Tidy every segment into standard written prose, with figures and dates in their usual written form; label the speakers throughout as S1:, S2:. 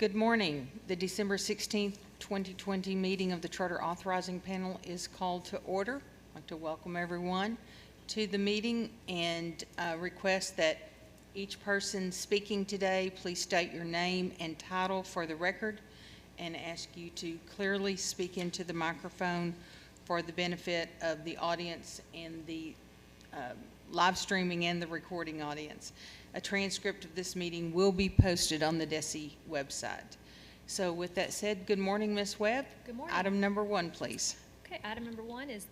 S1: Good morning. The December 16th, 2020 meeting of the Charter Authorizing Panel is called to order. I'd like to welcome everyone to the meeting and request that each person speaking today please state your name and title for the record, and ask you to clearly speak into the microphone for the benefit of the audience and the live streaming and the recording audience. A transcript of this meeting will be posted on the DESE website. So with that said, good morning, Ms. Webb.
S2: Good morning.
S1: Item number 1, please.
S2: Okay, item number 1 is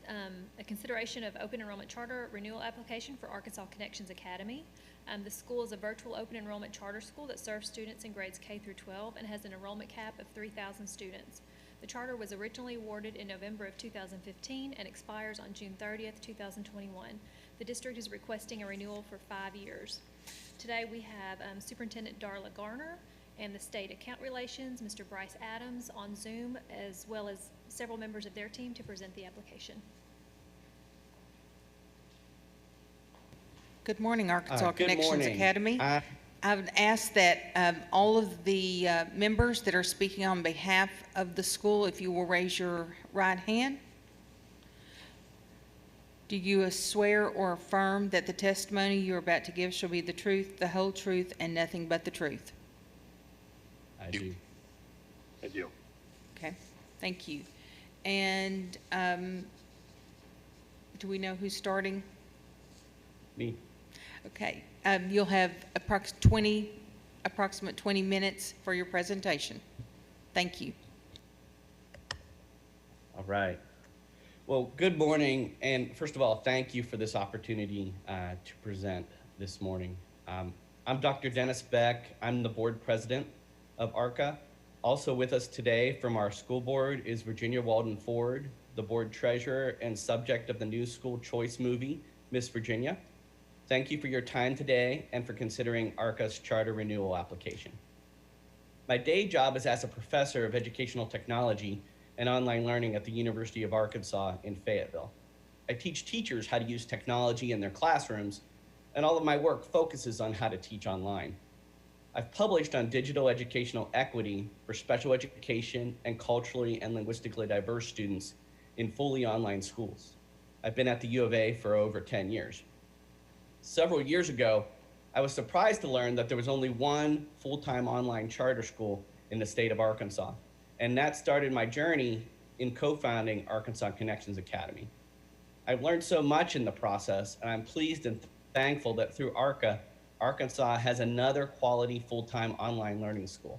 S2: a consideration of open enrollment charter renewal application for Arkansas Connections Academy. The school is a virtual open enrollment charter school that serves students in grades K through 12 and has an enrollment cap of 3,000 students. The charter was originally awarded in November of 2015 and expires on June 30th, 2021. The district is requesting a renewal for 5 years. Today we have Superintendent Darla Garner and the State Account Relations, Mr. Bryce Adams, on Zoom, as well as several members of their team to present the application.
S1: Good morning, Arkansas Connections
S3: morning.
S1: Academy. I would ask that all of the members that are speaking on behalf of the school, if you will raise your right hand. Do you swear or affirm that the testimony you are about to give shall be the truth, the whole truth, and nothing but the truth?
S3: I do.
S4: I do.
S1: Okay, thank you. And do we know who's starting?
S3: Me.
S1: Okay, you'll have approximate 20 minutes for your presentation. Thank you.
S3: All right. Well, good morning, and first of all, thank you for this opportunity to present this morning. I'm Dr. Dennis Beck. I'm the board president of ARCA. Also with us today from our school board is Virginia Walden Ford, the board treasurer and subject of the new school choice movie, Miss Virginia. Thank you for your time today and for considering ARCA's charter renewal application. My day job is as a professor of educational technology and online learning at the University of Arkansas in Fayetteville. I teach teachers how to use technology in their classrooms, and all of my work focuses on how to teach online. I've published on digital educational equity for special education and culturally and linguistically diverse students in fully online schools. I've been at the U of A for over 10 years. Several years ago, I was surprised to learn that there was only one full-time online charter school in the state of Arkansas. And that started my journey in co-founding Arkansas Connections Academy. I've learned so much in the process, and I'm pleased and thankful that through ARCA, Arkansas has another quality full-time online learning school.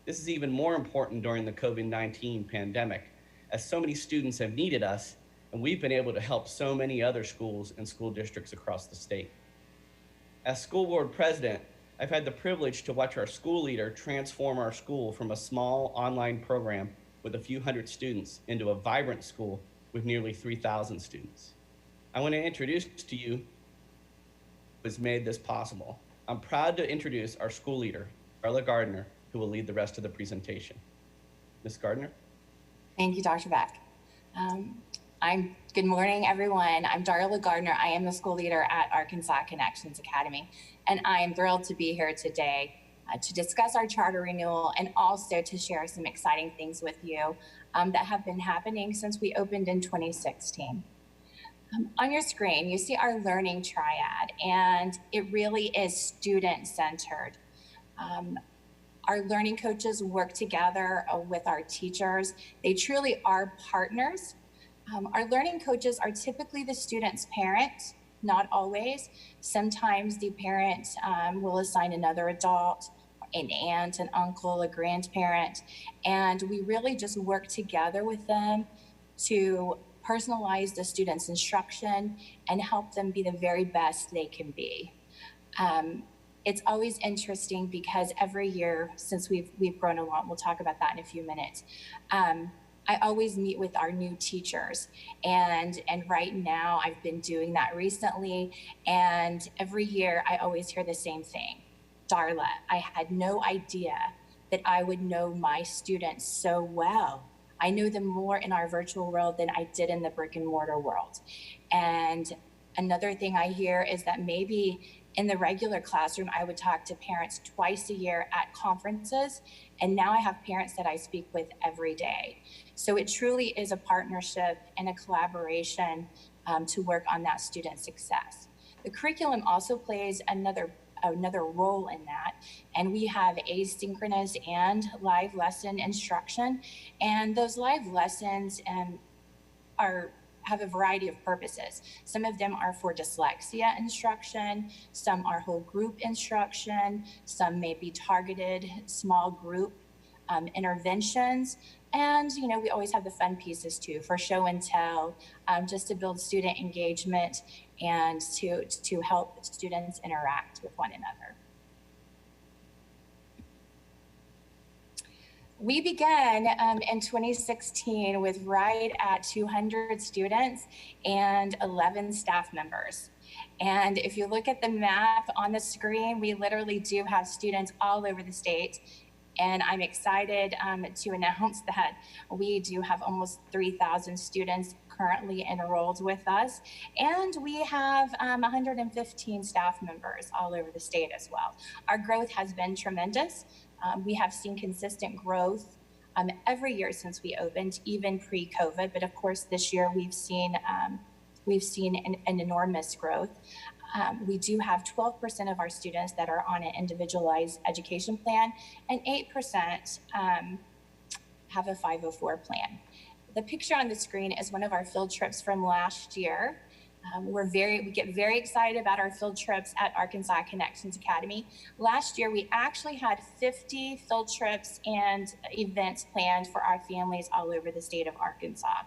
S3: This is even more important during the COVID-19 pandemic, as so many students have needed us, and we've been able to help so many other schools and school districts across the state. As school board president, I've had the privilege to watch our school leader transform our school from a small online program with a few hundred students into a vibrant school with nearly 3,000 students. I want to introduce to you who has made this possible. I'm proud to introduce our school leader, Darla Gardner, who will lead the rest of the presentation. Ms. Gardner?
S5: Thank you, Dr. Beck. Good morning, everyone. I'm Darla Gardner. I am the school leader at Arkansas Connections Academy, and I am thrilled to be here today to discuss our charter renewal and also to share some exciting things with you that have been happening since we opened in 2016. On your screen, you see our learning triad, and it really is student-centered. Our learning coaches work together with our teachers. They truly are partners. Our learning coaches are typically the student's parent, not always. Sometimes the parent will assign another adult, an aunt, an uncle, a grandparent, and we really just work together with them to personalize the student's instruction and help them be the very best they can be. It's always interesting because every year since we've grown a lot, we'll talk about that in a few minutes, I always meet with our new teachers, and right now I've been doing that recently, and every year I always hear the same thing. Darla, I had no idea that I would know my students so well. I know them more in our virtual world than I did in the brick and mortar world. And Another thing I hear is that maybe in the regular classroom, I would talk to parents twice a year at conferences, and now I have parents that I speak with every day. So it truly is a partnership and a collaboration to work on that student success. The curriculum also plays another role in that, and we have asynchronous and live lesson instruction, and those live lessons have a variety of purposes. Some of them are for dyslexia instruction, some are whole group instruction, some may be targeted small group interventions. And, you know, we always have the fun pieces too for show and tell, just to build student engagement and to help students interact with one another. We began in 2016 with right at 200 students and 11 staff members. And if you look at the map on the screen, we literally do have students all over the state. And I'm excited to announce that we do have almost 3,000 students currently enrolled with us. And we have 115 staff members all over the state as well. Our growth has been tremendous. We have seen consistent growth every year since we opened, even pre-COVID. But of course, this year we've seen an enormous growth. We do have 12% of our students that are on an individualized education plan, and 8% have a 504 plan. The picture on the screen is one of our field trips from last year. We get very excited about our field trips at Arkansas Connections Academy. Last year, we actually had 50 field trips and events planned for our families all over the state of Arkansas.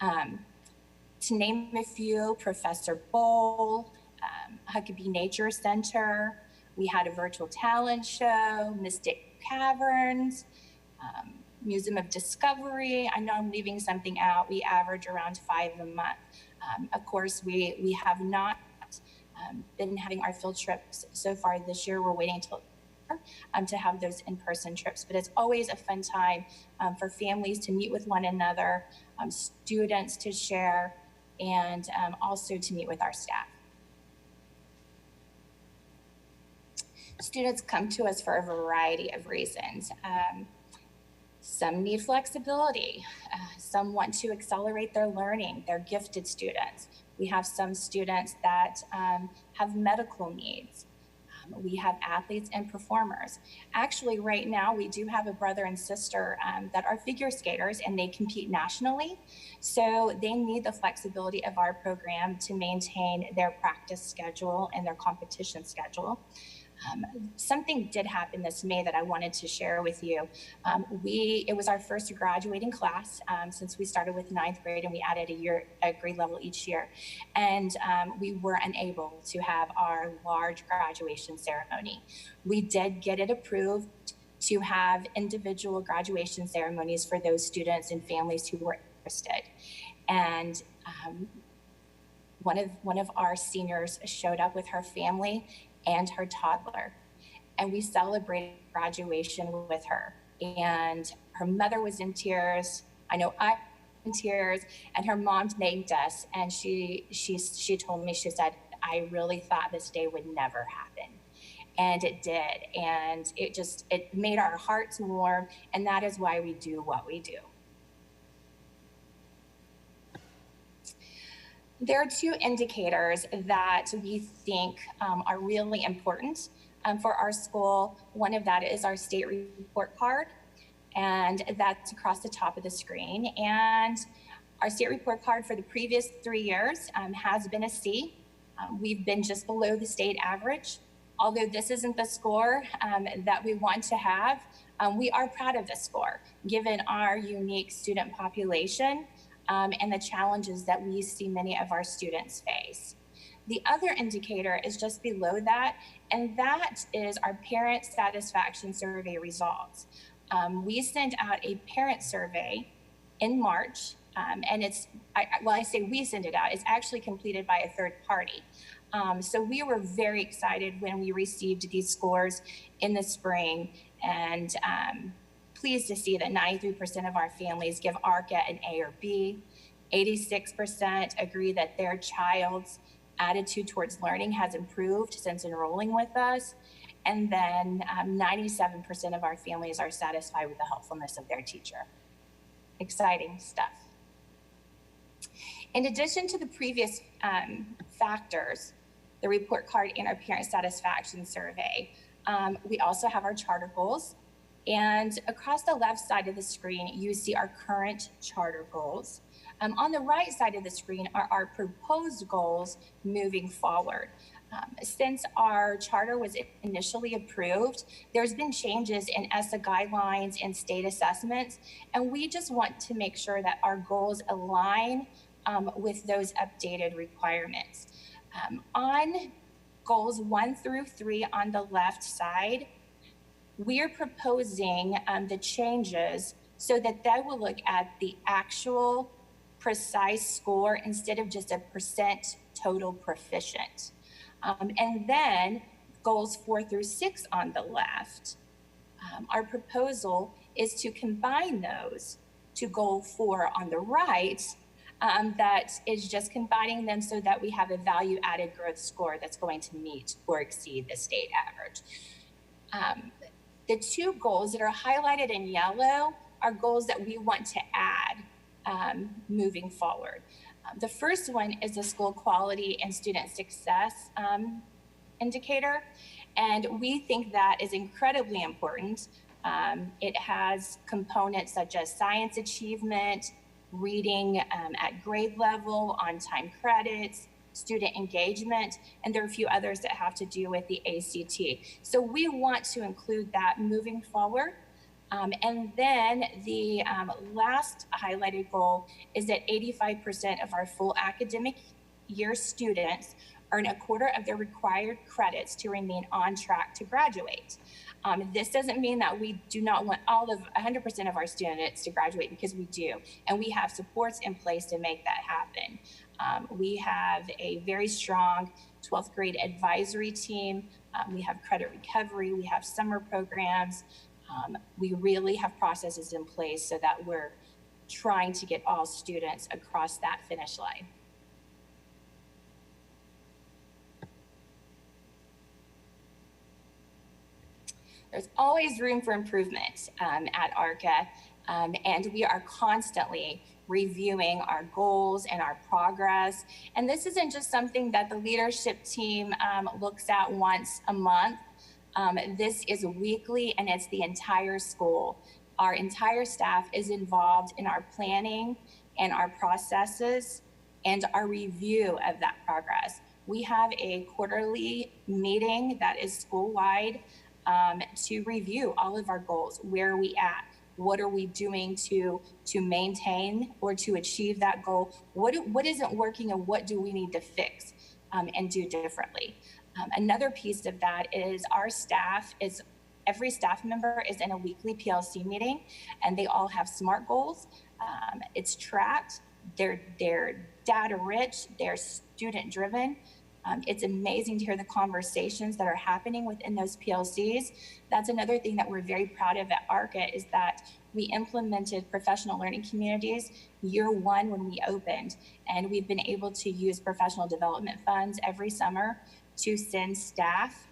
S5: To name a few, Professor Bowl, Huckabee Nature Center, we had a virtual talent show, Mystic Caverns, Museum of Discovery. I know I'm leaving something out. We average around 5 a month. Of course, we have not been having our field trips so far this year. We're waiting until to have those in-person trips, but it's always a fun time for families to meet with one another, students to share, and also to meet with our staff. Students come to us for a variety of reasons. Some need flexibility. Some want to accelerate their learning. They're gifted students. We have some students that have medical needs. We have athletes and performers. Actually, right now, we do have a brother and sister that are figure skaters, and they compete nationally. So they need the flexibility of our program to maintain their practice schedule and their competition schedule. Something did happen this May that I wanted to share with you. It was our first graduating class since we started with 9th grade, and we added a grade level each year. And we were unable to have our large graduation ceremony. We did get it approved to have individual graduation ceremonies for those students and families who were interested. And one of our seniors showed up with her family and her toddler, and we celebrated graduation with her. And her mother was in tears. I know I was in tears, and her mom thanked us. And she told me, she said, "I really thought this day would never happen." And it did. And it made our hearts warm. And that is why we do what we do. There are 2 indicators that we think are really important for our school. One of that is our state report card, and that's across the top of the screen. And our state report card for the previous 3 years has been a C. We've been just below the state average. Although this isn't the score that we want to have, we are proud of this score, given our unique student population and the challenges that we see many of our students face. The other indicator is just below that, and that is our parent satisfaction survey results. We sent out a parent survey in March, and I say we sent it out, it's actually completed by a third party. So we were very excited when we received these scores in the spring, and pleased to see that 93% of our families give ARCA an A or B. 86% agree that their child's attitude towards learning has improved since enrolling with us. And then 97% of our families are satisfied with the helpfulness of their teacher. Exciting stuff. In addition to the previous factors, the report card and our parent satisfaction survey, we also have our charter goals. And across the left side of the screen, you see our current charter goals. On the right side of the screen are our proposed goals moving forward. Since our charter was initially approved, there's been changes in ESSA guidelines and state assessments, and we just want to make sure that our goals align with those updated requirements. On goals 1 through 3 on the left side, we're proposing the changes so that they will look at the actual precise score instead of just a percent total proficient. And then goals 4 through 6 on the left, our proposal is to combine those to goal 4 on the right. That is just combining them so that we have a value added growth score that's going to meet or exceed the state average. The 2 goals that are highlighted in yellow are goals that we want to add moving forward. The first one is the school quality and student success indicator, and we think that is incredibly important. It has components such as science achievement, reading at grade level, on-time credits, student engagement, and there are a few others that have to do with the ACT. So we want to include that moving forward. And then the last highlighted goal is that 85% of our full academic year students earn a quarter of their required credits to remain on track to graduate. This doesn't mean that we do not want all of 100% of our students to graduate, because we do, and we have supports in place to make that happen. We have a very strong 12th grade advisory team. We have credit recovery, we have summer programs. We really have processes in place so that we're trying to get all students across that finish line. There's always room for improvement at ARCA, and we are constantly reviewing our goals and our progress. And this isn't just something that the leadership team looks at once a month. This is weekly, and it's the entire school. Our entire staff is involved in our planning and our processes and our review of that progress. We have a quarterly meeting that is school-wide to review all of our goals. Where are we at? What are we doing to maintain or to achieve that goal? What isn't working, and what do we need to fix and do differently? Another piece of that is every staff member is in a weekly PLC meeting, and they all have SMART goals. It's tracked, they're data rich, they're student driven. It's amazing to hear the conversations that are happening within those PLCs. That's another thing that we're very proud of at ARCA, is that we implemented professional learning communities year 1 when we opened, and we've been able to use professional development funds every summer to send staff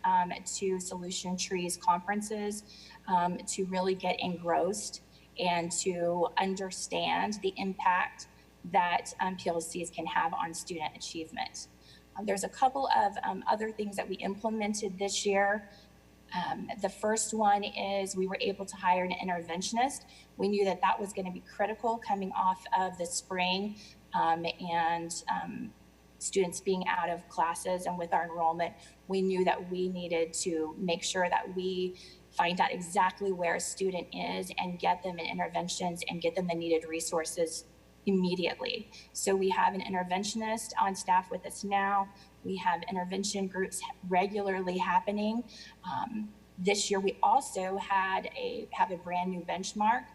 S5: to Solution Trees conferences to really get engrossed and to understand the impact that PLCs can have on student achievement. There's a couple of other things that we implemented this year. The first one is we were able to hire an interventionist. We knew that that was going to be critical coming off of the spring and students being out of classes, and with our enrollment, we knew that we needed to make sure that we find out exactly where a student is and get them in interventions and get them the needed resources immediately. So we have an interventionist on staff with us now. We have intervention groups regularly happening. This year, we also have a brand new benchmark.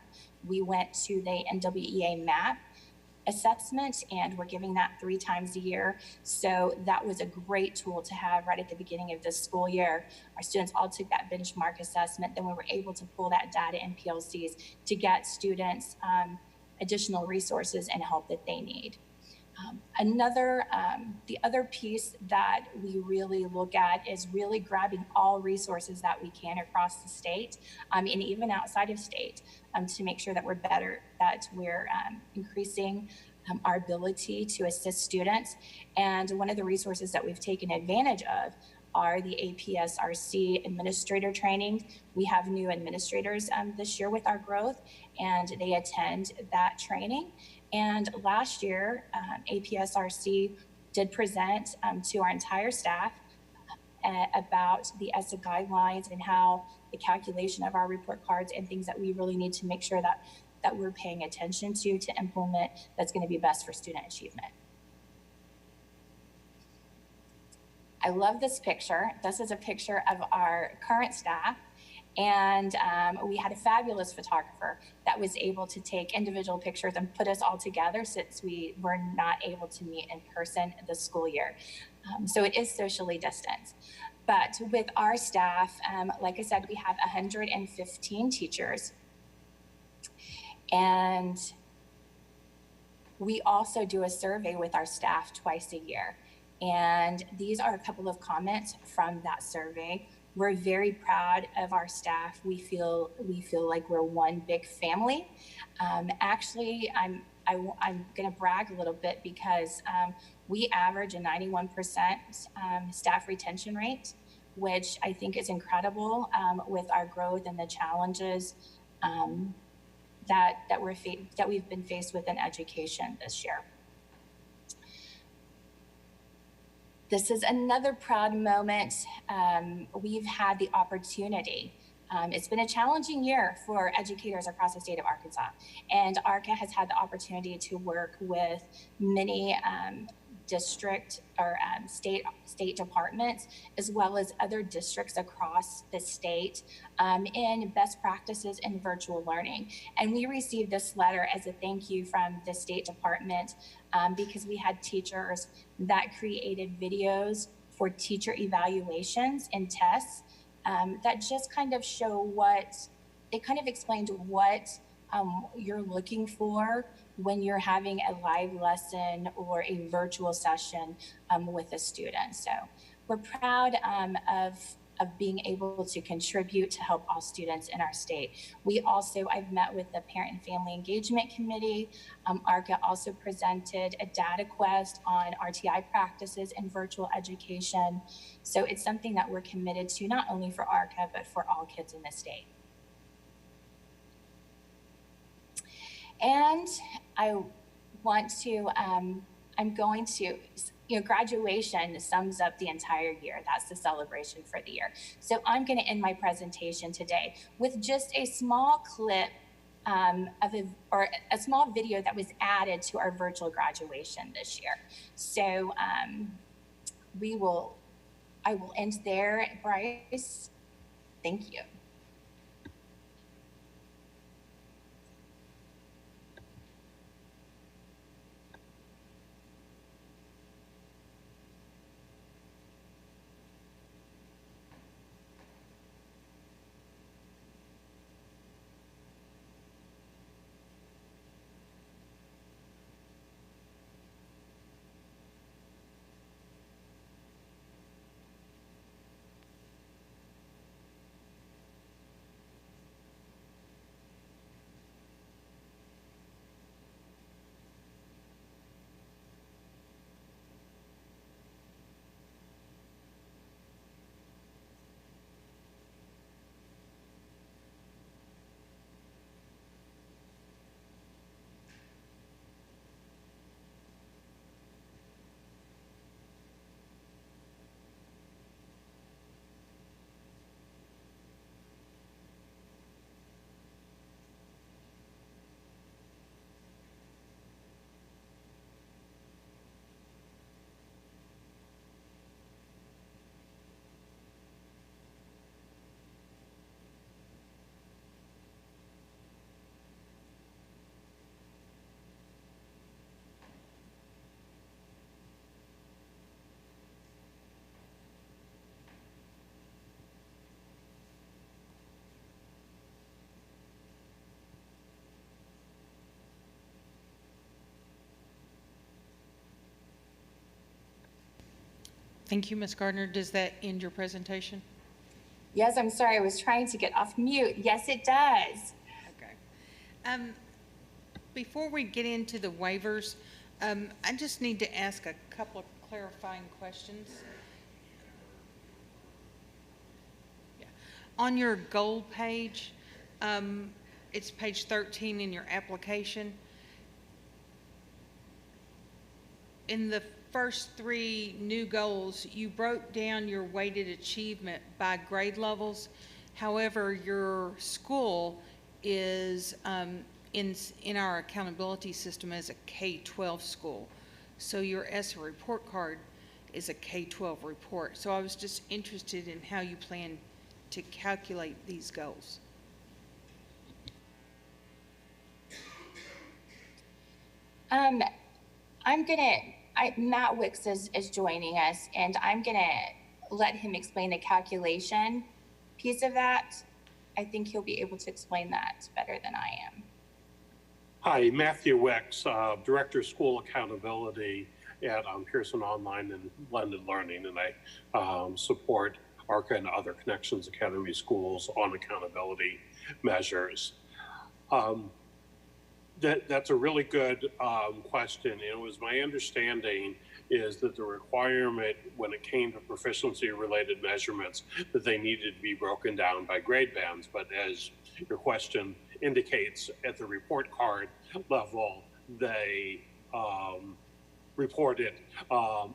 S5: We went to the NWEA MAP assessment, and we're giving that 3 times a year. So that was a great tool to have right at the beginning of this school year. Our students all took that benchmark assessment. Then we were able to pull that data in PLCs to get students additional resources and help that they need. The other piece that we really look at is really grabbing all resources that we can across the state, and even outside of state, to make sure that we're increasing our ability to assist students. And one of the resources that we've taken advantage of are the APSRC administrator training. We have new administrators this year with our growth, and they attend that training. And last year, APSRC did present to our entire staff about the ESSA guidelines and how the calculation of our report cards and things that we really need to make sure that we're paying attention to implement that's going to be best for student achievement. I love this picture. This is a picture of our current staff. And we had a fabulous photographer that was able to take individual pictures and put us all together since we were not able to meet in person this school year. So it is socially distanced. But with our staff, like I said, we have 115 teachers. And we also do a survey with our staff twice a year. And these are a couple of comments from that survey. We're very proud of our staff. We feel like we're one big family. Actually, I'm going to brag a little bit because we average a 91% staff retention rate, which I think is incredible with our growth and the challenges that we've been faced with in education this year. This is another proud moment. We've had the opportunity. It's been a challenging year for educators across the state of Arkansas, and ARCA has had the opportunity to work with many district or state departments, as well as other districts across the state in best practices in virtual learning. And we received this letter as a thank you from the State Department because we had teachers that created videos for teacher evaluations and tests that just kind of show it kind of explained what you're looking for when you're having a live lesson or a virtual session with a student. So we're proud of being able to contribute to help all students in our state. I've met with the Parent and Family Engagement Committee. ARCA also presented a data quest on RTI practices in virtual education. So it's something that we're committed to, not only for ARCA, but for all kids in the state. And graduation sums up the entire year. That's the celebration for the year. So I'm going to end my presentation today with just a small clip or a small video that was added to our virtual graduation this year. So I will end there, Bryce. Thank you.
S1: Thank you, Ms. Gardner. Does that end your presentation?
S5: Yes, I'm sorry, I was trying to get off mute. Yes, it does.
S1: Okay. Before we get into the waivers, I just need to ask a couple of clarifying questions. Yeah. On your goal page, it's page 13 in your application. In the first 3 new goals, you broke down your weighted achievement by grade levels. However, your school is in our accountability system as a K-12 school. So your ESSA report card is a K-12 report. So I was just interested in how you plan to calculate these goals.
S5: Matt Wicks is joining us, and I'm gonna let him explain the calculation piece of that. I think he'll be able to explain that better than I am.
S4: Hi, Matthew Wicks, Director of School Accountability at Pearson Online and Blended Learning, and I support ARCA and other Connections Academy schools on accountability measures. That's a really good question. And it was my understanding is that the requirement when it came to proficiency related measurements that they needed to be broken down by grade bands. But as your question indicates, at the report card level, they report it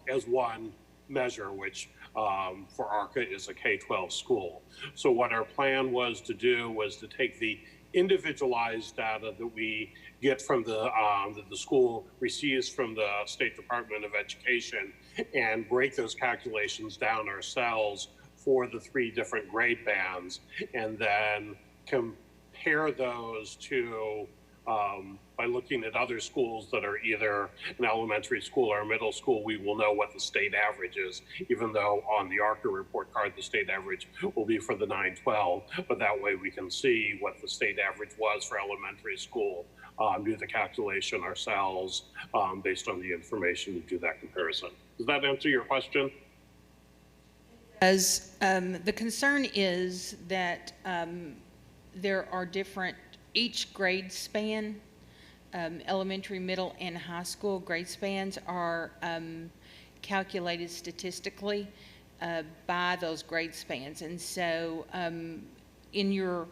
S4: as one measure, which for ARCA is a K-12 school. So what our plan was to do was to take the individualized data that we get from that the school receives from the State Department of Education and break those calculations down ourselves for the 3 different grade bands, and then compare those to by looking at other schools that are either an elementary school or a middle school. We will know what the state average is, even though on the ARCA report card, the state average will be for the 9-12, but that way we can see what the state average was for elementary school, do the calculation ourselves based on the information to do that comparison. Does that answer your question?
S1: As the concern is that there are different, each grade span, elementary, middle, and high school grade spans are calculated statistically by those grade spans. And so in your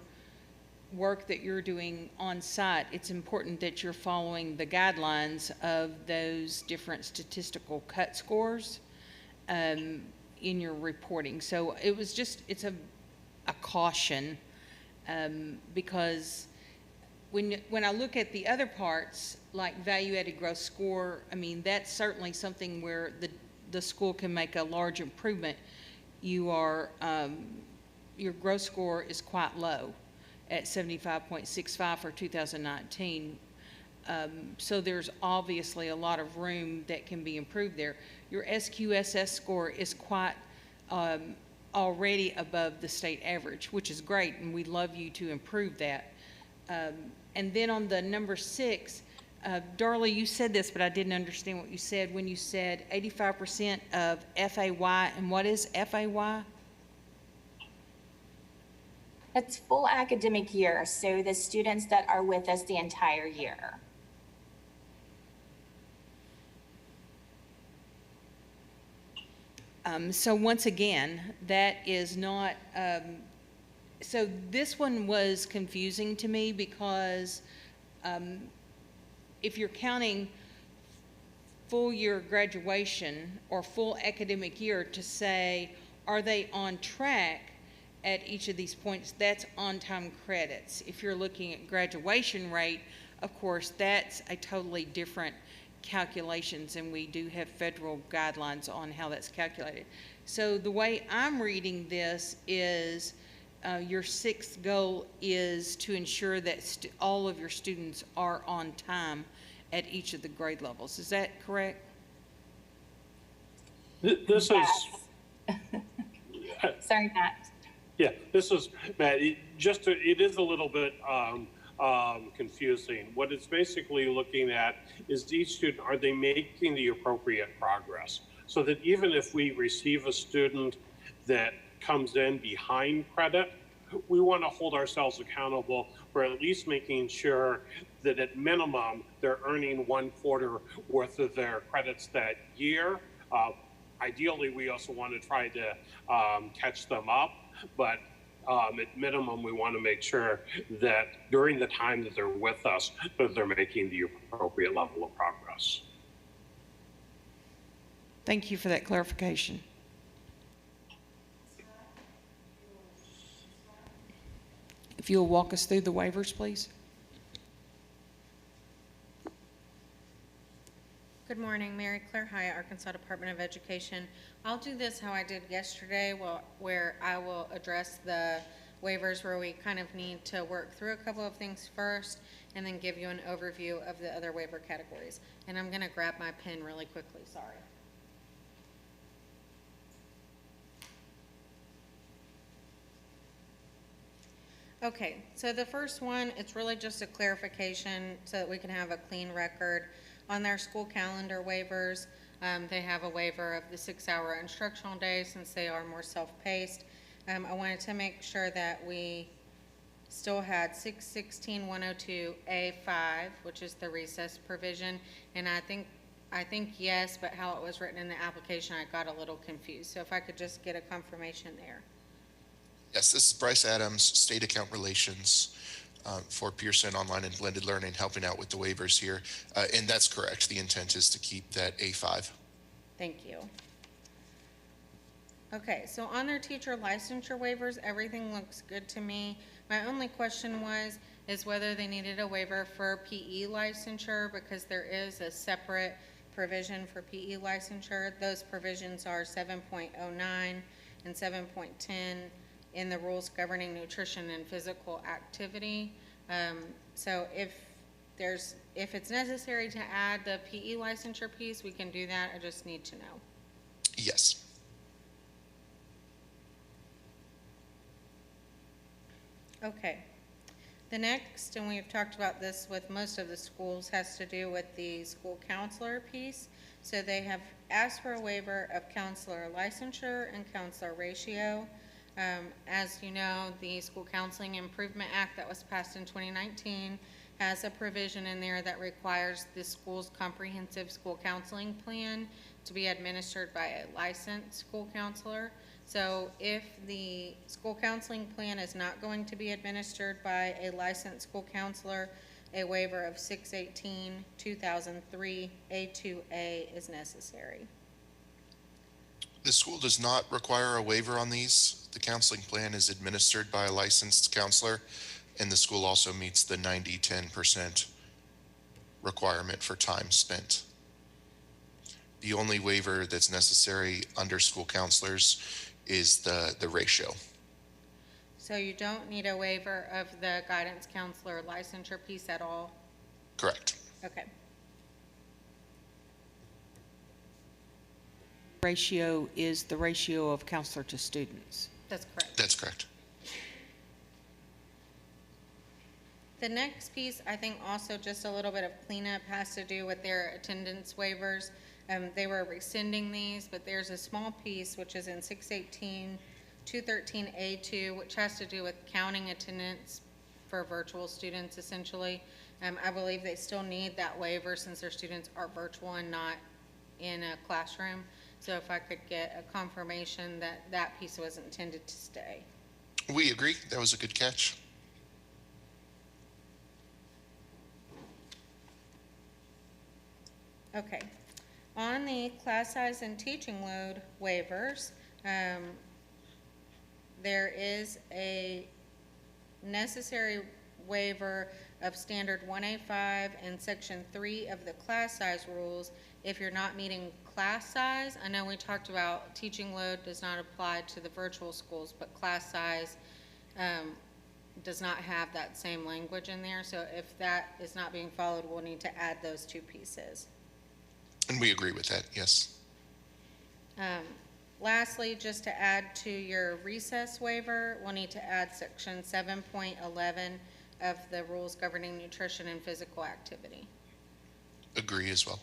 S1: work that you're doing on site, it's important that you're following the guidelines of those different statistical cut scores in your reporting. So it was just, it's a caution because when I look at the other parts, like value-added gross score, I mean, that's certainly something where the school can make a large improvement. You are, your gross score is quite low at 75.65 for 2019. So there's obviously a lot of room that can be improved there. Your SQSS score is quite already above the state average, which is great, and we'd love you to improve that. And then on the number 6, Darla, you said this, but I didn't understand what you said when you said 85% of FAY, and what is FAY?
S5: That's full academic year, so the students that are with us the entire year.
S1: So once again, that is not, so this one was confusing to me because if you're counting full year graduation or full academic year to say, are they on track at each of these points, that's on-time credits. If you're looking at graduation rate, of course, that's a totally different calculations, and we do have federal guidelines on how that's calculated. So the way I'm reading this is your 6th goal is to ensure that all of your students are on time at each of the grade levels. Is that correct?
S4: This
S5: yes.
S4: is...
S5: Sorry, Matt.
S4: Yeah, this is, Matt, it is a little bit confusing. What it's basically looking at is each student, are they making the appropriate progress? so that even if we receive a student that comes in behind credit, we want to hold ourselves accountable for at least making sure that at minimum they're earning 1 quarter worth of their credits that year. Ideally, we also want to try to catch them up, but at minimum, we want to make sure that during the time that they're with us, that they're making the appropriate level of progress.
S1: Thank you for that clarification. If you'll walk us through the waivers, please.
S6: Good morning, Mary Claire Hyatt, Arkansas Department of Education. I'll do this how I did yesterday, where I will address the waivers where we kind of need to work through a couple of things first and then give you an overview of the other waiver categories. And I'm going to grab my pen really quickly, sorry. Okay, so the first one, it's really just a clarification so that we can have a clean record. On their school calendar waivers, they have a waiver of the 6-hour instructional day since they are more self-paced. I wanted to make sure that we still had 616-102A5, which is the recess provision, and I think yes, but how it was written in the application, I got a little confused. So if I could just get a confirmation there.
S7: Yes, this is Bryce Adams, State Account Relations for Pearson Online and Blended Learning, helping out with the waivers here. And that's correct. The intent is to keep that A5.
S6: Thank you. Okay, so on their teacher licensure waivers, everything looks good to me. My only question is whether they needed a waiver for PE licensure, because there is a separate provision for PE licensure. Those provisions are 7.09 and 7.10 in the rules governing nutrition and physical activity. So if it's necessary to add the PE licensure piece, we can do that. I just need to know.
S7: Yes.
S6: Okay. The next, and we've talked about this with most of the schools, has to do with the school counselor piece. So they have asked for a waiver of counselor licensure and counselor ratio. As you know, the School Counseling Improvement Act that was passed in 2019 has a provision in there that requires the school's comprehensive school counseling plan to be administered by a licensed school counselor. So if the school counseling plan is not going to be administered by a licensed school counselor, a waiver of 618-2003 A2A is necessary.
S7: The school does not require a waiver on these. The counseling plan is administered by a licensed counselor, and the school also meets the 90-10% requirement for time spent. The only waiver that's necessary under school counselors is the ratio.
S6: So you don't need a waiver of the guidance counselor licensure piece at all?
S7: Correct.
S6: Okay.
S1: Ratio is the ratio of counselor to students.
S6: That's correct.
S7: That's correct.
S6: The next piece, I think also just a little bit of cleanup, has to do with their attendance waivers. They were rescinding these, but there's a small piece which is in 618-213A2, which has to do with counting attendance for virtual students, essentially. I believe they still need that waiver since their students are virtual and not in a classroom. So if I could get a confirmation that that piece was intended to stay.
S7: We agree. That was a good catch.
S6: Okay. On the class size and teaching load waivers, there is a necessary waiver of standard 1A5 and section 3 of the class size rules if you're not meeting class size. I know we talked about teaching load does not apply to the virtual schools, but class size does not have that same language in there. So if that is not being followed, we'll need to add those two pieces.
S7: And we agree with that, yes.
S6: Lastly, just to add to your recess waiver, we'll need to add section 7.11 of the rules governing nutrition and physical activity.
S7: Agree as well.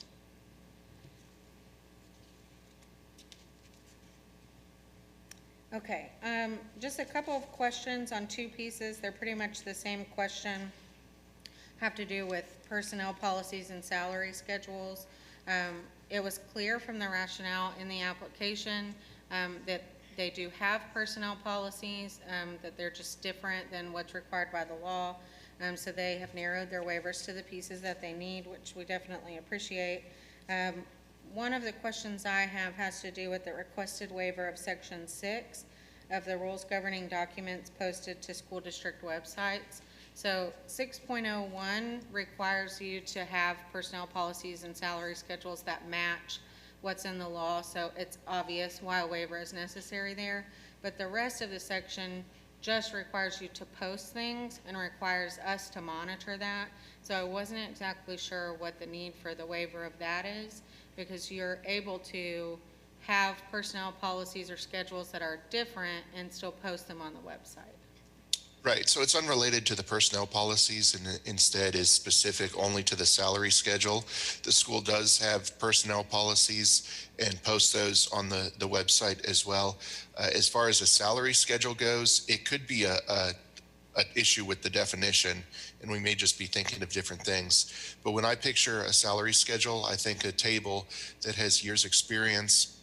S6: Okay, just a couple of questions on two pieces. They're pretty much the same question. Have to do with personnel policies and salary schedules. It was clear from the rationale in the application that they do have personnel policies, that they're just different than what's required by the law. So they have narrowed their waivers to the pieces that they need, which we definitely appreciate. One of the questions I have has to do with the requested waiver of Section 6 of the rules governing documents posted to school district websites. So 6.01 requires you to have personnel policies and salary schedules that match what's in the law, so it's obvious why a waiver is necessary there. But the rest of the section just requires you to post things and requires us to monitor that. So I wasn't exactly sure what the need for the waiver of that is, because you're able to have personnel policies or schedules that are different and still post them on the website.
S7: Right, so it's unrelated to the personnel policies and instead is specific only to the salary schedule. The school does have personnel policies and post those on the website as well. As far as a salary schedule goes, it could be an issue with the definition, and we may just be thinking of different things. But when I picture a salary schedule, I think a table that has years experience,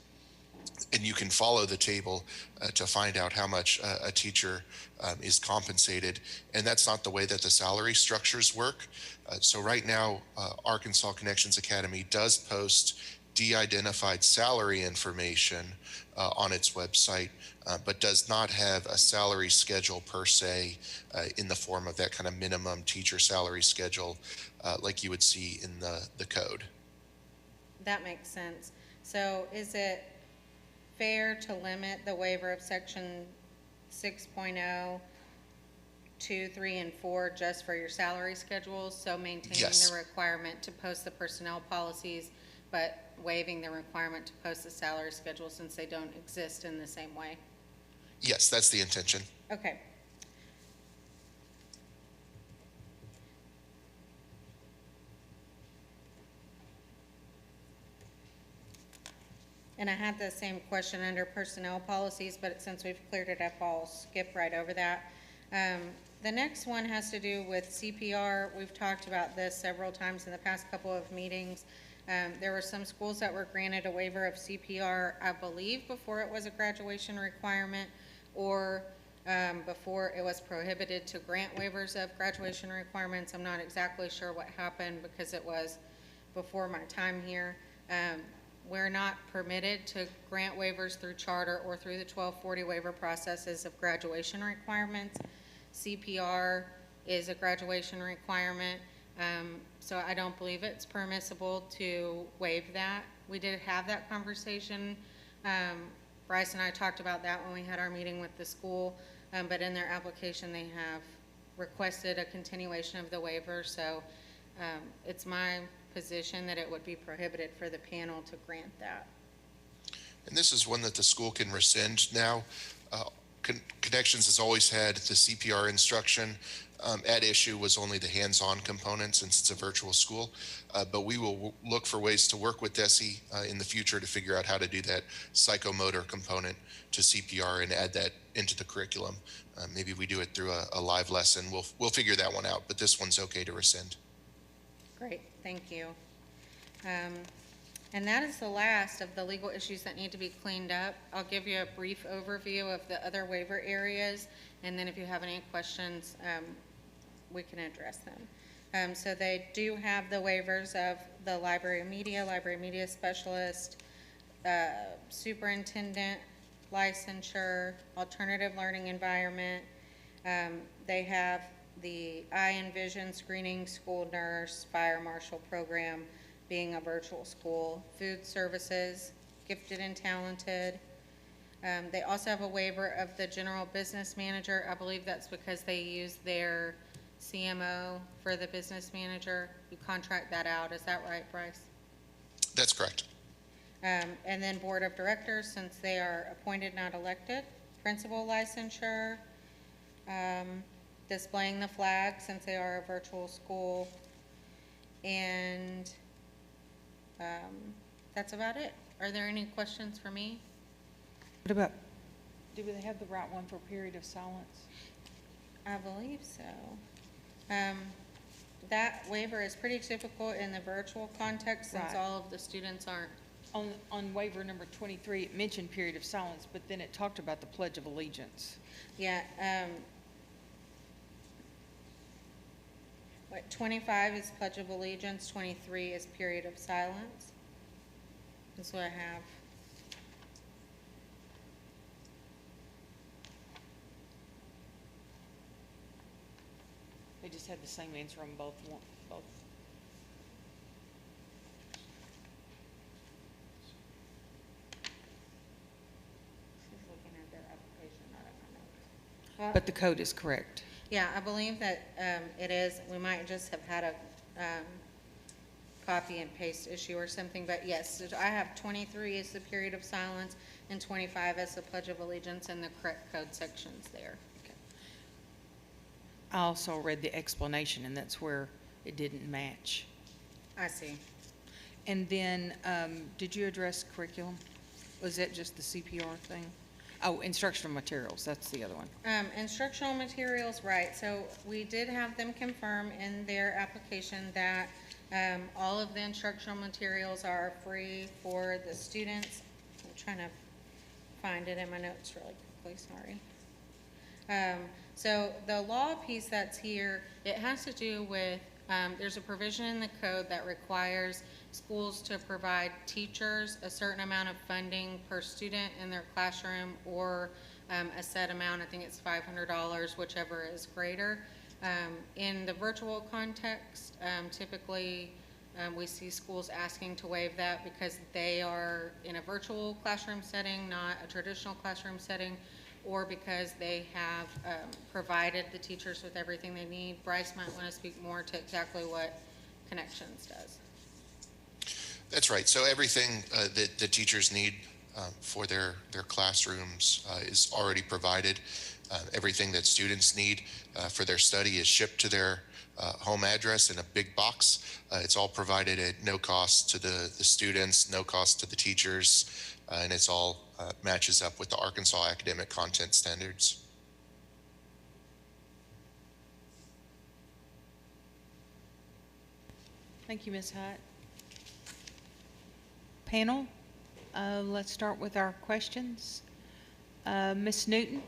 S7: and you can follow the table to find out how much a teacher is compensated. And that's not the way that the salary structures work. So right now, Arkansas Connections Academy does post de-identified salary information on its website, but does not have a salary schedule per se in the form of that kind of minimum teacher salary schedule like you would see in the code.
S6: That makes sense. So is it fair to limit the waiver of section 6.0, 2, 3, and 4 just for your salary schedules? So maintaining
S7: Yes.
S6: the requirement to post the personnel policies, but waiving the requirement to post the salary schedule since they don't exist in the same way?
S7: Yes, that's the intention.
S6: Okay. And I had the same question under personnel policies, but since we've cleared it up, I'll skip right over that. The next one has to do with CPR. We've talked about this several times in the past couple of meetings. There were some schools that were granted a waiver of CPR, I believe, before it was a graduation requirement, or before it was prohibited to grant waivers of graduation requirements. I'm not exactly sure what happened because it was before my time here. We're not permitted to grant waivers through charter or through the 1240 waiver processes of graduation requirements. CPR is a graduation requirement, so I don't believe it's permissible to waive that. We did have that conversation. Bryce and I talked about that when we had our meeting with the school, but in their application they have requested a continuation of the waiver, so it's my position that it would be prohibited for the panel to grant that.
S7: And this is one that the school can rescind now. Connections has always had the CPR instruction. At issue was only the hands-on component since it's a virtual school, but we will look for ways to work with DESE in the future to figure out how to do that psychomotor component to CPR and add that into the curriculum. Maybe we do it through a live lesson. We'll figure that one out, but this one's okay to rescind.
S6: Great, thank you. And that is the last of the legal issues that need to be cleaned up. I'll give you a brief overview of the other waiver areas, and then if you have any questions, we can address them. So they do have the waivers of the library media specialist, superintendent, licensure, alternative learning environment. They have the eye and vision screening, school nurse, fire marshal program, being a virtual school, food services, gifted and talented. They also have a waiver of the general business manager. I believe that's because they use their CMO for the business manager. You contract that out, is that right, Bryce?
S7: That's correct.
S6: And then board of directors, since they are appointed, not elected. Principal licensure, displaying the flag since they are a virtual school, and that's about it. Are there any questions for me?
S1: What about Do they have the right one for period of silence?
S6: I believe so. That waiver is pretty typical in the virtual context since
S1: Right.
S6: all of the students aren't.
S1: On waiver number 23, it mentioned period of silence, but then it talked about the Pledge of Allegiance.
S6: Yeah, 25 is Pledge of Allegiance, 23 is period of silence. That's what I have.
S1: They just had the same answer on both.
S6: She's looking at their application, not at my notes.
S1: But the code is correct.
S6: Yeah, I believe that it is. We might just have had a copy and paste issue or something, but yes, I have 23 as the period of silence and 25 as the Pledge of Allegiance and the correct code sections there.
S1: I also read the explanation, and that's where it didn't match.
S6: I see.
S1: And then, did you address curriculum? Was that just the CPR thing? Oh, instructional materials, that's the other one.
S6: Instructional materials, right, so we did have them confirm in their application that all of the instructional materials are free for the students. I'm trying to find it in my notes really quickly, sorry. So the law piece that's here, it has to do with, there's a provision in the code that requires schools to provide teachers a certain amount of funding per student in their classroom, or a set amount, I think it's $500, whichever is greater. In the virtual context, typically we see schools asking to waive that because they are in a virtual classroom setting, not a traditional classroom setting, or because they have provided the teachers with everything they need. Bryce might want to speak more to exactly what Connections does.
S7: That's right. So everything that the teachers need for their classrooms is already provided. Everything that students need for their study is shipped to their home address in a big box. It's all provided at no cost to the students, no cost to the teachers, and it's all matches up with the Arkansas academic content standards.
S1: Thank you, Ms. Hutt. Panel, let's start with our questions. Ms. Newton?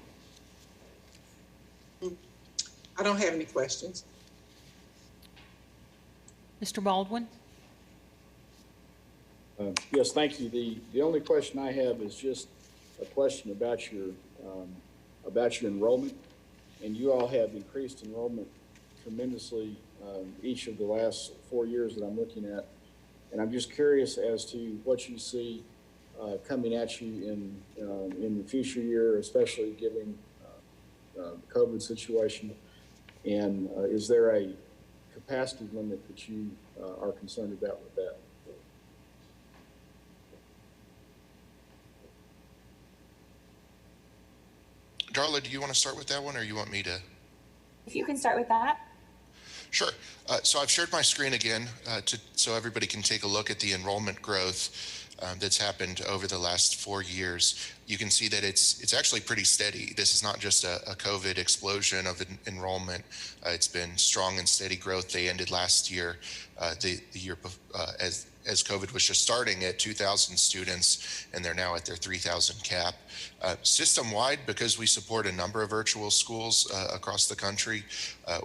S8: I don't have any questions.
S1: Mr. Baldwin?
S9: Yes, thank you. The only question I have is just a question about your enrollment. And you all have increased enrollment tremendously each of the last 4 years that I'm looking at. And I'm just curious as to what you see coming at you in the future year, especially given the COVID situation. And is there a capacity limit that you are concerned about with that?
S7: Darla, do you want to start with that one, or you want me to?
S5: If you can start with that.
S7: Sure. So I've shared my screen again so everybody can take a look at the enrollment growth that's happened over the last 4 years. You can see that it's actually pretty steady. This is not just a COVID explosion of enrollment. It's been strong and steady growth. They ended last year, the year as COVID was just starting, at 2,000 students, and they're now at their 3,000 cap. System-wide, because we support a number of virtual schools across the country,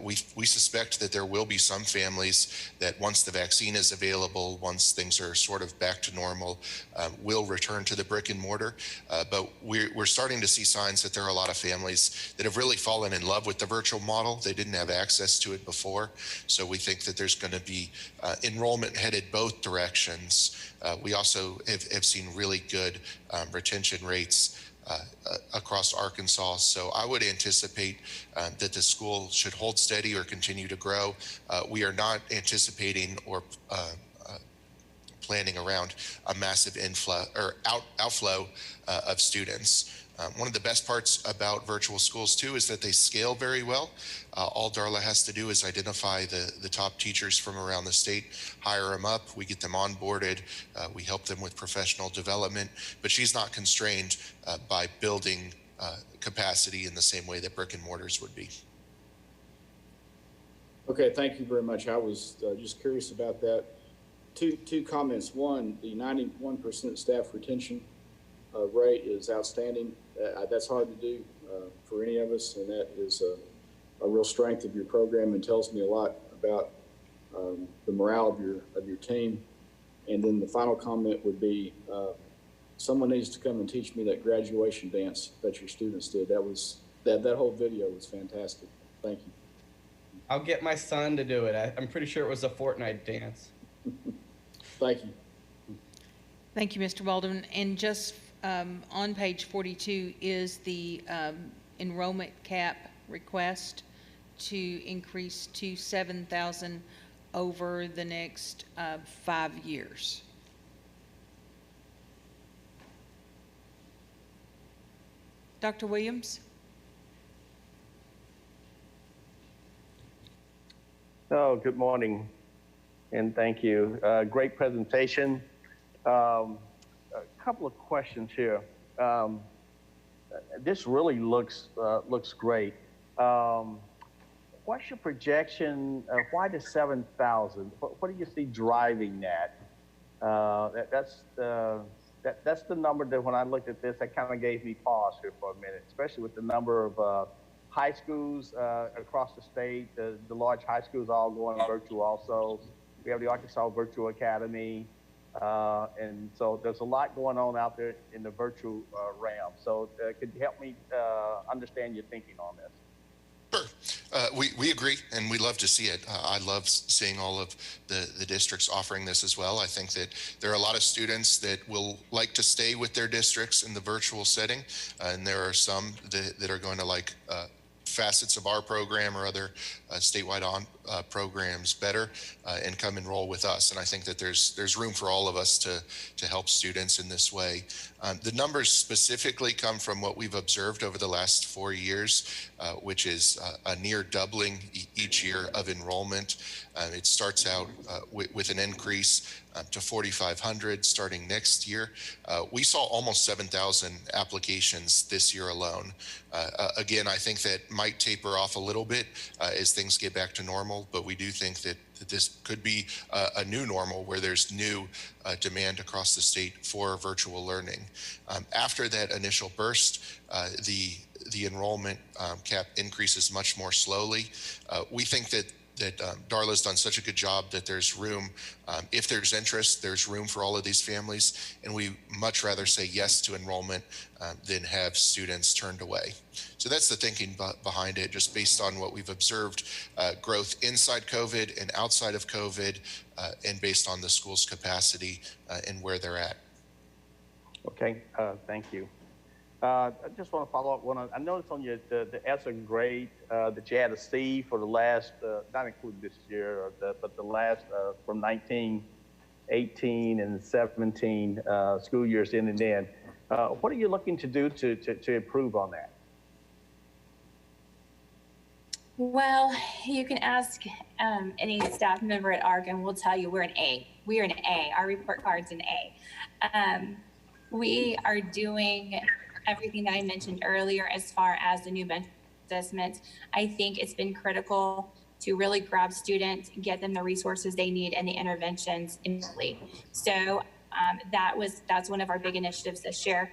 S7: we suspect that there will be some families that, once the vaccine is available, once things are sort of back to normal, will return to the brick and mortar. But we're starting to see signs that there are a lot of families that have really fallen in love with the virtual model. They didn't have access to it before. So we think that there's going to be enrollment headed both directions. We also have seen really good retention rates across Arkansas. So I would anticipate that the school should hold steady or continue to grow. We are not anticipating or planning around a massive inflow or outflow of students. One of the best parts about virtual schools too is that they scale very well. All Darla has to do is identify the top teachers from around the state, hire them up, we get them onboarded, we help them with professional development, but she's not constrained by building capacity in the same way that brick and mortars would be.
S9: Okay, thank you very much. I was just curious about that. Two comments. One, the 91% staff retention rate is outstanding. That's hard to do for any of us, and that is a real strength of your program and tells me a lot about the morale of your team. And then the final comment would be, someone needs to come and teach me that graduation dance that your students did. That whole video was fantastic. Thank you.
S3: I'll get my son to do it. I'm pretty sure it was a Fortnite dance.
S9: Thank you.
S1: Thank you, Mr. Baldwin. And just on page 42 is the enrollment cap request to increase to 7,000 over the next 5 years. Dr. Williams?
S10: Oh, good morning, and thank you. Great presentation. A couple of questions here. This really looks great. What's your projection? Why the 7,000? What do you see driving that? That's the number that when I looked at this, that kind of gave me pause here for a minute, especially with the number of high schools across the state. The large high schools all going virtual also. We have the Arkansas Virtual Academy. And so there's a lot going on out there in the virtual realm. So could you help me understand your thinking on this?
S7: Sure. We agree, and we love to see it. I love seeing all of the districts offering this as well. I think that there are a lot of students that will like to stay with their districts in the virtual setting, and there are some that are going to like facets of our program or other statewide programs better and come enroll with us. And I think that there's room for all of us to help students in this way. The numbers specifically come from what we've observed over the last 4 years, which is a near doubling each year of enrollment. It starts out with an increase to 4,500 starting next year. We saw almost 7,000 applications this year alone. Again, I think that might taper off a little bit as things get back to normal, but we do think that this could be a new normal where there's new demand across the state for virtual learning. After that initial burst, the enrollment cap increases much more slowly. We think that Darla's done such a good job that there's room, if there's interest, there's room for all of these families, and we much rather say yes to enrollment than have students turned away. So that's the thinking behind it, just based on what we've observed, growth inside COVID and outside of COVID, and based on the school's capacity and where they're at.
S10: Okay, thank you. I just want to follow up. I noticed on the ESSER grade that you had a C for the last, not including this year, but the last from 19, 18, and 17 school years in and in. What are you looking to do to improve on that?
S5: Well, you can ask any staff member at ARC and we'll tell you we're an A. We are an A. Our report card's an A. We are doing everything that I mentioned earlier as far as the new bench assessments. I think it's been critical to really grab students, get them the resources they need and the interventions immediately. So that's one of our big initiatives this year,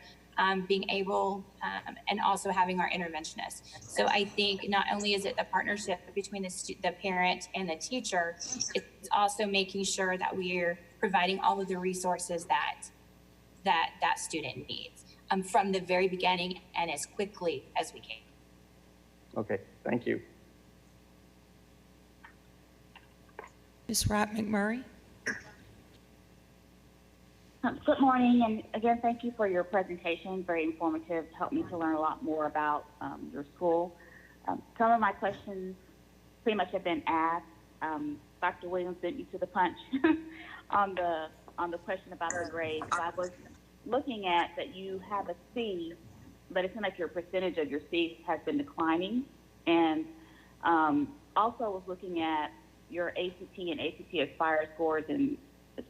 S5: being able and also having our interventionists. So I think not only is it the partnership between the parent and the teacher, it's also making sure that we're providing all of the resources that student needs. From the very beginning and as quickly as we can.
S10: Okay, thank you.
S1: Ms. Wright McMurray?
S11: Good morning, and again, thank you for your presentation. Very informative, helped me to learn a lot more about your school. Some of my questions pretty much have been asked. Dr. Williams beat you to the punch on the question about the grades. So I was looking at that you have a C, but it seems like your percentage of your C's has been declining. And also was looking at your ACT and ACT Aspire scores, and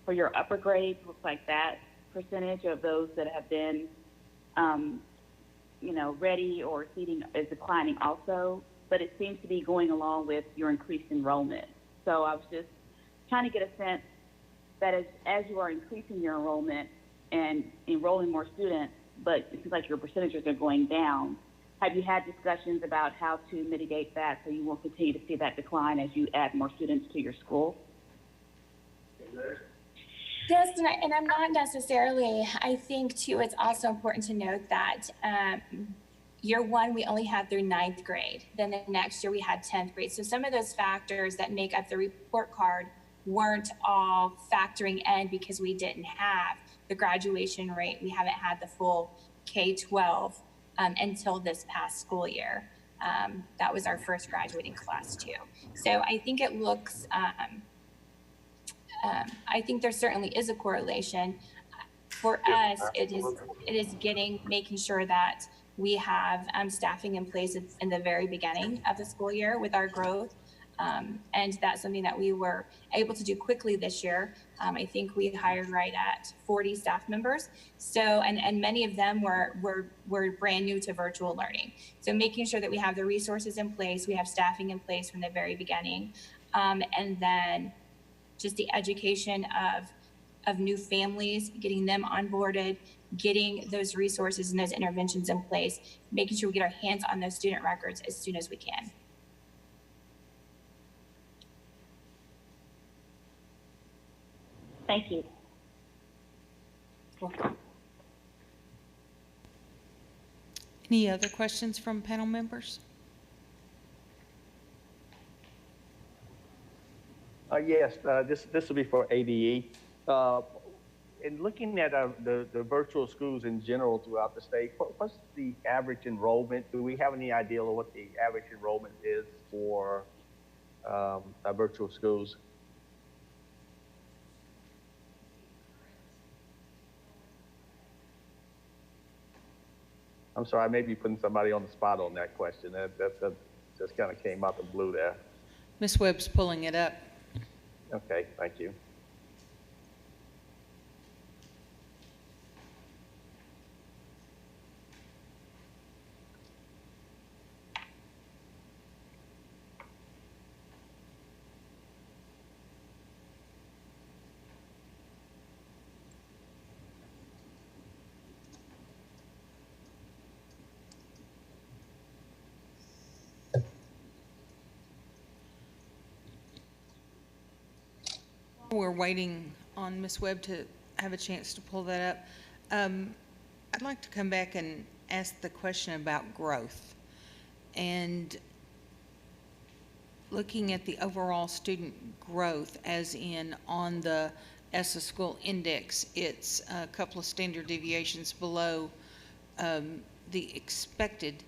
S11: for your upper grades, looks like that percentage of those that have been ready or seating is declining also, but it seems to be going along with your increased enrollment. So I was just trying to get a sense that as you are increasing your enrollment and enrolling more students, but it seems like your percentages are going down, have you had discussions about how to mitigate that so you won't continue to see that decline as you add more students to your school?
S5: Yes, and I'm not necessarily. I think, too, it's also important to note that year one, we only had through 9th grade. Then the next year, we had 10th grade. So some of those factors that make up the report card weren't all factoring in because we didn't have the graduation rate. We haven't had the full K-12 until this past school year. That was our first graduating class, too. So I think it looks... I think there certainly is a correlation. For us, it is making sure that we have staffing in place in the very beginning of the school year with our growth. And that's something that we were able to do quickly this year. I think we hired right at 40 staff members. So, and many of them were brand new to virtual learning. So making sure that we have the resources in place, we have staffing in place from the very beginning. And then just the education of new families, getting them onboarded, getting those resources and those interventions in place, making sure we get our hands on those student records as soon as we can.
S11: Thank you.
S5: Welcome.
S1: Any other questions from panel members?
S10: Yes, this will be for ADE. In looking at the virtual schools in general throughout the state, what's the average enrollment? Do we have any idea of what the average enrollment is for our virtual schools? I'm sorry, I may be putting somebody on the spot on that question. That just kind of came out the blue there.
S1: Ms. Webb's pulling it up.
S10: Okay, thank you.
S1: We're waiting on Ms. Webb to have a chance to pull that up. I'd like to come back and ask the question about growth. And looking at the overall student growth, as in on the ESSA school index, it's a couple of standard deviations below the expected.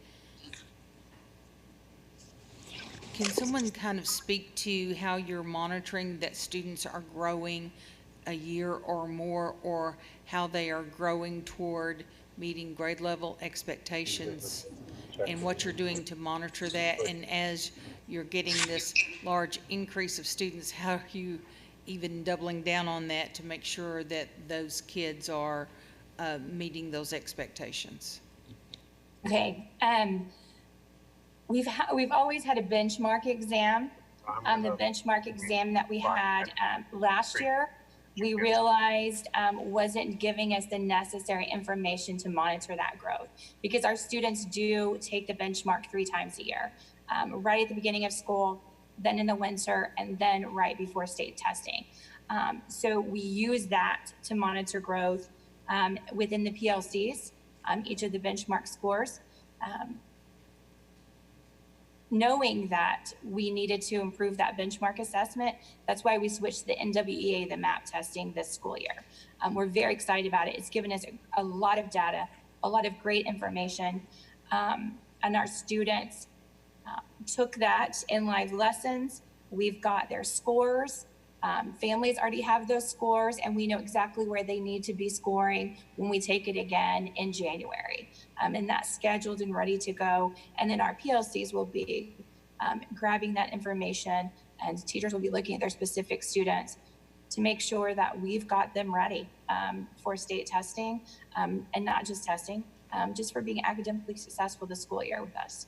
S1: Can someone kind of speak to how you're monitoring that students are growing a year or more, or how they are growing toward meeting grade level expectations, and what you're doing to monitor that? And as you're getting this large increase of students, how are you even doubling down on that to make sure that those kids are meeting those expectations?
S5: Okay. We've always had a benchmark exam. The benchmark exam that we had last year, we realized wasn't giving us the necessary information to monitor that growth, because our students do take the benchmark 3 times a year, right at the beginning of school, then in the winter, and then right before state testing. So we use that to monitor growth within the PLCs, each of the benchmark scores. Knowing that we needed to improve that benchmark assessment, that's why we switched to the NWEA, the MAP testing this school year. We're very excited about it. It's given us a lot of data, a lot of great information, and our students took that in live lessons. We've got their scores. Families already have those scores, and we know exactly where they need to be scoring when we take it again in January. And that's scheduled and ready to go. And then our PLCs will be grabbing that information, and teachers will be looking at their specific students to make sure that we've got them ready for state testing, and not just testing, just for being academically successful this school year with us.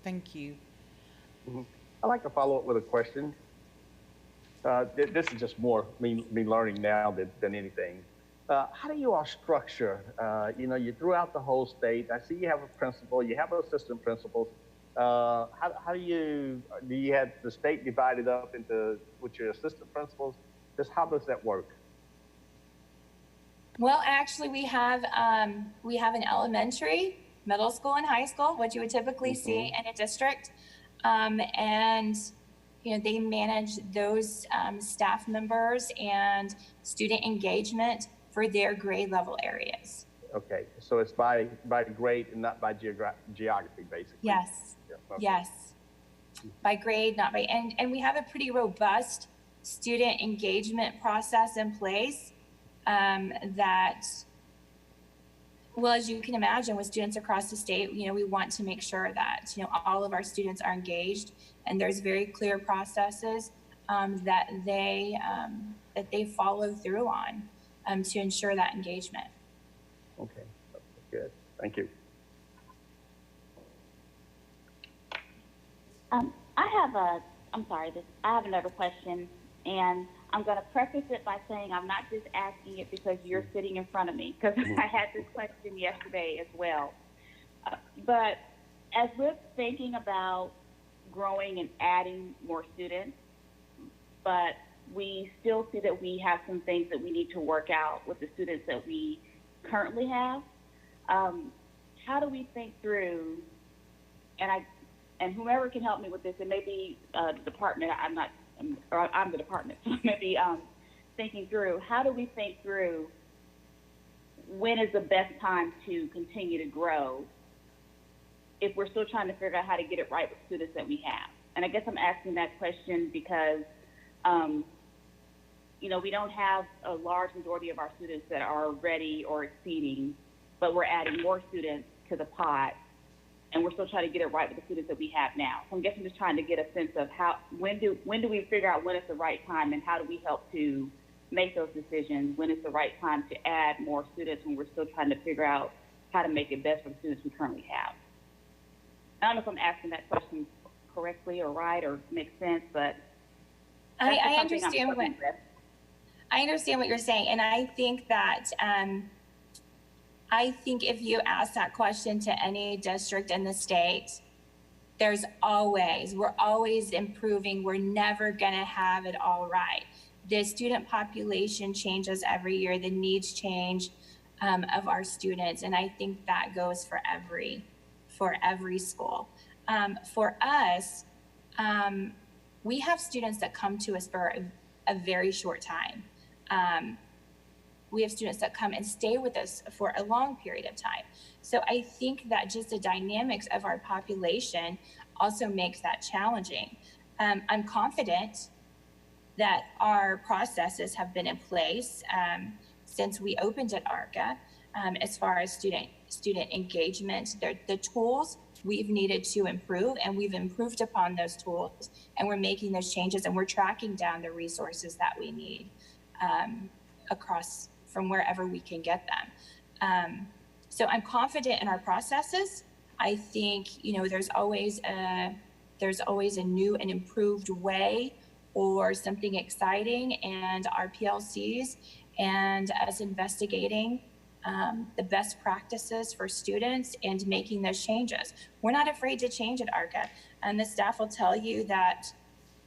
S1: Thank you.
S10: I'd like to follow up with a question. This is just more me learning now than anything. How do you all structure, you throughout the whole state, I see you have a principal, you have assistant principals. How do you have the state divided up into with your assistant principals? Just how does that work?
S5: Well, actually, we have an elementary, middle school, and high school, what you would typically see in a district, and they manage those staff members and student engagement for their grade level areas.
S10: Okay, so it's by grade and not by geography, basically.
S5: Yes.
S10: Yeah, okay.
S5: Yes. By grade, not by and we have a pretty robust student engagement process in place that, well, as you can imagine, with students across the state, we want to make sure that all of our students are engaged, and there's very clear processes that they follow through on to ensure that engagement.
S10: Okay, good. Thank you.
S11: I have another question, and I'm going to preface it by saying I'm not just asking it because you're sitting in front of me, because I had this question yesterday as well. But as we're thinking about growing and adding more students, but we still see that we have some things that we need to work out with the students that we currently have. How do we think through, and whomever can help me with this, it may be the department, I'm the department, so maybe thinking through, how do we think through when is the best time to continue to grow if we're still trying to figure out how to get it right with students that we have? And I guess I'm asking that question because, we don't have a large majority of our students that are ready or exceeding, but we're adding more students to the pot, and we're still trying to get it right with the students that we have now. So I guess I'm just trying to get a sense of when do we figure out when it's the right time, and how do we help to make those decisions when it's the right time to add more students when we're still trying to figure out how to make it best for the students we currently have. I don't know if I'm asking that question correctly or right or makes sense, but
S5: I understand what you're saying, and I think that if you ask that question to any district in the state, we're always improving. We're never going to have it all right. The student population changes every year. The needs change of our students, and I think that goes for every school. For us, we have students that come to us for a very short time. We have students that come and stay with us for a long period of time. So I think that just the dynamics of our population also makes that challenging. I'm confident that our processes have been in place since we opened at ARCA as far as student engagement. The tools we've needed to improve, and we've improved upon those tools, and we're making those changes, and we're tracking down the resources that we need across from wherever we can get them. So I'm confident in our processes. I think, there's always a new and improved way or something exciting, and our PLCs and us investigating the best practices for students and making those changes. We're not afraid to change at ARCA, and the staff will tell you that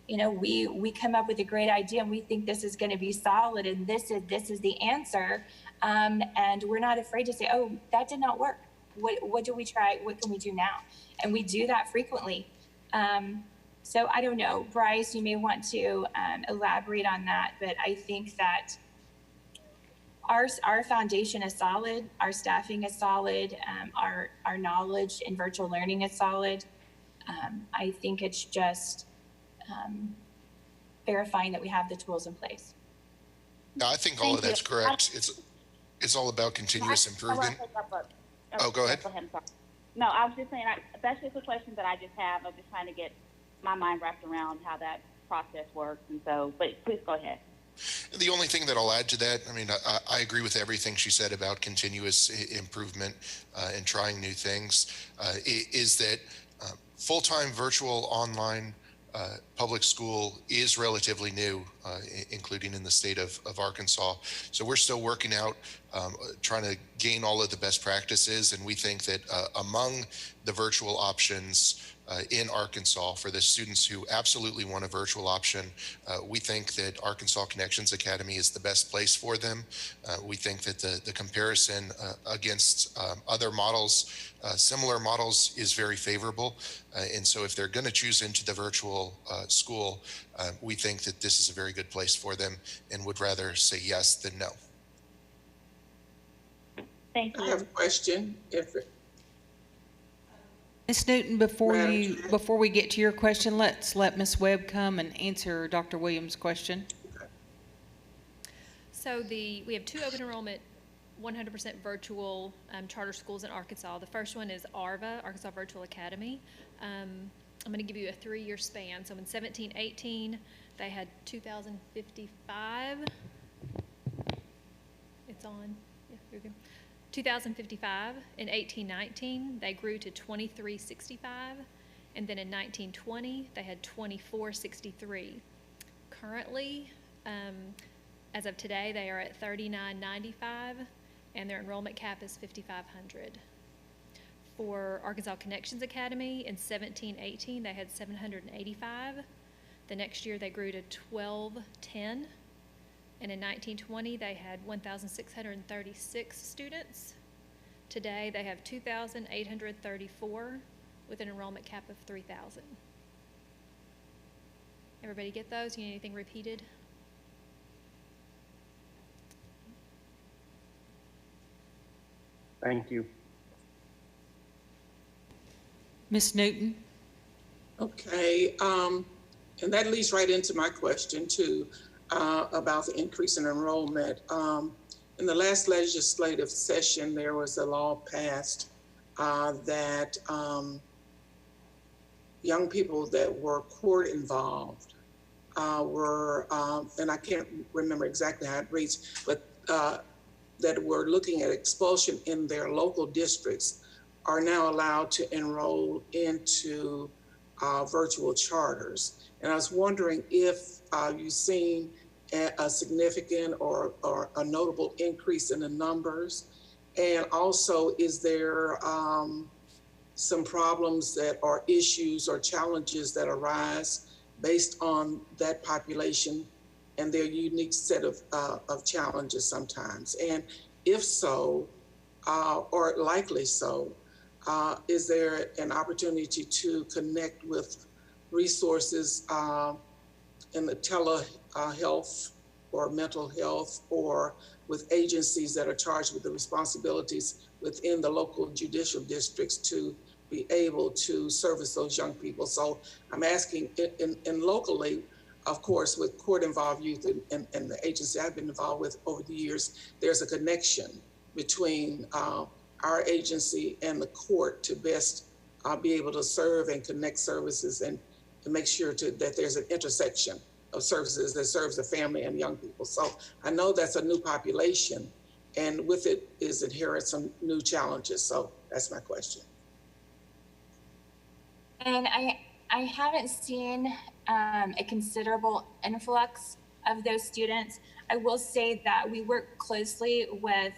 S5: we come up with a great idea and we think this is going to be solid and this is the answer, and we're not afraid to say, oh, that did not work. What do we try? What can we do now? And we do that frequently. So I don't know, Bryce, you may want to elaborate on that, but I think that our foundation is solid, our staffing is solid, our knowledge in virtual learning is solid. I think it's just verifying that we have the tools in place.
S7: Yeah, I think all of that's correct. It's all about continuous improvement. Oh, go ahead.
S11: No, I was just saying, that's just a question that I just have. I'm just trying to get my mind wrapped around how that process works. And so, but please go ahead.
S7: The only thing that I'll add to that, I mean, I agree with everything she said about continuous improvement and trying new things, is that full-time virtual online public school is relatively new, including in the state of Arkansas. So we're still working out, trying to gain all of the best practices. And we think that among the virtual options in Arkansas for the students who absolutely want a virtual option, we think that Arkansas Connections Academy is the best place for them. We think that the comparison against other models, similar models, is very favorable. And so if they're going to choose into the virtual school, we think that this is a very good place for them and would rather say yes than no.
S11: Thank
S8: I have a
S11: you.
S8: question.
S1: Ms. Newton, before
S8: Madam Chair.
S1: before we get to your question, let's let Ms. Webb come and answer Dr. Williams' question.
S2: So we have two open enrollment 100% virtual charter schools in Arkansas. The first one is ARVA, Arkansas Virtual Academy. I'm going to give you a 3-year span. So in 17-18, they had 2,055. It's on. Yeah, you're good. 2,055. In 18-19, they grew to 2,365. And then in 19-20, they had 2,463. Currently, as of today, they are at 3,995, and their enrollment cap is 5,500. For Arkansas Connections Academy, in 17-18, they had 785. The next year, they grew to 1,210. And in 19-20, they had 1,636 students. Today, they have 2,834 with an enrollment cap of 3,000. Everybody get those? You need anything repeated?
S10: Thank you.
S1: Ms. Newton?
S8: Okay, and that leads right into my question too, about the increase in enrollment. In the last legislative session, there was a law passed that young people that were court involved were, and I can't remember exactly how it reads, but that were looking at expulsion in their local districts are now allowed to enroll into virtual charters. And I was wondering if you've seen a significant or a notable increase in the numbers. And also, is there some problems that are issues or challenges that arise based on that population and their unique set of challenges sometimes? And if so, or likely so, is there an opportunity to connect with resources in the telehealth or mental health, or with agencies that are charged with the responsibilities within the local judicial districts to be able to service those young people? So I'm asking, in locally, of course, with court-involved youth and the agency I've been involved with over the years, there's a connection between our agency and the court to best be able to serve and connect services and to make sure that there's an intersection of services that serves the family and young people. So I know that's a new population, and with it is inherent some new challenges. So that's my question.
S5: And I haven't seen a considerable influx of those students. I will say that we work closely with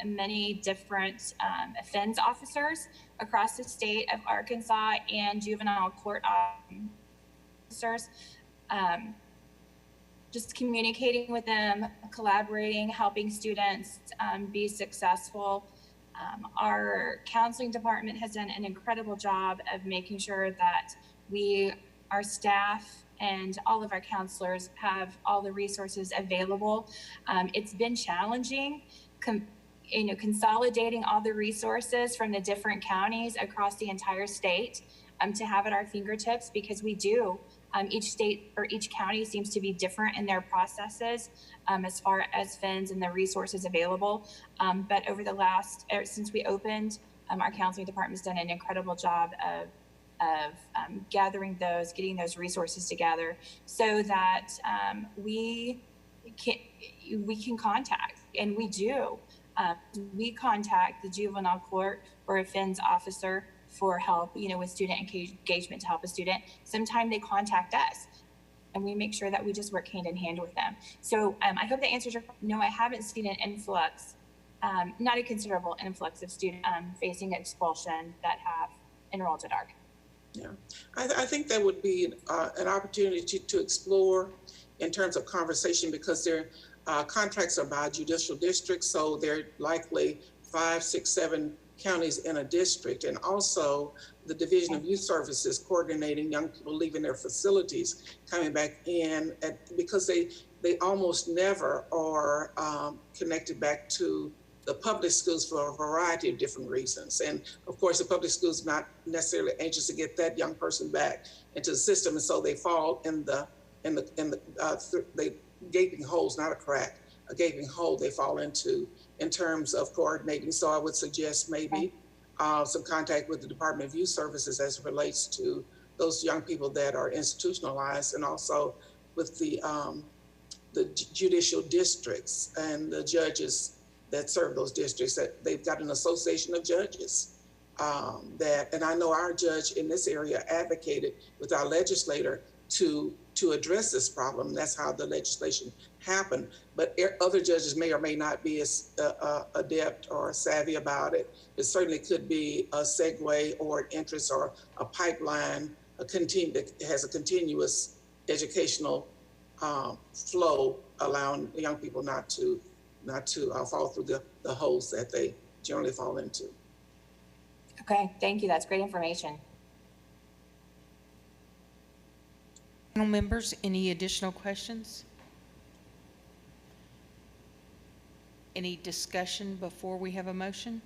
S5: many different offense officers across the state of Arkansas and juvenile court officers. Just communicating with them, collaborating, helping students be successful. Our counseling department has done an incredible job of making sure that our staff and all of our counselors have all the resources available. It's been challenging, consolidating all the resources from the different counties across the entire state to have at our fingertips, because we do. Each state or each county seems to be different in their processes as far as funds and the resources available. But over the since we opened, our counseling department has done an incredible job of gathering getting those resources together so that we we can contact, and we do. We contact the juvenile court or offense officer for help, with student engagement to help a student. Sometimes they contact us, and we make sure that we just work hand in hand with them. So I hope that answers your question. No, I haven't seen an influx, not a considerable influx of students facing expulsion that have enrolled at ARC.
S8: Yeah, I think that would be an opportunity to explore in terms of conversation, because their contracts are by judicial districts, so they're likely 5, 6, 7 counties in a district, and also the Division of Youth Services coordinating young people leaving their facilities, coming back in, because they almost never are connected back to the public schools for a variety of different reasons. And of course, the public schools not necessarily anxious to get that young person back into the system, and so they fall in the gaping holes, not a crack, a gaping hole they fall into in terms of coordinating. So I would suggest maybe some contact with the Department of Youth Services as it relates to those young people that are institutionalized, and also with the judicial districts and the judges that serve those districts. That they've got an association of judges and I know our judge in this area advocated with our legislator to address this problem. That's how the legislation happened. But other judges may or may not be as adept or savvy about it. It certainly could be a segue or an interest or a pipeline, that has a continuous educational flow, allowing young people not to fall through the holes that they generally fall into.
S5: Okay, thank you. That's great information.
S1: Panel members, any additional questions? Any discussion before we have a motion?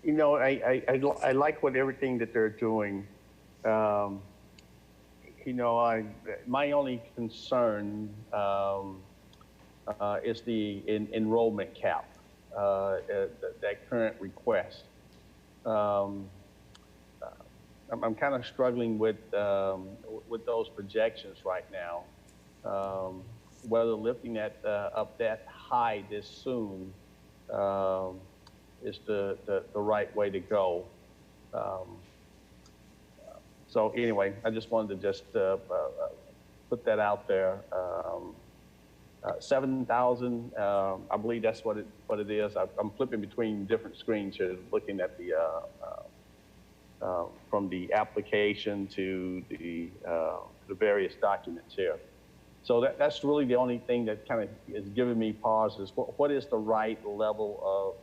S10: I like everything that they're doing. My only concern is the enrollment cap, that current request. I'm kind of struggling with those projections right now. Whether lifting that up that high this soon is the right way to go. So anyway, I just wanted to just put that out there. 7,000, I believe that's what it is. I'm flipping between different screens here, looking at the from the application to the various documents here. So that's really the only thing that kind of is giving me pause is what is the right level of,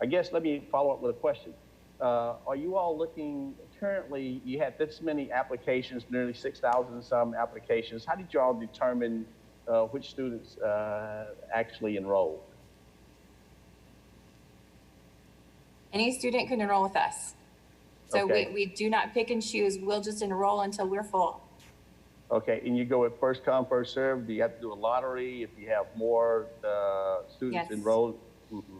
S10: I guess, let me follow up with a question. Are you all looking, currently you had this many applications, nearly 6,000 some applications. How did you all determine which students actually enrolled?
S5: Any student can enroll with us. So
S10: Okay.
S5: we do not pick and choose. We'll just enroll until we're full.
S10: Okay, and you go with first come, first served. Do you have to do a lottery if you have more students
S5: Yes.
S10: enrolled? Mm-hmm.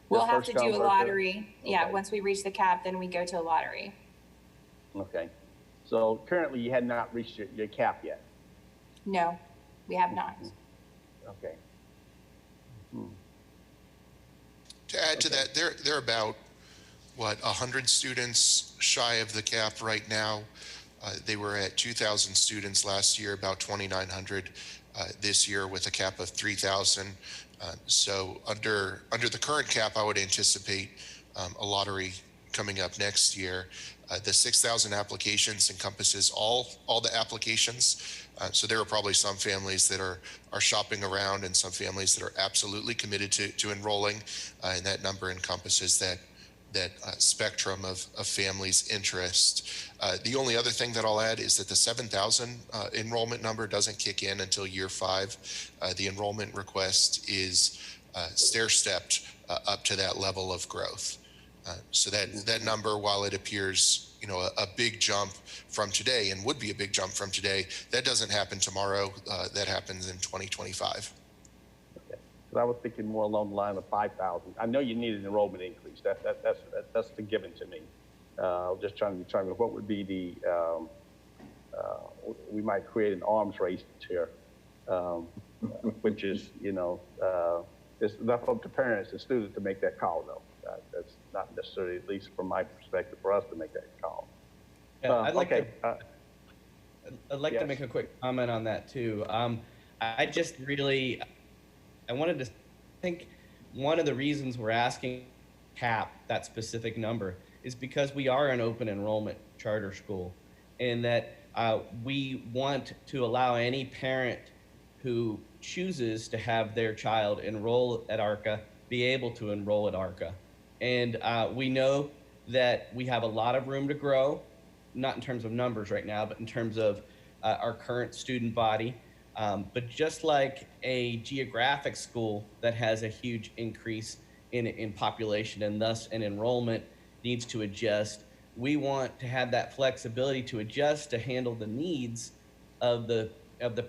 S5: We'll
S10: Just
S5: have
S10: first
S5: to
S10: come,
S5: do a
S10: first served?
S5: lottery. Yeah,
S10: Okay.
S5: once we reach the cap, then we go to a lottery.
S10: Okay, so currently you had not reached your cap yet?
S5: No, we have not.
S10: Okay.
S7: To add to that, they're about, 100 students shy of the cap right now. They were at 2,000 students last year, about 2,900 this year with a cap of 3,000. So under the current cap, I would anticipate a lottery coming up next year. The 6,000 applications encompasses all the applications. So there are probably some families that are shopping around and some families that are absolutely committed to enrolling. And that number encompasses that spectrum of families' interest. The only other thing that I'll add is that the 7,000 enrollment number doesn't kick in until year 5. The enrollment request is stair-stepped up to that level of growth. So that number, while it appears, a big jump from today and would be a big jump from today, that doesn't happen tomorrow. That happens in 2025.
S10: Okay. So I was thinking more along the line of 5,000. I know you need an enrollment increase. That's the given to me. Just trying to determine what would be we might create an arms race here, which is, it's left up to parents and students to make that call, though. That's not necessarily, at least from my perspective, for us to make that call.
S3: Yeah, I'd like
S10: okay.
S3: to
S10: Yes.
S3: make a quick comment on that too. I just really, I wanted to think one of the reasons we're asking cap that specific number is because we are an open enrollment charter school, and that we want to allow any parent who chooses to have their child enroll at ARCA be able to enroll at ARCA. And we know that we have a lot of room to grow, not in terms of numbers right now, but in terms of our current student body. But just like a geographic school that has a huge increase in population and thus an enrollment needs to adjust, we want to have that flexibility to adjust to handle the needs of the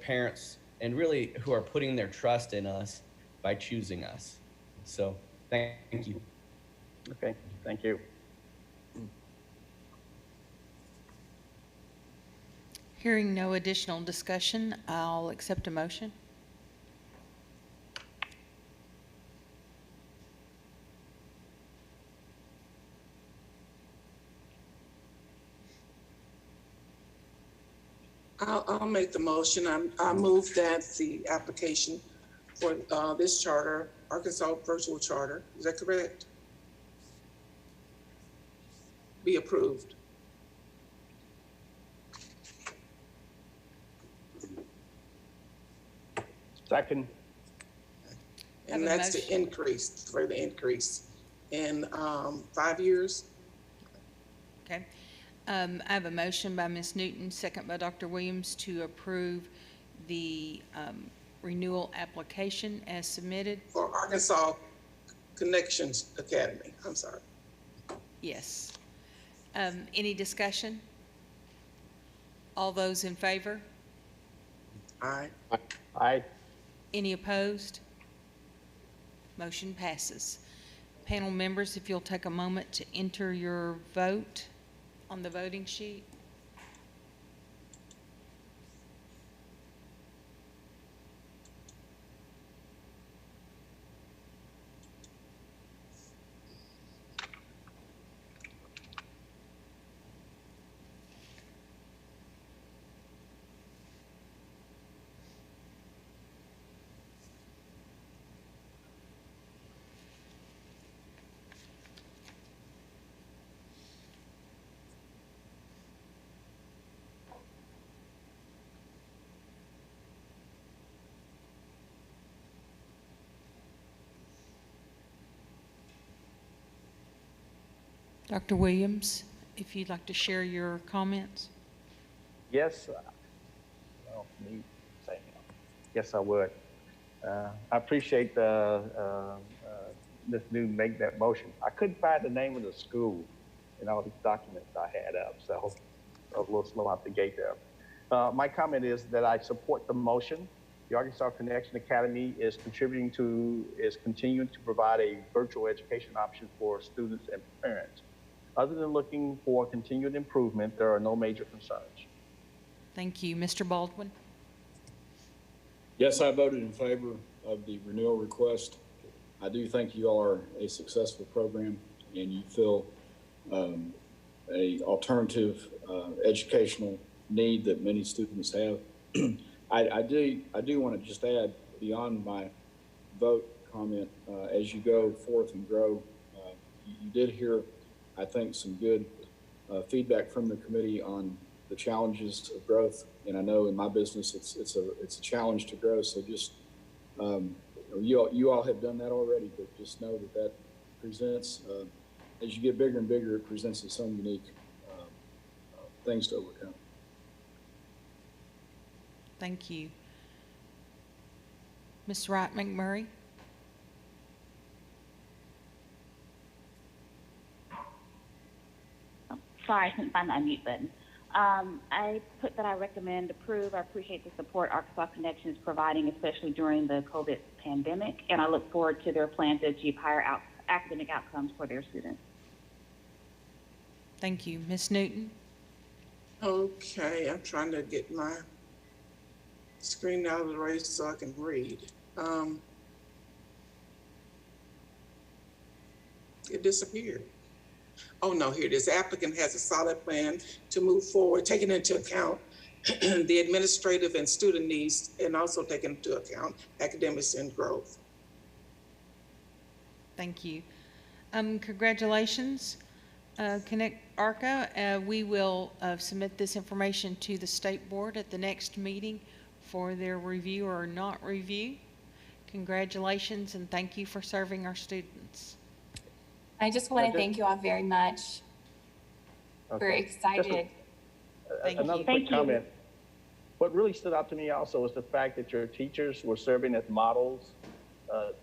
S3: parents and really who are putting their trust in us by choosing us. So thank you.
S10: Okay, thank you.
S1: Hearing no additional discussion, I'll accept a motion.
S8: I'll make the motion. I move that the application for this charter, Arkansas Virtual Charter, is that correct? Be approved.
S10: Second.
S1: Have
S8: And
S1: a
S8: that's
S1: motion.
S8: the increase, for the increase in 5 years.
S1: Okay. I have a motion by Ms. Newton, second by Dr. Williams, to approve the renewal application as submitted.
S8: For Arkansas Connections Academy, I'm sorry.
S1: Yes. Any discussion? All those in favor?
S8: Aye.
S10: Aye.
S1: Any opposed? Motion passes. Panel members, if you'll take a moment to enter your vote on the voting sheet. Dr. Williams, if you'd like to share your comments.
S10: Yes. Well, me saying, yes, I would. I appreciate Ms. Newton make that motion. I couldn't find the name of the school in all these documents I had up, so I was a little slow out the gate there. My comment is that I support the motion. The Arkansas Connection Academy is continuing to provide a virtual education option for students and parents. Other than looking for continued improvement, there are no major concerns.
S1: Thank you. Mr. Baldwin?
S9: Yes, I voted in favor of the renewal request. I do think you all are a successful program and you fill a alternative educational need that many students have. I do want to just add, beyond my vote comment, as you go forth and grow, you did hear, I think, some good feedback from the committee on the challenges of growth. And I know in my business, it's a challenge to grow. So just, you all have done that already, but just know that presents, as you get bigger and bigger, it presents its own unique things to overcome.
S1: Thank you. Ms. Wright McMurray?
S11: Sorry, I couldn't find the unmute button. I put that I recommend approve. I appreciate the support Arkansas Connection is providing, especially during the COVID pandemic, and I look forward to their plan to achieve higher academic outcomes for their students.
S1: Thank you. Ms. Newton?
S8: Okay, I'm trying to get my screen out of the way so I can read. It disappeared. Oh, no, here it is. The applicant has a solid plan to move forward, taking into account the administrative and student needs, and also taking into account academics and growth.
S1: Thank you. Congratulations, Connect ARCA. We will submit this information to the state board at the next meeting for their review or not review. Congratulations, and thank you for serving our students.
S5: I just want to thank you all very much. We're excited.
S1: Thank
S10: Another
S1: you.
S10: quick
S11: Thank you.
S10: comment. What really stood out to me also was the fact that your teachers were serving as models,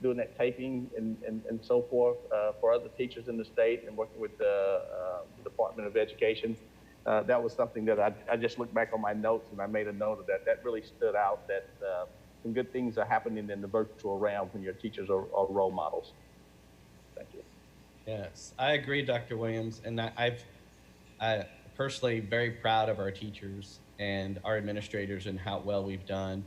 S10: doing that taping and so forth for other teachers in the state and working with the Department of Education. That was something that I just looked back on my notes and I made a note of that. That really stood out, that some good things are happening in the virtual realm when your teachers are role models. Thank you.
S3: Yes, I agree, Dr. Williams, and I personally very proud of our teachers and our administrators and how well we've done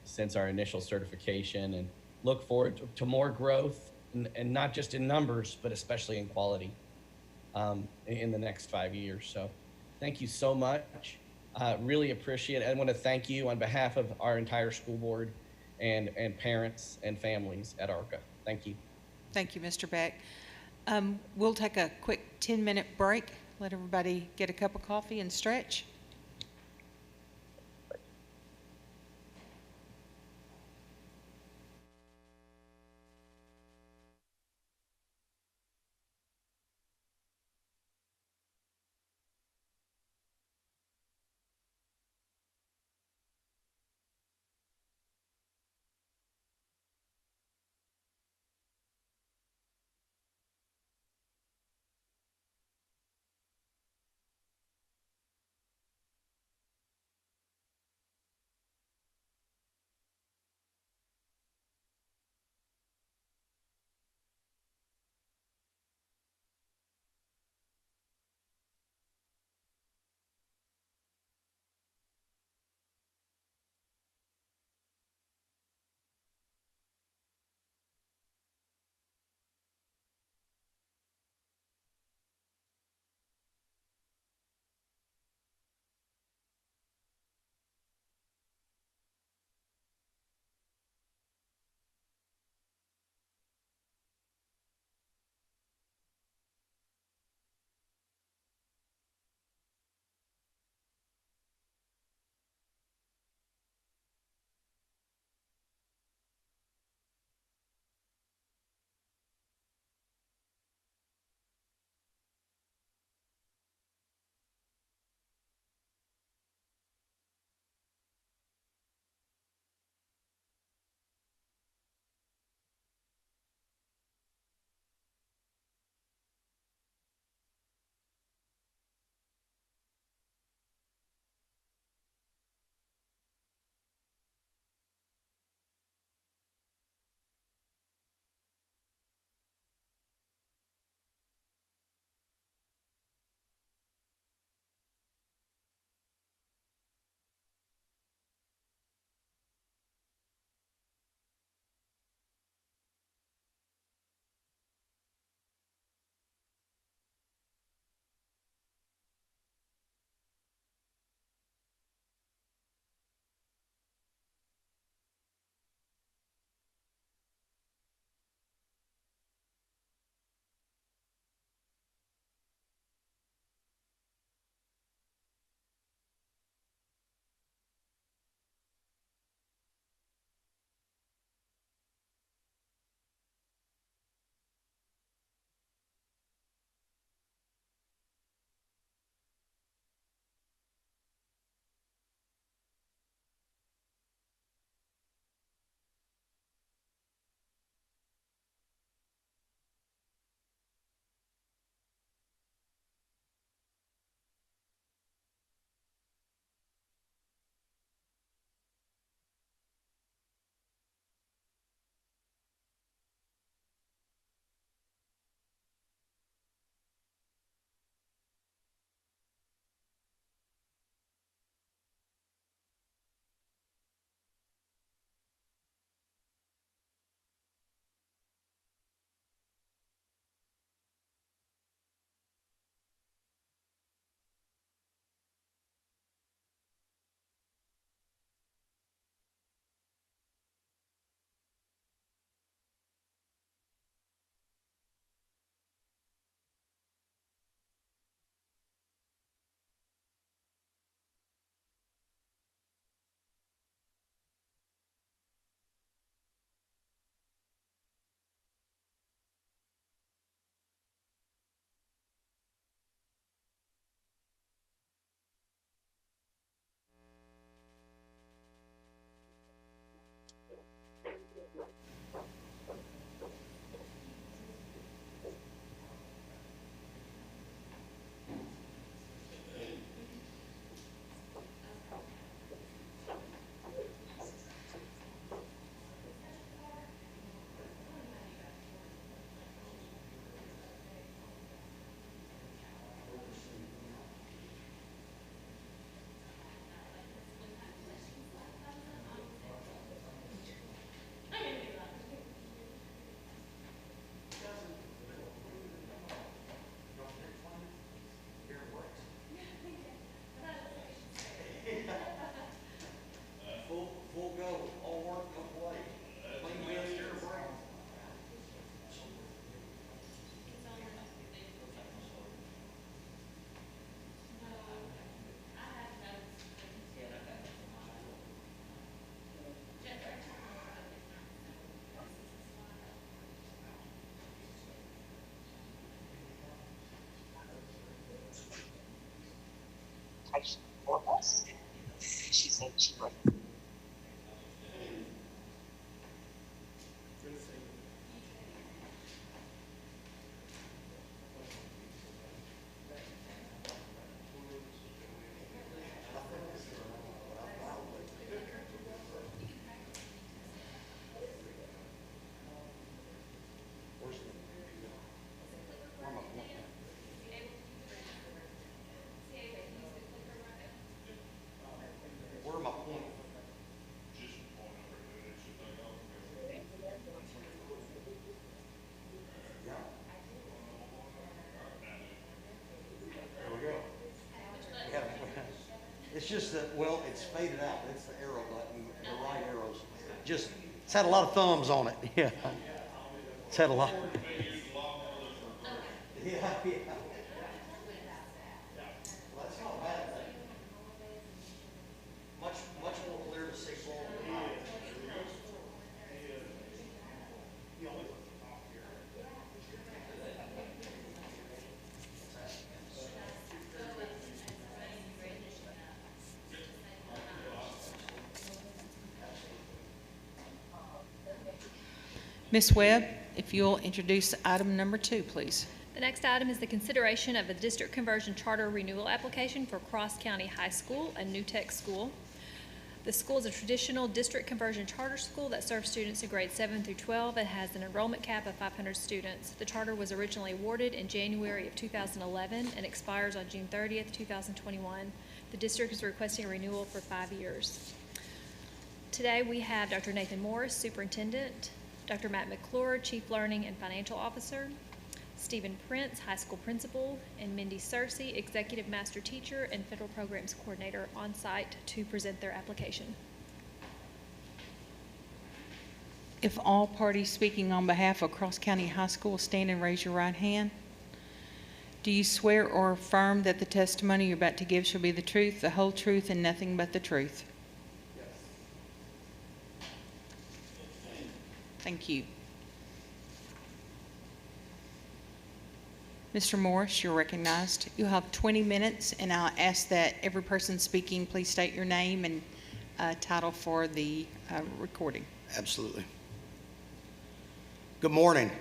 S3: since our initial certification, and look forward to more growth, and not just in numbers, but especially in quality in the next 5 years. So thank you so much. Really appreciate it. I want to thank you on behalf of our entire school board and parents and families at ARCA. Thank you.
S1: Thank you, Mr. Beck. We'll take a quick 10-minute break, let everybody get a cup of coffee and stretch.
S12: presentation for us. She said she would.
S13: It's just that, well, it's faded out. It's the arrow button, the right arrows. Just, it's had a lot of thumbs on it. Yeah. It's had a lot. Yeah, yeah. Well, that's not bad. Much more clear to see forward.
S1: Ms. Webb, if you'll introduce item number 2, please.
S2: The next item is the consideration of a district conversion charter renewal application for Cross County High School, a new tech school. The school is a traditional district conversion charter school that serves students in grades 7 through 12 and has an enrollment cap of 500 students. The charter was originally awarded in January of 2011 and expires on June 30th, 2021. The district is requesting a renewal for 5 years. Today we have Dr. Nathan Morris, Superintendent, Dr. Matt McClure, Chief Learning and Financial Officer, Stephen Prince, High School Principal, and Mindy Searcy, Executive Master Teacher and Federal Programs Coordinator, on site to present their application.
S1: If all parties speaking on behalf of Cross County High School stand and raise your right hand. Do you swear or affirm that the testimony you're about to give shall be the truth, the whole truth, and nothing but the truth? Thank you. Mr. Morris, you're recognized. You'll have 20 minutes, and I'll ask that every person speaking please state your name and title for the recording.
S13: Absolutely. Good morning.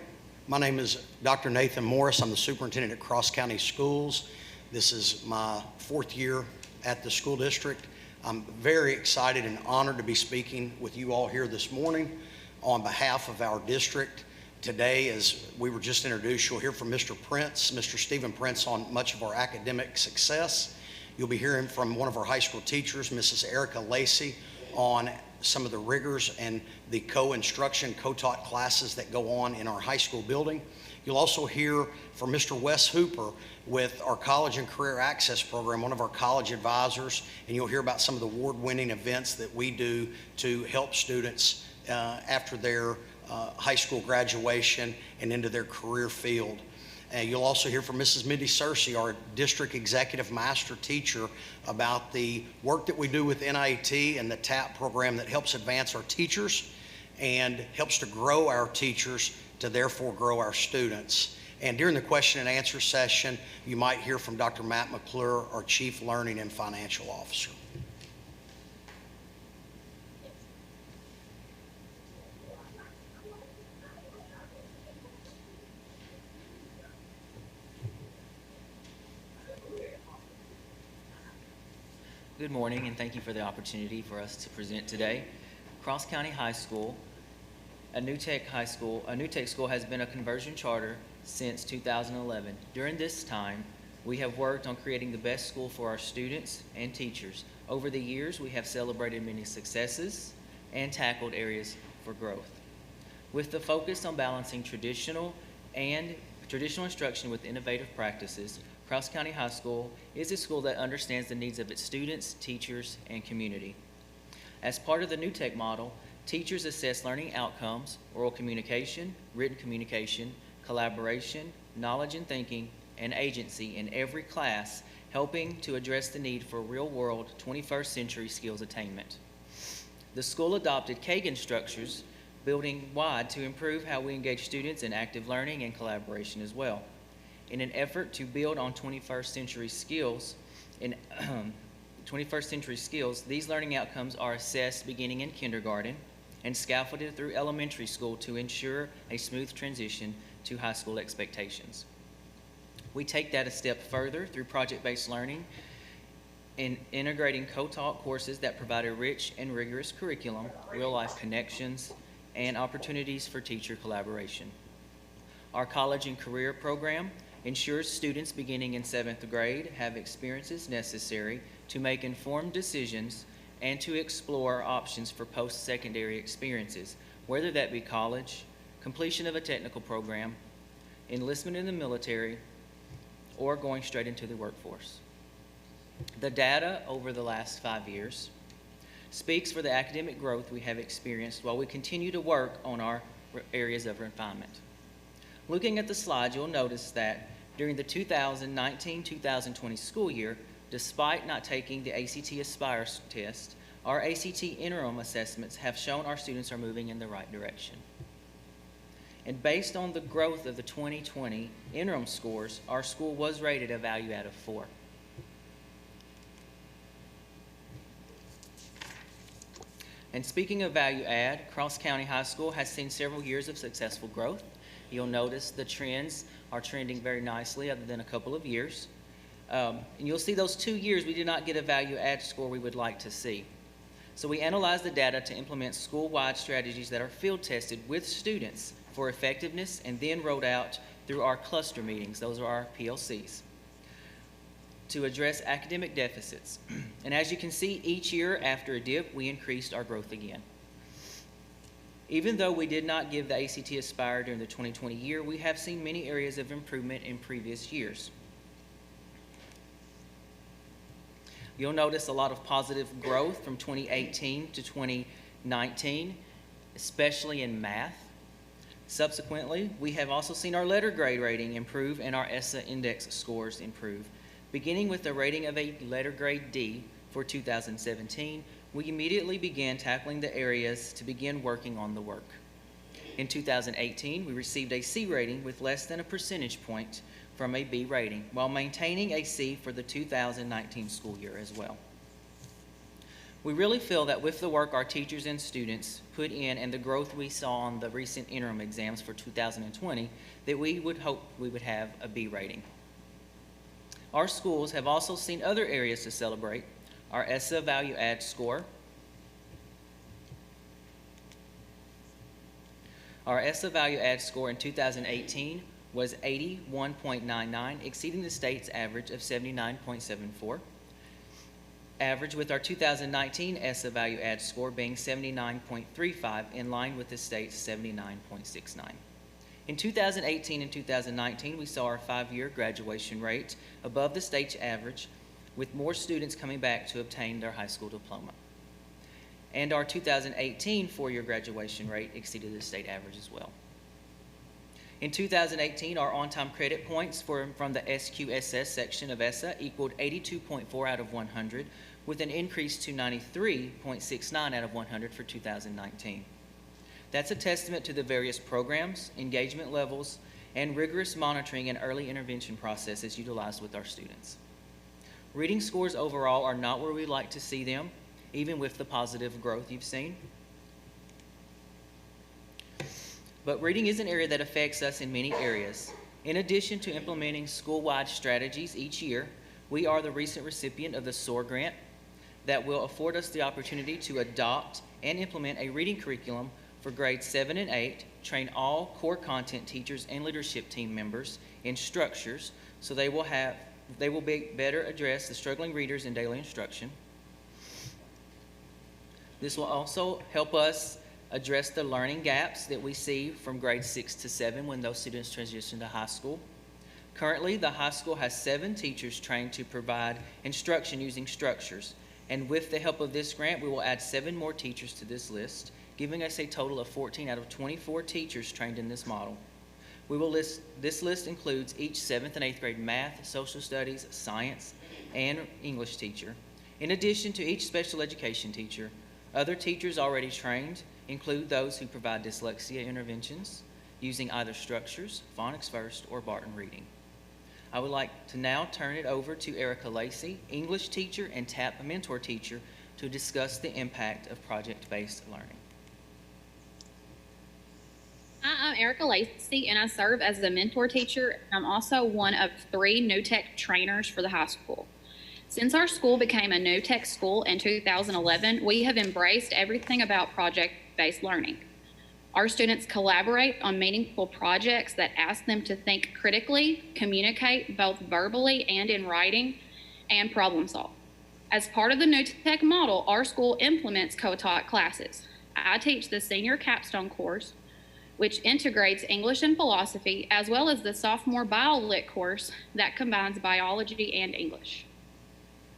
S13: My name is Dr. Nathan Morris. I'm the superintendent at Cross County Schools. This is my 4th year at the school district. I'm very excited and honored to be speaking with you all here this morning on behalf of our district. Today, as we were just introduced, you'll hear from Mr. Prince, Mr. Stephen Prince, on much of our academic success. You'll be hearing from one of our high school teachers, Mrs. Erica Lacey, on some of the rigors and the co-instruction, co-taught classes that go on in our high school building. You'll also hear from Mr. Wes Hooper with our College and Career Access Program, one of our college advisors, and you'll hear about some of the award-winning events that we do to help students after their high school graduation and into their career field. You'll also hear from Mrs. Mindy Searcy, our district executive master teacher, about the work that we do with NIT and the TAP program that helps advance our teachers and helps to grow our teachers to therefore grow our students. And during the question and answer session, you might hear from Dr. Matt McClure, our Chief Learning and Financial Officer.
S14: Good morning, and thank you for the opportunity for us to present today. Cross County High School, a new tech school, has been a conversion charter since 2011. During this time, we have worked on creating the best school for our students and teachers. Over the years, we have celebrated many successes and tackled areas for growth. With the focus on balancing traditional instruction with innovative practices, Cross County High School is a school that understands the needs of its students, teachers, and community. As part of the new tech model, teachers assess learning outcomes, oral communication, written communication, collaboration, knowledge and thinking, and agency in every class, helping to address the need for real-world 21st century skills attainment. The school adopted Kagan structures, building-wide, to improve how we engage students in active learning and collaboration as well. In an effort to build on 21st century skills, In 21st century skills, these learning outcomes are assessed beginning in kindergarten and scaffolded through elementary school to ensure a smooth transition to high school expectations. We take that a step further through project-based learning in integrating co-taught courses that provide a rich and rigorous curriculum, real-life connections, and opportunities for teacher collaboration. Our college and career program ensures students beginning in 7th grade have experiences necessary to make informed decisions and to explore options for post-secondary experiences, whether that be college, completion of a technical program, enlistment in the military, or going straight into the workforce. The data over the last 5 years speaks for the academic growth we have experienced while we continue to work on our areas of refinement. Looking at the slide, you'll notice that during the 2019-2020 school year, despite not taking the ACT Aspire test, our ACT interim assessments have shown our students are moving in the right direction. And based on the growth of the 2020 interim scores, our school was rated a value add of 4. And speaking of value add, Cross County High School has seen several years of successful growth. You'll notice the trends are trending very nicely other than a couple of years. And you'll see those 2 years we did not get a value add score we would like to see. So we analyzed the data to implement school-wide strategies that are field tested with students for effectiveness and then rolled out through our cluster meetings, those are our PLCs, to address academic deficits. And as you can see, each year after a dip, we increased our growth again. Even though we did not give the ACT Aspire during the 2020 year, we have seen many areas of improvement in previous years. You'll notice a lot of positive growth from 2018 to 2019, especially in math. Subsequently, we have also seen our letter grade rating improve and our ESSA index scores improve. Beginning with the rating of a letter grade D for 2017, we immediately began tackling the areas to begin working on the work. In 2018, we received a C rating with less than a percentage point from a B rating, while maintaining a C for the 2019 school year as well. We really feel that with the work our teachers and students put in and the growth we saw on the recent interim exams for 2020, that we would hope we would have a B rating. Our schools have also seen other areas to celebrate. Our ESSA value add score, our ESSA value add score in 2018 was 81.99, exceeding the state's average of 79.74. Average with our 2019 ESSA value add score being 79.35, in line with the state's 79.69. In 2018 and 2019, we saw our 5-year graduation rate above the state's average, with more students coming back to obtain their high school diploma. And our 2018 4-year graduation rate exceeded the state average as well. In 2018, our on-time credit points from the SQSS section of ESSA equaled 82.4 out of 100, with an increase to 93.69 out of 100 for 2019. That's a testament to the various programs, engagement levels, and rigorous monitoring and early intervention processes utilized with our students. Reading scores overall are not where we'd like to see them, even with the positive growth you've seen. But reading is an area that affects us in many areas. In addition to implementing school-wide strategies each year, we are the recent recipient of the SOAR grant that will afford us the opportunity to adopt and implement a reading curriculum for grades 7 and 8, train all core content teachers and leadership team members in structures so they will better address the struggling readers in daily instruction. This will also help us address the learning gaps that we see from grades 6 to 7 when those students transition to high school. Currently, the high school has 7 teachers trained to provide instruction using structures, and with the help of this grant, we will add 7 more teachers to this list, giving us a total of 14 out of 24 teachers trained in this model. This list includes each 7th and 8th grade math, social studies, science, and English teacher. In addition to each special education teacher, other teachers already trained include those who provide dyslexia interventions using either structures, phonics first, or Barton reading. I would like to now turn it over to Erica Lacey, English teacher and TAP mentor teacher, to discuss the impact of project-based learning.
S15: I'm Erica Lacey, and I serve as the mentor teacher. I'm also one of 3 New Tech trainers for the high school. Since our school became a New Tech school in 2011, we have embraced everything about project-based learning. Our students collaborate on meaningful projects that ask them to think critically, communicate both verbally and in writing, and problem solve. As part of the New Tech model, our school implements co-taught classes. I teach the senior capstone course, which integrates English and philosophy, as well as the sophomore bio-lit course that combines biology and English.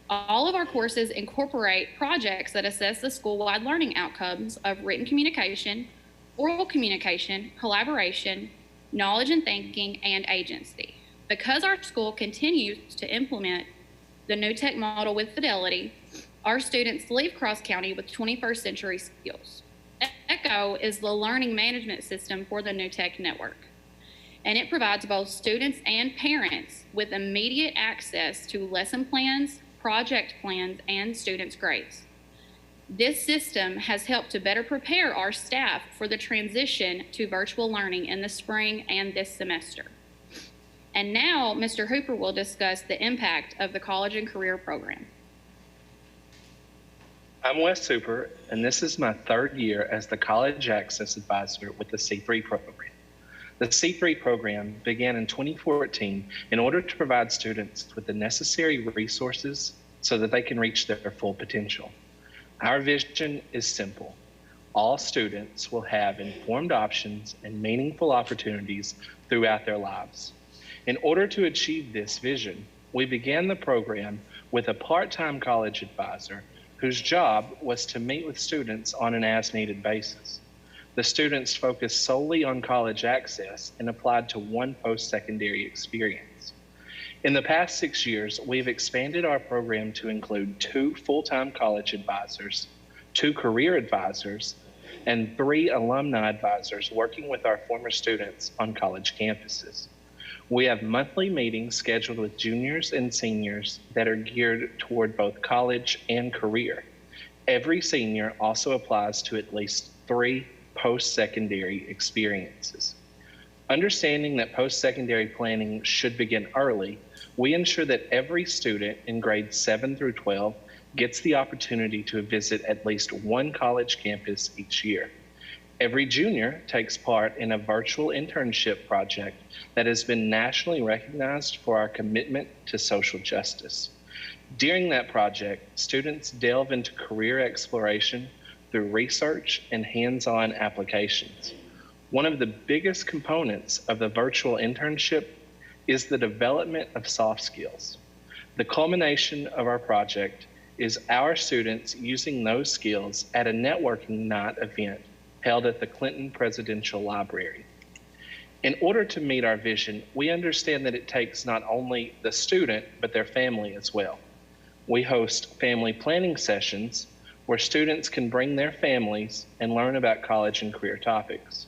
S15: All of our courses incorporate projects that assess the school-wide learning outcomes of written communication, oral communication, collaboration, knowledge and thinking, and agency. Because our school continues to implement the New Tech model with fidelity, our students leave Cross County with 21st century skills. ECHO is the learning management system for the New Tech network, and it provides both students and parents with immediate access to lesson plans, project plans, and students' grades. This system has helped to better prepare our staff for the transition to virtual learning in the spring and this semester. And now, Mr. Hooper will discuss the impact of the college and career program.
S16: I'm Wes Hooper, and this is my 3rd year as the College Access Advisor with the C3 program. The C3 program began in 2014 in order to provide students with the necessary resources so that they can reach their full potential. Our vision is simple. All students will have informed options and meaningful opportunities throughout their lives. In order to achieve this vision, we began the program with a part-time college advisor whose job was to meet with students on an as-needed basis. The students focused solely on college access and applied to one post-secondary experience. In the past 6 years, we've expanded our program to include 2 full-time college advisors, 2 career advisors, and 3 alumni advisors working with our former students on college campuses. We have monthly meetings scheduled with juniors and seniors that are geared toward both college and career. Every senior also applies to at least 3 post-secondary experiences. Understanding that post-secondary planning should begin early, we ensure that every student in grades 7 through 12 gets the opportunity to visit at least one college campus each year. Every junior takes part in a virtual internship project that has been nationally recognized for our commitment to social justice. During that project, students delve into career exploration through research and hands-on applications. One of the biggest components of the virtual internship is the development of soft skills. The culmination of our project is our students using those skills at a networking night event held at the Clinton Presidential Library. In order to meet our vision, we understand that it takes not only the student, but their family as well. We host family planning sessions where students can bring their families and learn about college and career topics.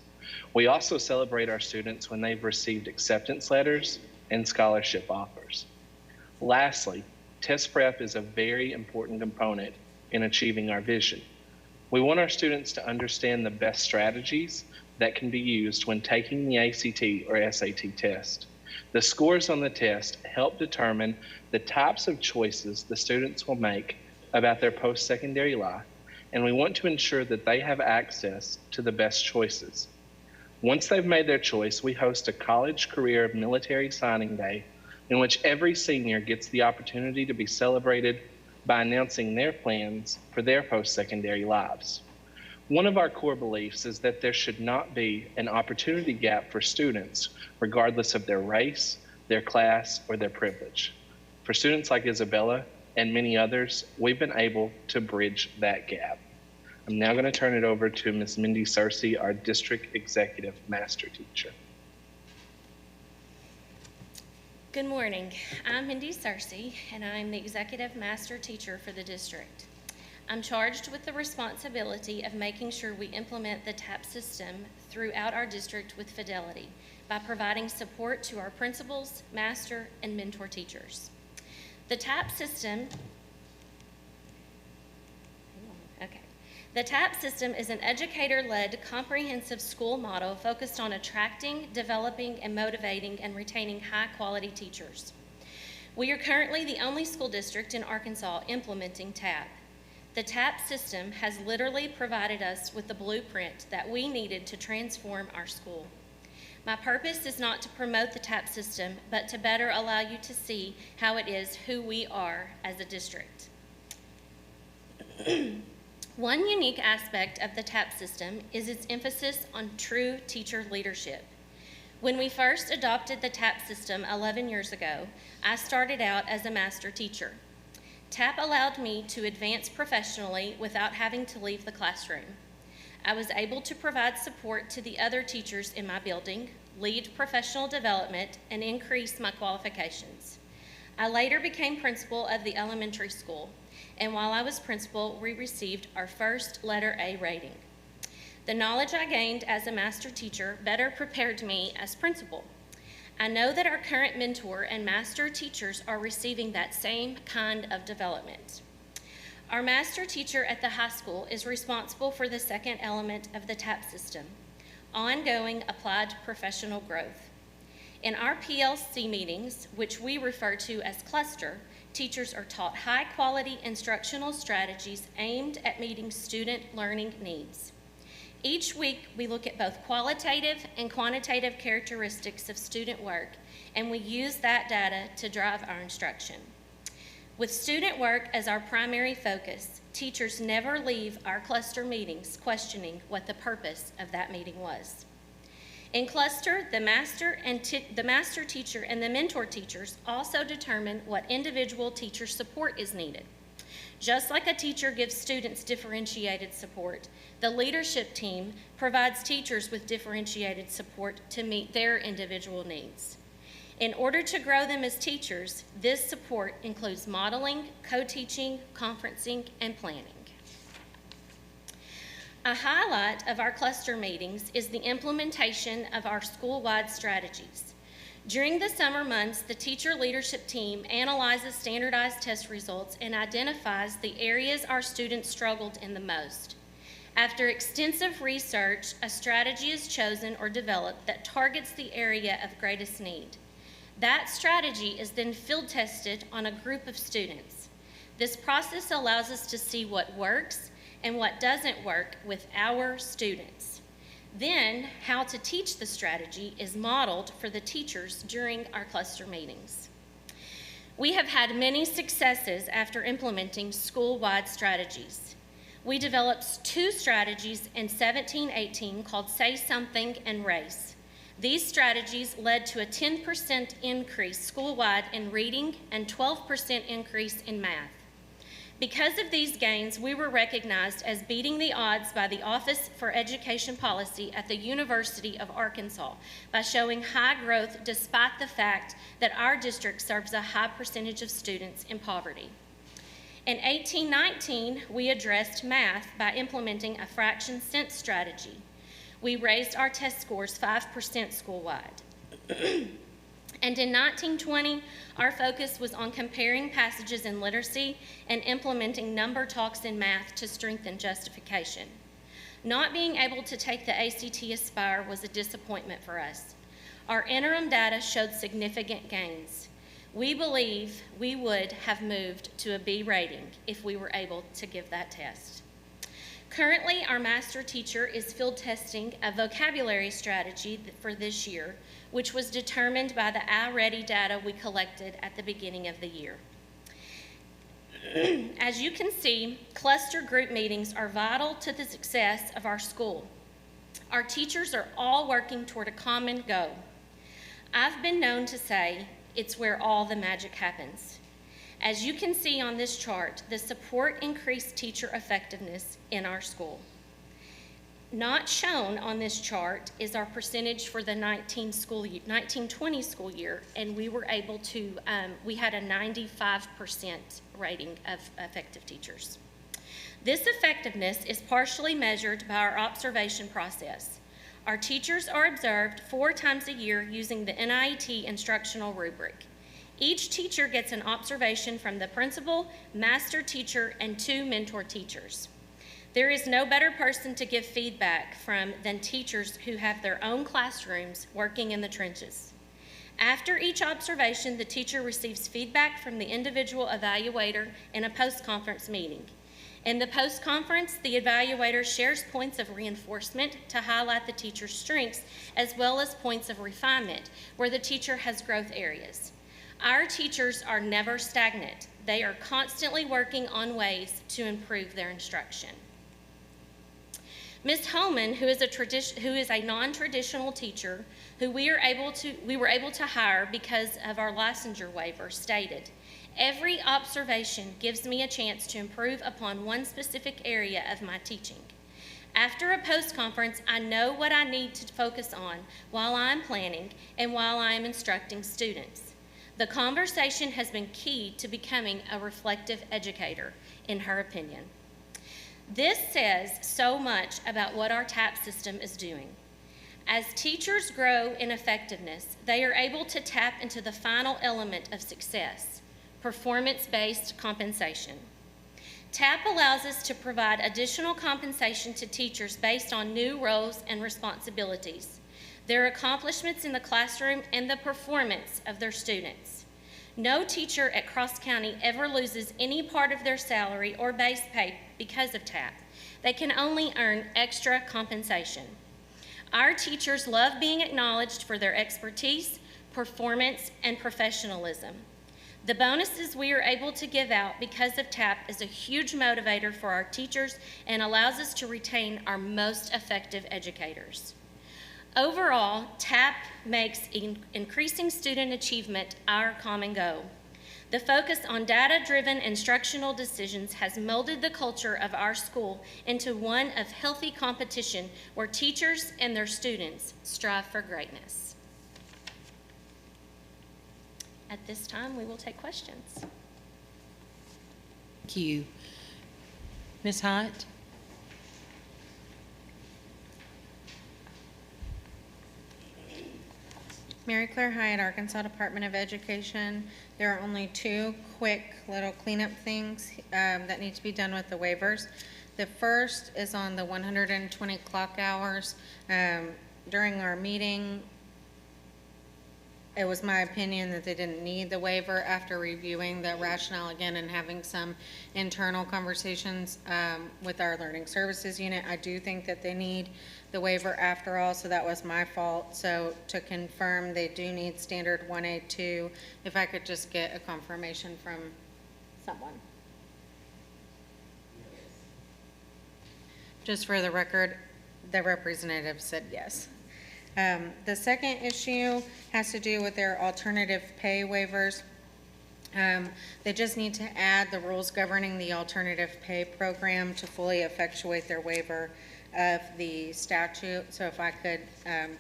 S16: We also celebrate our students when they've received acceptance letters and scholarship offers. Lastly, test prep is a very important component in achieving our vision. We want our students to understand the best strategies that can be used when taking the ACT or SAT test. The scores on the test help determine the types of choices the students will make about their post-secondary life, and we want to ensure that they have access to the best choices. Once they've made their choice, we host a college career military signing day in which every senior gets the opportunity to be celebrated by announcing their plans for their post-secondary lives. One of our core beliefs is that there should not be an opportunity gap for students, regardless of their race, their class, or their privilege. For students like Isabella and many others, we've been able to bridge that gap. I'm now going to turn it over to Ms. Mindy Searcy, our District Executive Master Teacher.
S17: Good morning. I'm Mindy Searcy, and I'm the Executive Master Teacher for the district. I'm charged with the responsibility of making sure we implement the TAP system throughout our district with fidelity by providing support to our principals, master, and mentor teachers. The TAP system The TAP system is an educator-led, comprehensive school model focused on attracting, developing, and motivating and retaining high-quality teachers. We are currently the only school district in Arkansas implementing TAP. The TAP system has literally provided us with the blueprint that we needed to transform our school. My purpose is not to promote the TAP system, but to better allow you to see how it is who we are as a district. One unique aspect of the TAP system is its emphasis on true teacher leadership. When we first adopted the TAP system 11 years ago, I started out as a master teacher. TAP allowed me to advance professionally without having to leave the classroom. I was able to provide support to the other teachers in my building, lead professional development, and increase my qualifications. I later became principal of the elementary school, and while I was principal, we received our first letter A rating. The knowledge I gained as a master teacher better prepared me as principal. I know that our current mentor and master teachers are receiving that same kind of development. Our master teacher at the high school is responsible for the second element of the TAP system, ongoing applied professional growth. In our PLC meetings, which we refer to as cluster, teachers are taught high-quality instructional strategies aimed at meeting student learning needs. Each week, we look at both qualitative and quantitative characteristics of student work, and we use that data to drive our instruction. With student work as our primary focus, teachers never leave our cluster meetings questioning what the purpose of that meeting was. In cluster, the master teacher and the mentor teachers also determine what individual teacher support is needed. Just like a teacher gives students differentiated support, the leadership team provides teachers with differentiated support to meet their individual needs. In order to grow them as teachers, this support includes modeling, co-teaching, conferencing, and planning. A highlight of our cluster meetings is the implementation of our school-wide strategies. During the summer months, the teacher leadership team analyzes standardized test results and identifies the areas our students struggled in the most. After extensive research, a strategy is chosen or developed that targets the area of greatest need. That strategy is then field tested on a group of students. This process allows us to see what works and what doesn't work with our students. Then, how to teach the strategy is modeled for the teachers during our cluster meetings. We have had many successes after implementing school-wide strategies. We developed 2 strategies in 17-18 called Say Something and Race. These strategies led to a 10% increase school-wide in reading and 12% increase in math. Because of these gains, we were recognized as beating the odds by the Office for Education Policy at the University of Arkansas by showing high growth despite the fact that our district serves a high percentage of students in poverty. In 18-19, we addressed math by implementing a fraction sense strategy. We raised our test scores 5% school-wide. And in 19-20, our focus was on comparing passages in literacy and implementing number talks in math to strengthen justification. Not being able to take the ACT Aspire was a disappointment for us. Our interim data showed significant gains. We believe we would have moved to a B rating if we were able to give that test. Currently, our master teacher is field testing a vocabulary strategy for this year, which was determined by the iReady data we collected at the beginning of the year. As you can see, cluster group meetings are vital to the success of our school. Our teachers are all working toward a common goal. I've been known to say it's where all the magic happens. As you can see on this chart, the support increased teacher effectiveness in our school. Not shown on this chart is our percentage for the 19-20 school year, and we were able to, we had a 95% rating of effective teachers. This effectiveness is partially measured by our observation process. Our teachers are observed 4 times a year using the NIET instructional rubric. Each teacher gets an observation from the principal, master teacher, and 2 mentor teachers. There is no better person to give feedback from than teachers who have their own classrooms working in the trenches. After each observation, the teacher receives feedback from the individual evaluator in a post-conference meeting. In the post-conference, the evaluator shares points of reinforcement to highlight the teacher's strengths, as well as points of refinement where the teacher has growth areas. Our teachers are never stagnant. They are constantly working on ways to improve their instruction. Ms. Holman, who is a non-traditional teacher who we were able to hire because of our licensure waiver, stated, "Every observation gives me a chance to improve upon one specific area of my teaching. After a post-conference, I know what I need to focus on while I'm planning and while I am instructing students. The conversation has been key to becoming a reflective educator," in her opinion. This says so much about what our TAP system is doing. As teachers grow in effectiveness, they are able to tap into the final element of success, performance-based compensation. TAP allows us to provide additional compensation to teachers based on new roles and responsibilities, their accomplishments in the classroom, and the performance of their students. No teacher at Cross County ever loses any part of their salary or base pay because of TAP. They can only earn extra compensation. Our teachers love being acknowledged for their expertise, performance, and professionalism. The bonuses we are able to give out because of TAP is a huge motivator for our teachers and allows us to retain our most effective educators. Overall, TAP makes increasing student achievement our common goal. The focus on data-driven instructional decisions has molded the culture of our school into one of healthy competition where teachers and their students strive for greatness. At this time, we will take questions.
S1: Thank you. Ms. Hyatt?
S6: Mary Claire Hyatt, Arkansas Department of Education. There are only 2 quick little cleanup things that need to be done with the waivers. The first is on the 120 clock hours. During our meeting, it was my opinion that they didn't need the waiver. After reviewing the rationale again and having some internal conversations with our learning services unit, I do think that they need the waiver after all, so that was my fault. So to confirm, they do need standard 1A2. If I could just get a confirmation from someone. Just for the record, the representative said yes. The second issue has to do with their alternative pay waivers. They just need to add the rules governing the alternative pay program to fully effectuate their waiver of the statute. So if I could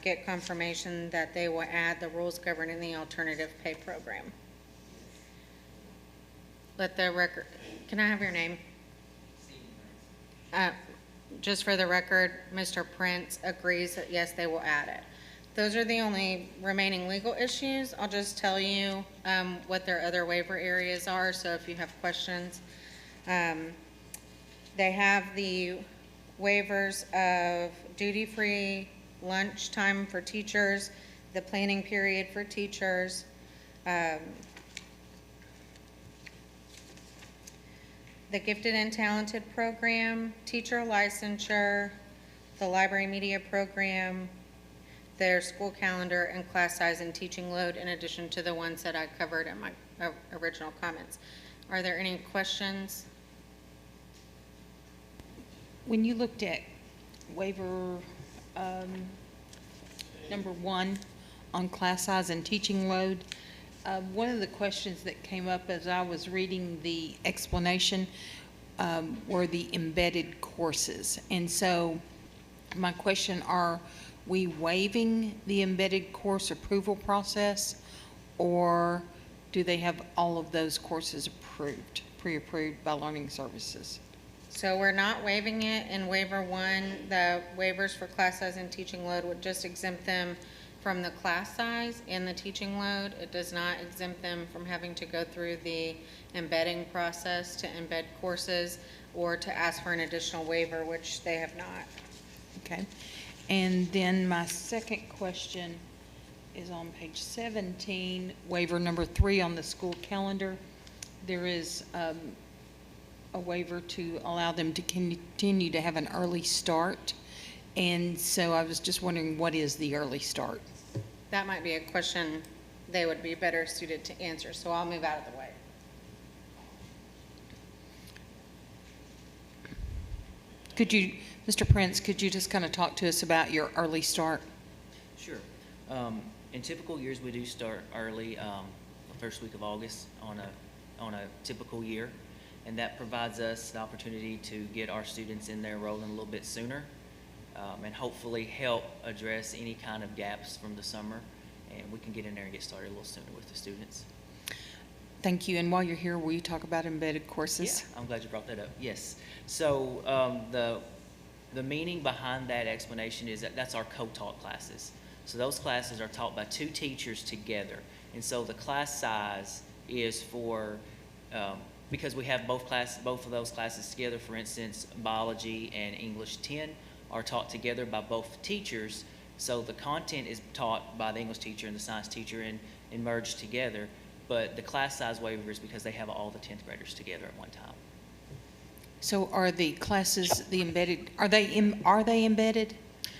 S6: get confirmation that they will add the rules governing the alternative pay program. Let the record, can I have your name? Just for the record, Mr. Prince agrees that yes, they will add it. Those are the only remaining legal issues. I'll just tell you what their other waiver areas are, so if you have questions. They have the waivers of duty-free lunch time for teachers, the planning period for teachers, the gifted and talented program, teacher licensure, the library media program, their school calendar, and class size and teaching load, in addition to the ones that I covered in my original comments. Are there any questions?
S1: When you looked at waiver number 1 on class size and teaching load, one of the questions that came up as I was reading the explanation were the embedded courses. And so my question, are we waiving the embedded course approval process, or do they have all of those courses approved, pre-approved by Learning Services?
S6: So we're not waiving it in waiver one. The waivers for class size and teaching load would just exempt them from the class size and the teaching load. It does not exempt them from having to go through the embedding process to embed courses or to ask for an additional waiver, which they have not.
S1: Okay. And then my second question is on page 17, waiver number 3 on the school calendar. There is a waiver to allow them to continue to have an early start. And so I was just wondering, what is the early start?
S6: That might be a question they would be better suited to answer, so I'll move out of the way.
S1: Could you, Mr. Prince, could you just kind of talk to us about your early start?
S14: Sure. In typical years, we do start early, the first week of August on a typical year, and that provides us the opportunity to get our students in there rolling a little bit sooner, and hopefully help address any kind of gaps from the summer, and we can get in there and get started a little sooner with the students.
S1: Thank you. And while you're here, will you talk about embedded courses?
S14: Yeah, I'm glad you brought that up. Yes. So the meaning behind that explanation is that that's our co-taught classes. So those classes are taught by 2 teachers together. And so the class size is for, because we have both of those classes together, for instance, biology and English 10 are taught together by both teachers. So the content is taught by the English teacher and the science teacher and merged together. But the class size waiver is because they have all the 10th graders together at one time.
S1: So are the classes, the embedded, are they embedded?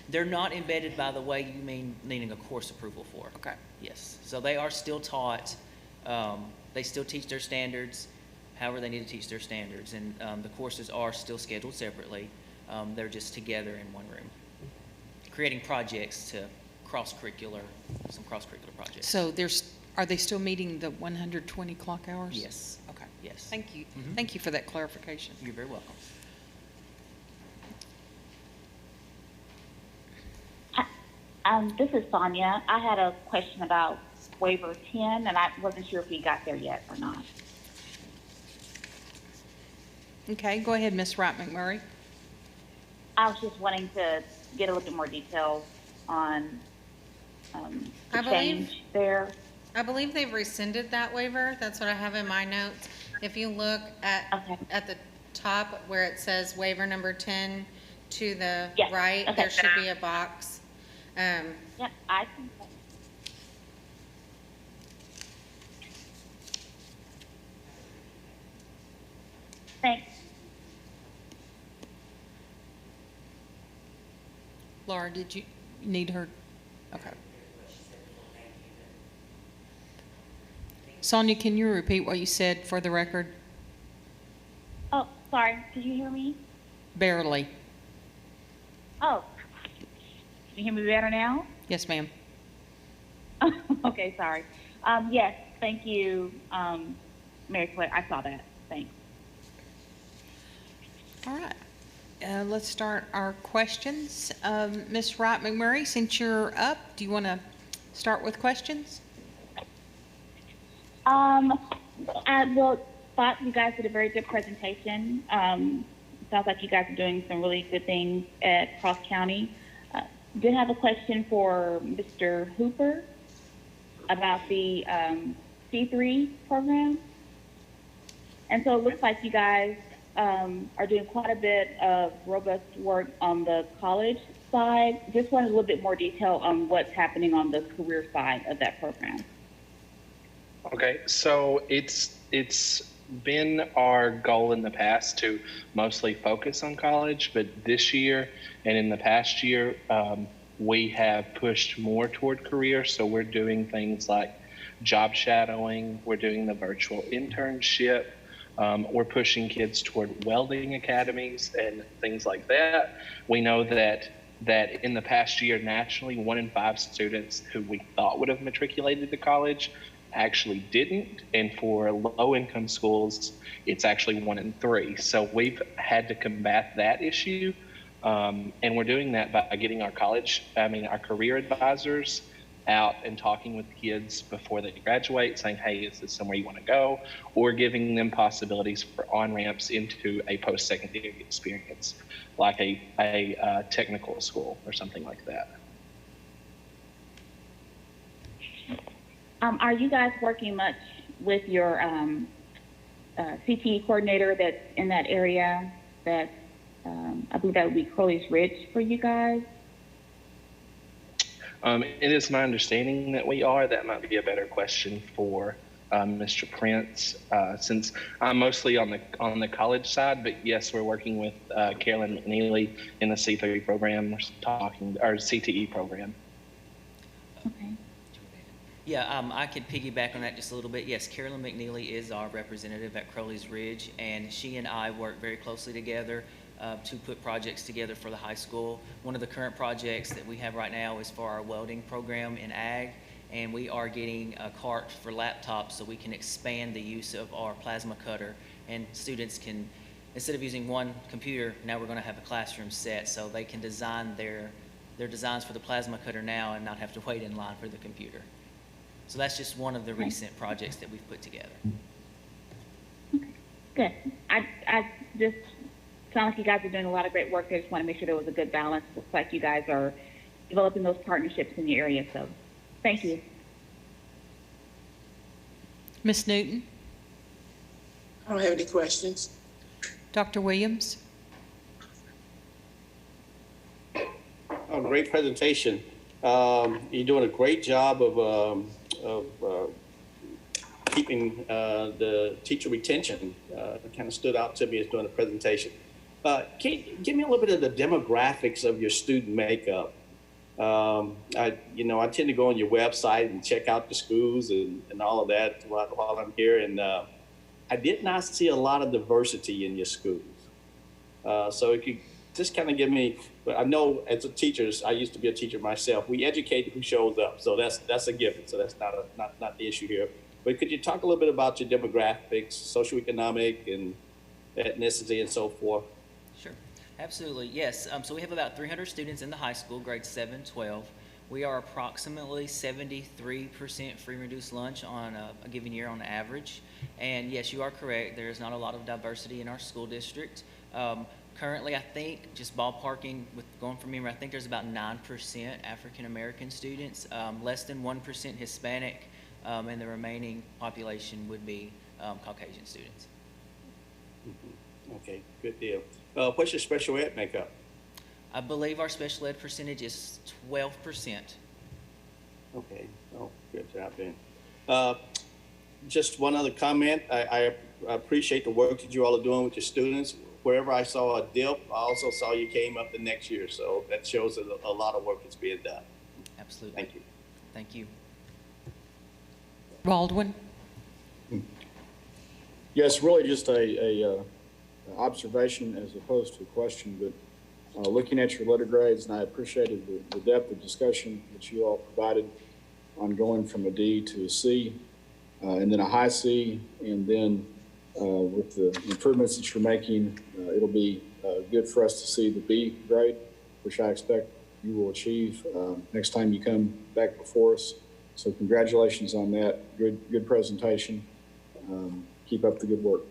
S14: They're not embedded by the way you mean needing a course approval for.
S1: Okay.
S14: Yes. So they are still taught, they still teach their standards, however they need to teach their standards. And the courses are still scheduled separately. They're just together in one room, creating projects to some cross-curricular projects.
S1: So are they still meeting the 120 clock hours?
S14: Yes.
S1: Okay.
S14: Yes.
S1: Thank you.
S14: Mhm.
S1: Thank you for that clarification.
S14: You're very welcome.
S11: This is Sonia. I had a question about waiver 10, and I wasn't sure if we got there yet or not.
S1: Okay, go ahead, Ms. Wright McMurray.
S11: I was just wanting to get a little bit more detail on the change there.
S6: I believe they've rescinded that waiver. That's what I have in my notes. If you look at the top where it says waiver number 10 to the
S11: Yes,
S6: right,
S11: okay.
S6: there should be a box.
S11: Yep, I can. Thanks.
S1: Laura, did you need her? Okay. Sonia, can you repeat what you said for the record?
S11: Oh, sorry. Did you hear me?
S1: Barely.
S11: Oh, can you hear me better now?
S1: Yes, ma'am.
S11: Okay, sorry. Yes, thank you, Mary Claire. I saw that. Thanks.
S1: All right. Let's start our questions. Ms. Wright McMurray, since you're up, do you want to start with questions?
S11: I thought you guys did a very good presentation. Sounds like you guys are doing some really good things at Cross County. Did have a question for Mr. Hooper about the C3 program. And so it looks like you guys are doing quite a bit of robust work on the college side. Just wanted a little bit more detail on what's happening on the career side of that program.
S16: Okay, so it's been our goal in the past to mostly focus on college, but this year and in the past year, we have pushed more toward career. So we're doing things like job shadowing, we're doing the virtual internship, we're pushing kids toward welding academies and things like that. We know that in the past year, nationally, 1 in 5 students who we thought would have matriculated to college actually didn't, and for low-income schools, it's actually 1 in 3. So we've had to combat that issue, and we're doing that by getting our career advisors out and talking with kids before they graduate, saying, hey, is this somewhere you want to go? Or giving them possibilities for on-ramps into a post-secondary experience, like a technical school or something like that.
S11: Are you guys working much with your CTE coordinator that's in that area? That I believe that would be Crowley's Ridge for you guys.
S16: It is my understanding that we are. That might be a better question for Mr. Prince, since I'm mostly on the college side. But yes, we're working with Carolyn McNeely in the C3 program. We're talking our CTE program.
S11: Okay.
S14: Yeah, I could piggyback on that just a little bit. Yes, Carolyn McNeely is our representative at Crowley's Ridge, and she and I work very closely together to put projects together for the high school. One of the current projects that we have right now is for our welding program in ag, and we are getting a cart for laptops so we can expand the use of our plasma cutter, and students can, instead of using one computer, now we're going to have a classroom set so they can design their designs for the plasma cutter now and not have to wait in line for the computer. So that's just one of the recent projects that we've put together.
S11: Okay. Good. I just sound like you guys are doing a lot of great work. I just want to make sure there was a good balance. Looks like you guys are developing those partnerships in the area. So thank you.
S1: Ms. Newton?
S8: I don't have any questions.
S1: Dr. Williams?
S18: Oh, great presentation. You're doing a great job of keeping the teacher retention. It kind of stood out to me as doing the presentation. Can you give me a little bit of the demographics of your student makeup? I tend to go on your website and check out the schools and all of that while I'm here, and I did not see a lot of diversity in your schools. So if you just kind of give me, but I know as a teacher, I used to be a teacher myself, we educate who shows up. So that's a given. So that's not the issue here. But could you talk a little bit about your demographics, socioeconomic and ethnicity and so forth?
S14: Sure, absolutely, yes. So we have about 300 students in the high school, grades 7, 12. We are approximately 73% free reduced lunch on a given year on average. And yes, you are correct. There is not a lot of diversity in our school district. Currently, I think, just ballparking with going from memory, I think there's about 9% African-American students, less than 1% Hispanic, and the remaining population would be Caucasian students.
S18: Mm-hmm. Okay, good deal. What's your special ed makeup?
S14: I believe our special ed percentage is 12%.
S18: Okay, oh, good job, Ben. Just one other comment. I appreciate the work that you all are doing with your students. Wherever I saw a dip, I also saw you came up the next year. So that shows that a lot of work is being done.
S14: Absolutely.
S18: Thank you.
S14: Thank you.
S1: Baldwin?
S9: Yes, really just a observation as opposed to a question, but looking at your letter grades, and I appreciated the depth of discussion that you all provided on going from a D to a C, and then a high C, and then with the improvements that you're making, it'll be good for us to see the B grade, which I expect you will achieve next time you come back before us. So congratulations on that. Good presentation. Keep up the good work.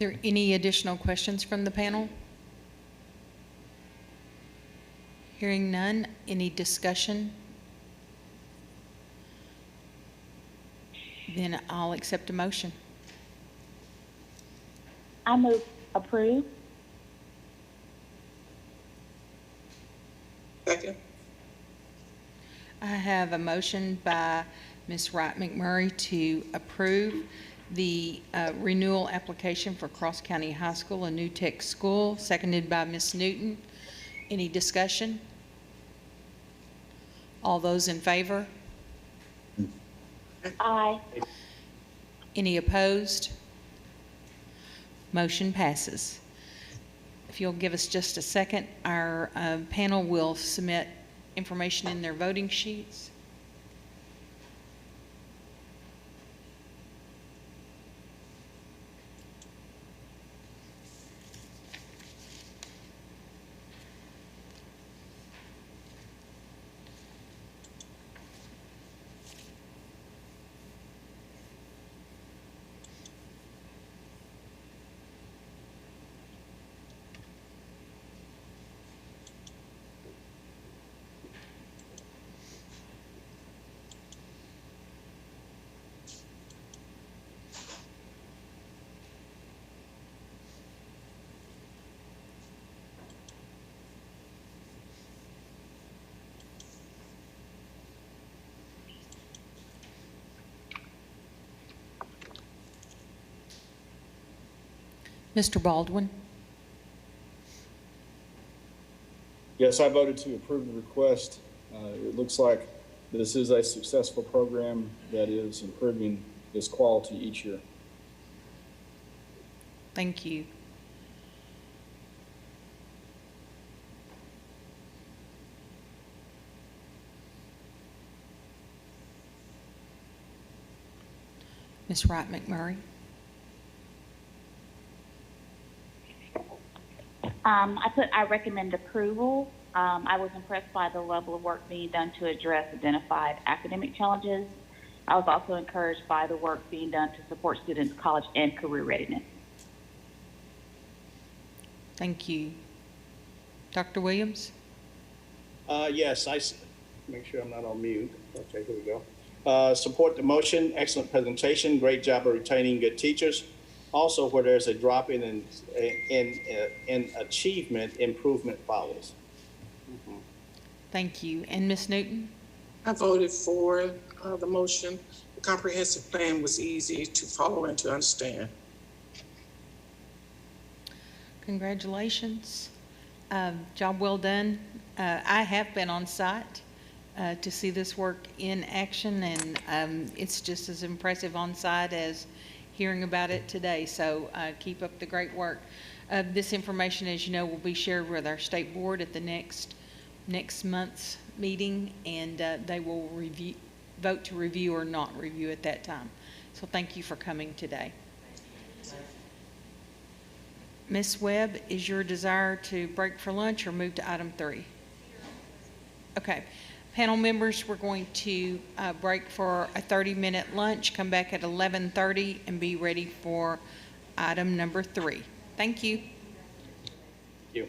S1: Are there any additional questions from the panel? Hearing none, any discussion? Then I'll accept a motion.
S11: I move approve.
S8: Second.
S1: I have a motion by Ms. Wright McMurray to approve the renewal application for Cross County High School, a new tech school, seconded by Ms. Newton. Any discussion? All those in favor?
S11: Aye.
S1: Any opposed? Motion passes. If you'll give us just a second, our panel will submit information in their voting sheets. Mr. Baldwin?
S9: Yes, I voted to approve the request. It looks like this is a successful program that is improving its quality each year.
S1: Thank you. Ms. Wright McMurray?
S11: I recommend approval. I was impressed by the level of work being done to address identified academic challenges. I was also encouraged by the work being done to support students' college and career readiness.
S1: Thank you. Dr. Williams?
S18: Yes, make sure I'm not on mute. Okay, here we go. Support the motion. Excellent presentation. Great job of retaining good teachers. Also, where there's a drop in achievement, improvement follows.
S1: Thank you. And Ms. Newton?
S8: I voted for the motion. The comprehensive plan was easy to follow and to understand.
S1: Congratulations. Job well done. I have been on site to see this work in action, and it's just as impressive on site as hearing about it today. So keep up the great work. This information, as you know, will be shared with our state board at the next month's meeting, and they will vote to review or not review at that time. So thank you for coming today. Ms. Webb, is your desire to break for lunch or move to item 3? Okay. Panel members, we're going to break for a 30-minute lunch, come back at 11:30, and be ready for item number 3. Thank you.
S18: Thank you.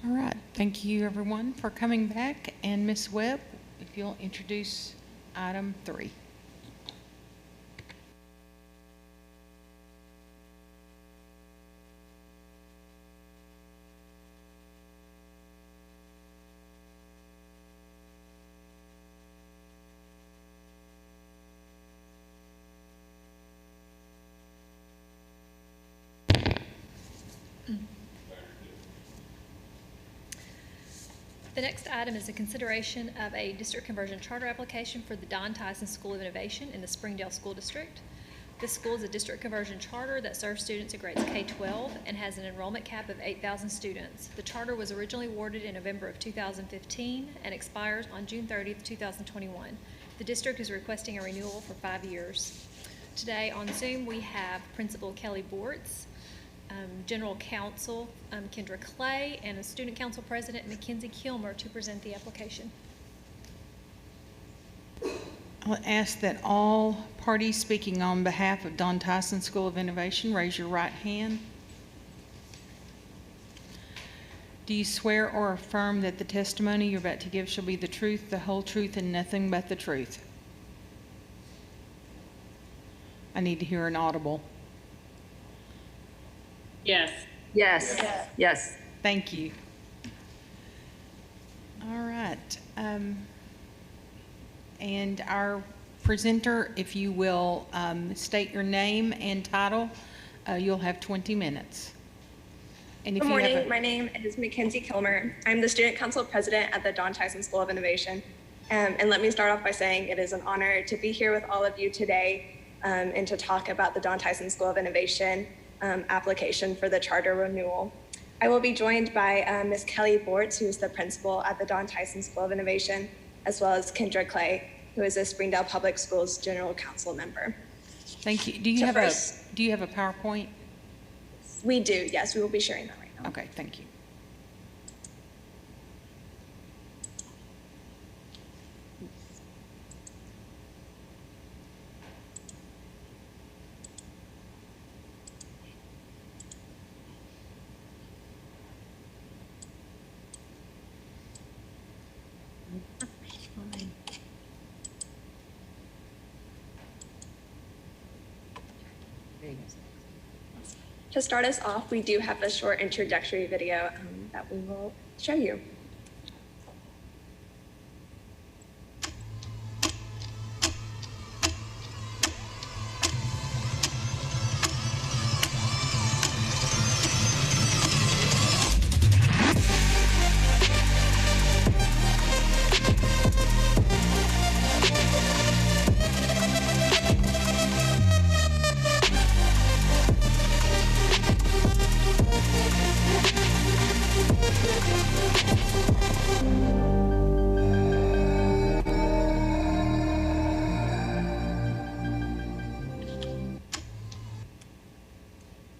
S1: All right, thank you everyone for coming back. And Ms. Webb, if you'll introduce item 3.
S2: The next item is a consideration of a district conversion charter application for the Don Tyson School of Innovation in the Springdale School District. This school is a district conversion charter that serves students at grades K-12 and has an enrollment cap of 8,000 students. The charter was originally awarded in November of 2015 and expires on June 30th, 2021. The district is requesting a renewal for 5 years. Today on Zoom, we have Principal Kelly Bortz, General Counsel Kendra Clay, and a Student Council President Mackenzie Kilmer to present the application.
S1: I'll ask that all parties speaking on behalf of Don Tyson School of Innovation raise your right hand. Do you swear or affirm that the testimony you're about to give shall be the truth, the whole truth, and nothing but the truth? I need to hear an audible.
S19: Yes.
S20: Yes. Yes.
S1: Thank you. All right. And our presenter, if you will state your name and title, you'll have 20 minutes. And if
S21: Good
S1: you have
S21: morning. My name is Mackenzie Kilmer. I'm the Student Council President at the Don Tyson School of Innovation. And let me start off by saying it is an honor to be here with all of you today and to talk about the Don Tyson School of Innovation application for the charter renewal. I will be joined by Ms. Kelly Bortz, who is the principal at the Don Tyson School of Innovation, as well as Kendra Clay, who is a Springdale Public Schools General Council member.
S1: Thank you. Do you have a PowerPoint?
S21: We do, yes. We will be sharing that right now.
S1: Okay, thank you.
S21: To start us off, we do have a short introductory video that we will show you.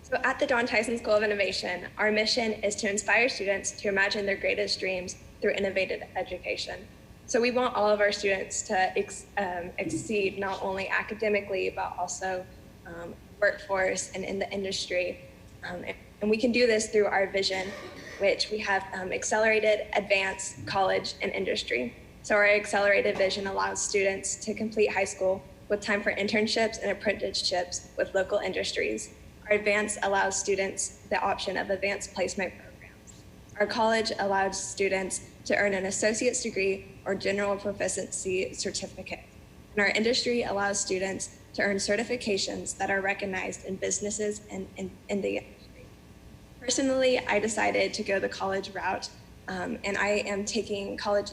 S21: So at the Don Tyson School of Innovation, our mission is to inspire students to imagine their greatest dreams through innovative education. So we want all of our students to exceed not only academically, but also workforce and in the industry. And we can do this through our vision, which we have accelerated, advanced, college, and industry. So our accelerated vision allows students to complete high school with time for internships and apprenticeships with local industries. Our advanced allows students the option of advanced placement programs. Our college allows students to earn an associate's degree or general proficiency certificate. And our industry allows students to earn certifications that are recognized in businesses and in the industry. Personally, I decided to go the college route, and I am taking college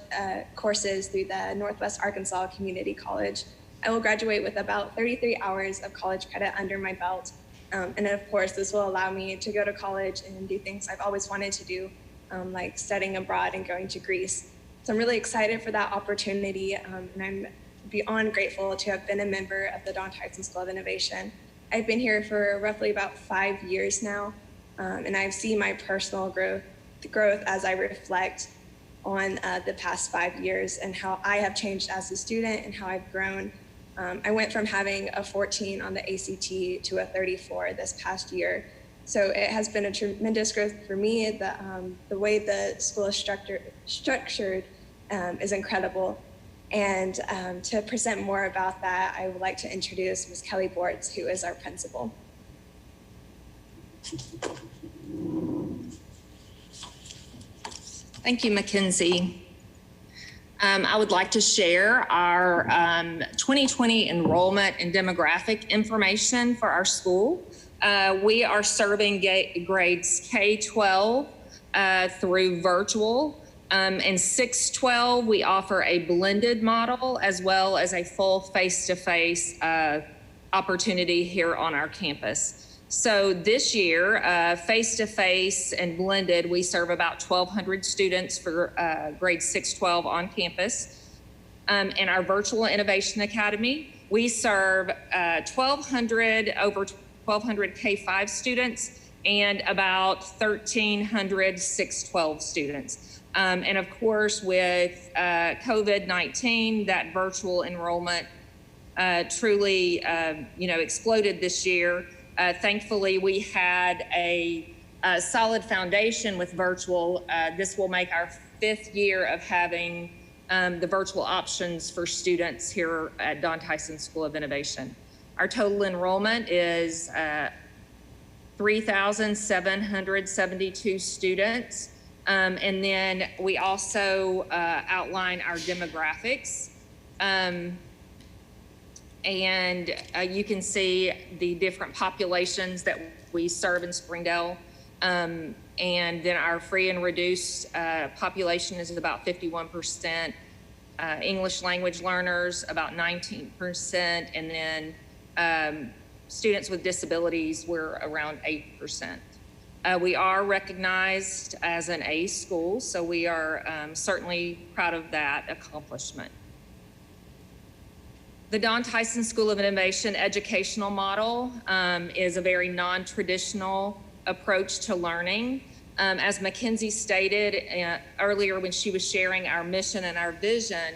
S21: courses through the Northwest Arkansas Community College. I will graduate with about 33 hours of college credit under my belt. And of course, this will allow me to go to college and do things I've always wanted to do, like studying abroad and going to Greece. So I'm really excited for that opportunity, and I'm beyond grateful to have been a member of the Don Tyson School of Innovation. I've been here for roughly about 5 years now, and I've seen my personal growth as I reflect on the past 5 years and how I have changed as a student and how I've grown. I went from having a 14 on the ACT to a 34 this past year. So it has been a tremendous growth for me. The way the school is structured is incredible. And to present more about that, I would like to introduce Ms. Kelly Bortz, who is our principal.
S19: Thank you, Mackenzie. I would like to share our 2020 enrollment and demographic information for our school. We are serving grades K-12 through virtual. In 6-12, we offer a blended model as well as a full face-to-face opportunity here on our campus. So this year, face-to-face and blended, we serve about 1,200 students for grades 6-12 on campus. In our Virtual Innovation Academy, we serve over 1,200 K-5 students and about 1,300 6-12 students. And of course, with COVID-19, that virtual enrollment truly, exploded this year. Thankfully, we had a solid foundation with virtual. This will make our 5th year of having the virtual options for students here at Don Tyson School of Innovation. Our total enrollment is 3,772 students. And then we also outline our demographics. And you can see the different populations that we serve in Springdale. And then our free and reduced population is about 51%. English language learners, about 19%. And then students with disabilities, we're around 8%. We are recognized as an A school, so we are certainly proud of that accomplishment. The Don Tyson School of Innovation educational model is a very non-traditional approach to learning. As Mackenzie stated earlier when she was sharing our mission and our vision,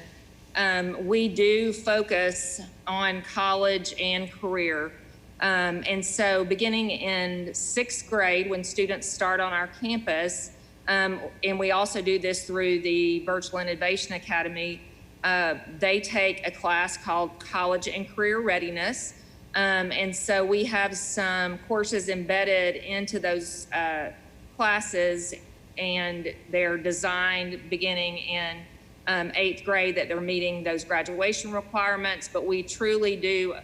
S19: we do focus on college and career. And so beginning in 6th grade, when students start on our campus, and we also do this through the Virtual Innovation Academy, they take a class called College and Career Readiness. And so we have some courses embedded into those classes, and they're designed beginning in 8th grade that they're meeting those graduation requirements, but we truly do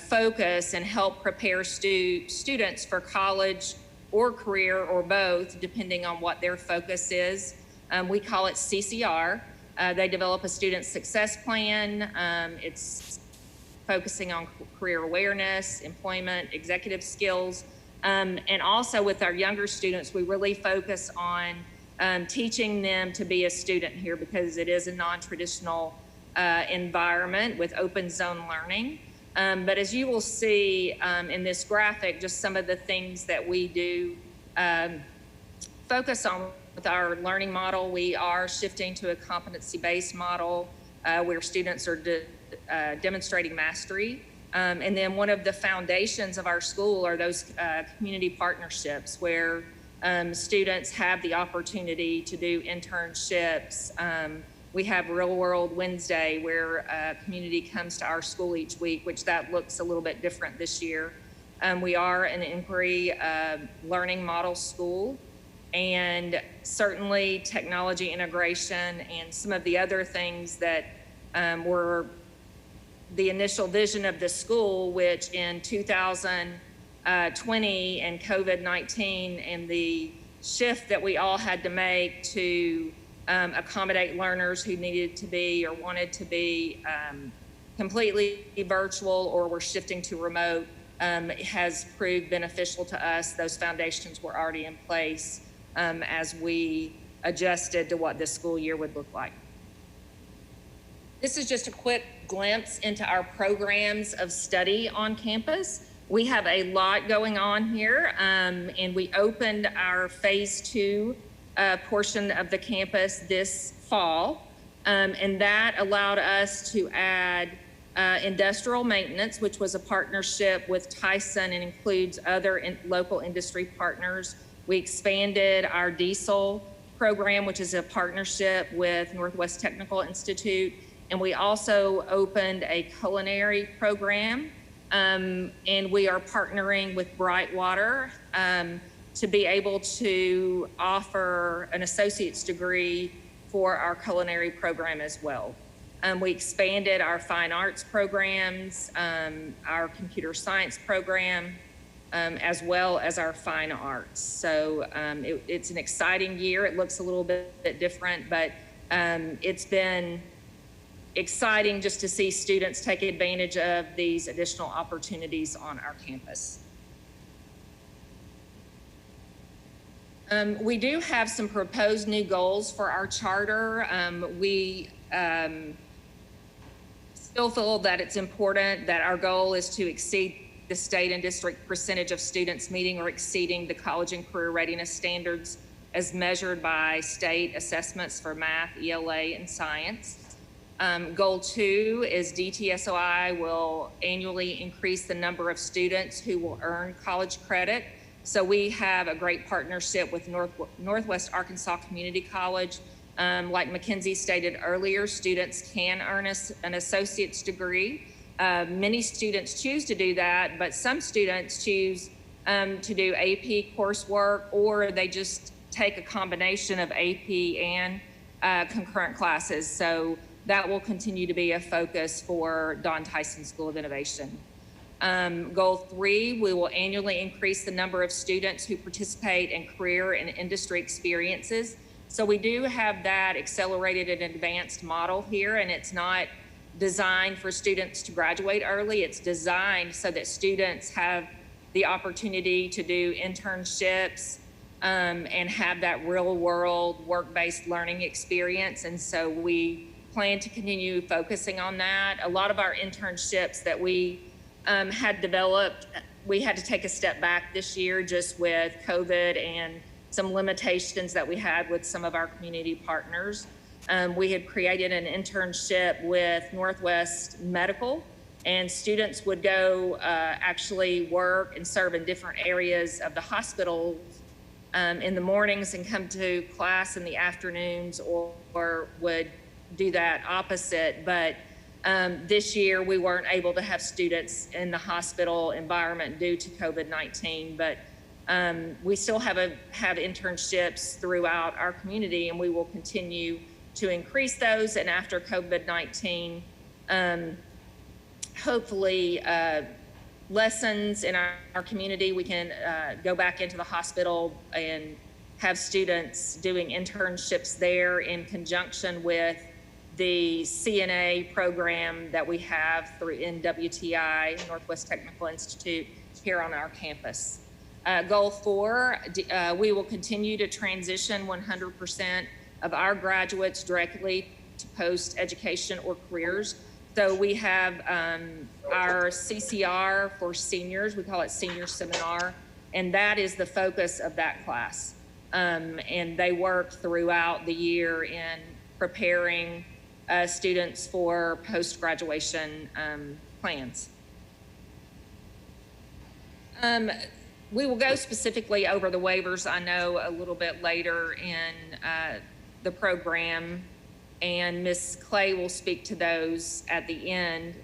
S19: focus and help prepare students for college or career or both, depending on what their focus is. We call it CCR. They develop a student success plan. It's focusing on career awareness, employment, executive skills. And also with our younger students, we really focus on teaching them to be a student here because it is a non-traditional environment with open zone learning. But as you will see in this graphic, just some of the things that we do focus on with our learning model. We are shifting to a competency-based model where students are demonstrating mastery. And then one of the foundations of our school are those community partnerships where students have the opportunity to do internships. We have Real World Wednesday where a community comes to our school each week, which that looks a little bit different this year. We are an inquiry learning model school, and certainly technology integration and some of the other things that were the initial vision of the school, which in 2020 and COVID-19 and the shift that we all had to make to accommodate learners who needed to be or wanted to be completely virtual or were shifting to remote has proved beneficial to us. Those foundations were already in place as we adjusted to what this school year would look like. This is just a quick glimpse into our programs of study on campus. We have a lot going on here, and we opened our phase 2 portion of the campus this fall, and that allowed us to add industrial maintenance, which was a partnership with Tyson and includes other local industry partners. We expanded our diesel program, which is a partnership with Northwest Technical Institute. And we also opened a culinary program, and we are partnering with Brightwater to be able to offer an associate's degree for our culinary program as well. We expanded our fine arts programs, our computer science program, as well as our fine arts. So it's an exciting year. It looks a little bit different, but it's been exciting just to see students take advantage of these additional opportunities on our campus. We do have some proposed new goals for our charter. We still feel that it's important that our goal is to exceed the state and district percentage of students meeting or exceeding the college and career readiness standards as measured by state assessments for math, ELA, and science. Goal 2 is DTSOI will annually increase the number of students who will earn college credit. So we have a great partnership with Northwest Arkansas Community College. Like Mackenzie stated earlier, students can earn an associate's degree. Many students choose to do that, but some students choose to do AP coursework, or they just take a combination of AP and concurrent classes. So that will continue to be a focus for Don Tyson School of Innovation. Goal 3, we will annually increase the number of students who participate in career and industry experiences. So we do have that accelerated and advanced model here, and it's not designed for students to graduate early. It's designed so that students have the opportunity to do internships and have that real world work-based learning experience. And so we plan to continue focusing on that. A lot of our internships that we had developed, we had to take a step back this year just with COVID and some limitations that we had with some of our community partners. We had created an internship with Northwest Medical, and students would go actually work and serve in different areas of the hospital in the mornings and come to class in the afternoons, or would do that opposite. But this year we weren't able to have students in the hospital environment due to COVID-19, but we still have internships throughout our community, and we will continue to increase those. And after COVID-19, hopefully lessons in our community, we can go back into the hospital and have students doing internships there in conjunction with the CNA program that we have through NWTI, Northwest Technical Institute, here on our campus. Goal 4, we will continue to transition 100% of our graduates directly to post-education or careers. So we have our CCR for seniors, we call it Senior Seminar, and that is the focus of that class. And they work throughout the year in preparing students for post-graduation plans. We will go specifically over the waivers, I know, a little bit later in the program, and Ms. Clay will speak to those at the end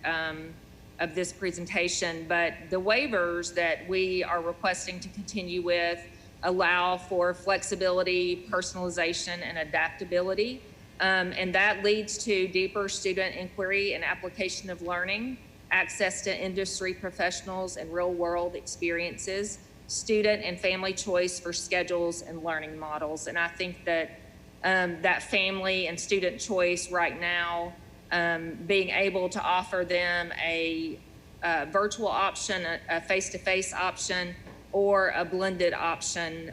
S19: of this presentation. But the waivers that we are requesting to continue with allow for flexibility, personalization, and adaptability. And that leads to deeper student inquiry and application of learning, access to industry professionals and real-world experiences, student and family choice for schedules and learning models. And I think that that family and student choice right now, being able to offer them a virtual option, a face-to-face option, or a blended option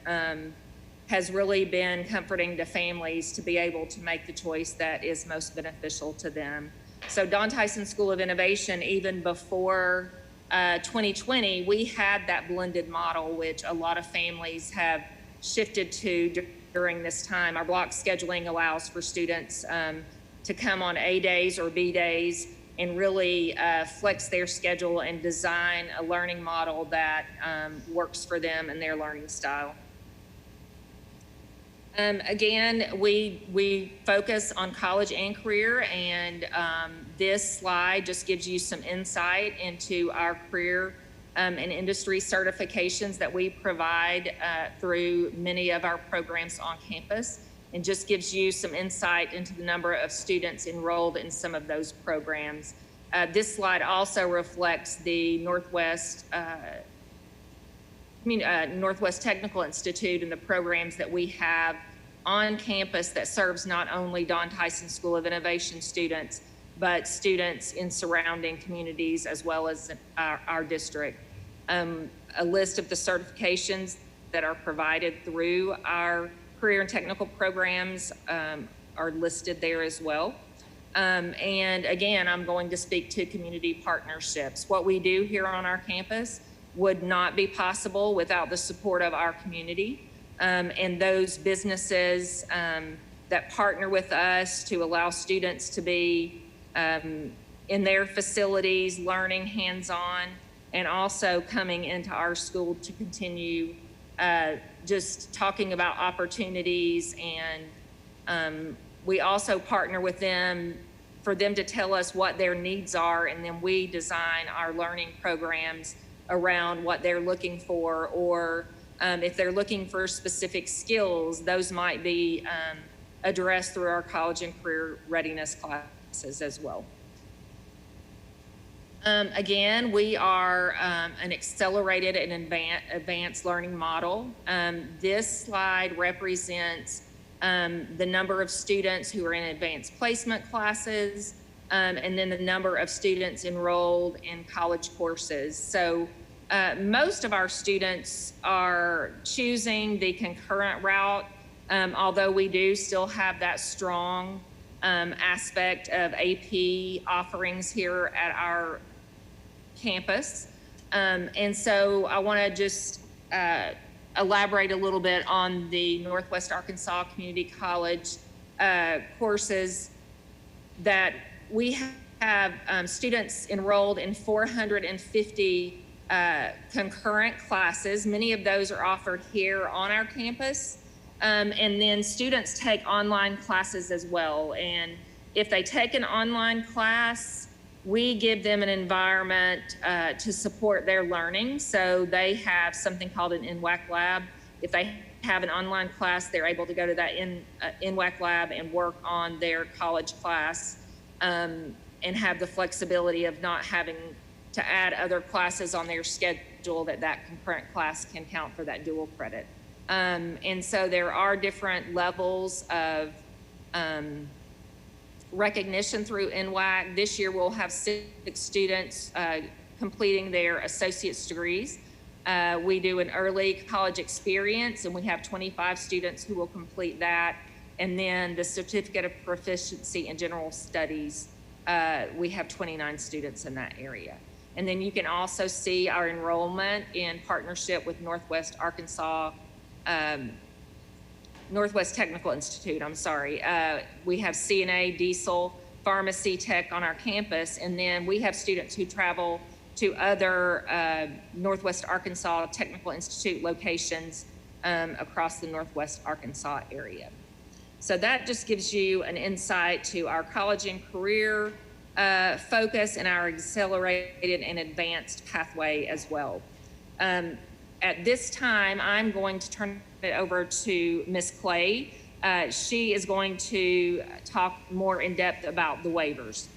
S19: has really been comforting to families to be able to make the choice that is most beneficial to them. So Don Tyson School of Innovation, even before 2020, we had that blended model, which a lot of families have shifted to during this time. Our block scheduling allows for students to come on A days or B days and really flex their schedule and design a learning model that works for them and their learning style. Again, we focus on college and career, and this slide just gives you some insight into our career and industry certifications that we provide through many of our programs on campus, and just gives you some insight into the number of students enrolled in some of those programs. This slide also reflects the Northwest Technical Institute and the programs that we have on campus that serves not only Don Tyson School of Innovation students, but students in surrounding communities as well as our district. A list of the certifications that are provided through our career and technical programs are listed there as well. And again, I'm going to speak to community partnerships. What we do here on our campus would not be possible without the support of our community and those businesses that partner with us to allow students to be in their facilities, learning hands-on, and also coming into our school to continue just talking about opportunities. And we also partner with them for them to tell us what their needs are, and then we design our learning programs around what they're looking for, or if they're looking for specific skills, those might be addressed through our college and career readiness classes as well. Again, we are an accelerated and advanced learning model. This slide represents the number of students who are in advanced placement classes, and then the number of students enrolled in college courses. So most of our students are choosing the concurrent route, although we do still have that strong aspect of AP offerings here at our campus. And so I want to just elaborate a little bit on the Northwest Arkansas Community College courses that we have students enrolled in 450 concurrent classes. Many of those are offered here on our campus. And then students take online classes as well. And if they take an online class, we give them an environment to support their learning. So they have something called an NWAC lab. If they have an online class, they're able to go to that NWAC lab and work on their college class and have the flexibility of not having to add other classes on their schedule, that concurrent class can count for that dual credit. And so there are different levels of recognition through NWAC. This year we'll have 6 students completing their associate's degrees. We do an early college experience, and we have 25 students who will complete that. And then the certificate of proficiency in general studies, we have 29 students in that area. And then you can also see our enrollment in partnership with Northwest Technical Institute, I'm sorry. We have CNA, diesel, pharmacy tech on our campus, and then we have students who travel to other Northwest Arkansas Technical Institute locations across the Northwest Arkansas area. So that just gives you an insight to our college and career focus and our accelerated and advanced pathway as well. At this time, I'm going to turn it over to Ms. Clay. She is going to talk more in depth about the waivers.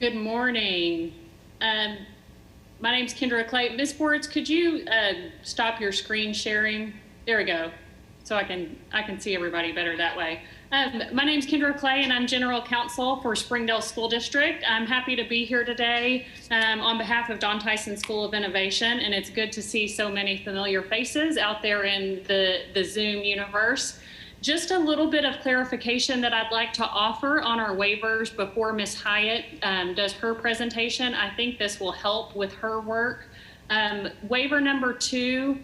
S4: Good morning. My name's Kendra Clay. Ms. Boards, could you stop your screen sharing? There we go. So I can see everybody better that way. My name's Kendra Clay, and I'm General Counsel for Springdale School District. I'm happy to be here today on behalf of Don Tyson School of Innovation, and it's good to see so many familiar faces out there in the Zoom universe. Just a little bit of clarification that I'd like to offer on our waivers before Ms. Hyatt does her presentation. I think this will help with her work. Waiver number 2,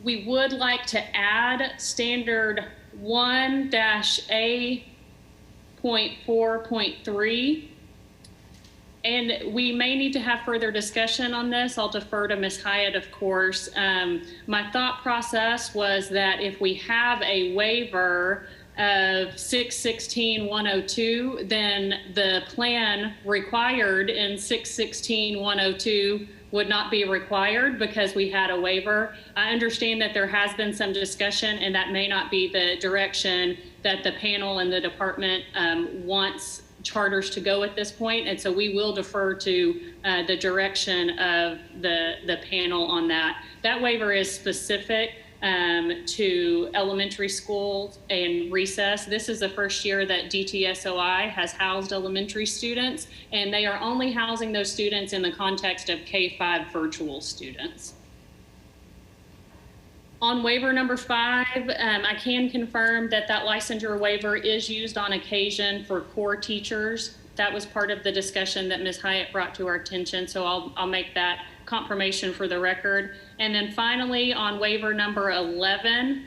S4: we would like to add standard 1-A.4.3. And we may need to have further discussion on this. I'll defer to Ms. Hyatt, of course. My thought process was that if we have a waiver of 616-102, then the plan required in 616-102 would not be required because we had a waiver. I understand that there has been some discussion, and that may not be the direction that the panel and the department wants charters to go at this point. And so we will defer to the direction of the panel on that. That waiver is specific to elementary schools and recess. This is the first year that DTSOI has housed elementary students, and they are only housing those students in the context of K-5 virtual students. On waiver number 5, I can confirm that that licensure waiver is used on occasion for core teachers. That was part of the discussion that Ms. Hyatt brought to our attention, so I'll make that confirmation for the record. And then finally, on waiver number 11,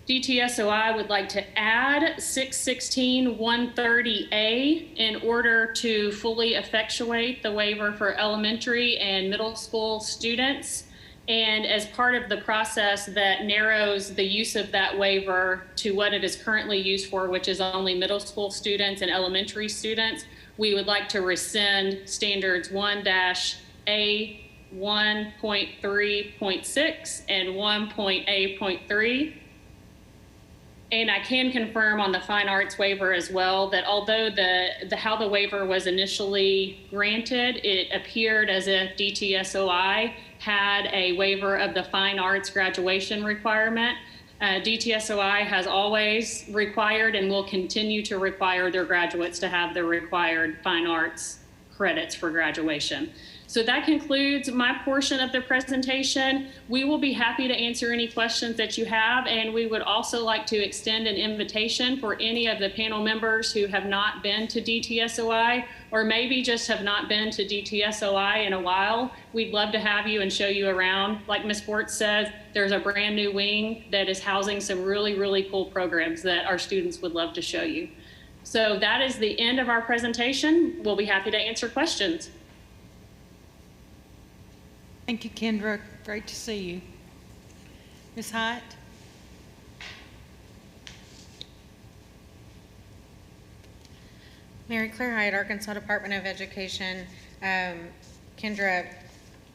S4: DTSOI would like to add 616-130A in order to fully effectuate the waiver for elementary and middle school students. And as part of the process that narrows the use of that waiver to what it is currently used for, which is only middle school students and elementary students, we would like to rescind standards 1-A1.3.6 and 1.A.3. And I can confirm on the fine arts waiver as well that although how the waiver was initially granted, it appeared as if DTSOI had a waiver of the fine arts graduation requirement. DTSOI has always required and will continue to require their graduates to have the required fine arts credits for graduation. So that concludes my portion of the presentation. We will be happy to answer any questions that you have, and we would also like to extend an invitation for any of the panel members who have not been to DTSOI or maybe just have not been to DTSOI in a while. We'd love to have you and show you around. Like Ms. Bortz says, there's a brand new wing that is housing some really, really cool programs that our students would love to show you. So that is the end of our presentation. We'll be happy to answer questions.
S1: Thank you, Kendra. Great to see you. Ms. Hyatt?
S6: Mary Claire Hyatt, Arkansas Department of Education. Kendra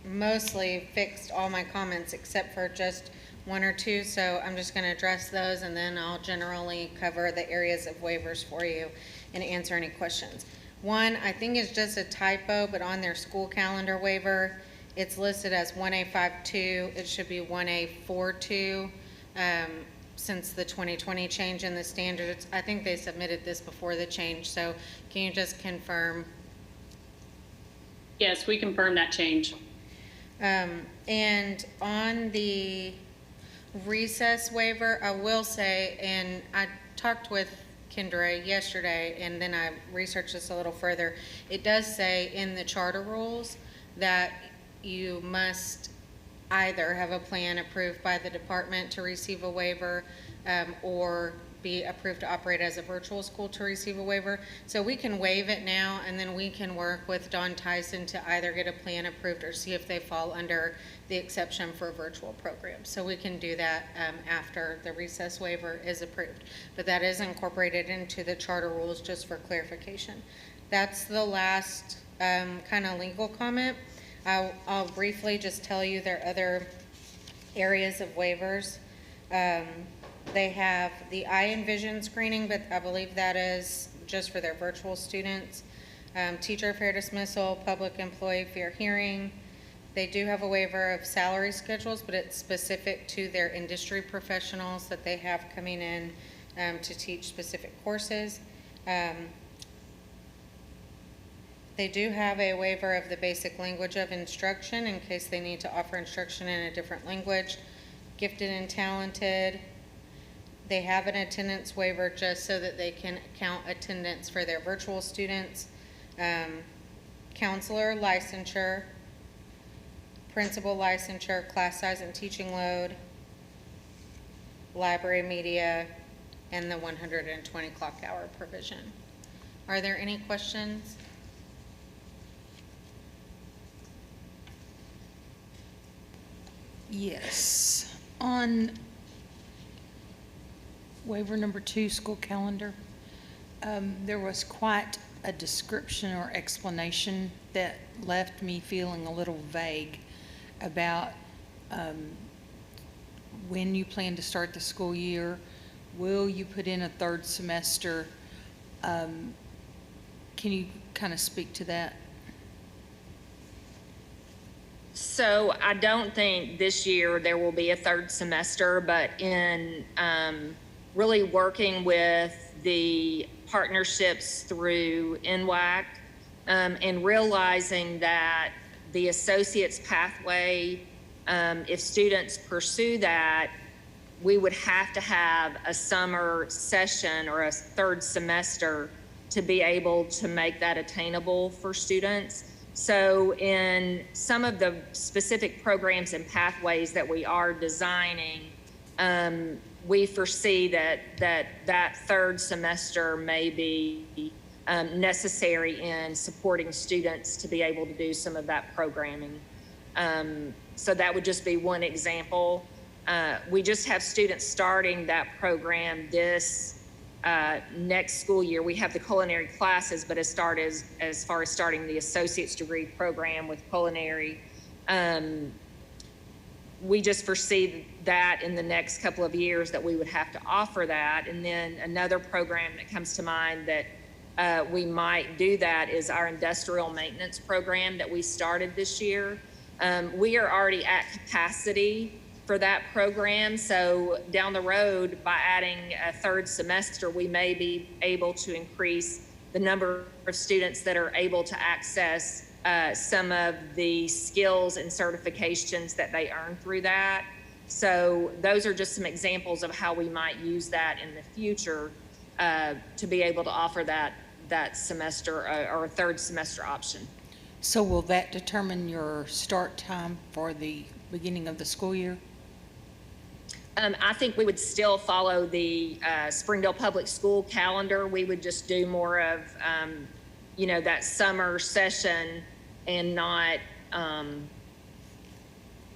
S6: mostly fixed all my comments except for just one or two, so I'm just going to address those, and then I'll generally cover the areas of waivers for you and answer any questions. One, I think is just a typo, but on their school calendar waiver, it's listed as 1A52. It should be 1A42 since the 2020 change in the standards. I think they submitted this before the change, so can you just confirm?
S4: Yes, we confirm that change.
S6: And on the recess waiver, I will say, and I talked with Kendra yesterday, and then I researched this a little further. It does say in the charter rules that you must either have a plan approved by the department to receive a waiver or be approved to operate as a virtual school to receive a waiver. So we can waive it now, and then we can work with Don Tyson to either get a plan approved or see if they fall under the exception for virtual programs. So we can do that after the recess waiver is approved. But that is incorporated into the charter rules just for clarification. That's the last kind of legal comment. I'll briefly just tell you their other areas of waivers. They have the eye and vision screening, but I believe that is just for their virtual students. Teacher fair dismissal, public employee fair hearing. They do have a waiver of salary schedules, but it's specific to their industry professionals that they have coming in to teach specific courses. They do have a waiver of the basic language of instruction in case they need to offer instruction in a different language. Gifted and talented. They have an attendance waiver just so that they can count attendance for their virtual students. Counselor licensure, principal licensure, class size and teaching load. library media, and the 120 clock hour provision. Are there any questions?
S1: Yes. On waiver number 2, school calendar, there was quite a description or explanation that left me feeling a little vague about when you plan to start the school year. Will you put in a third semester? Can you kind of speak to that?
S19: So I don't think this year there will be a third semester, but in really working with the partnerships through NWAC and realizing that the associate's pathway, if students pursue that, we would have to have a summer session or a third semester to be able to make that attainable for students. So in some of the specific programs and pathways that we are designing, we foresee that third semester may be necessary in supporting students to be able to do some of that programming. So that would just be one example. We just have students starting that program this next school year. We have the culinary classes, but as far as starting the associate's degree program with culinary, we just foresee that in the next couple of years that we would have to offer that. And then another program that comes to mind that we might do that is our industrial maintenance program that we started this year. We are already at capacity for that program. So down the road, by adding a third semester, we may be able to increase the number of students that are able to access some of the skills and certifications that they earn through that. So those are just some examples of how we might use that in the future to be able to offer that semester or a third semester option.
S1: So will that determine your start time for the beginning of the school year?
S19: I think we would still follow the Springdale Public School calendar. We would just do more of, that summer session and not,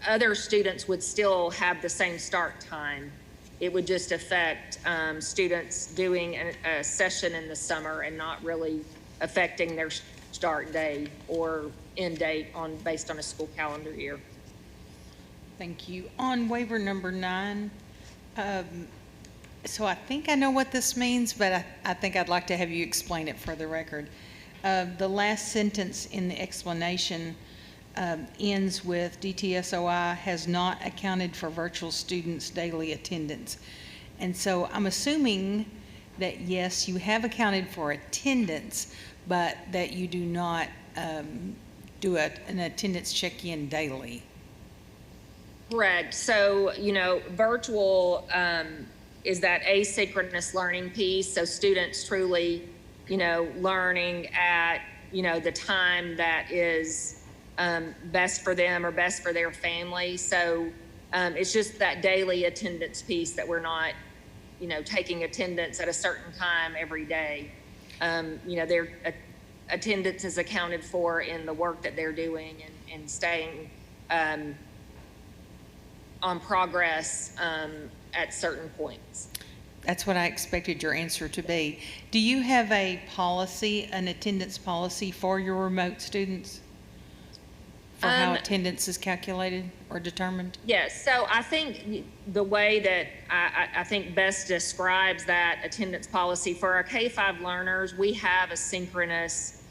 S19: other students would still have the same start time. It would just affect students doing a session in the summer and not really affecting their start day or end date based on a school calendar year.
S1: Thank you. On waiver number 9, so I think I know what this means, but I think I'd like to have you explain it for the record. The last sentence in the explanation ends with DTSOI has not accounted for virtual students' daily attendance. And so I'm assuming that, yes, you have accounted for attendance, but that you do not do an attendance check-in daily.
S19: Correct. So, virtual is that asynchronous learning piece. So students truly, learning at, the time that is best for them or best for their family. So it's just that daily attendance piece that we're not, taking attendance at a certain time every day. Their attendance is accounted for in the work that they're doing and staying on progress at certain points.
S1: That's what I expected your answer to be. Do you have a policy, an attendance policy for your remote students? For how attendance is calculated or determined?
S19: Yes, so I think the way that I think best describes that attendance policy for our K-5 learners, we have a synchronous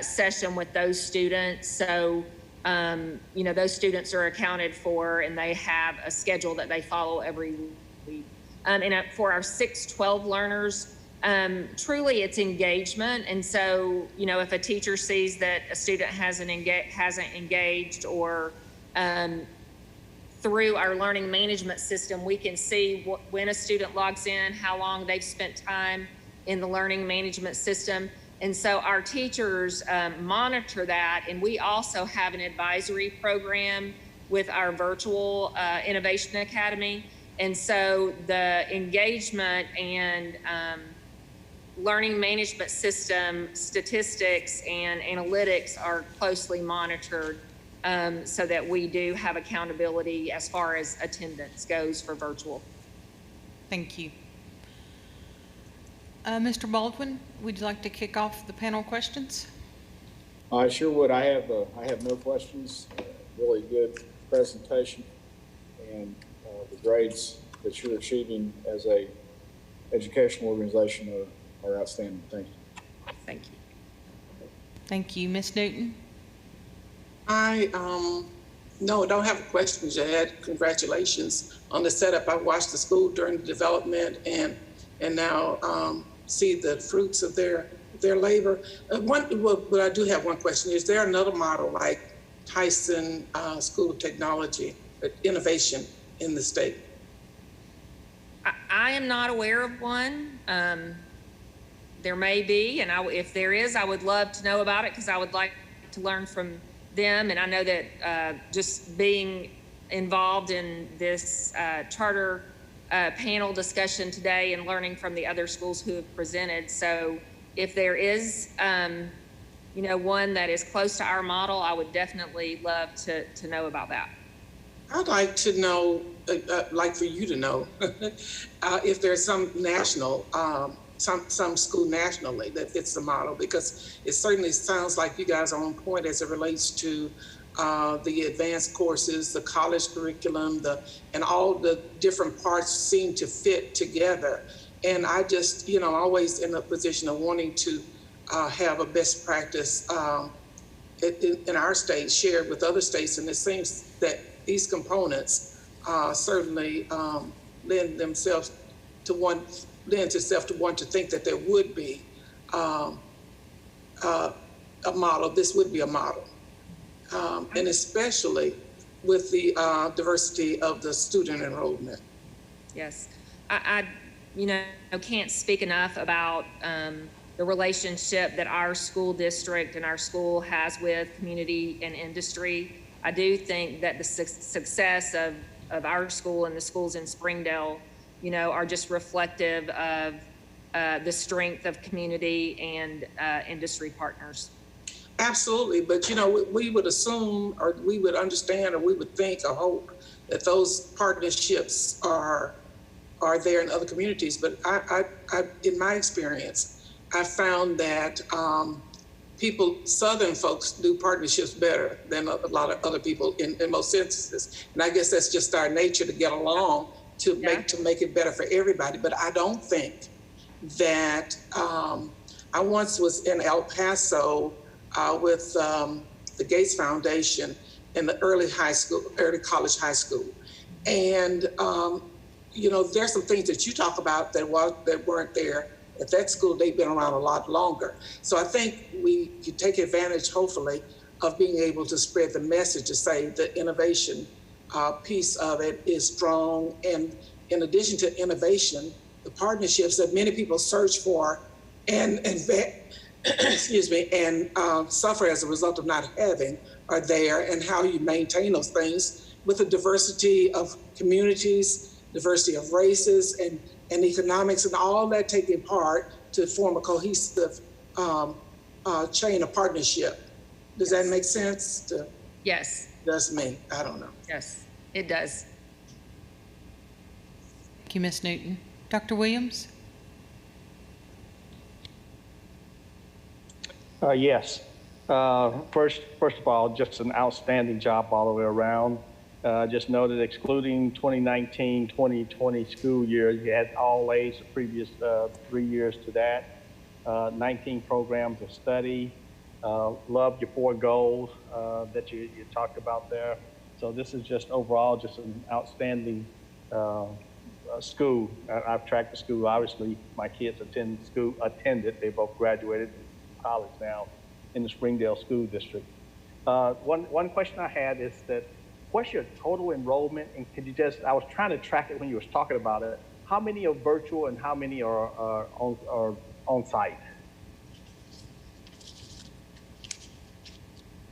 S19: session with those students. So those students are accounted for and they have a schedule that they follow every week. And for our 6-12 learners, truly it's engagement. And so, if a teacher sees that a student hasn't engaged or through our learning management system, we can see when a student logs in, how long they've spent time in the learning management system. And so our teachers monitor that, and we also have an advisory program with our virtual Innovation Academy. And so the engagement and learning management system statistics and analytics are closely monitored so that we do have accountability as far as attendance goes for virtual.
S1: Thank you. Mr. Baldwin, would you like to kick off the panel questions?
S9: I sure would. I have no questions. Really good presentation, and the grades that you're achieving as a educational organization are outstanding. Thank you.
S19: Thank you.
S1: Thank you. Ms. Newton?
S8: I don't have questions yet. Congratulations on the setup. I watched the school during the development and now see the fruits of their labor. But I do have one question. Is there another model like Tyson School of Technology, innovation in the state?
S19: I am not aware of one. There may be, and if there is, I would love to know about it because I would like to learn from them. And I know that just being involved in this charter panel discussion today and learning from the other schools who have presented. So if there is, one that is close to our model, I would definitely love to know about that.
S8: I'd like to know, like for you to know, if there's some national, some school nationally that fits the model, because it certainly sounds like you guys are on point as it relates to the advanced courses, the college curriculum, and all the different parts seem to fit together. And I just, always in a position of wanting to have a best practice in our state shared with other states. And it seems that these components certainly lend itself to want to think that there would be a model. This would be a model. And especially with the diversity of the student enrollment.
S19: Yes, I can't speak enough about the relationship that our school district and our school has with community and industry. I do think that the success of our school and the schools in Springdale, are just reflective of the strength of community and industry partners.
S8: Absolutely, but we would assume, or we would understand, or we would think or hope that those partnerships are there in other communities. But I in my experience, I found that Southern folks do partnerships better than a lot of other people in most instances. And I guess that's just our nature to get along to make it better for everybody. But I don't think that I once was in El Paso with the Gates Foundation in the early college high school. And, there's some things that you talk about that weren't there at that school. They've been around a lot longer. So I think we could take advantage, hopefully, of being able to spread the message to say the innovation piece of it is strong. And in addition to innovation, the partnerships that many people search for and excuse me, and suffer as a result of not having are there, and how you maintain those things with the diversity of communities, diversity of races, and economics, and all that taking part to form a cohesive chain of partnership. Does that make sense?
S19: Yes.
S8: Does me? I don't know.
S19: Yes, it does.
S1: Thank you, Ms. Newton. Dr. Williams?
S10: Yes. First of all, just an outstanding job all the way around. Just noted, excluding 2019-2020 school year, you had all A's the previous 3 years to that. 19 programs of study. Loved your 4 goals that you talked about there. So this is just overall just an outstanding school. I've tracked the school. Obviously, my kids attended. They both graduated college now in the Springdale School District. One question I had is that, what's your total enrollment? And could you I was trying to track it when you were talking about it. How many are virtual and how many are on site?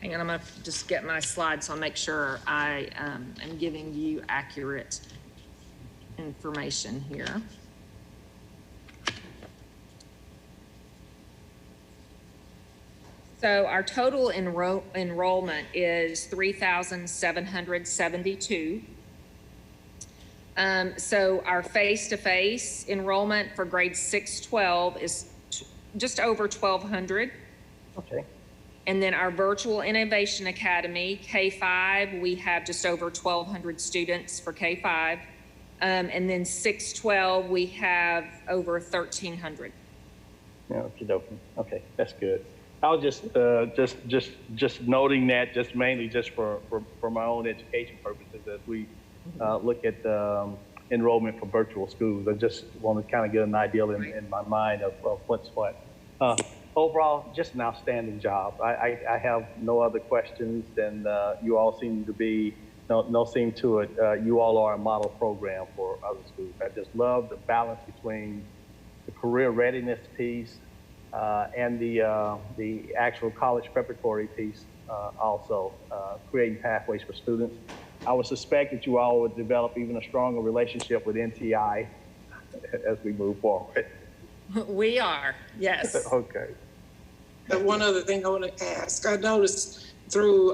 S19: Hang on, I'm gonna just get my slides so I'll make sure I am giving you accurate
S20: information here. So our total enrollment is 3,772. So our face-to-face enrollment for grades 6-12 is just over 1,200.
S10: Okay.
S20: And then our Virtual Innovation Academy, K-5, we have just over 1,200 students for K-5. And then 6-12, we have over 1,300.
S10: Yeah, okie dokie. Okay, that's good. I was just noting that just mainly just for my own education purposes as we look at enrollment for virtual schools. I just want to kind of get an idea in my mind of what's what. Overall, just an outstanding job. I have no other questions, and you all seem to be, no seem to it, you all are a model program for other schools. I just love the balance between the career readiness piece and the actual college preparatory piece also, creating pathways for students. I would suspect that you all would develop even a stronger relationship with NTI as we move forward.
S20: We are, yes.
S10: Okay.
S8: And one other thing I want to ask, I noticed through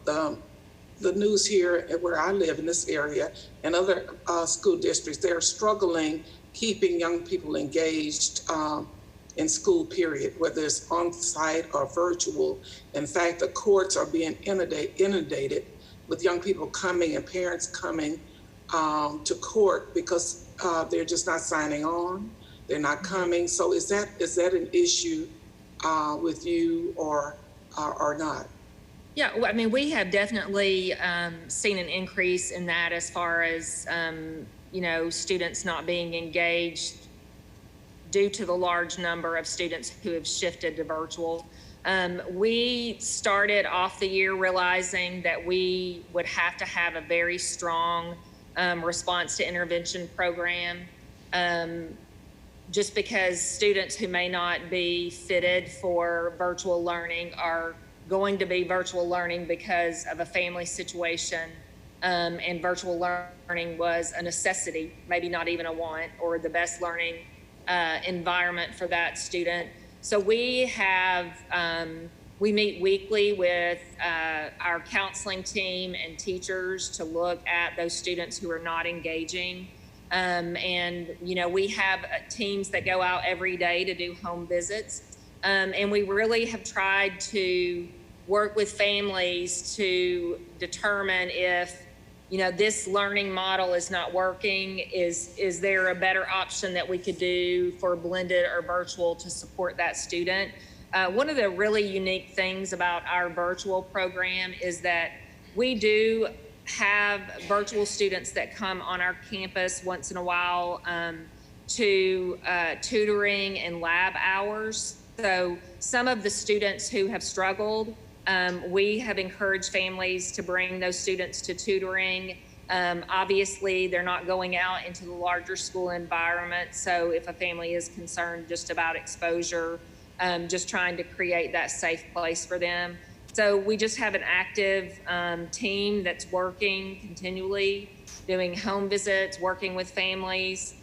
S8: the news here where I live in this area and other school districts, they're struggling keeping young people engaged in school period, whether it's on-site or virtual. In fact, the courts are being inundated with young people coming and parents coming to court because they're just not signing on. They're not coming. So is that an issue with you or not?
S20: Yeah, well, I mean, we have definitely seen an increase in that as far as, you know, students not being engaged due to the large number of students who have shifted to virtual. We started off the year realizing that we would have to have a very strong response to intervention program, just because students who may not be fitted for virtual learning are going to be virtual learning because of a family situation, and virtual learning was a necessity, maybe not even a want, or the best learning environment for that student. So we have, we meet weekly with our counseling team and teachers to look at those students who are not engaging. And, you know, we have teams that go out every day to do home visits. And we really have tried to work with families to determine if, you know, this learning model is not working. Is there a better option that we could do for blended or virtual to support that student? One of the really unique things about our virtual program is that we do have virtual students that come on our campus once in a while to tutoring and lab hours. So some of the students who have struggled, we have encouraged families to bring those students to tutoring. Obviously, they're not going out into the larger school environment. So if a family is concerned just about exposure, just trying to create that safe place for them. So we just have an active team that's working continually, doing home visits, working with families.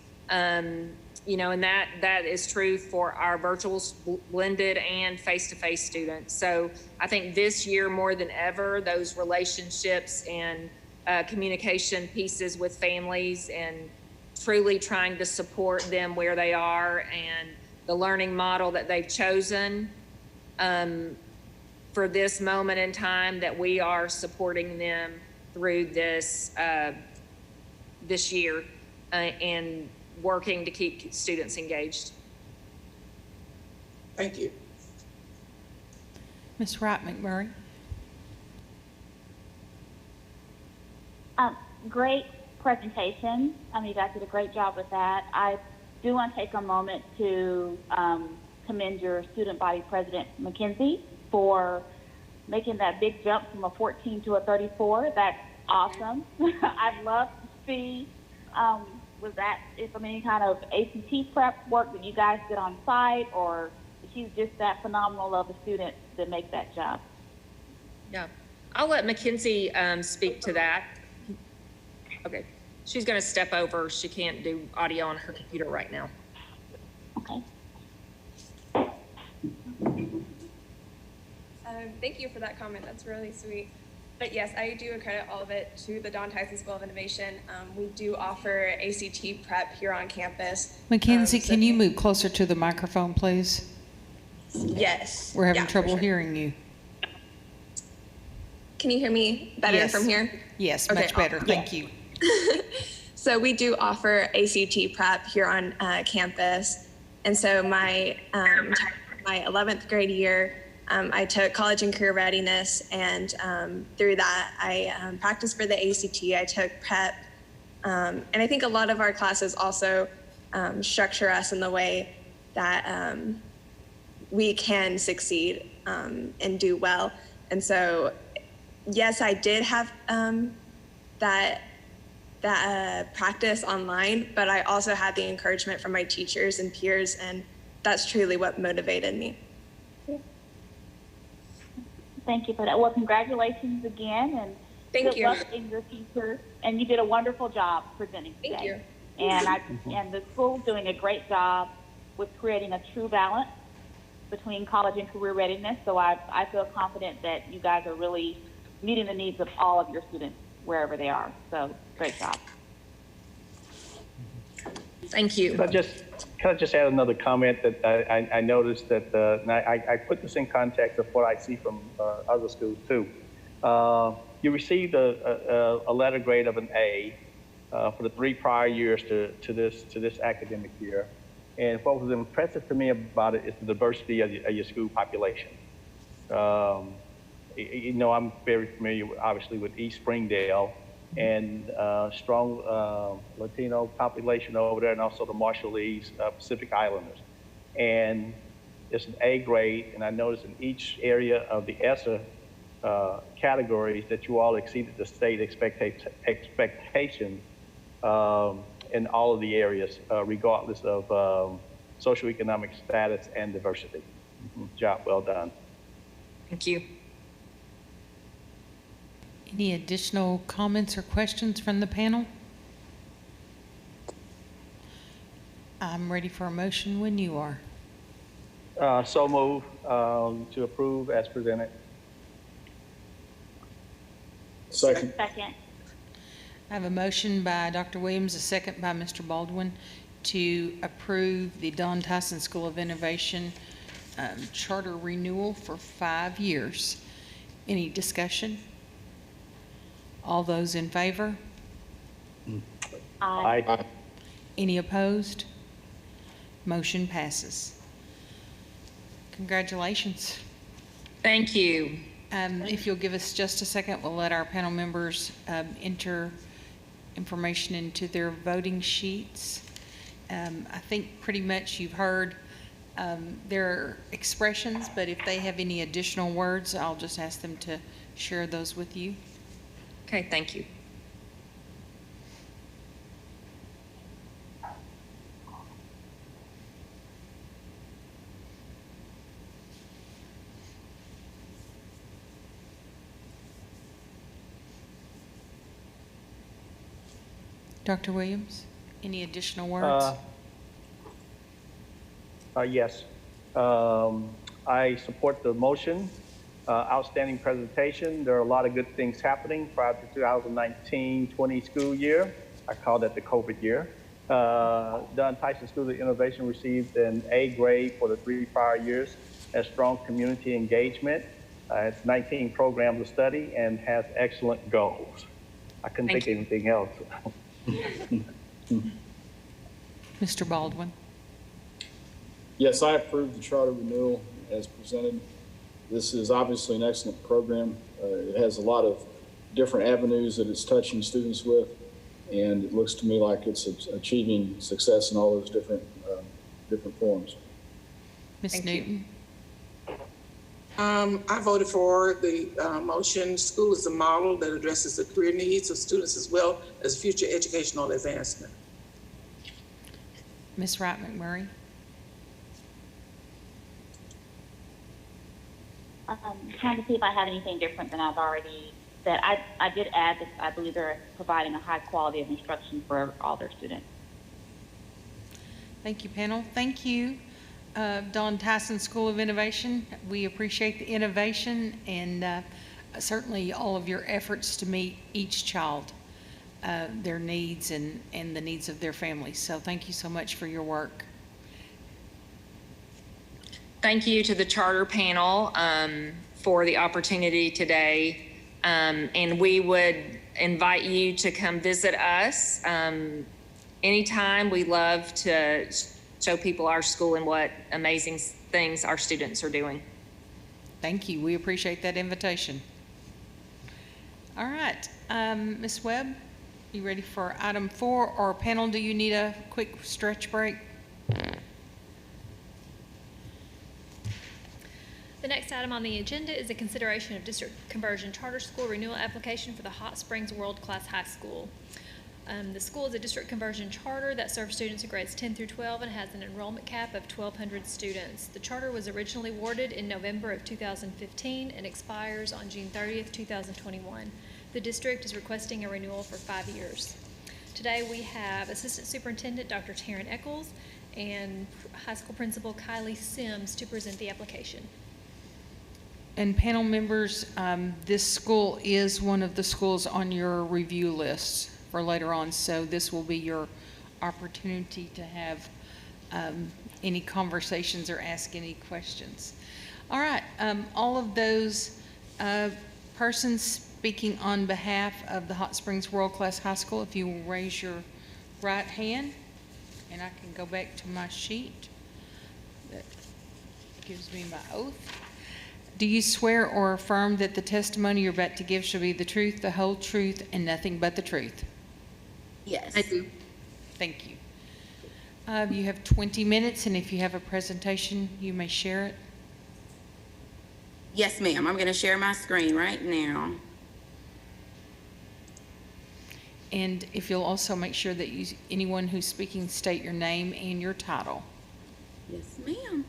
S20: You know, and that is true for our virtual blended and face-to-face students. So I think this year more than ever, those relationships and communication pieces with families and truly trying to support them where they are and the learning model that they've chosen for this moment in time, that we are supporting them through this this year and working to keep students engaged.
S8: Thank you.
S1: Ms. Wright McMurray.
S11: Great presentation. You guys did a great job with that. I do want to take a moment to commend your student body president, Mackenzie, for making that big jump from a 14 to a 34. That's awesome. I'd love to see, was that from any kind of ACT prep work that you guys did on site, or she's just that phenomenal of a student to make that job?
S20: Yeah, I'll let Mackenzie speak to that. Okay. She's going to step over. She can't do audio on her computer right now.
S11: Okay.
S21: Thank you for that comment. That's really sweet. But yes, I do accredit all of it to the Don Tyson School of Innovation. We do offer ACT prep here on campus.
S1: Mackenzie, can you move closer to the microphone, please?
S21: Yes.
S1: We're having
S21: Yeah, for
S1: trouble
S21: sure.
S1: hearing you.
S21: Can you hear me better
S1: Yes.
S21: from here?
S1: Yes,
S21: Okay,
S1: much better.
S21: awesome.
S1: Thank you.
S21: So we do offer ACT prep here on campus. And so my 11th grade year, I took college and career readiness, and through that, I practiced for the ACT. I took prep, and I think a lot of our classes also structure us in the way that we can succeed and do well. And so, yes, I did have that practice online, but I also had the encouragement from my teachers and peers, and that's truly what motivated me.
S11: Thank you for that. Well, congratulations again, and
S21: Thank
S11: good
S21: you.
S11: luck in your future. And you did a wonderful job presenting today.
S21: Thank you.
S11: And the school's doing a great job with creating a true balance between college and career readiness. So I feel confident that you guys are really meeting the needs of all of your students wherever they are. So great job.
S20: Thank you.
S10: Can I just add another comment that I noticed that, and I put this in context of what I see from other schools too. You received a letter grade of an A for the 3 prior years to this academic year. And what was impressive to me about it is the diversity of your school population. You know, I'm very familiar, obviously, with East Springdale, and strong Latino population over there, and also the Marshallese Pacific Islanders. And it's an A grade, and I noticed in each area of the ESSA categories that you all exceeded the state expectations in all of the areas, regardless of socioeconomic status and diversity. Job well done.
S20: Thank you.
S1: Any additional comments or questions from the panel? I'm ready for a motion when you are.
S10: So move to approve as presented.
S9: Second.
S11: Second.
S1: I have a motion by Dr. Williams, a second by Mr. Baldwin, to approve the Don Tyson School of Innovation charter renewal for 5 years. Any discussion? All those in favor?
S10: Aye.
S1: Any opposed? Motion passes. Congratulations.
S20: Thank you.
S1: If you'll give us just a second, we'll let our panel members enter information into their voting sheets. I think pretty much you've heard their expressions, but if they have any additional words, I'll just ask them to share those with you.
S20: Okay, thank you.
S1: Dr. Williams, any additional words?
S10: Yes. I support the motion. Outstanding presentation. There are a lot of good things happening prior to 2019-20 school year. I call that the COVID year. Don Tyson School of Innovation received an A grade for the 3 prior years, has strong community engagement. It's 19 programs of study and has excellent goals. I couldn't think of anything else.
S1: Mr. Baldwin.
S9: Yes, I approve the charter renewal as presented. This is obviously an excellent program. It has a lot of different avenues that it's touching students with, and it looks to me like it's achieving success in all those different forms.
S1: Ms. Newton.
S8: I voted for the motion. School is a model that addresses the career needs of students as well as future educational advancement.
S1: Ms. Wright McMurray.
S11: Trying to see if I have anything different than I've already that I did add that I believe they're providing a high quality of instruction for all their students.
S1: Thank you, panel. Thank you, Don Tyson School of Innovation. We appreciate the innovation and certainly all of your efforts to meet each child, their needs and the needs of their families. So thank you so much for your work.
S20: Thank you to the charter panel for the opportunity today. And we would invite you to come visit us anytime. We love to show people our school and what amazing things our students are doing.
S1: Thank you. We appreciate that invitation. All right, Ms. Webb, you ready for item 4? Or panel, do you need a quick stretch break?
S2: The next item on the agenda is a consideration of district conversion charter school renewal application for the Hot Springs World Class High School. The school is a district conversion charter that serves students in grades 10 through 12 and has an enrollment cap of 1,200 students. The charter was originally awarded in November of 2015 and expires on June 30th, 2021. The district is requesting a renewal for 5 years. Today we have Assistant Superintendent Dr. Taryn Eccles and High School Principal Kylie Sims to present the application.
S1: And panel members, this school is one of the schools on your review list for later on, so this will be your opportunity to have any conversations or ask any questions. All right, all of those persons speaking on behalf of the Hot Springs World Class High School, if you will raise your right hand, and I can go back to my sheet that gives me my oath. Do you swear or affirm that the testimony you're about to give shall be the truth, the whole truth, and nothing but the truth?
S7: Yes. I do.
S1: Thank you. You have 20 minutes, and if you have a presentation, you may share it.
S7: Yes, ma'am. I'm going to share my screen right now.
S1: And if you'll also make sure that anyone who's speaking state your name and your title.
S7: Yes, ma'am.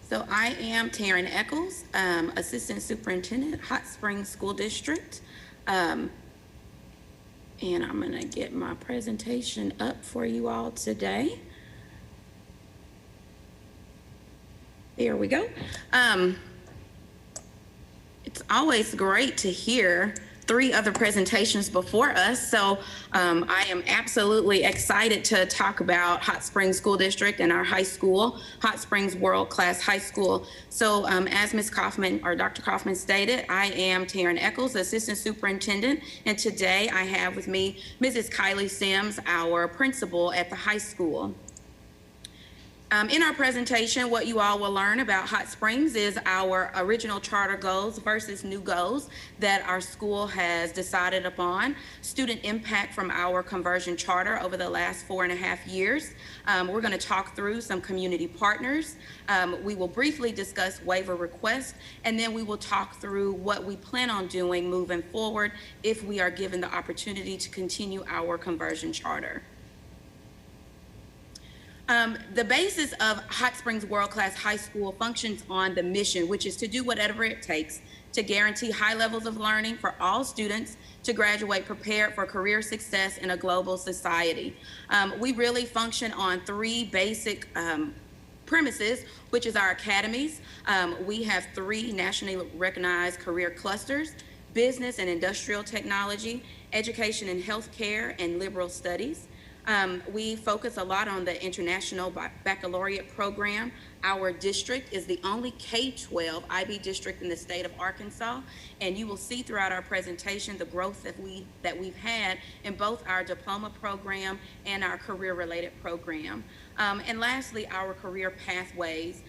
S7: So I am Taryn Eccles, Assistant Superintendent, Hot Springs School District. And I'm going to get my presentation up for you all today. There we go. It's always great to hear 3 other presentations before us. So I am absolutely excited to talk about Hot Springs School District and our high school, Hot Springs World Class High School. So as Ms. Kaufman or Dr. Kaufman stated, I am Taryn Eccles, Assistant Superintendent, and today I have with me Mrs. Kylie Sims, our principal at the high school. In our presentation, what you all will learn about Hot Springs is our original charter goals versus new goals that our school has decided upon, student impact from our conversion charter over the last 4.5 years. We're going to talk through some community partners. We will briefly discuss waiver requests, and then we will talk through what we plan on doing moving forward if we are given the opportunity to continue our conversion charter. The basis of Hot Springs World Class High School functions on the mission, which is to do whatever it takes to guarantee high levels of learning for all students to graduate prepared for career success in a global society. We really function on 3 basic premises, which is our academies. We have 3 nationally recognized career clusters: business and industrial technology, education and healthcare, and liberal studies. We focus a lot on the International Baccalaureate program. Our district is the only K-12 IB district in the state of Arkansas, and you will see throughout our presentation the growth that we've had in both our diploma program and our career-related program. And lastly, our career pathways.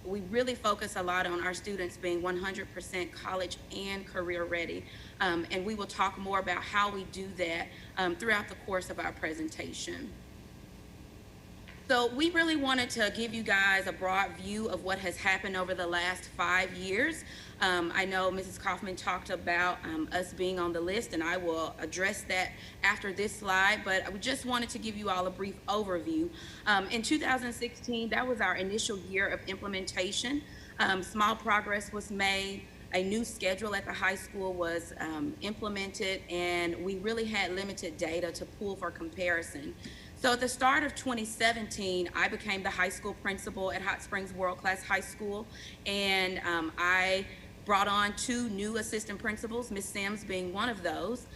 S7: We really focus a lot on our students being 100% college and career ready. And we will talk more about how we do that throughout the course of our presentation. So we really wanted to give you guys a broad view of what has happened over the last 5 years. I know Mrs. Kaufman talked about us being on the list, and I will address that after this slide, but I just wanted to give you all a brief overview. In 2016, that was our initial year of implementation. Small progress was made. A new schedule at the high school was implemented, and we really had limited data to pull for comparison. So at the start of 2017, I became the high school principal at Hot Springs World Class High School, and I brought on 2 new assistant principals, Ms. Sims being one of those.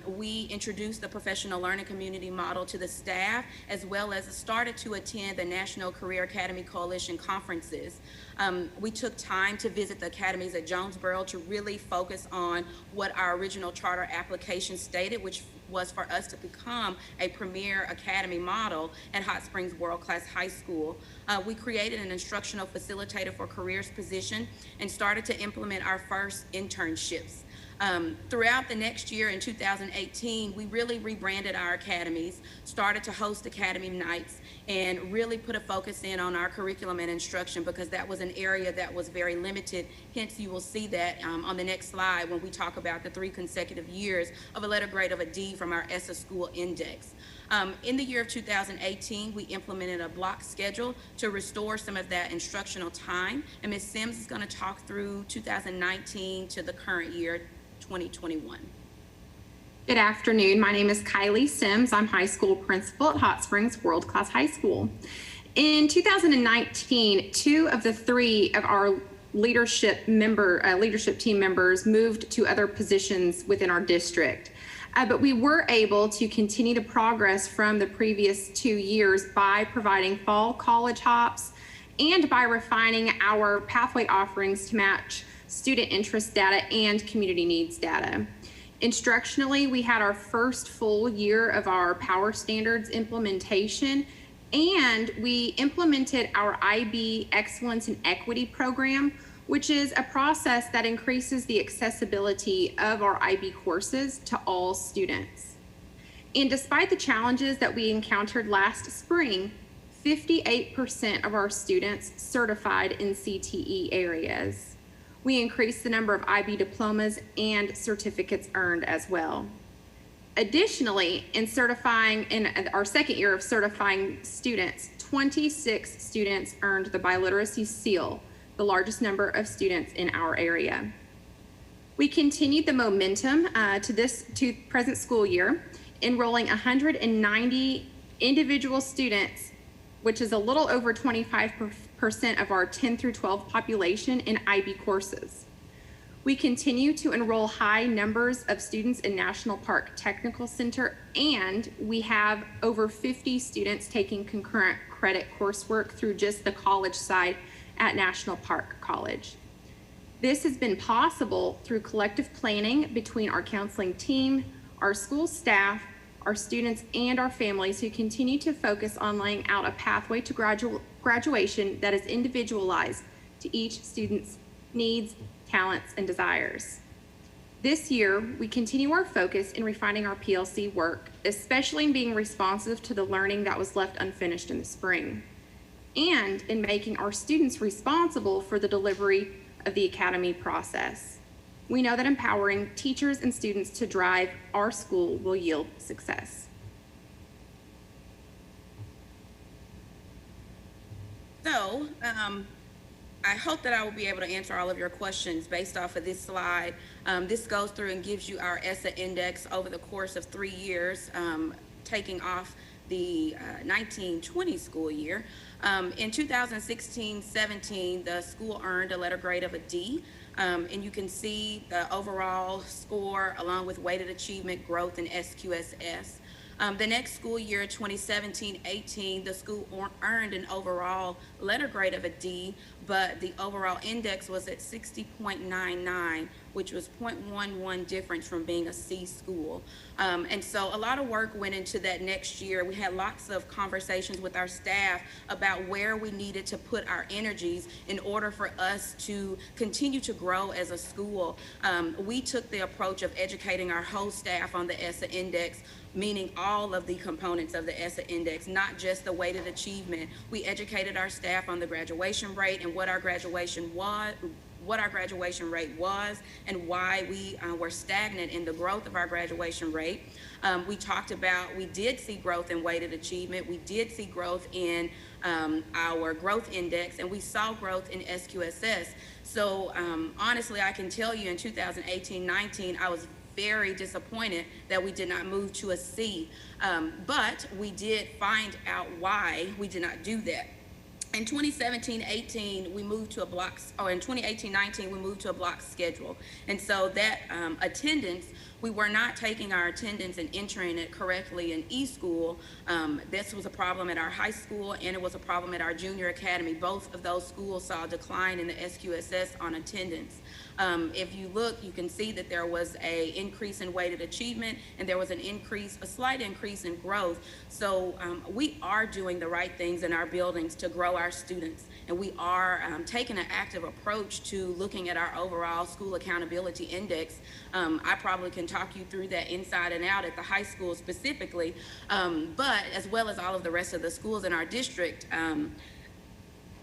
S7: We introduced the professional learning community model to the staff, as well as started to attend the National Career Academy Coalition conferences. We took time to visit the academies at Jonesboro to really focus on what our original charter application stated, which was for us to become a premier academy model at Hot Springs World Class High School. We created an instructional facilitator for careers position and started to implement our first internships. Throughout the next year in 2018, we really rebranded our academies, started to host academy nights, and really put a focus in on our curriculum and instruction, because that was an area that was very limited. Hence, you will see that on the next slide when we talk about the 3 consecutive years of a letter grade of a D from our ESSA school index. In the year of 2018, we implemented a block schedule to restore some of that instructional time, and Ms. Sims is going to talk through 2019 to the current year, 2021.
S5: Good afternoon. My name is Kylie Sims. I'm high school principal at Hot Springs World Class High School. In 2019, 2 of the 3 of our leadership team members moved to other positions within our district. But we were able to continue the progress from the previous 2 years by providing fall college hops and by refining our pathway offerings to match student interest data and community needs data. Instructionally, we had our first full year of our power standards implementation, and we implemented our IB Excellence and Equity program, which is a process that increases the accessibility of our IB courses to all students. And despite the challenges that we encountered last spring, 58% of our students certified in CTE areas. We increased the number of IB diplomas and certificates earned as well. Additionally, in our second year of certifying students, 26 students earned the biliteracy seal, the largest number of students in our area. We continued the momentum to present school year, enrolling 190 individual students, which is a little over 25% of our 10 through 12 population in IB courses. We continue to enroll high numbers of students in National Park Technical Center, and we have over 50 students taking concurrent credit coursework through just the college side at National Park College. This has been possible through collective planning between our counseling team, our school staff, our students, and our families, who continue to focus on laying out a pathway to graduation that is individualized to each student's needs, talents, and desires. This year, we continue our focus in refining our PLC work, especially in being responsive to the learning that was left unfinished in the spring, and in making our students responsible for the delivery of the academy process. We know that empowering teachers and students to drive our school will yield success.
S7: So, I hope that I will be able to answer all of your questions based off of this slide. This goes through and gives you our ESSA index over the course of 3 years, taking off the 19-20 school year. In 2016-17, the school earned a letter grade of a D. And you can see the overall score along with weighted achievement growth in SQSS. The next school year, 2017-18, the school earned an overall letter grade of a D, but the overall index was at 60.99, which was 0.11 difference from being a C school. And so a lot of work went into that next year. We had lots of conversations with our staff about where we needed to put our energies in order for us to continue to grow as a school. We took the approach of educating our whole staff on the ESSA index, meaning all of the components of the ESSA index, not just the weighted achievement. We educated our staff on the graduation rate and what our graduation rate was, and why we were stagnant in the growth of our graduation rate. We talked about, we did see growth in weighted achievement. We did see growth in our growth index, and we saw growth in SQSS. So honestly, I can tell you in 2018-19, I was very disappointed that we did not move to a C, but we did find out why we did not do that. In 2017-18, we moved to a block, or in 2018-19, we moved to a block schedule. And so that attendance, we were not taking our attendance and entering it correctly in e-school. This was a problem at our high school, and it was a problem at our junior academy. Both of those schools saw a decline in the SQSS on attendance. If you look, you can see that there was an increase in weighted achievement, and there was a slight increase in growth. So we are doing the right things in our buildings to grow our students, and we are taking an active approach to looking at our overall school accountability index. I probably can talk you through that inside and out at the high school specifically, but as well as all of the rest of the schools in our district.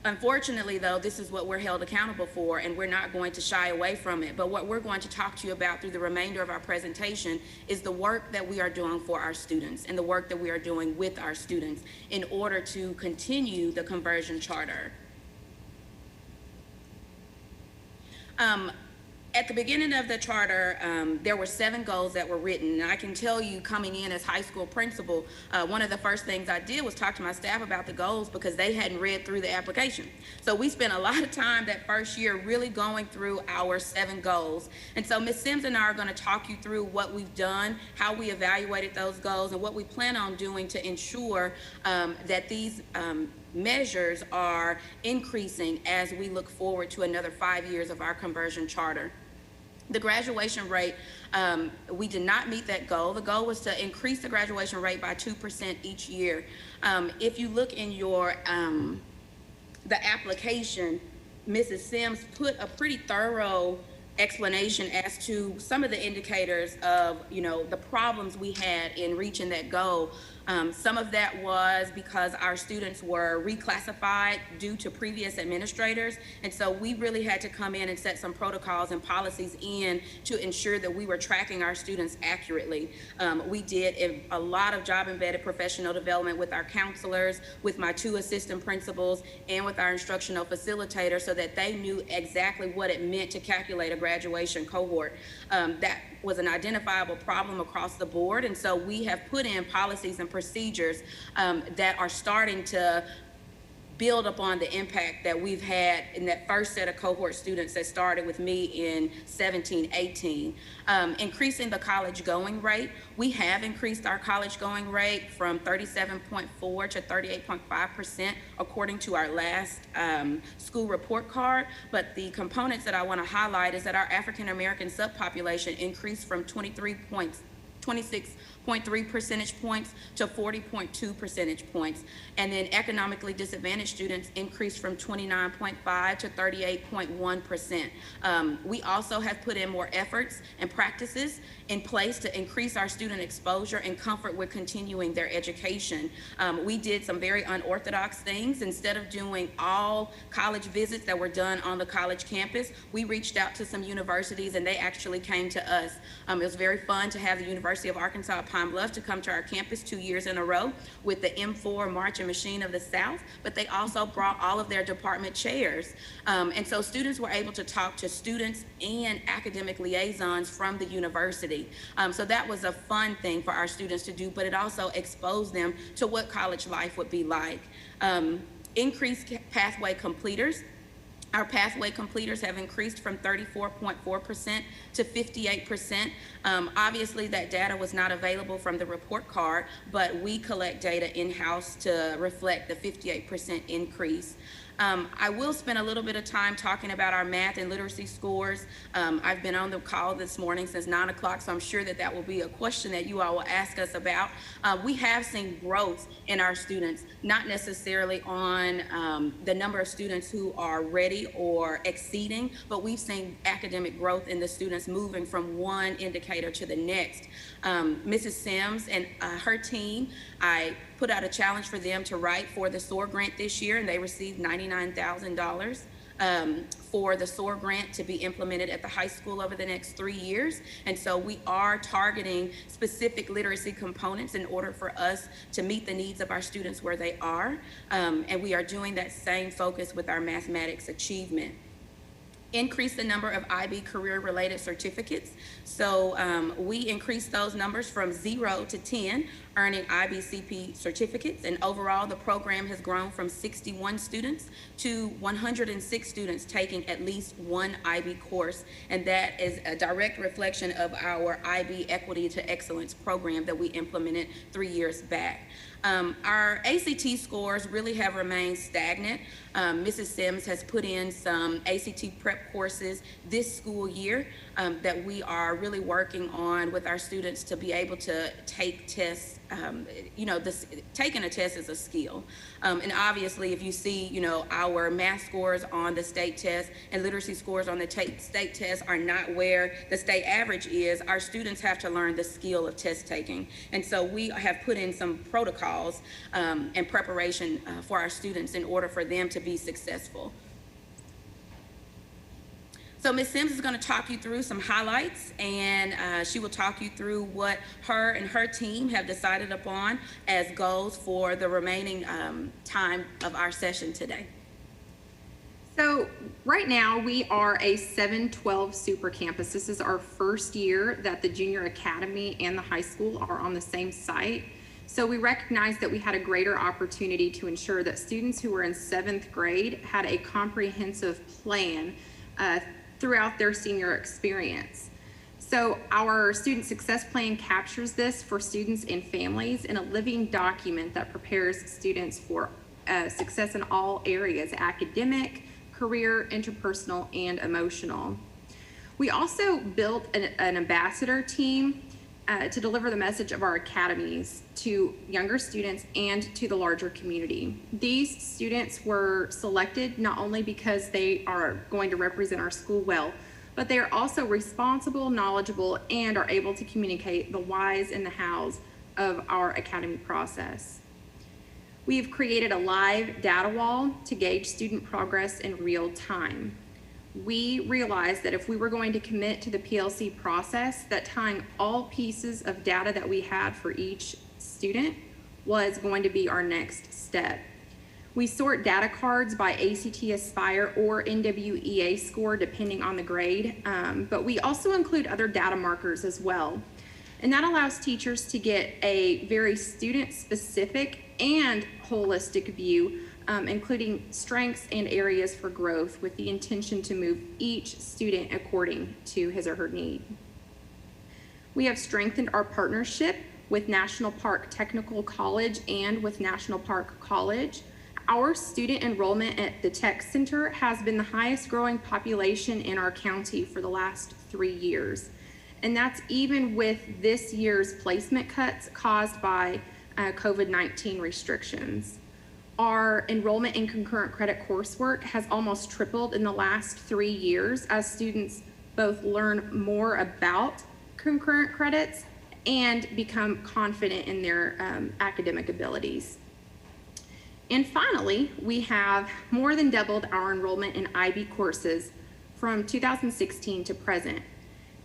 S7: Unfortunately, though, this is what we're held accountable for, and we're not going to shy away from it. But what we're going to talk to you about through the remainder of our presentation is the work that we are doing for our students and the work that we are doing with our students in order to continue the conversion charter. At the beginning of the charter, there were 7 goals that were written, and I can tell you, coming in as high school principal, one of the first things I did was talk to my staff about the goals because they hadn't read through the application. So we spent a lot of time that first year really going through our 7 goals. And so Ms. Sims and I are going to talk you through what we've done, how we evaluated those goals, and what we plan on doing to ensure that these measures are increasing as we look forward to another 5 years of our conversion charter. The graduation rate, we did not meet that goal. The goal was to increase the graduation rate by 2% each year. If you look in your the application, Mrs. Sims put a pretty thorough explanation as to some of the indicators of, the problems we had in reaching that goal. Some of that was because our students were reclassified due to previous administrators, and so we really had to come in and set some protocols and policies in to ensure that we were tracking our students accurately. We did a lot of job-embedded professional development with our counselors, with my 2 assistant principals, and with our instructional facilitator so that they knew exactly what it meant to calculate a graduation cohort. That was an identifiable problem across the board, and so we have put in policies and procedures that are starting to build upon the impact that we've had in that first set of cohort students that started with me in 17-18. Increasing the college going rate, we have increased our college going rate from 37.4 to 38.5% according to our last school report card. But the components that I want to highlight is that our African American subpopulation increased from 26.3 percentage points to 40.2 percentage points. And then economically disadvantaged students increased from 29.5 to 38.1%. We also have put in more efforts and practices in place to increase our student exposure and comfort with continuing their education. We did some very unorthodox things. Instead of doing all college visits that were done on the college campus, we reached out to some universities and they actually came to us. It was very fun to have the University of Arkansas at Pine Bluff to come to our campus 2 years in a row with the M4 Marching Machine of the South, but they also brought all of their department chairs. And so students were able to talk to students and academic liaisons from the university. So that was a fun thing for our students to do, but it also exposed them to what college life would be like. Increased pathway completers. Our pathway completers have increased from 34.4% to 58%. Obviously, that data was not available from the report card, but we collect data in-house to reflect the 58% increase. I will spend a little bit of time talking about our math and literacy scores. I've been on the call this morning since 9 o'clock, so I'm sure that that will be a question that you all will ask us about. We have seen growth in our students, not necessarily on the number of students who are ready or exceeding, but we've seen academic growth in the students moving from one indicator to the next. Mrs. Sims and her team, I put out a challenge for them to write for the SOAR grant this year, and they received $99,000 for the SOAR grant to be implemented at the high school over the next 3 years. And so we are targeting specific literacy components in order for us to meet the needs of our students where they are. And we are doing that same focus with our mathematics achievement. Increase the number of IB career-related certificates. So we increased those numbers from 0 to 10, earning IBCP certificates. And overall, the program has grown from 61 students to 106 students taking at least one IB course. And that is a direct reflection of our IB Equity to Excellence program that we implemented 3 years back. Our ACT scores really have remained stagnant. Mrs. Sims has put in some ACT prep courses this school year that we are really working on with our students to be able to take tests. Taking a test is a skill. And obviously, if you see, our math scores on the state test and literacy scores on the state test are not where the state average is, our students have to learn the skill of test taking. And so we have put in some protocols and preparation for our students in order for them to be successful. So Ms. Sims is going to talk you through some highlights, and she will talk you through what her and her team have decided upon as goals for the remaining time of our session today.
S5: So right now we are a 712 super campus. This is our first year that the junior academy and the high school are on the same site. So we recognized that we had a greater opportunity to ensure that students who were in 7th grade had a comprehensive plan throughout their senior experience. So our student success plan captures this for students and families in a living document that prepares students for success in all areas: academic, career, interpersonal, and emotional. We also built an ambassador team to deliver the message of our academies to younger students and to the larger community. These students were selected not only because they are going to represent our school well, but they are also responsible, knowledgeable, and are able to communicate the whys and the hows of our academy process. We have created a live data wall to gauge student progress in real time. We realized that if we were going to commit to the PLC process, that tying all pieces of data that we had for each student was going to be our next step. We sort data cards by ACT Aspire or NWEA score depending on the grade, but we also include other data markers as well. And that allows teachers to get a very student-specific and holistic view, including strengths and areas for growth, with the intention to move each student according to his or her need. We have strengthened our partnership with National Park Technical College and with National Park College. Our student enrollment at the Tech Center has been the highest growing population in our county for the last 3 years. And that's even with this year's placement cuts caused by COVID-19 restrictions. Our enrollment in concurrent credit coursework has almost tripled in the last 3 years as students both learn more about concurrent credits and become confident in their academic abilities. And finally, we have more than doubled our enrollment in IB courses from 2016 to present.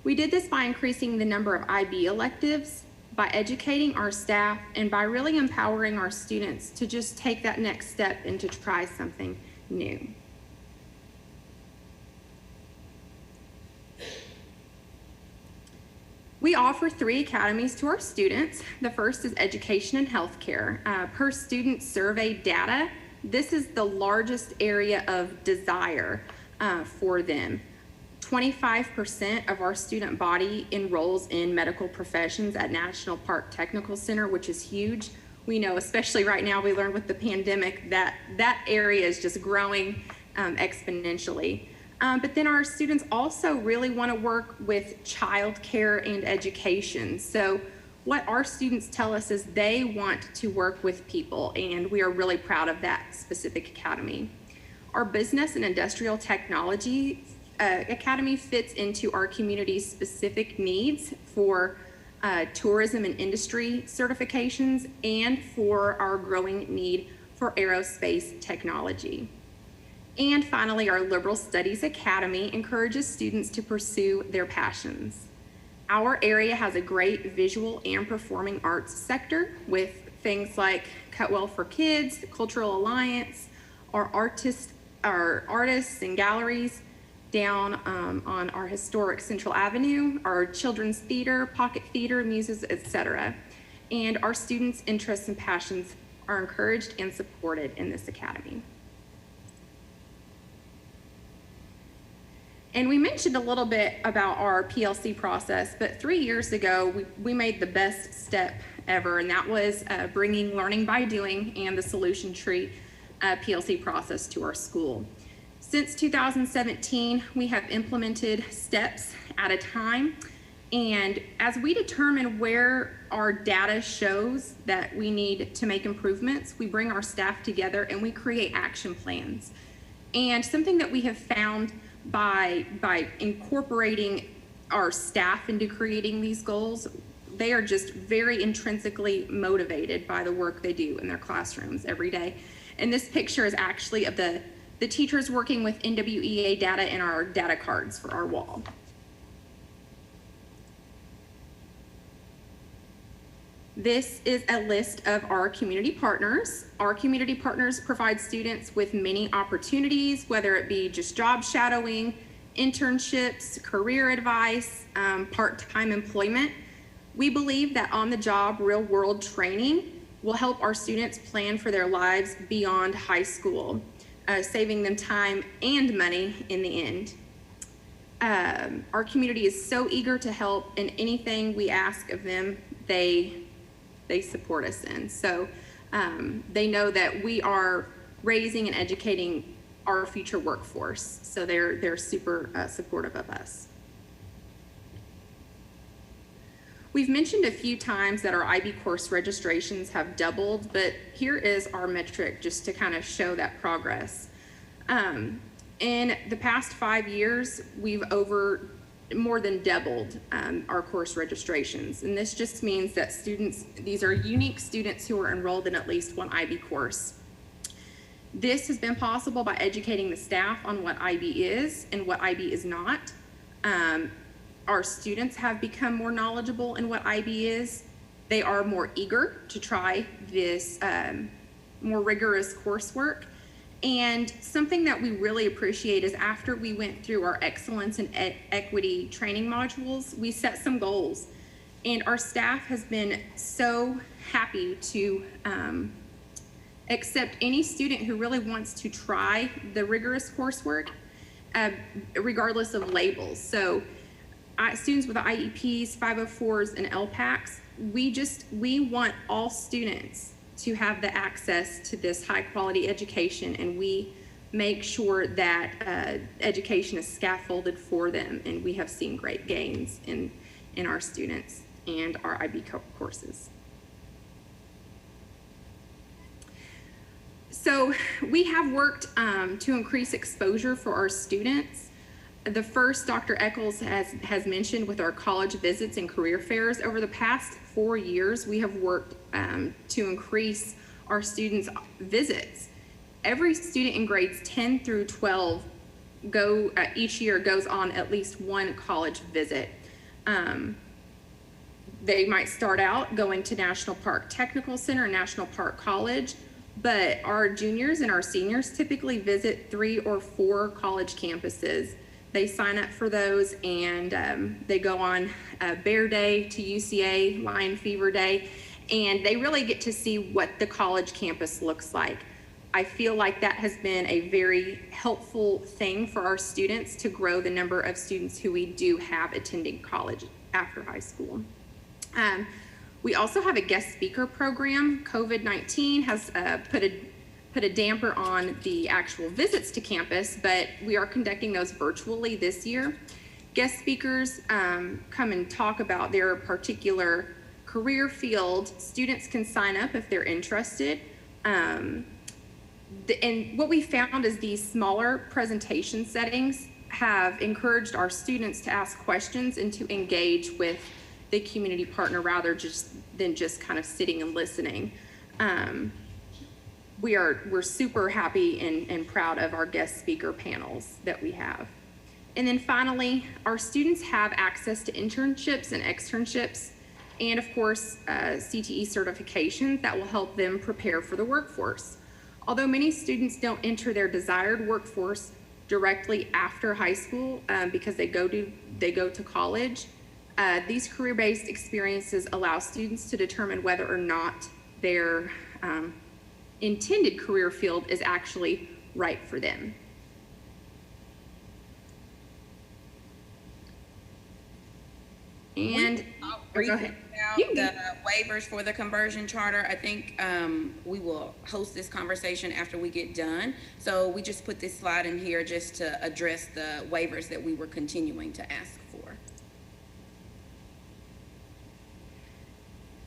S5: We did this by increasing the number of IB electives, by educating our staff, and by really empowering our students to just take that next step and to try something new. We offer 3 academies to our students. The first is education and healthcare. Per student survey data, this is the largest area of desire for them. 25% of our student body enrolls in medical professions at National Park Technical Center, which is huge. We know, especially right now, we learned with the pandemic that that area is just growing exponentially. But then our students also really want to work with childcare and education. So what our students tell us is they want to work with people, and we are really proud of that specific academy. Our business and industrial technology academy fits into our community's specific needs for tourism and industry certifications, and for our growing need for aerospace technology. And finally, our Liberal Studies Academy encourages students to pursue their passions. Our area has a great visual and performing arts sector with things like Cutwell for Kids, Cultural Alliance, our artists and galleries down on our historic Central Avenue, our children's theater, pocket theater, muses, etc. And our students' interests and passions are encouraged and supported in this academy. And we mentioned a little bit about our PLC process, but 3 years ago, we made the best step ever, and that was bringing learning by doing and the solution tree PLC process to our school. Since 2017, we have implemented steps at a time, and as we determine where our data shows that we need to make improvements, we bring our staff together and we create action plans. And something that we have found by incorporating our staff into creating these goals, they are just very intrinsically motivated by the work they do in their classrooms every day. And this picture is actually of the teachers working with NWEA data in our data cards for our wall. This is a list of our community partners. Our community partners provide students with many opportunities, whether it be just job shadowing, internships, career advice, part-time employment. We believe that on-the-job, real-world training will help our students plan for their lives beyond high school, saving them time and money in the end. Our community is so eager to help, and anything we ask of them, they support us in. So they know that we are raising and educating our future workforce. So they're super supportive of us. We've mentioned a few times that our IB course registrations have doubled, but here is our metric just to kind of show that progress. In the past 5 years, we've more than doubled our course registrations. And this just means that these are unique students who are enrolled in at least one IB course. This has been possible by educating the staff on what IB is and what IB is not. Our students have become more knowledgeable in what IB is. They are more eager to try this more rigorous coursework. And something that we really appreciate is after we went through our excellence and equity training modules, we set some goals. And our staff has been so happy to accept any student who really wants to try the rigorous coursework, regardless of labels. So students with IEPs, 504s, and LPACs, we want all students to have the access to this high quality education, and we make sure that education is scaffolded for them, and we have seen great gains in our students and our IB courses. So we have worked to increase exposure for our students. The first, Dr. Eccles has mentioned with our college visits and career fairs. Over the past 4 years, we have worked to increase our students' visits. Every student in grades 10 through 12 each year goes on at least one college visit. They might start out going to National Park Technical Center, National Park College, but our juniors and our seniors typically visit 3 or 4 college campuses. They sign up for those, and they go on Bear Day to UCA, Lion Fever Day, and they really get to see what the college campus looks like. I feel like that has been a very helpful thing for our students to grow the number of students who we do have attending college after high school. We also have a guest speaker program. COVID-19 has put a damper on the actual visits to campus, but we are conducting those virtually this year. Guest speakers come and talk about their particular career field. Students can sign up if they're interested. And what we found is these smaller presentation settings have encouraged our students to ask questions and to engage with the community partner rather than just kind of sitting and listening. We're super happy and proud of our guest speaker panels that we have. And then finally, our students have access to internships and externships, and of course, CTE certifications that will help them prepare for the workforce. Although many students don't enter their desired workforce directly after high school because they go to college, these career-based experiences allow students to determine whether or not their intended career field is actually right for them. And
S7: Briefly
S5: go ahead.
S7: about the waivers for the conversion charter. I think we will host this conversation after we get done. So we just put this slide in here just to address the waivers that we were continuing to ask for.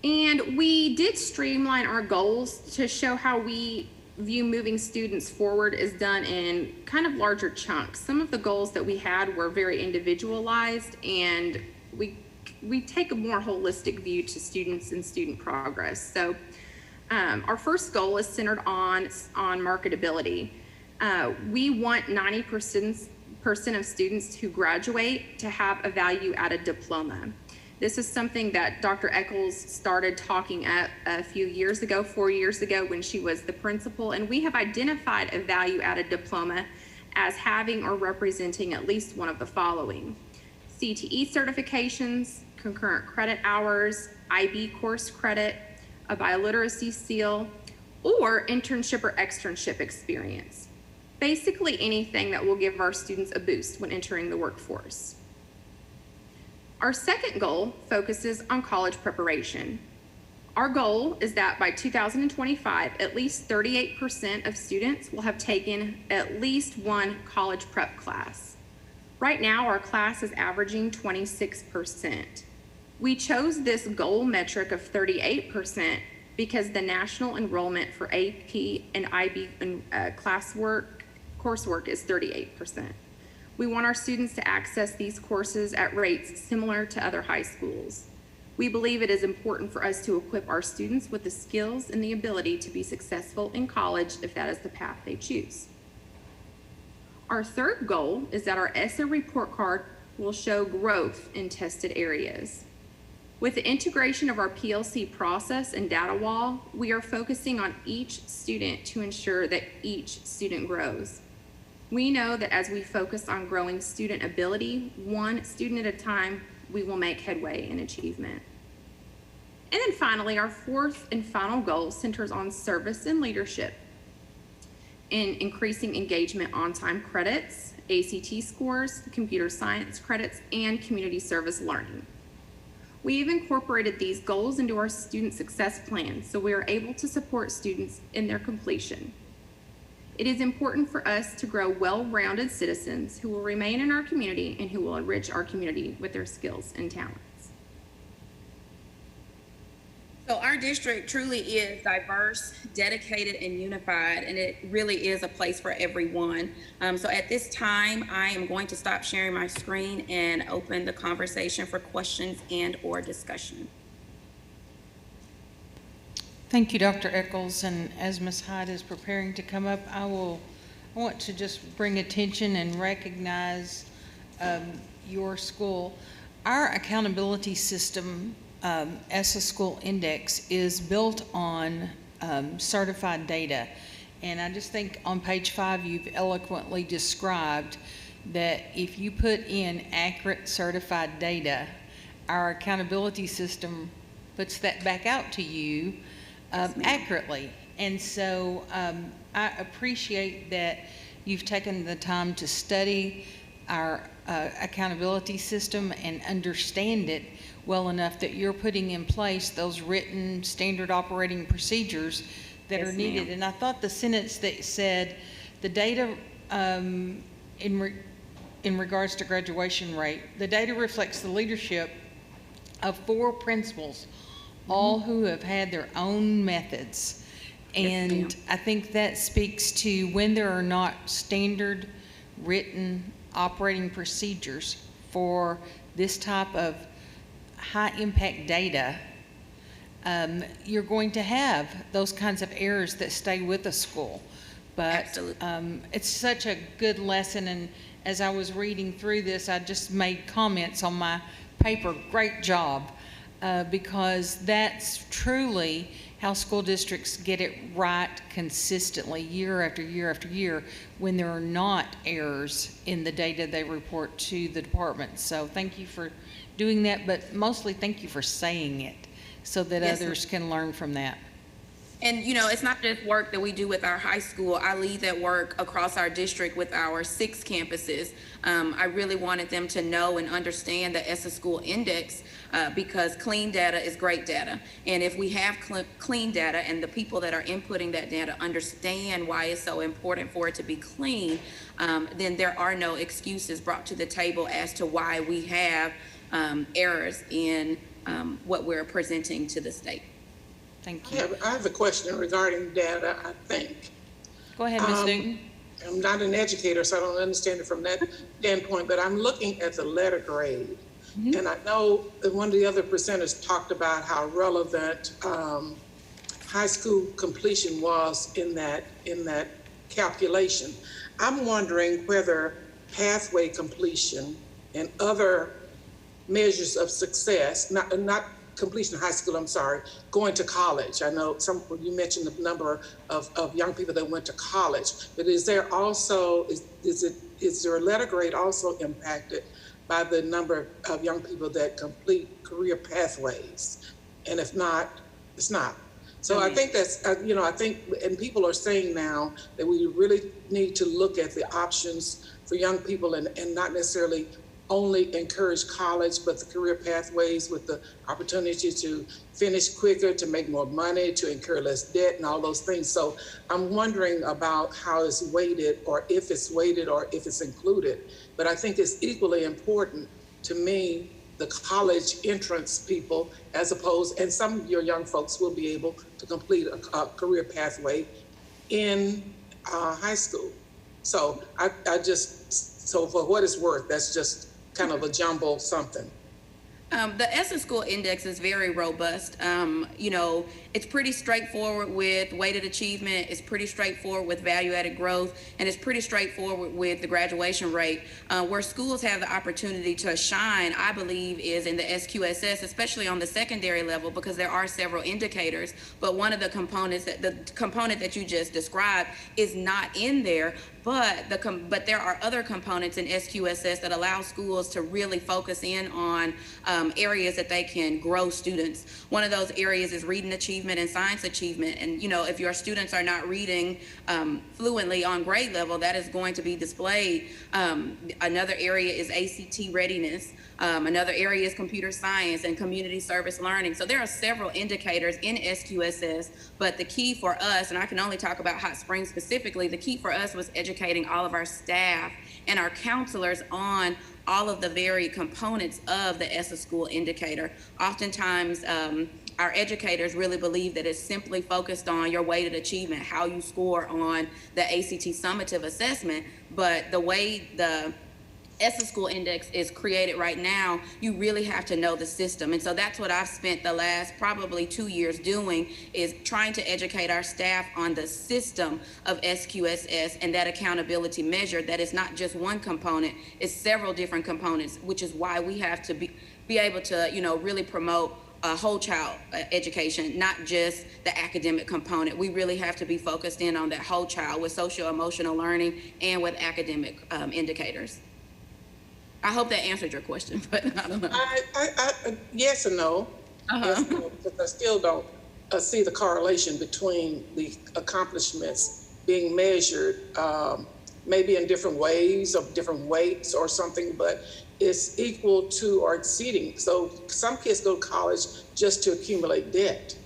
S5: And we did streamline our goals to show how we view moving students forward is done in kind of larger chunks. Some of the goals that we had were very individualized, and we take a more holistic view to students and student progress. So our first goal is centered on marketability. We want 90% of students who graduate to have a value-added diploma. This is something that Dr. Eccles started talking at a few years ago, 4 years ago, when she was the principal, and we have identified a value-added diploma as having or representing at least one of the following: CTE certifications, concurrent credit hours, IB course credit, a bioliteracy seal, or internship or externship experience. Basically anything that will give our students a boost when entering the workforce. Our second goal focuses on college preparation. Our goal is that by 2025, at least 38% of students will have taken at least one college prep class. Right now, our class is averaging 26%. We chose this goal metric of 38% because the national enrollment for AP and IB coursework is 38%. We want our students to access these courses at rates similar to other high schools. We believe it is important for us to equip our students with the skills and the ability to be successful in college if that is the path they choose. Our third goal is that our ESSA report card will show growth in tested areas. With the integration of our PLC process and data wall, we are focusing on each student to ensure that each student grows. We know that as we focus on growing student ability, one student at a time, we will make headway in achievement. And then finally, our fourth and final goal centers on service and leadership in increasing engagement on-time credits, ACT scores, computer science credits, and community service learning. We have incorporated these goals into our student success plan so we are able to support students in their completion. It is important for us to grow well-rounded citizens who will remain in our community and who will enrich our community with their skills and talents.
S7: So our district truly is diverse, dedicated, and unified, and it really is a place for everyone. So at this time, I am going to stop sharing my screen and open the conversation for questions and/or discussion.
S1: Thank you, Dr. Eccles. And as Ms. Hyde is preparing to come up, I want to just bring attention and recognize your school. Our accountability system, ESSA School Index, is built on certified data. And I just think on page 5, you've eloquently described that if you put in accurate certified data, our accountability system puts that back out to you accurately. And so I appreciate that you've taken the time to study our accountability system and understand it well enough that you're putting in place those written standard operating procedures that are needed. And I thought the sentence that said the data in regards to graduation rate, the data reflects the leadership of 4 principals, all who have had their own methods. And I think that speaks to when there are not standard written operating procedures for this type of high-impact data, you're going to have those kinds of errors that stay with a school. But it's such a good lesson, and as I was reading through this, I just made comments on my paper, great job, because that's truly how school districts get it right consistently year after year after year when there are not errors in the data they report to the department. So thank you for doing that, but mostly thank you for saying it so that others can learn from that.
S7: And, you know, it's not just work that we do with our high school. I lead that work across our district with our 6 campuses. I really wanted them to know and understand the ESSA School Index because clean data is great data. And if we have clean data and the people that are inputting that data understand why it's so important for it to be clean, then there are no excuses brought to the table as to why we have errors in what we're presenting to the state.
S1: Thank you.
S8: I have a question regarding data, I think.
S1: Go ahead, Ms. Newton.
S8: I'm not an educator, so I don't understand it from that standpoint, but I'm looking at the letter grade. Mm-hmm. And I know that one of the other presenters talked about how relevant high school completion was in that calculation. I'm wondering whether pathway completion and other measures of success, not completion of high school, I'm sorry, going to college. I know you mentioned the number of young people that went to college, but is there also, is their letter grade also impacted by the number of young people that complete career pathways? And if not, it's not. So I think that's, I think, and people are saying now that we really need to look at the options for young people and not necessarily only encourage college, but the career pathways with the opportunity to finish quicker, to make more money, to incur less debt and all those things. So I'm wondering about how it's weighted or if it's weighted or if it's included. But I think it's equally important to me, the college entrance people, as opposed, and some of your young folks will be able to complete a career pathway in high school. So so for what it's worth, that's just kind of a jumble something.
S7: The ESSA School Index is very robust. It's pretty straightforward with weighted achievement. It's pretty straightforward with value-added growth, and it's pretty straightforward with the graduation rate. Where schools have the opportunity to shine, I believe, is in the SQSS, especially on the secondary level, because there are several indicators. But one of the components, the component that you just described, is not in there. But there are other components in SQSS that allow schools to really focus in on areas that they can grow students. One of those areas is reading achievement and science achievement. And, if your students are not reading fluently on grade level, that is going to be displayed. Another area is ACT readiness. Another area is computer science and community service learning. So there are several indicators in SQSS, but the key for us, and I can only talk about Hot Springs specifically, the key for us was educating all of our staff and our counselors on all of the varied components of the ESSA School Indicator. Oftentimes, our educators really believe that it's simply focused on your weighted achievement, how you score on the ACT summative assessment, but the way the ESSA School Index is created right now, you really have to know the system. And so that's what I've spent the last probably 2 years doing, is trying to educate our staff on the system of SQSS and that accountability measure, that is not just one component, it's several different components, which is why we have to be able to, really promote whole child education, not just the academic component. We really have to be focused in on that whole child with social-emotional learning and with academic indicators. I hope that answered your question, but I don't know.
S8: Yes and no. Yes and no, because I still don't see the correlation between the accomplishments being measured, maybe in different ways, of different weights or something, but it's equal to or exceeding. So some kids go to college just to accumulate debt,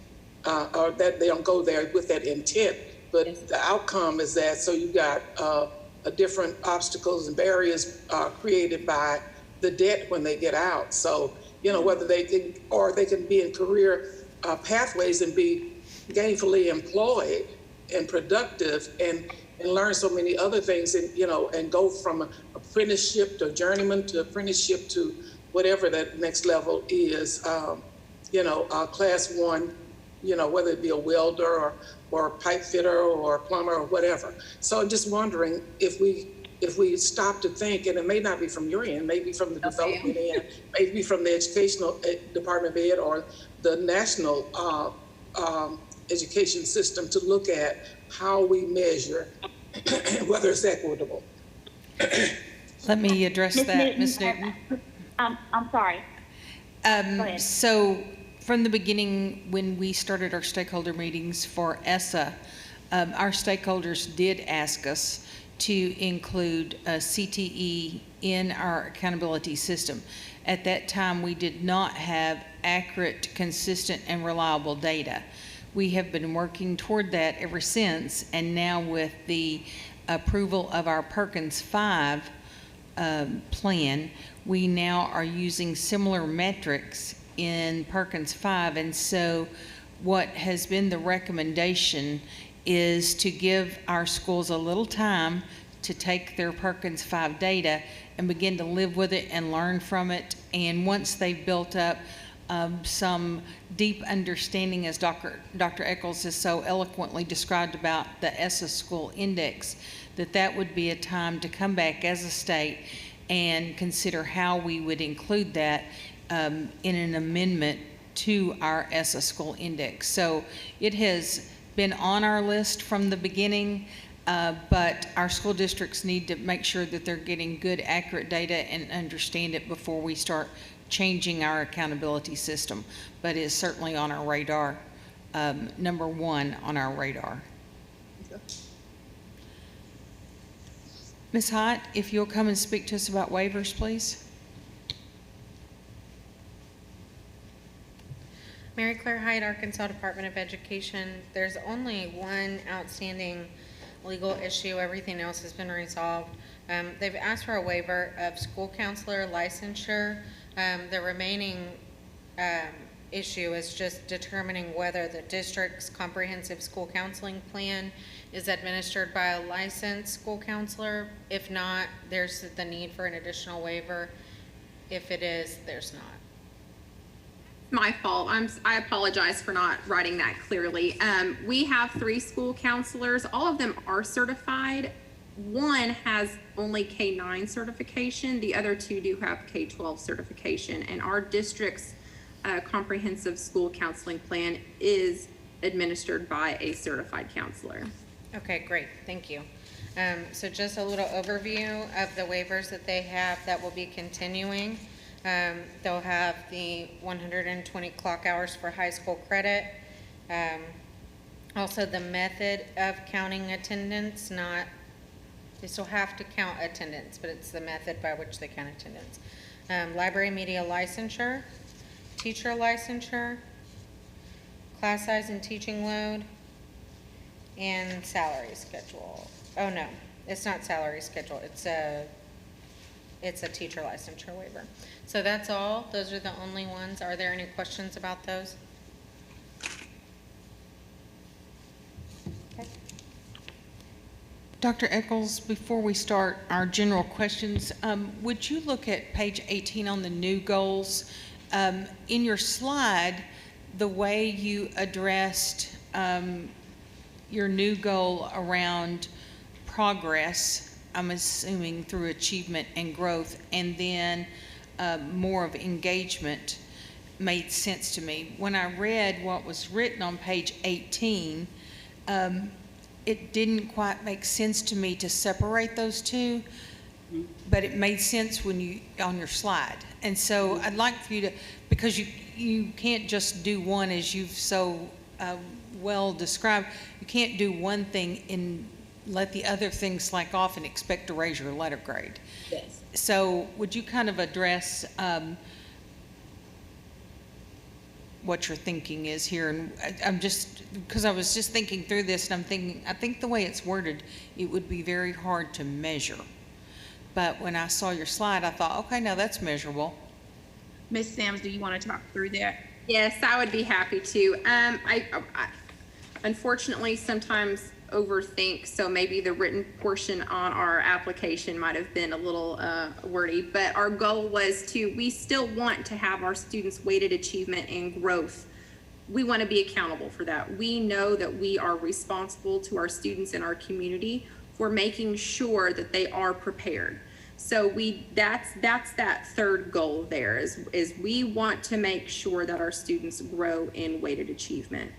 S8: or that they don't go there with that intent, but the outcome is that, so you got different obstacles and barriers created by the debt when they get out. So, whether they can be in career pathways and be gainfully employed and productive and learn so many other things and go from apprenticeship to journeyman to apprenticeship to whatever that next level is, class 1, whether it be a welder or a pipe fitter or a plumber or whatever. So I'm just wondering if we stop to think, and it may not be from your end, maybe from the development end, maybe from the educational department of ed or the national education system, to look at how we measure whether it's equitable.
S1: Let me address that, Ms. Newton.
S11: I'm sorry. Go ahead.
S1: So from the beginning, when we started our stakeholder meetings for ESSA, our stakeholders did ask us to include CTE in our accountability system. At that time, we did not have accurate, consistent, and reliable data. We have been working toward that ever since, and now with the approval of our Perkins 5 plan, we now are using similar metrics in Perkins 5, and so what has been the recommendation is to give our schools a little time to take their Perkins 5 data and begin to live with it and learn from it. And once they've built up some deep understanding, as Dr. Eccles has so eloquently described about the ESSA School Index, that would be a time to come back as a state and consider how we would include that in an amendment to our ESSA School Index. So it has been on our list from the beginning, but our school districts need to make sure that they're getting good, accurate data and understand it before we start changing our accountability system. But it's certainly on our radar, number one on our radar.
S8: Okay.
S1: Ms. Hott, if you'll come and speak to us about waivers, please.
S6: Mary Claire Hyde, Arkansas Department of Education. There's only one outstanding legal issue. Everything else has been resolved. They've asked for a waiver of school counselor licensure. The remaining issue is just determining whether the district's comprehensive school counseling plan is administered by a licensed school counselor. If not, there's the need for an additional waiver. If it is, there's not.
S5: My fault. I apologize for not writing that clearly. We have 3 school counselors. All of them are certified. One has only K-9 certification. The other 2 do have K-12 certification. And our district's comprehensive school counseling plan is administered by a certified counselor.
S6: Okay, great. Thank you. So just a little overview of the waivers that they have that will be continuing. They'll have the 120 clock hours for high school credit. Also the method of counting attendance, they still have to count attendance, but it's the method by which they count attendance. Library media licensure, teacher licensure, class size and teaching load, and salary schedule. Oh no, it's not salary schedule, it's a teacher licensure waiver. So that's all. Those are the only ones. Are there any questions about those? Okay.
S1: Dr. Eccles, before we start our general questions, would you look at page 18 on the new goals? In your slide, the way you addressed your new goal around progress, I'm assuming through achievement and growth, and then more of engagement, made sense to me. When I read what was written on page 18, it didn't quite make sense to me to separate those two, but it made sense when you on your slide. And so I'd like for you to, because you can't just do one, as you've so well described, you can't do one thing and let the other things slack off and expect to raise your letter grade.
S7: Yes.
S1: So would you kind of address what your thinking is here? And I'm just, because I was just thinking through this, and I'm thinking, I think the way it's worded, it would be very hard to measure. But when I saw your slide, I thought, okay, now that's measurable.
S7: Ms. Sims, do you want to talk through that?
S5: Yes, I would be happy to. I unfortunately, sometimes overthink, so maybe the written portion on our application might have been a little wordy, but our goal was we still want to have our students' weighted achievement and growth. We want to be accountable for that. We know that we are responsible to our students in our community for making sure that they are prepared. So that's that third goal there is we want to make sure that our students grow in weighted achievement.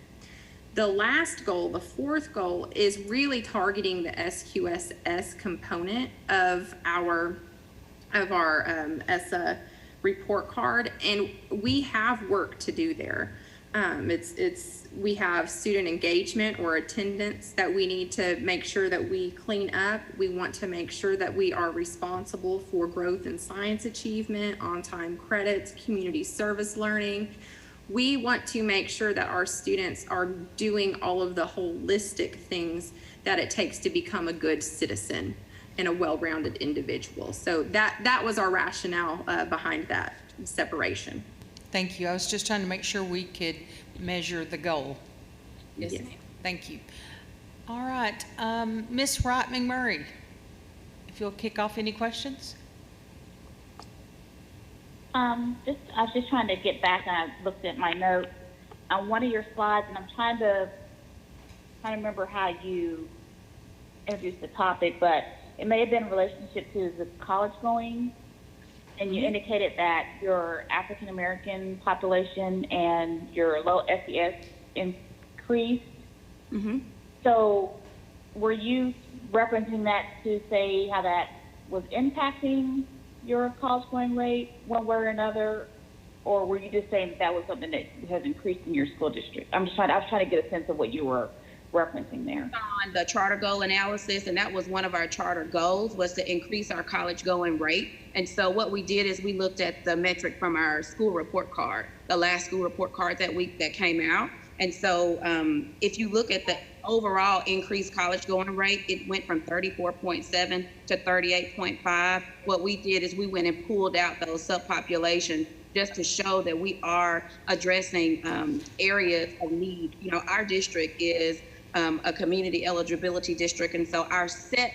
S5: The last goal, the fourth goal, is really targeting the SQSS component of our ESSA report card, and we have work to do there. We have student engagement or attendance that we need to make sure that we clean up. We want to make sure that we are responsible for growth and science achievement, on-time credits, community service learning. We want to make sure that our students are doing all of the holistic things that it takes to become a good citizen and a well-rounded individual. So that was our rationale behind that separation.
S1: Thank you. I was just trying to make sure we could measure the goal.
S7: Yes, ma'am.
S1: Thank you. All right, Ms. Wright McMurray, if you'll kick off any questions.
S11: I was just trying to get back, and I looked at my notes on one of your slides, and I'm trying to remember how you introduced the topic, but it may have been in relationship to the college going, and you indicated that your African American population and your low SES increased.
S7: Mm-hmm.
S11: So, were you referencing that to say how that was impacting your college going rate one way or another, or were you just saying that was something that has increased in your school district? I was trying to get a sense of what you were referencing there.
S7: On the charter goal analysis, and that was one of our charter goals, was to increase our college going rate. And so what we did is we looked at the metric from our school report card, the last school report card that came out. And so if you look at the overall increased college going rate, it went from 34.7 to 38.5. What we did is we went and pulled out those subpopulations just to show that we are addressing areas of need. You know, our district is a community eligibility district, and so our set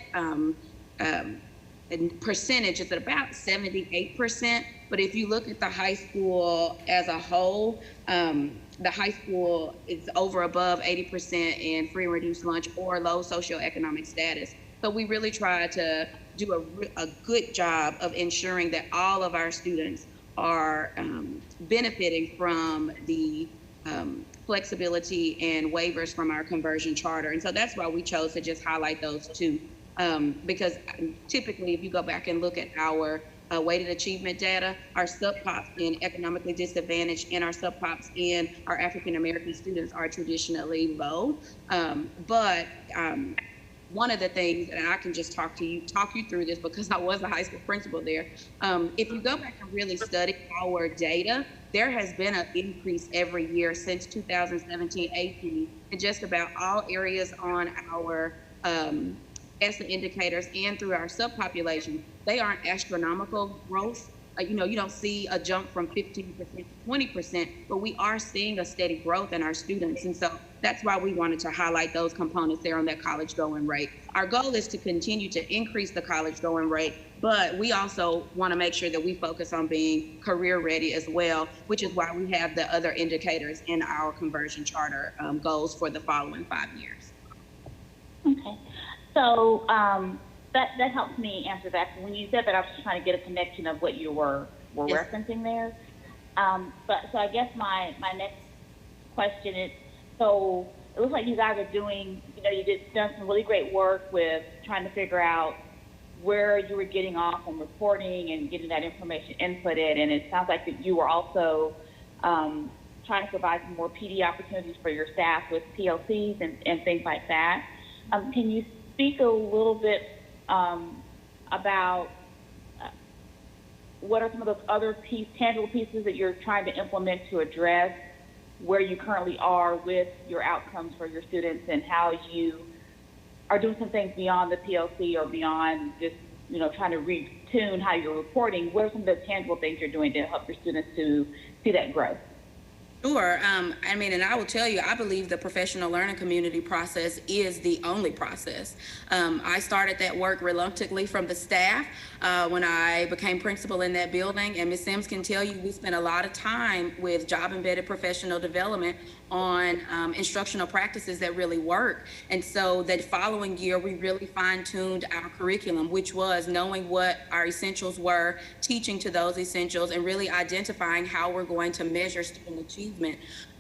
S7: percentage is at about 78%. But if you look at the high school as a whole, the high school is above 80% in free and reduced lunch or low socioeconomic status. So we really try to do a good job of ensuring that all of our students are benefiting from the flexibility and waivers from our conversion charter. And so that's why we chose to just highlight those two, because typically if you go back and look at our weighted achievement data, our subpops in economically disadvantaged and our subpops in our African American students are traditionally low. But one of the things, and I can just talk you through this because I was a high school principal there. If you go back and really study our data, there has been an increase every year since 2017-18 in just about all areas on our ESSA indicators and through our subpopulation. They aren't astronomical growth. You don't see a jump from 15% to 20%, but we are seeing a steady growth in our students. And so that's why we wanted to highlight those components there on that college going rate. Our goal is to continue to increase the college going rate, but we also want to make sure that we focus on being career ready as well, which is why we have the other indicators in our conversion charter goals for the following 5 years.
S11: Okay. So that helps me answer that. When you said that, I was just trying to get a connection of what you were
S7: Yes.
S11: referencing there. So I guess my next question is, so it looks like you guys are doing, you've done some really great work with trying to figure out where you were getting off on reporting and getting that information inputted. And it sounds like that you were also trying to provide some more PD opportunities for your staff with PLCs and things like that. Can you speak a little bit about what are some of those other tangible pieces that you're trying to implement to address where you currently are with your outcomes for your students and how you are doing some things beyond the PLC or beyond just, trying to retune how you're reporting? What are some of the tangible things you're doing to help your students to see that growth?
S7: Sure. I mean, and I will tell you, I believe the professional learning community process is the only process. I started that work reluctantly from the staff when I became principal in that building. And Ms. Sims can tell you, we spent a lot of time with job-embedded professional development on instructional practices that really work. And so that following year, we really fine-tuned our curriculum, which was knowing what our essentials were, teaching to those essentials, and really identifying how we're going to measure student achievement.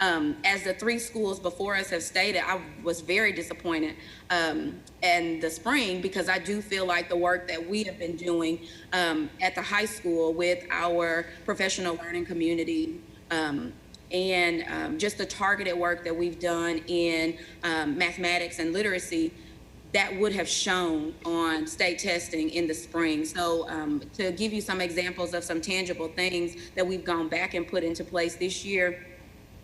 S7: As the 3 schools before us have stated, I was very disappointed in the spring, because I do feel like the work that we have been doing at the high school with our professional learning community and just the targeted work that we've done in mathematics and literacy, that would have shown on state testing in the spring. So to give you some examples of some tangible things that we've gone back and put into place this year,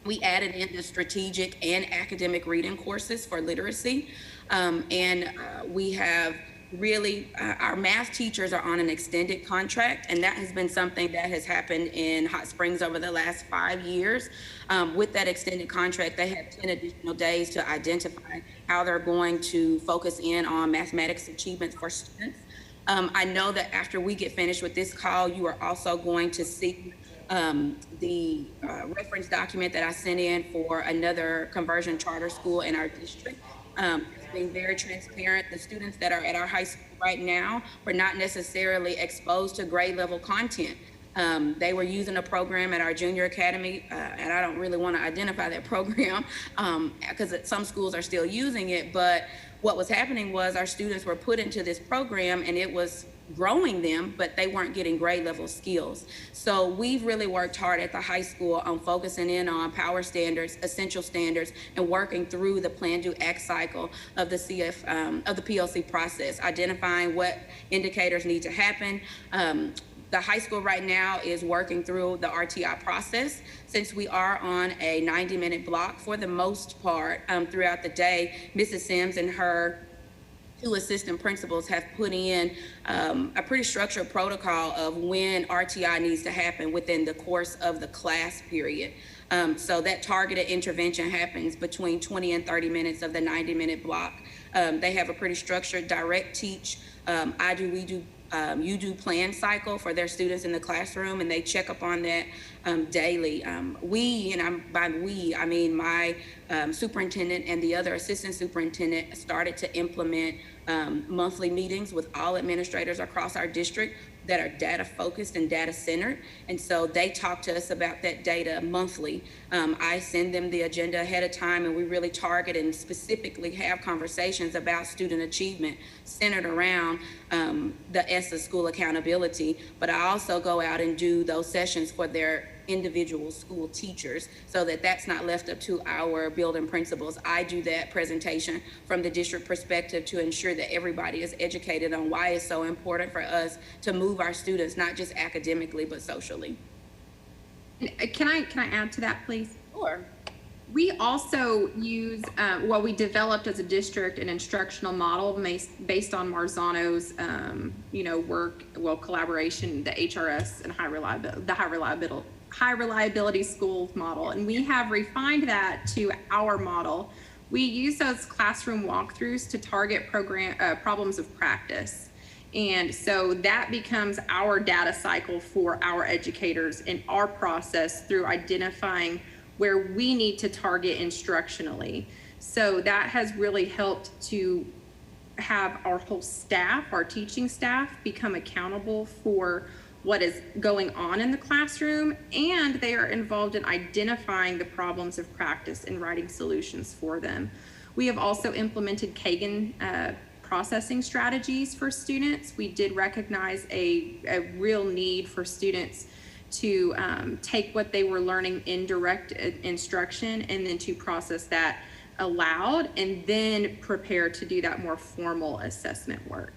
S7: we added in the strategic and academic reading courses for literacy. We have really, our math teachers are on an extended contract, and that has been something that has happened in Hot Springs over the last 5 years. With that extended contract, they have 10 additional days to identify how they're going to focus in on mathematics achievements for students. I know that after we get finished with this call, you are also going to see the reference document that I sent in for another conversion charter school in our district. Being very transparent, the students that are at our high school right now were not necessarily exposed to grade level content. They were using a program at our junior academy, and I don't really want to identify that program because some schools are still using it, but what was happening was our students were put into this program and it was growing them, but they weren't getting grade level skills. So we've really worked hard at the high school on focusing in on power standards, essential standards, and working through the plan, do, act cycle of the PLC process, identifying what indicators need to happen. The high school right now is working through the RTI process. Since we are on a 90-minute block for the most part throughout the day, Mrs. Sims and her 2 assistant principals have put in a pretty structured protocol of when RTI needs to happen within the course of the class period. So that targeted intervention happens between 20 and 30 minutes of the 90-minute block. They have a pretty structured direct teach, I do, we do, you do plan cycle for their students in the classroom, and they check up on that daily. We, and by we, I mean my superintendent and the other assistant superintendent started to implement monthly meetings with all administrators across our district that are data focused and data centered. And so they talk to us about that data monthly. I send them the agenda ahead of time, and we really target and specifically have conversations about student achievement centered around the S of school accountability. But I also go out and do those sessions for their individual school teachers so that that's not left up to our building principals. I do that presentation from the district perspective to ensure that everybody is educated on why it's so important for us to move our students, not just academically, but socially.
S5: Can I add to that, please?
S7: Sure.
S5: We also use, we developed as a district an instructional model based on Marzano's, work, collaboration, the HRS and high reliability schools model. And we have refined that to our model. We use those classroom walkthroughs to target problems of practice. And so that becomes our data cycle for our educators in our process through identifying where we need to target instructionally. So that has really helped to have our whole staff, our teaching staff, become accountable for what is going on in the classroom, and they are involved in identifying the problems of practice and writing solutions for them. We have also implemented Kagan processing strategies for students. We did recognize a real need for students to take what they were learning in direct instruction and then to process that aloud and then prepare to do that more formal assessment work.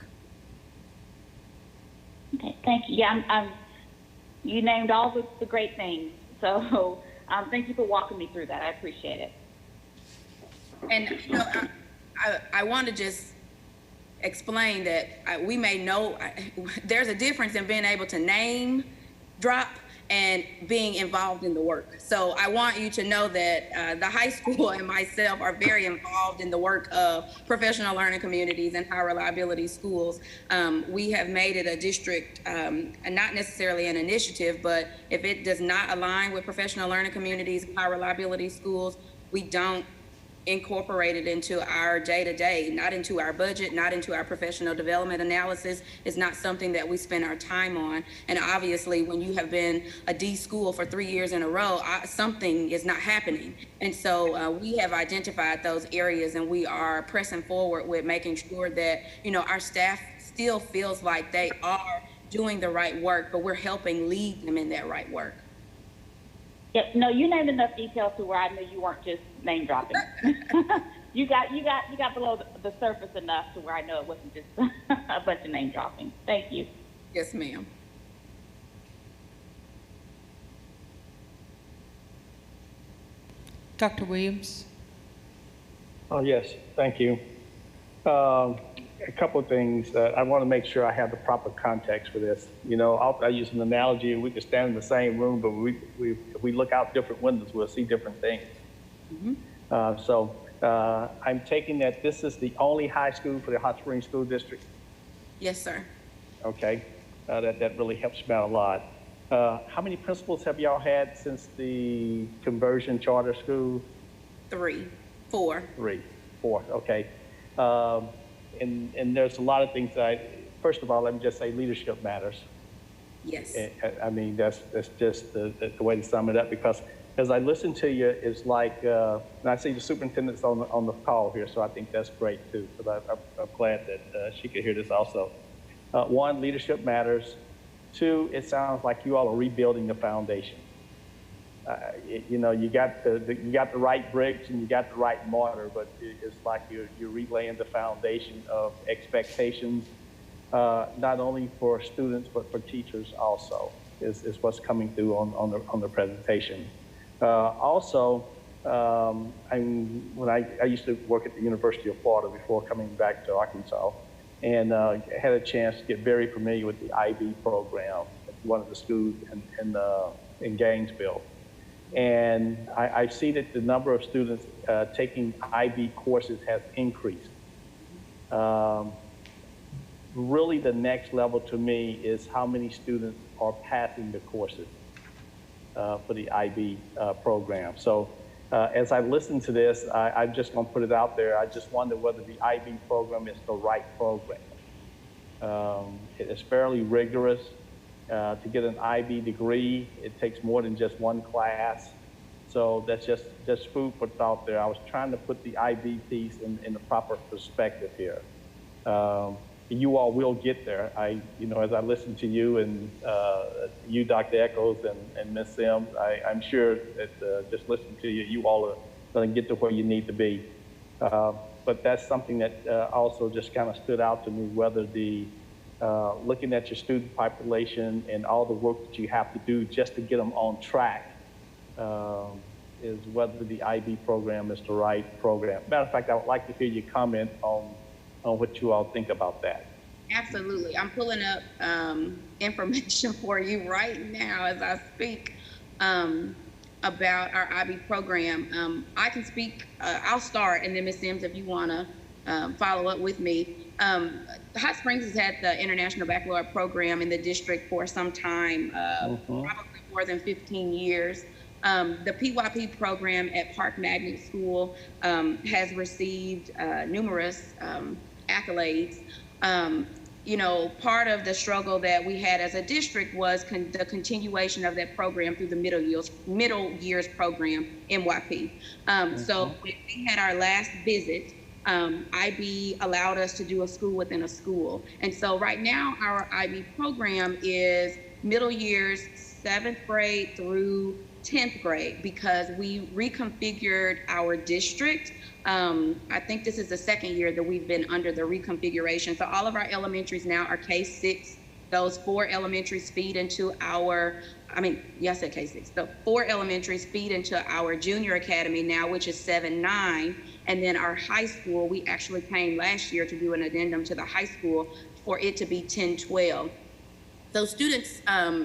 S11: Okay, thank you. Yeah, you named all the great things. So thank you for walking me through that. I appreciate it.
S7: And I want to just explain that we may know there's a difference in being able to name drop and being involved in the work. So I want you to know that the high school and myself are very involved in the work of professional learning communities and high reliability schools. We have made it a district, not necessarily an initiative, but if it does not align with professional learning communities and high reliability schools, we don't incorporate it into our day-to-day, not into our budget, not into our professional development analysis. It's not something that we spend our time on. And obviously, when you have been a D school for 3 years in a row, something is not happening. And so we have identified those areas, and we are pressing forward with making sure that, you know, our staff still feels like they are doing the right work, but we're helping lead them in that right work.
S11: Yep. No, you named enough details to where I knew you weren't just name dropping. you got below the surface enough to where I know it wasn't just a bunch of name dropping. Thank you.
S7: Yes, ma'am.
S1: Dr. Williams?
S10: Oh, yes, thank you. A couple of things. I want to make sure I have the proper context for this. You know, I use an analogy. We could stand in the same room, but if we look out different windows, we'll see different things. Mm-hmm. So I'm taking that this is the only high school for the Hot Springs School District?
S7: Yes, sir.
S10: Okay, that really helps me out a lot. How many principals have y'all had since the conversion charter school?
S7: 3, 4.
S10: 3, 4, okay. And there's a lot of things first of all, let me just say leadership matters.
S7: Yes.
S10: I mean, that's just the way to sum it up, because as I listen to you, it's like, and I see the superintendent's on the call here, so I think that's great too, because I'm glad that she could hear this also. 1, leadership matters. 2, it sounds like you all are rebuilding the foundation. You know, you got the right bricks and you got the right mortar, but it's like you're relaying the foundation of expectations, not only for students but for teachers also. Is what's coming through on the presentation. Also, when I used to work at the University of Florida before coming back to Arkansas, and had a chance to get very familiar with the IB program at one of the schools in Gainesville. And I see that the number of students taking IB courses has increased. Really, the next level to me is how many students are passing the courses for the IB program. So as I listen to this, I'm just going to put it out there. I just wonder whether the IB program is the right program. It is fairly rigorous. To get an IB degree, it takes more than just one class. So that's just food for thought there. I was trying to put the IB piece in the proper perspective here. You all will get there. As I listen to you and you, Dr. Echols, and Ms. Sims, I'm sure that just listening to you, you all are going to get to where you need to be. But that's something that also just kind of stood out to me, whether the looking at your student population and all the work that you have to do just to get them on track is whether the IB program is the right program. Matter of fact, I would like to hear your comment on what you all think about that.
S7: Absolutely. I'm pulling up information for you right now as I speak about our IB program. I can speak, I'll start, and then Ms. Sims, if you want to follow up with me. Hot Springs has had the International Baccalaureate program in the district for some time, probably more than 15 years. The PYP program at Park Magnet School has received numerous accolades. Part of the struggle that we had as a district was the continuation of that program through the middle years program, MYP. So when we had our last visit, IB allowed us to do a school within a school. And so right now our IB program is middle years, 7th grade through 10th grade, because we reconfigured our district. I think this is the 2nd year that we've been under the reconfiguration. So all of our elementaries now are K-6. Those 4 elementaries feed into our, I said K-6. The 4 elementaries feed into our junior academy now, which is 7-9. And then our high school, we actually came last year to do an addendum to the high school for it to be 10-12. So students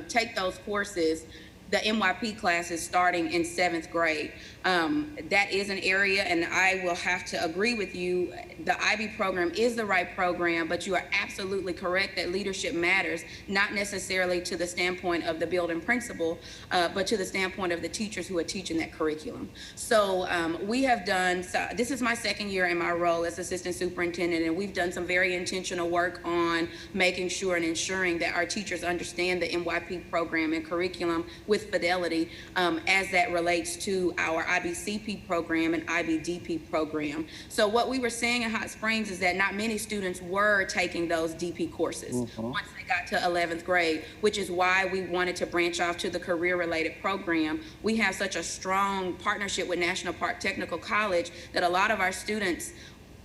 S7: take those courses the MYP classes starting in 7th grade. That is an area, and I will have to agree with you, the IB program is the right program, but you are absolutely correct that leadership matters, not necessarily to the standpoint of the building principal, but to the standpoint of the teachers who are teaching that curriculum. So we have done, this is my 2nd year in my role as assistant superintendent, and we've done some very intentional work on making sure and ensuring that our teachers understand the MYP program and curriculum with fidelity as that relates to our IBCP program and IBDP program. So what we were seeing in Hot Springs is that not many students were taking those DP courses once they got to 11th grade, which is why we wanted to branch off to the career-related program. We have such a strong partnership with National Park Technical College that a lot of our students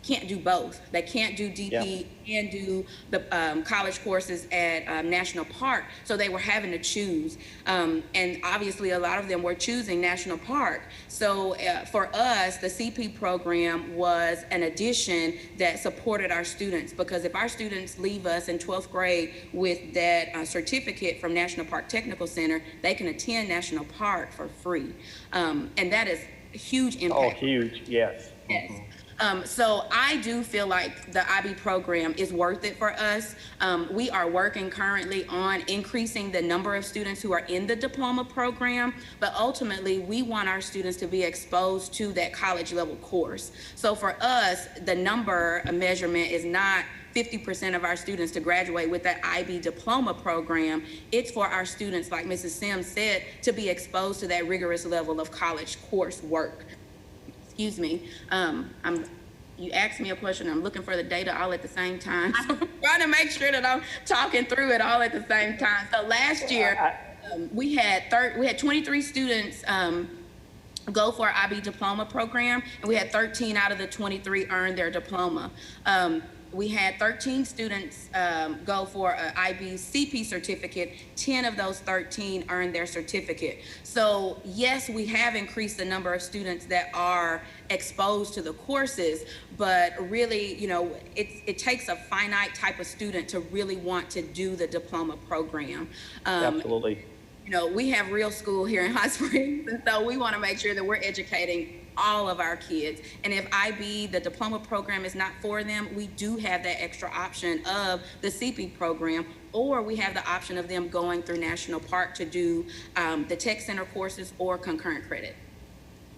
S7: can't do both. They can't do DP and do the college courses at National Park, so they were having to choose. And obviously a lot of them were choosing National Park. So for us, the CP program was an addition that supported our students, because if our students leave us in 12th grade with that certificate from National Park Technical Center, they can attend National Park for free. And that is a huge impact.
S10: Oh, huge, yes.
S7: Yes. So I do feel like the IB program is worth it for us. We are working currently on increasing the number of students who are in the diploma program, but ultimately we want our students to be exposed to that college level course. So for us, the number measurement is not 50% of our students to graduate with that IB diploma program. It's for our students, like Mrs. Sims said, to be exposed to that rigorous level of college coursework. Excuse me. You asked me a question, I'm looking for the data all at the same time. So I'm trying to make sure that I'm talking through it all at the same time. So last year, we had 23 students go for our IB diploma program, and we had 13 out of the 23 earn their diploma. We had 13 students go for an IBCP certificate. 10 of those 13 earned their certificate. So yes, we have increased the number of students that are exposed to the courses, but really, you know, it takes a finite type of student to really want to do the diploma program.
S10: Absolutely.
S7: You know, we have real school here in Hot Springs, and so we want to make sure that we're educating all of our kids. And if IB, the diploma program, is not for them, we do have that extra option of the CP program, or we have the option of them going through National Park to do the tech center courses or concurrent credit.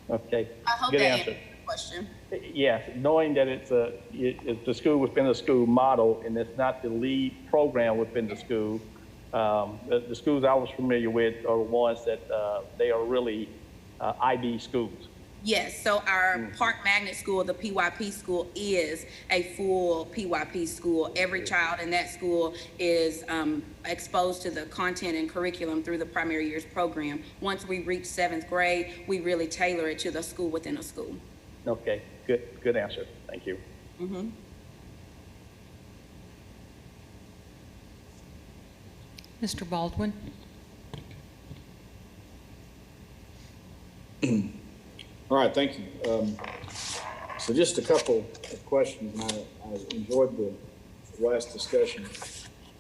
S10: Okay,
S7: I hope
S10: good
S7: that
S10: answer.
S7: answers the question.
S10: Yes, knowing that it's the school within the school model, and it's not the lead program within the school. The schools I was familiar with are ones that they are really IB schools.
S7: Yes, so our Park Magnet School, the PYP school, is a full PYP school. Every child in that school is exposed to the content and curriculum through the primary years program. Once we reach 7th grade, we really tailor it to the school within a school.
S10: Okay, good answer. Thank you.
S7: Mm-hmm.
S1: Mr. Baldwin?
S9: All right, thank you. So just a couple of questions, and I enjoyed the last discussion,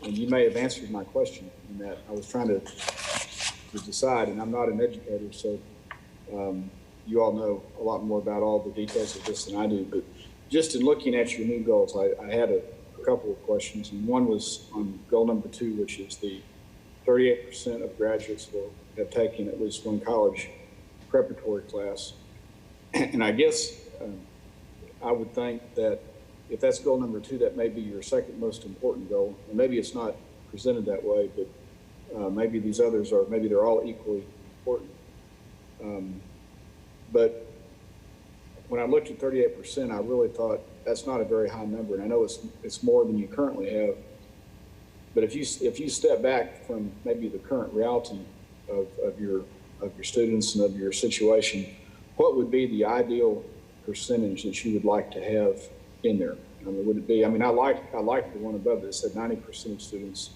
S9: and you may have answered my question in that I was trying to decide, and I'm not an educator, so you all know a lot more about all the details of this than I do, but just in looking at your new goals, I had a couple of questions, and one was on goal number 2, which is the 38% of graduates will have taken at least one college preparatory class. And I guess I would think that if that's goal number 2, that may be your second most important goal. And maybe it's not presented that way, but maybe these others are, maybe they're all equally important. But when I looked at 38%, I really thought that's not a very high number. And I know it's more than you currently have. But if you step back from maybe the current reality of your students and of your situation, what would be the ideal percentage that you would like to have in there? I mean, would it be? I mean, I like the one above that said 90% of students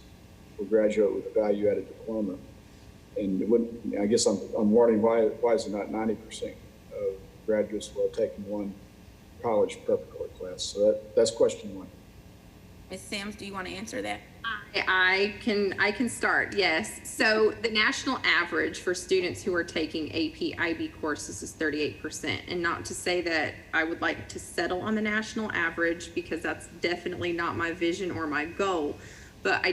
S9: will graduate with a value-added diploma, and it wouldn't. I guess I'm wondering why is it not 90% of graduates will have taken one college preparatory class? So that's question 1.
S7: Ms. Sims, do you want to answer that?
S5: I can start, yes. So the national average for students who are taking AP IB courses is 38%. And not to say that I would like to settle on the national average, because that's definitely not my vision or my goal. But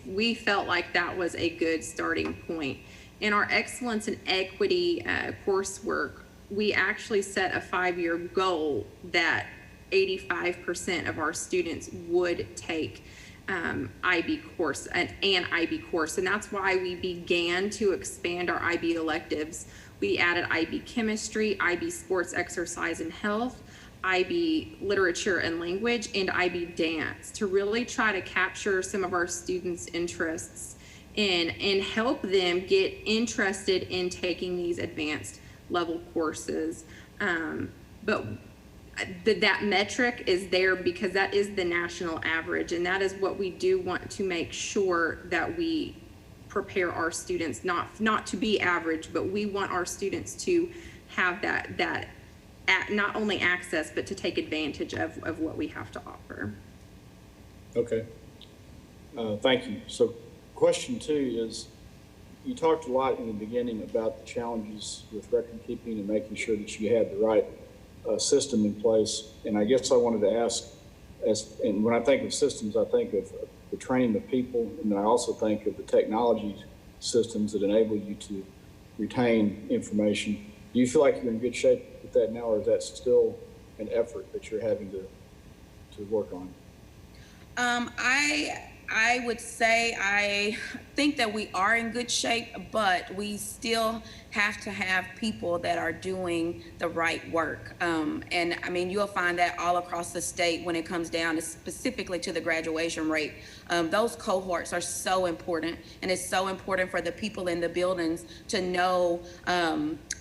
S5: we felt like that was a good starting point. In our excellence and equity coursework, we actually set a 5-year goal that 85% of our students would take IB course, an IB course. And that's why we began to expand our IB electives. We added IB chemistry, IB sports, exercise, and health, IB literature and language, and IB dance, to really try to capture some of our students' interests and help them get interested in taking these advanced level courses. But that metric is there because that is the national average, and that is what we do want to make sure that we prepare our students not to be average, but we want our students to have that not only access, but to take advantage of what we have to offer.
S9: Okay. Thank you. So question 2 is, you talked a lot in the beginning about the challenges with record keeping and making sure that you had the right system in place. And I guess I wanted to ask, and when I think of systems, I think of the training of people, and then I also think of the technology systems that enable you to retain information. Do you feel like you're in good shape with that now, or is that still an effort that you're having to work on?
S7: I would say I think that we are in good shape, but we still have to have people that are doing the right work. And I mean, you'll find that all across the state when it comes down to specifically to the graduation rate. Those cohorts are so important, and it's so important for the people in the buildings to know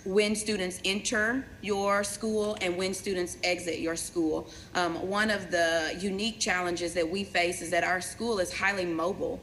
S7: when students enter your school and when students exit your school. One of the unique challenges that we face is that our school is highly mobile.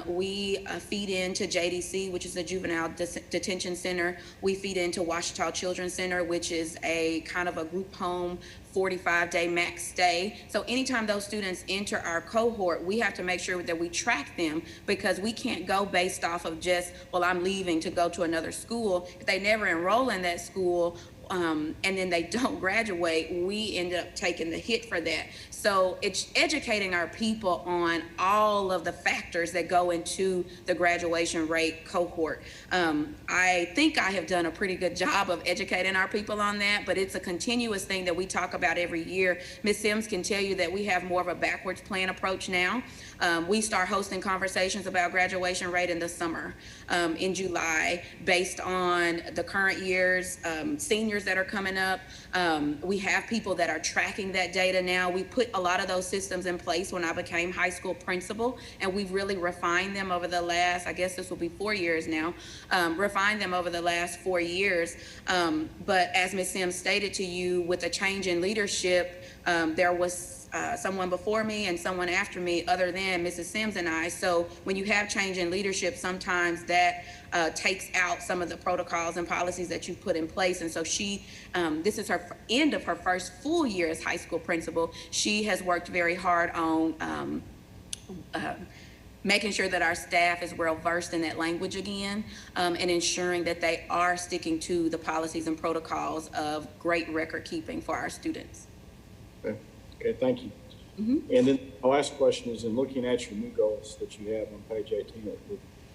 S7: We feed into JDC, which is a juvenile detention center. We feed into Ouachita Children's Center, which is a kind of a group home, 45-day max stay. So anytime those students enter our cohort, we have to make sure that we track them, because we can't go based off of just, well, I'm leaving to go to another school. If they never enroll in that school, and then they don't graduate, we end up taking the hit for that. So it's educating our people on all of the factors that go into the graduation rate cohort. I think I have done a pretty good job of educating our people on that, but it's a continuous thing that we talk about every year. Ms. Sims can tell you that we have more of a backwards plan approach now. We start hosting conversations about graduation rate in the summer, in July, based on the current year's seniors that are coming up. We have people that are tracking that data now. We put a lot of those systems in place when I became high school principal, and we've really refined them over the last, I guess this will be 4 years now, refined them over the last 4 years. But as Ms. Sims stated to you, with a change in leadership, there was someone before me and someone after me other than Mrs. Sims and I. So when you have change in leadership, sometimes that takes out some of the protocols and policies that you put in place. And so she, this is her end of her first full year as high school principal. She has worked very hard on making sure that our staff is well versed in that language again, and ensuring that they are sticking to the policies and protocols of great record keeping for our students.
S9: Okay, thank you. And then my last question is, in looking at your new goals that you have on page 18,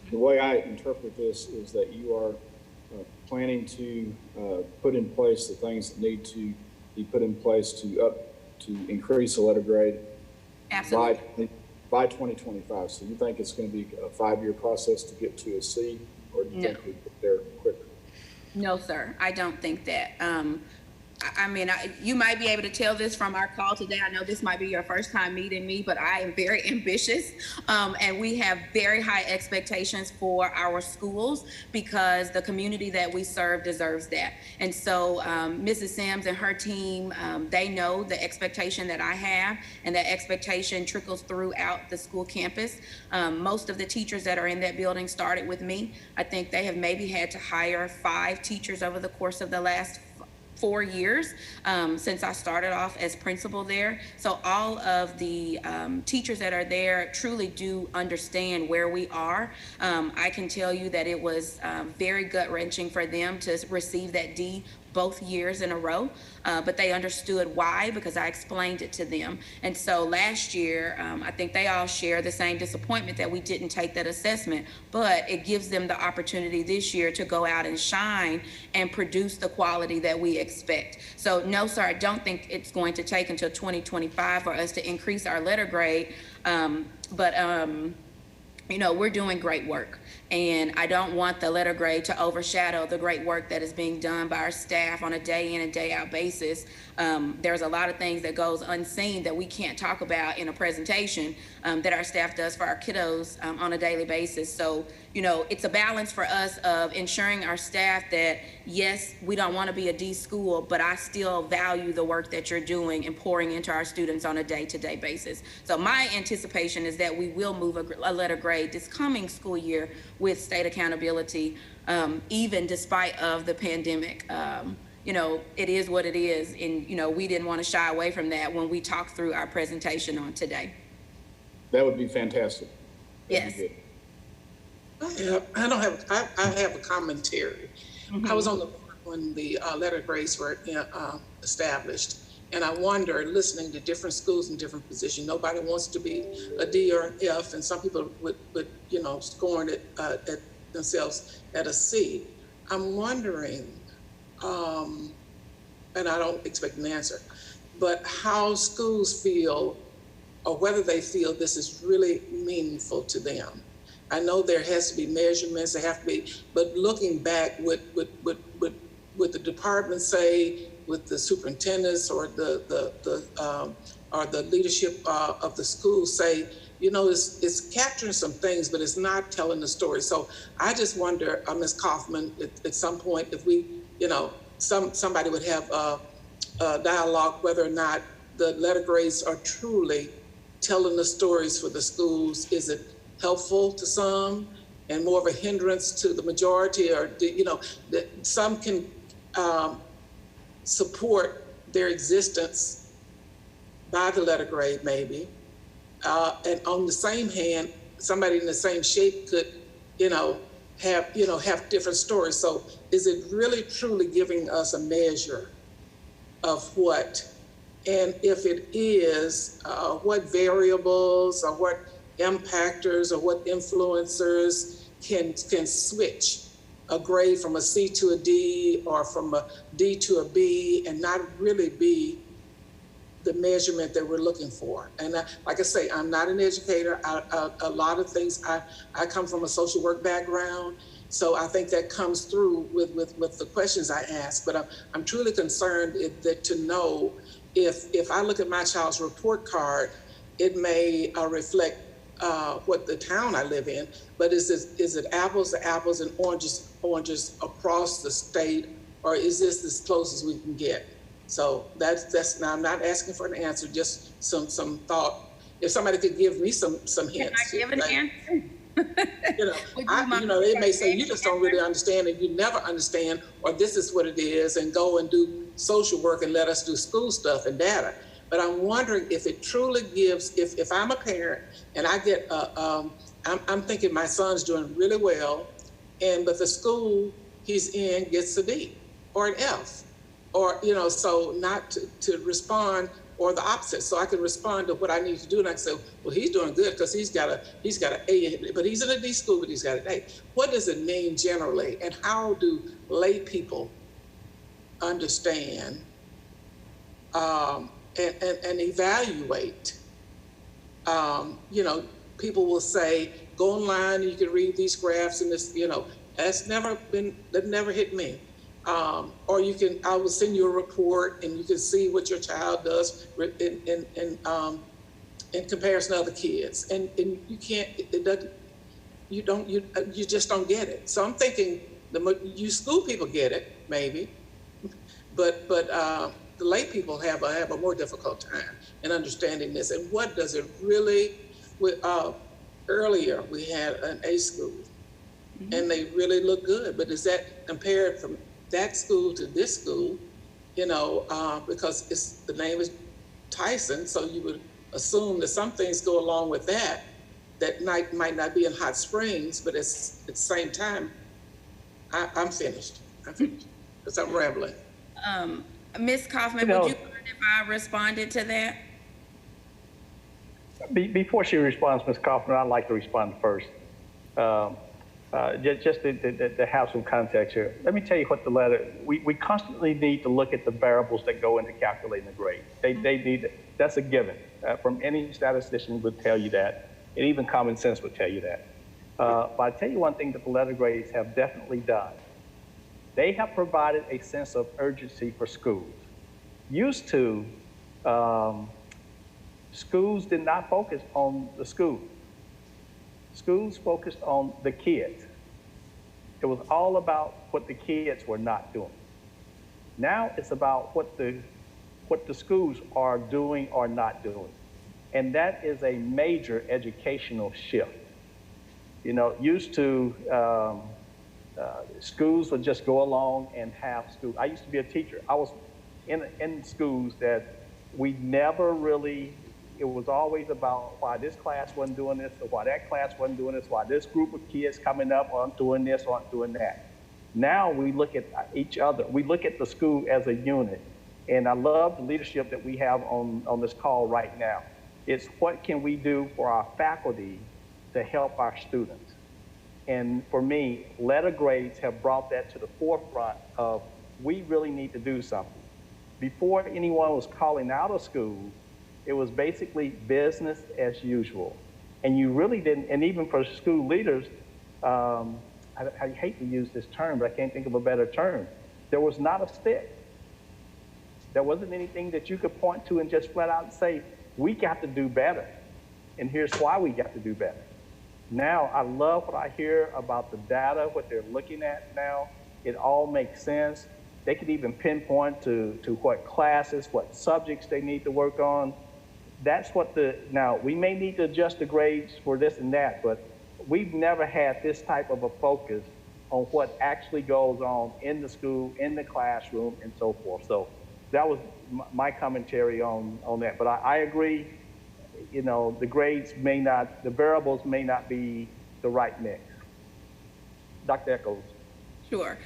S9: the way I interpret this is that you are planning to put in place the things that need to be put in place to increase the letter grade.
S7: Absolutely.
S9: By 2025. So you think it's going to be a 5-year process to get to a C, or do you think we get there quicker?
S7: No, sir, I don't think that. I mean, you might be able to tell this from our call today. I know this might be your first time meeting me, but I am very ambitious, and we have very high expectations for our schools, because the community that we serve deserves that. And so Mrs. Sims and her team, they know the expectation that I have, and that expectation trickles throughout the school campus. Most of the teachers that are in that building started with me. I think they have maybe had to hire 5 teachers over the course of the last 4 years since I started off as principal there. So all of the teachers that are there truly do understand where we are. I can tell you that it was very gut-wrenching for them to receive that D both years in a row, but they understood why, because I explained it to them. And so last year, I think they all share the same disappointment that we didn't take that assessment, but it gives them the opportunity this year to go out and shine and produce the quality that we expect. So no, sir, I don't think it's going to take until 2025 for us to increase our letter grade, you know, we're doing great work, and I don't want the letter grade to overshadow the great work that is being done by our staff on a day in and day out basis. There's a lot of things that goes unseen that we can't talk about in a presentation that our staff does for our kiddos on a daily basis. So, you know, it's a balance for us of ensuring our staff that, yes, we don't want to be a D school, but I still value the work that you're doing and pouring into our students on a day-to-day basis. So my anticipation is that we will move a letter grade this coming school year with state accountability, even despite of the pandemic. You know, it is what it is, and, you know, we didn't want to shy away from that when we talked through our presentation on today.
S9: That would be fantastic.
S7: Yes.
S8: I have a commentary. I was on the board when the letter grades were established, and I wonder, listening to different schools in different positions, nobody wants to be a D or an F, and some people would you know, scoring it at themselves at a C. I'm wondering, and I don't expect an answer, but how schools feel, or whether they feel this is really meaningful to them. I know there has to be measurements, there have to be, but looking back, would the department say, with the superintendents or the leadership of the school say, you know, it's capturing some things, but it's not telling the story. So I just wonder, Ms. Kaufman, at some point, if we, you know, somebody would have a dialogue whether or not the letter grades are truly telling the stories for the schools. Is it helpful to some and more of a hindrance to the majority, or, you know, that some can support their existence by the letter grade maybe, and on the same hand, somebody in the same shape could, you know, have different stories. So is it really truly giving us a measure of what, and if it is, what variables or what impactors or what influencers can switch a grade from a C to a D or from a D to a B and not really be the measurement that we're looking for. And like I say, I'm not an educator. A lot of things, I come from a social work background, so I think that comes through with the questions I ask. But I'm truly concerned to know if I look at my child's report card, it may reflect what the town I live in, but is it apples to apples and oranges across the state, or is this as close as we can get? So that's now, I'm not asking for an answer, just some thought. If somebody could give me some hints.
S7: Can I give an answer?
S8: You know, they may say you just don't really understand and you never understand, or this is what it is, and go and do social work and let us do school stuff and data. But I'm wondering if it truly gives, if I'm a parent and I get, I'm thinking my son's doing really well, but the school he's in gets a D or an F, or, you know, so not to respond, or the opposite. So I can respond to what I need to do, and I can say, well, he's doing good because he's got an A, but he's in a D school, but he's got an A. What does it mean generally, and how do lay people understand and evaluate? You know, people will say, go online and you can read these graphs and this, you know, that never hit me. Or I will send you a report and you can see what your child does in comparison to other kids. And you can't, you just don't get it. So I'm thinking you school people get it, maybe, but the lay people have a more difficult time in understanding this. And what does it really, earlier we had an A school, and they really look good, but is that compared from that school to this school? because the name is Tyson, so you would assume that some things go along with that might not be in Hot Springs, but at the same time, I'm finished. Because I'm rambling.
S7: Ms. Kaufman, would you mind if I responded to that?
S10: Before she responds, Ms. Kaufman, I'd like to respond first. Just to have some context here. Let me tell you what the letter, we constantly need to look at the variables that go into calculating the grade. They need, that's a given. From any statistician would tell you that, and even common sense would tell you that. But I tell you one thing that the letter grades have definitely done. They have provided a sense of urgency for schools. Used to, schools did not focus on the school. Schools focused on the kids. It was all about what the kids were not doing. Now it's about what the schools are doing or not doing. And that is a major educational shift. Used to, schools would just go along and have school. I used to be a teacher. I was in schools that we never really, it was always about why this class wasn't doing this, or why that class wasn't doing this, why this group of kids coming up aren't doing this or aren't doing that. Now we look at each other. We look at the school as a unit. And I love the leadership that we have on this call right now. It's what can we do for our faculty to help our students? And for me, letter grades have brought that to the forefront of we really need to do something. Before anyone was calling out of school, it was basically business as usual. And you really didn't, and even for school leaders, I hate to use this term, but I can't think of a better term. There was not a stick. There wasn't anything that you could point to and just flat out say, we got to do better. And here's why we got to do better. Now, I love what I hear about the data, what they're looking at now. It all makes sense. They could even pinpoint to what classes, what subjects they need to work on. That's what now we may need to adjust the grades for this and that, but we've never had this type of a focus on what actually goes on in the school, in the classroom, and so forth. So that was my commentary on that. But I agree, the grades may not, the variables may not be the right mix. Dr. Echols.
S7: Sure.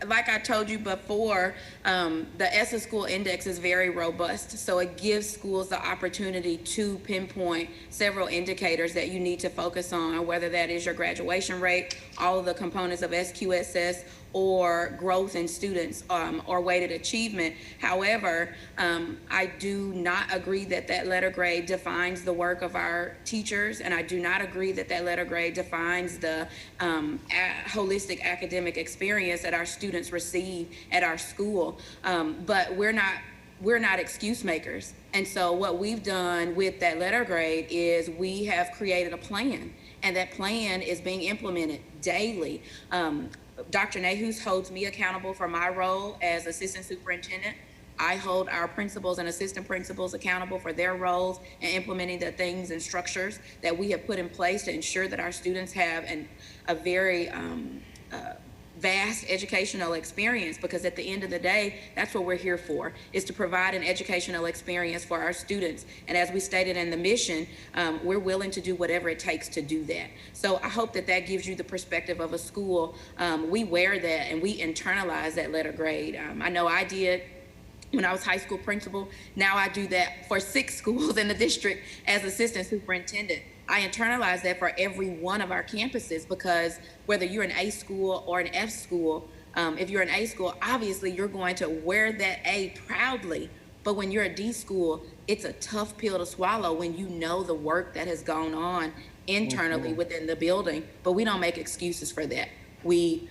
S7: Like I told you before, the ESSA School Index is very robust, so it gives schools the opportunity to pinpoint several indicators that you need to focus on, whether that is your graduation rate, all of the components of SQSS, or growth in students or weighted achievement. However, I do not agree that that letter grade defines the work of our teachers, and I do not agree that that letter grade defines the holistic academic experience that our students receive at our school. But we're not excuse makers. And so what we've done with that letter grade is we have created a plan, and that plan is being implemented daily. Dr. Nahus holds me accountable for my role as assistant superintendent. I hold our principals and assistant principals accountable for their roles in implementing the things and structures that we have put in place to ensure that our students have a very vast educational experience, because at the end of the day, that's what we're here for, is to provide an educational experience for our students. And as we stated in the mission, we're willing to do whatever it takes to do that. So I hope that gives you the perspective of a school. We wear that and we internalize that letter grade. I know I did when I was high school principal. Now I do that for 6 schools in the district as assistant superintendent. I internalize that for every one of our campuses, because whether you're an A school or an F school, if you're an A school, obviously you're going to wear that A proudly. But when you're a D school, it's a tough pill to swallow when you know the work that has gone on internally within the building. But we don't make excuses for that. We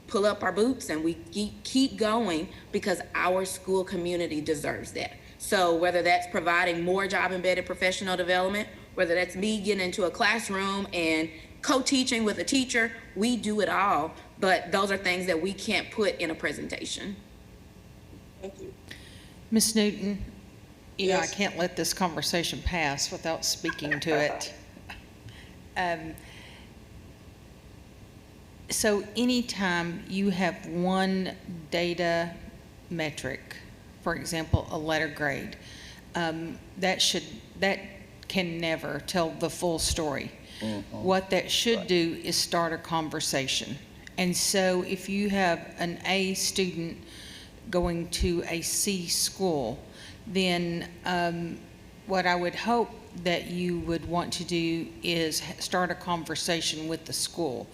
S7: pull up our boots and we keep going, because our school community deserves that. So whether that's providing more job-embedded professional development, whether that's me getting into a classroom and co-teaching with a teacher, we do it all. But those are things that we can't put in a presentation.
S8: Thank you.
S1: Ms. Newton,
S8: Yes.
S1: I can't let this conversation pass without speaking to it. So anytime you have one data metric, for example, a letter grade, that can never tell the full story. What that should do is start a conversation. And so if you have an A student going to a C school, then what I would hope that you would want to do is start a conversation with the school.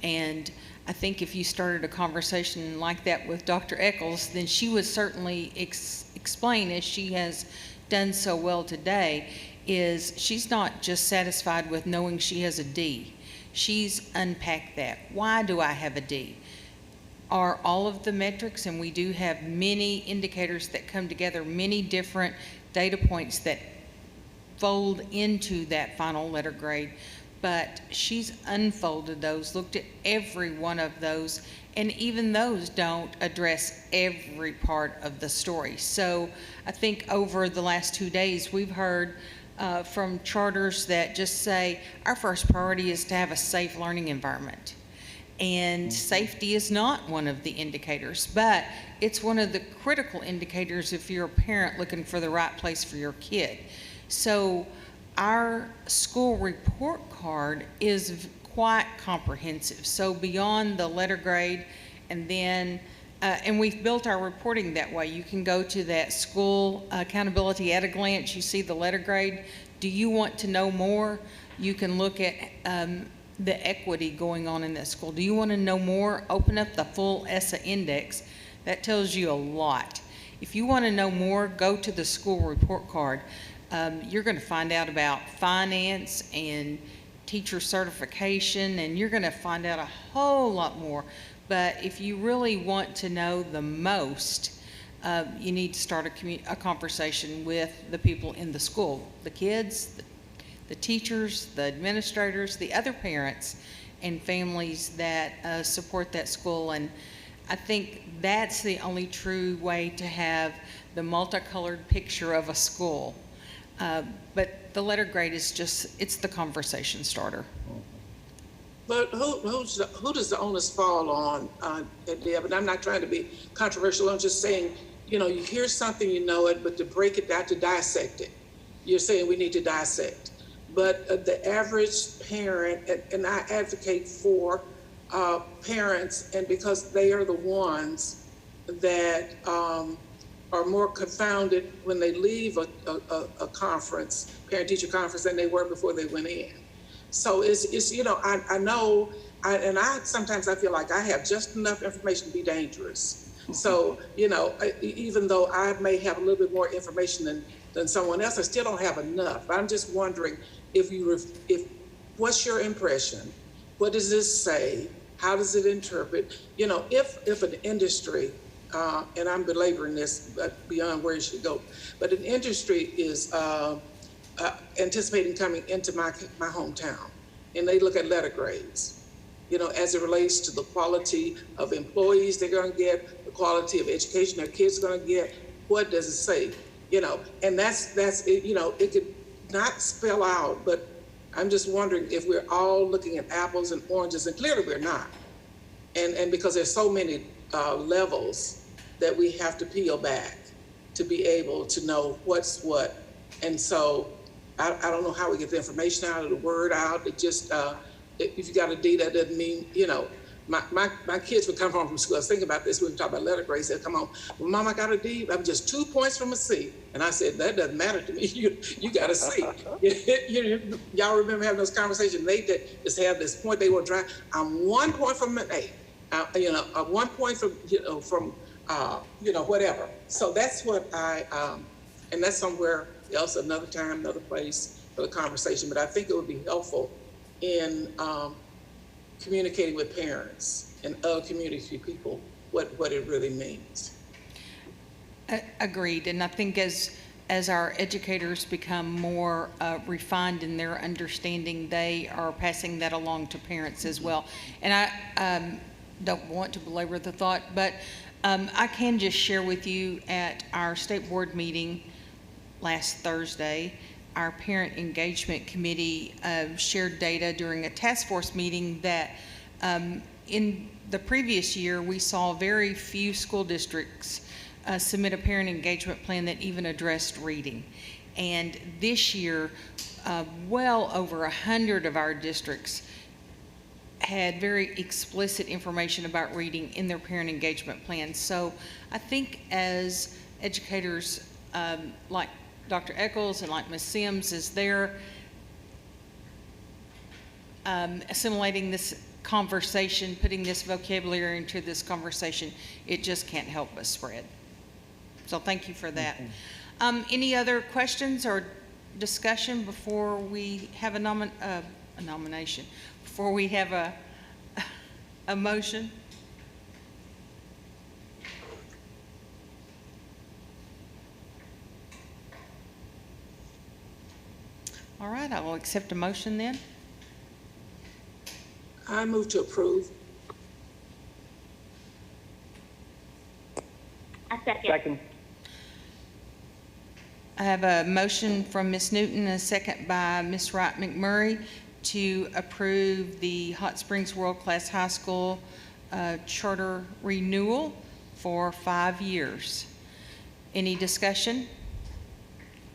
S1: And I think if you started a conversation like that with Dr. Eccles, then she would certainly explain, as she has done so well today, is she's not just satisfied with knowing she has a D. She's unpacked that. Why do I have a D? Are all of the metrics, and we do have many indicators that come together, many different data points that fold into that final letter grade, but she's unfolded those, looked at every one of those, and even those don't address every part of the story. So I think over the last 2 days, we've heard from charters that just say, our first priority is to have a safe learning environment. And safety is not one of the indicators, but it's one of the critical indicators if you're a parent looking for the right place for your kid. So our school report card is quite comprehensive. So beyond the letter grade, and then, and we've built our reporting that way. You can go to that school accountability at a glance. You see the letter grade. Do you want to know more? You can look at the equity going on in that school. Do you want to know more? Open up the full ESSA index. That tells you a lot. If you want to know more, go to the school report card. You're going to find out about finance and teacher certification, and you're going to find out a whole lot more. But if you really want to know the most, you need to start a conversation with the people in the school, the kids, the teachers, the administrators, the other parents and families that support that school. And I think that's the only true way to have the multicolored picture of a school. But the letter grade is just, it's the conversation starter.
S8: But who does the onus fall on, Deb? And I'm not trying to be controversial. I'm just saying, you know, you hear something, you know it, but to break it down, to dissect it, you're saying we need to dissect. But the average parent, and I advocate for parents, and because they are the ones that are more confounded when they leave a conference, parent-teacher conference, than they were before they went in. So it's you know, I know, and sometimes I feel like I have just enough information to be dangerous. So, you know, even though I may have a little bit more information than someone else, I still don't have enough. I'm just wondering if what's your impression? What does this say? How does it interpret? You know, if an industry, and I'm belaboring this beyond where it should go, but an industry is anticipating coming into my hometown, and they look at letter grades, you know, as it relates to the quality of employees they're going to get, the quality of education their kids are going to get. What does it say? You know, and that's it. You know, it could not spell out, but I'm just wondering if we're all looking at apples and oranges, and clearly we're not. And because there's so many levels that we have to peel back to be able to know what's what. And so I don't know how we get the information out, or the word out. It just, if you got a D, that doesn't mean, you know, my kids would come home from school. I was thinking about this when we talk about letter grades. They'd come home, well, Mom, I got a D. I'm just 2 points from a C. And I said, that doesn't matter to me. You got a C. Y'all remember having those conversations? They just have this point they will drive. I'm 1 point from an A. You know, 1 point from, you know, whatever. So that's what and that's somewhere else, another time, another place for the conversation. But I think it would be helpful in communicating with parents and other community people what it really means.
S1: Agreed. And I think as our educators become more refined in their understanding, they are passing that along to parents as well. And I don't want to belabor the thought, but I can just share with you, at our state board meeting last Thursday, our parent engagement committee shared data during a task force meeting that in the previous year we saw very few school districts submit a parent engagement plan that even addressed reading. And this year, well over 100 of our districts had very explicit information about reading in their parent engagement plans. So I think as educators like Dr. Eccles and like Ms. Sims is there assimilating this conversation, putting this vocabulary into this conversation, it just can't help but spread. So thank you for that. Any other questions or discussion before we have a nomination, before we have a motion? All right, I will accept a motion then.
S8: I move to approve.
S11: I second.
S10: Second.
S1: I have a motion from Ms. Newton and a second by Ms. Wright McMurray to approve the Hot Springs World Class High School charter renewal for 5 years. Any discussion?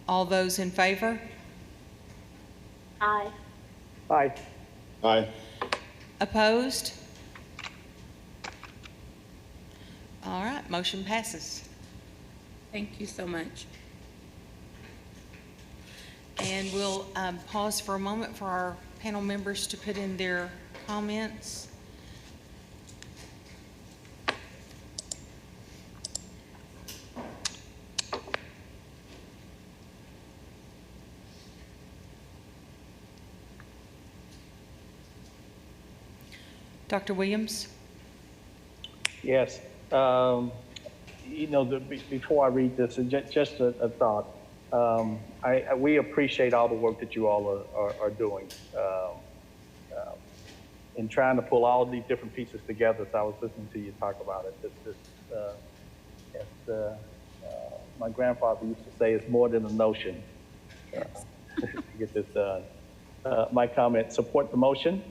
S1: All those in favor?
S11: Aye.
S10: Aye.
S9: Aye.
S1: Opposed? All right, motion passes.
S7: Thank you so much.
S1: And we'll pause for a moment for our panel members to put in their comments. Dr. Williams?
S10: Yes. Before I read this, just a thought. We appreciate all the work that you all are doing in trying to pull all of these different pieces together. So I was listening to you talk about it. My grandfather used to say, it's more than a notion to get this done. My comment, support the motion.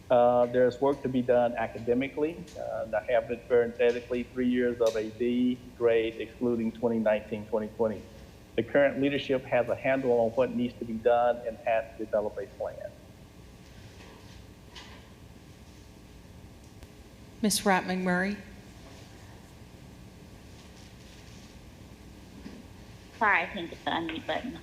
S10: There's work to be done academically. I have it parenthetically 3 years of a D grade excluding 2019-2020. The current leadership has a handle on what needs to be done and has to develop a plan.
S1: Ms. Wright McMurray?
S11: Sorry, I can't get the unmute button.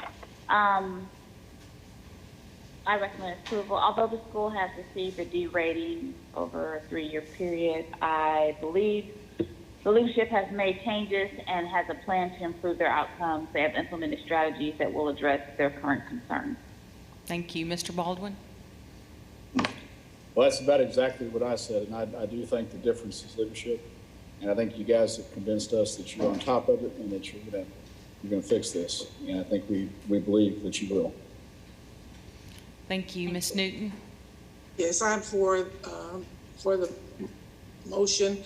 S11: I recommend approval. Although the school has received a D rating over a 3-year period, I believe the leadership has made changes and has a plan to improve their outcomes. They have implemented strategies that will address their current concerns.
S1: Thank you. Mr. Baldwin?
S9: Well, that's about exactly what I said, and I do think the difference is leadership. And I think you guys have convinced us that you're on top of it and that you're gonna fix this. And I think we believe that you will.
S1: Thank you. Ms. Newton?
S8: Yes, I'm for the motion,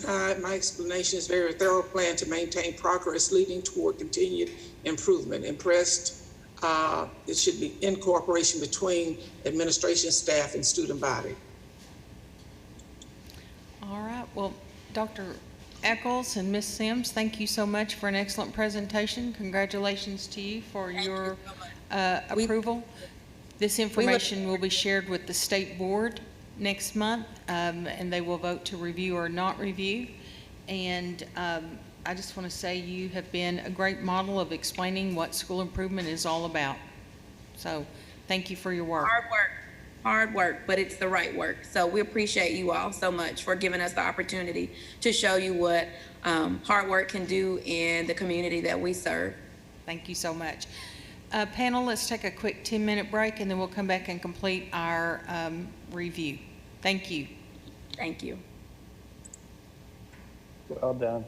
S8: and my explanation is very thorough plan to maintain progress leading toward continued improvement. Impressed, it should be in cooperation between administration, staff, and student body.
S1: All right. Well, Dr. Eccles and Ms. Sims, thank you so much for an excellent presentation. Congratulations to you for your approval. This information will be shared with the state board next month, and they will vote to review or not review. And I just want to say you have been a great model of explaining what school improvement is all about. So thank you for your work.
S7: Hard work, but it's the right work. So we appreciate you all so much for giving us the opportunity to show you what hard work can do in the community that we serve.
S1: Thank you so much. Panel, let's take a quick 10-minute break, and then we'll come back and complete our review. Thank you.
S7: Thank you.
S10: Well done.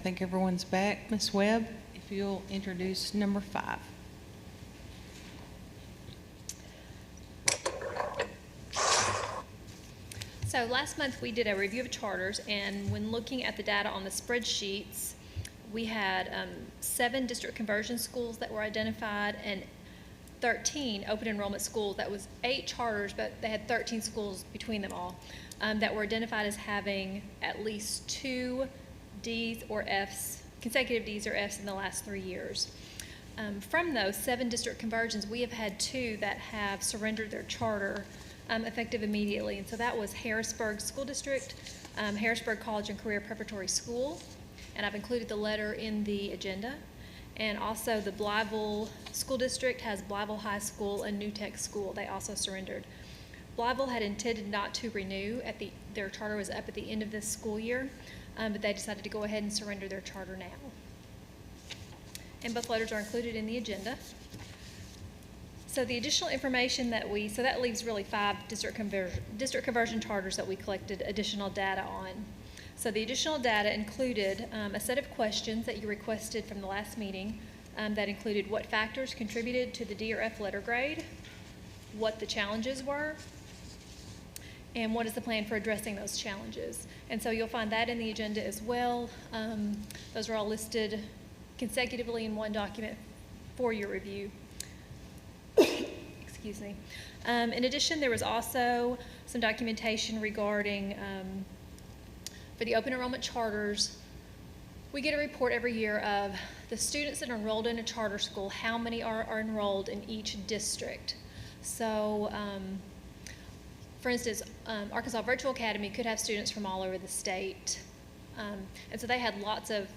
S1: think everyone's back. Ms. Webb, if you'll introduce number 5.
S2: So last month, we did a review of charters, and when looking at the data on the spreadsheets, we had 7 district conversion schools that were identified and 13 open enrollment schools. That was 8 charters, but they had 13 schools between them all that were identified as having at least 2 Ds or Fs, consecutive Ds or Fs in the last 3 years. From those 7 district conversions, we have had 2 that have surrendered their charter effective immediately. And so that was Harrisburg School District, Harrisburg College and Career Preparatory School, and I've included the letter in the agenda. And also the Blyville School District has Blyville High School and New Tech School. They also surrendered. Blyville had intended not to renew their charter was up at the end of this school year, but they decided to go ahead and surrender their charter now. And both letters are included in the agenda. So the additional information that that leaves really 5 district conversion charters that we collected additional data on. So the additional data included a set of questions that you requested from the last meeting that included what factors contributed to the D or F letter grade, what the challenges were, and what is the plan for addressing those challenges. And so you'll find that in the agenda as well. Those are all listed consecutively in one document for your review. Excuse me. In addition, there was also some documentation regarding, for the open enrollment charters, we get a report every year of the students that are enrolled in a charter school, how many are enrolled in each district. So, for instance, Arkansas Virtual Academy could have students from all over the state. And so they had lots of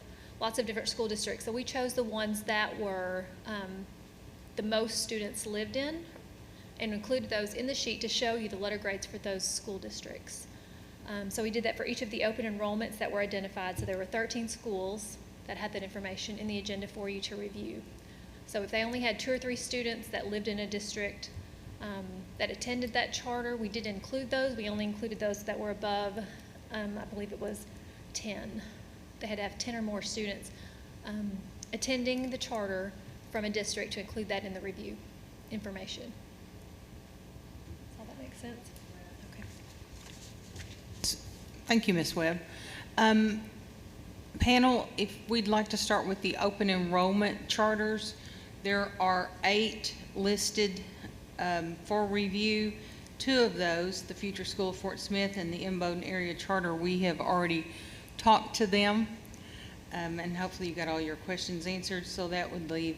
S2: different school districts. So we chose the ones that were the most students lived in and included those in the sheet to show you the letter grades for those school districts. So we did that for each of the open enrollments that were identified. So there were 13 schools that had that information in the agenda for you to review. So if they only had 2 or 3 students that lived in a district that attended that charter, we did include those. We only included those that were above, I believe it was 10. They had to have 10 or more students attending the charter from a district to include that in the review information. Does all that make sense? Okay.
S1: Thank you, Ms. Webb. Panel, if we'd like to start with the open enrollment charters, there are 8 listed for review. 2 of those, the Future School of Fort Smith and the Imboden Area Charter, we have already talked to them, and hopefully you got all your questions answered, so that would leave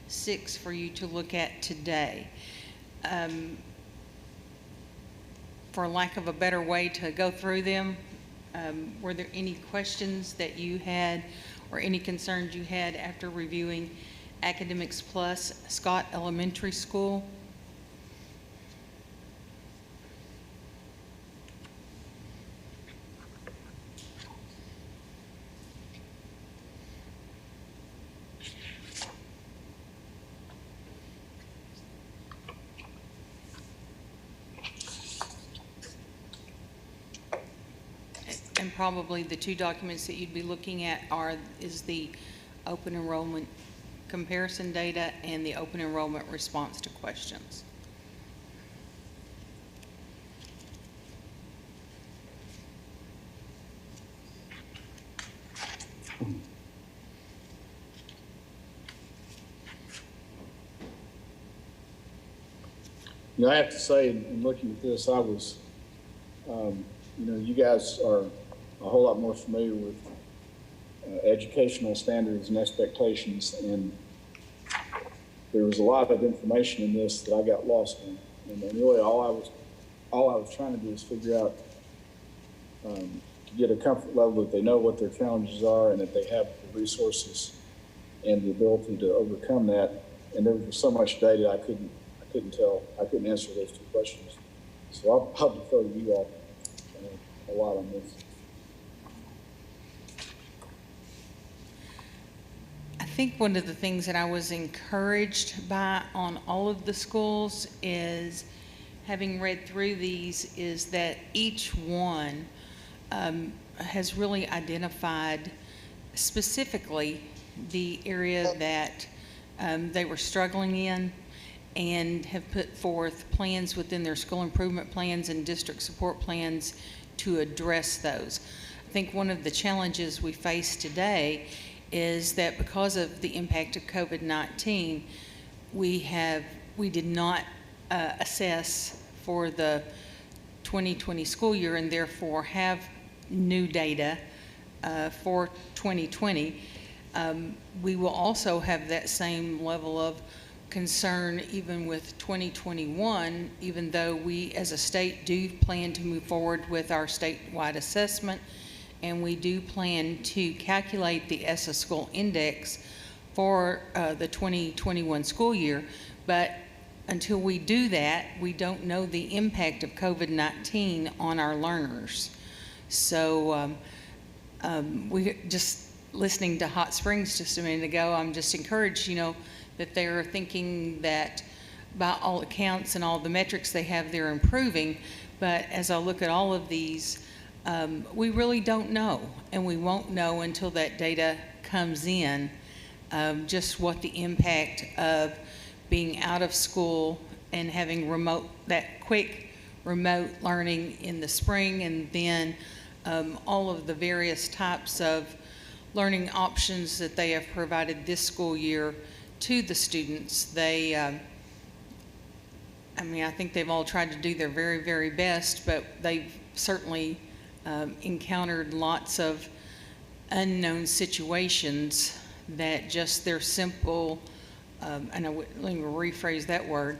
S1: 6 for you to look at today. For lack of a better way to go through them, were there any questions that you had or any concerns you had after reviewing Academics Plus Scott Elementary School? And probably the 2 documents that you'd be looking at is the open enrollment comparison data and the open enrollment response to questions.
S9: You know, I have to say, in looking at this, I was, you guys are a whole lot more familiar with educational standards and expectations, and there was a lot of information in this that I got lost in. And really, all I was trying to do is figure out to get a comfort level that they know what their challenges are and that they have the resources and the ability to overcome that. And there was so much data I couldn't answer those 2 questions. So I'll defer to you all a lot on this.
S1: I think one of the things that I was encouraged by on all of the schools is, having read through these, is that each one has really identified specifically the area that they were struggling in, and have put forth plans within their school improvement plans and district support plans to address those. I think one of the challenges we face today is that because of the impact of COVID-19, we did not assess for the 2020 school year, and therefore have new data for 2020. We will also have that same level of concern even with 2021, even though we as a state do plan to move forward with our statewide assessment, and we do plan to calculate the ESSA school index for the 2021 school year. But until we do that, we don't know the impact of COVID-19 on our learners. So we just listening to Hot Springs just a minute ago, I'm just encouraged, that they're thinking that by all accounts and all the metrics they have, they're improving. But as I look at all of these, we really don't know, and we won't know until that data comes in, just what the impact of being out of school and having that quick remote learning in the spring, and then all of the various types of learning options that they have provided this school year to the students. I think they've all tried to do their very, very best, but they've certainly encountered lots of unknown situations that just their simple, let me rephrase that word,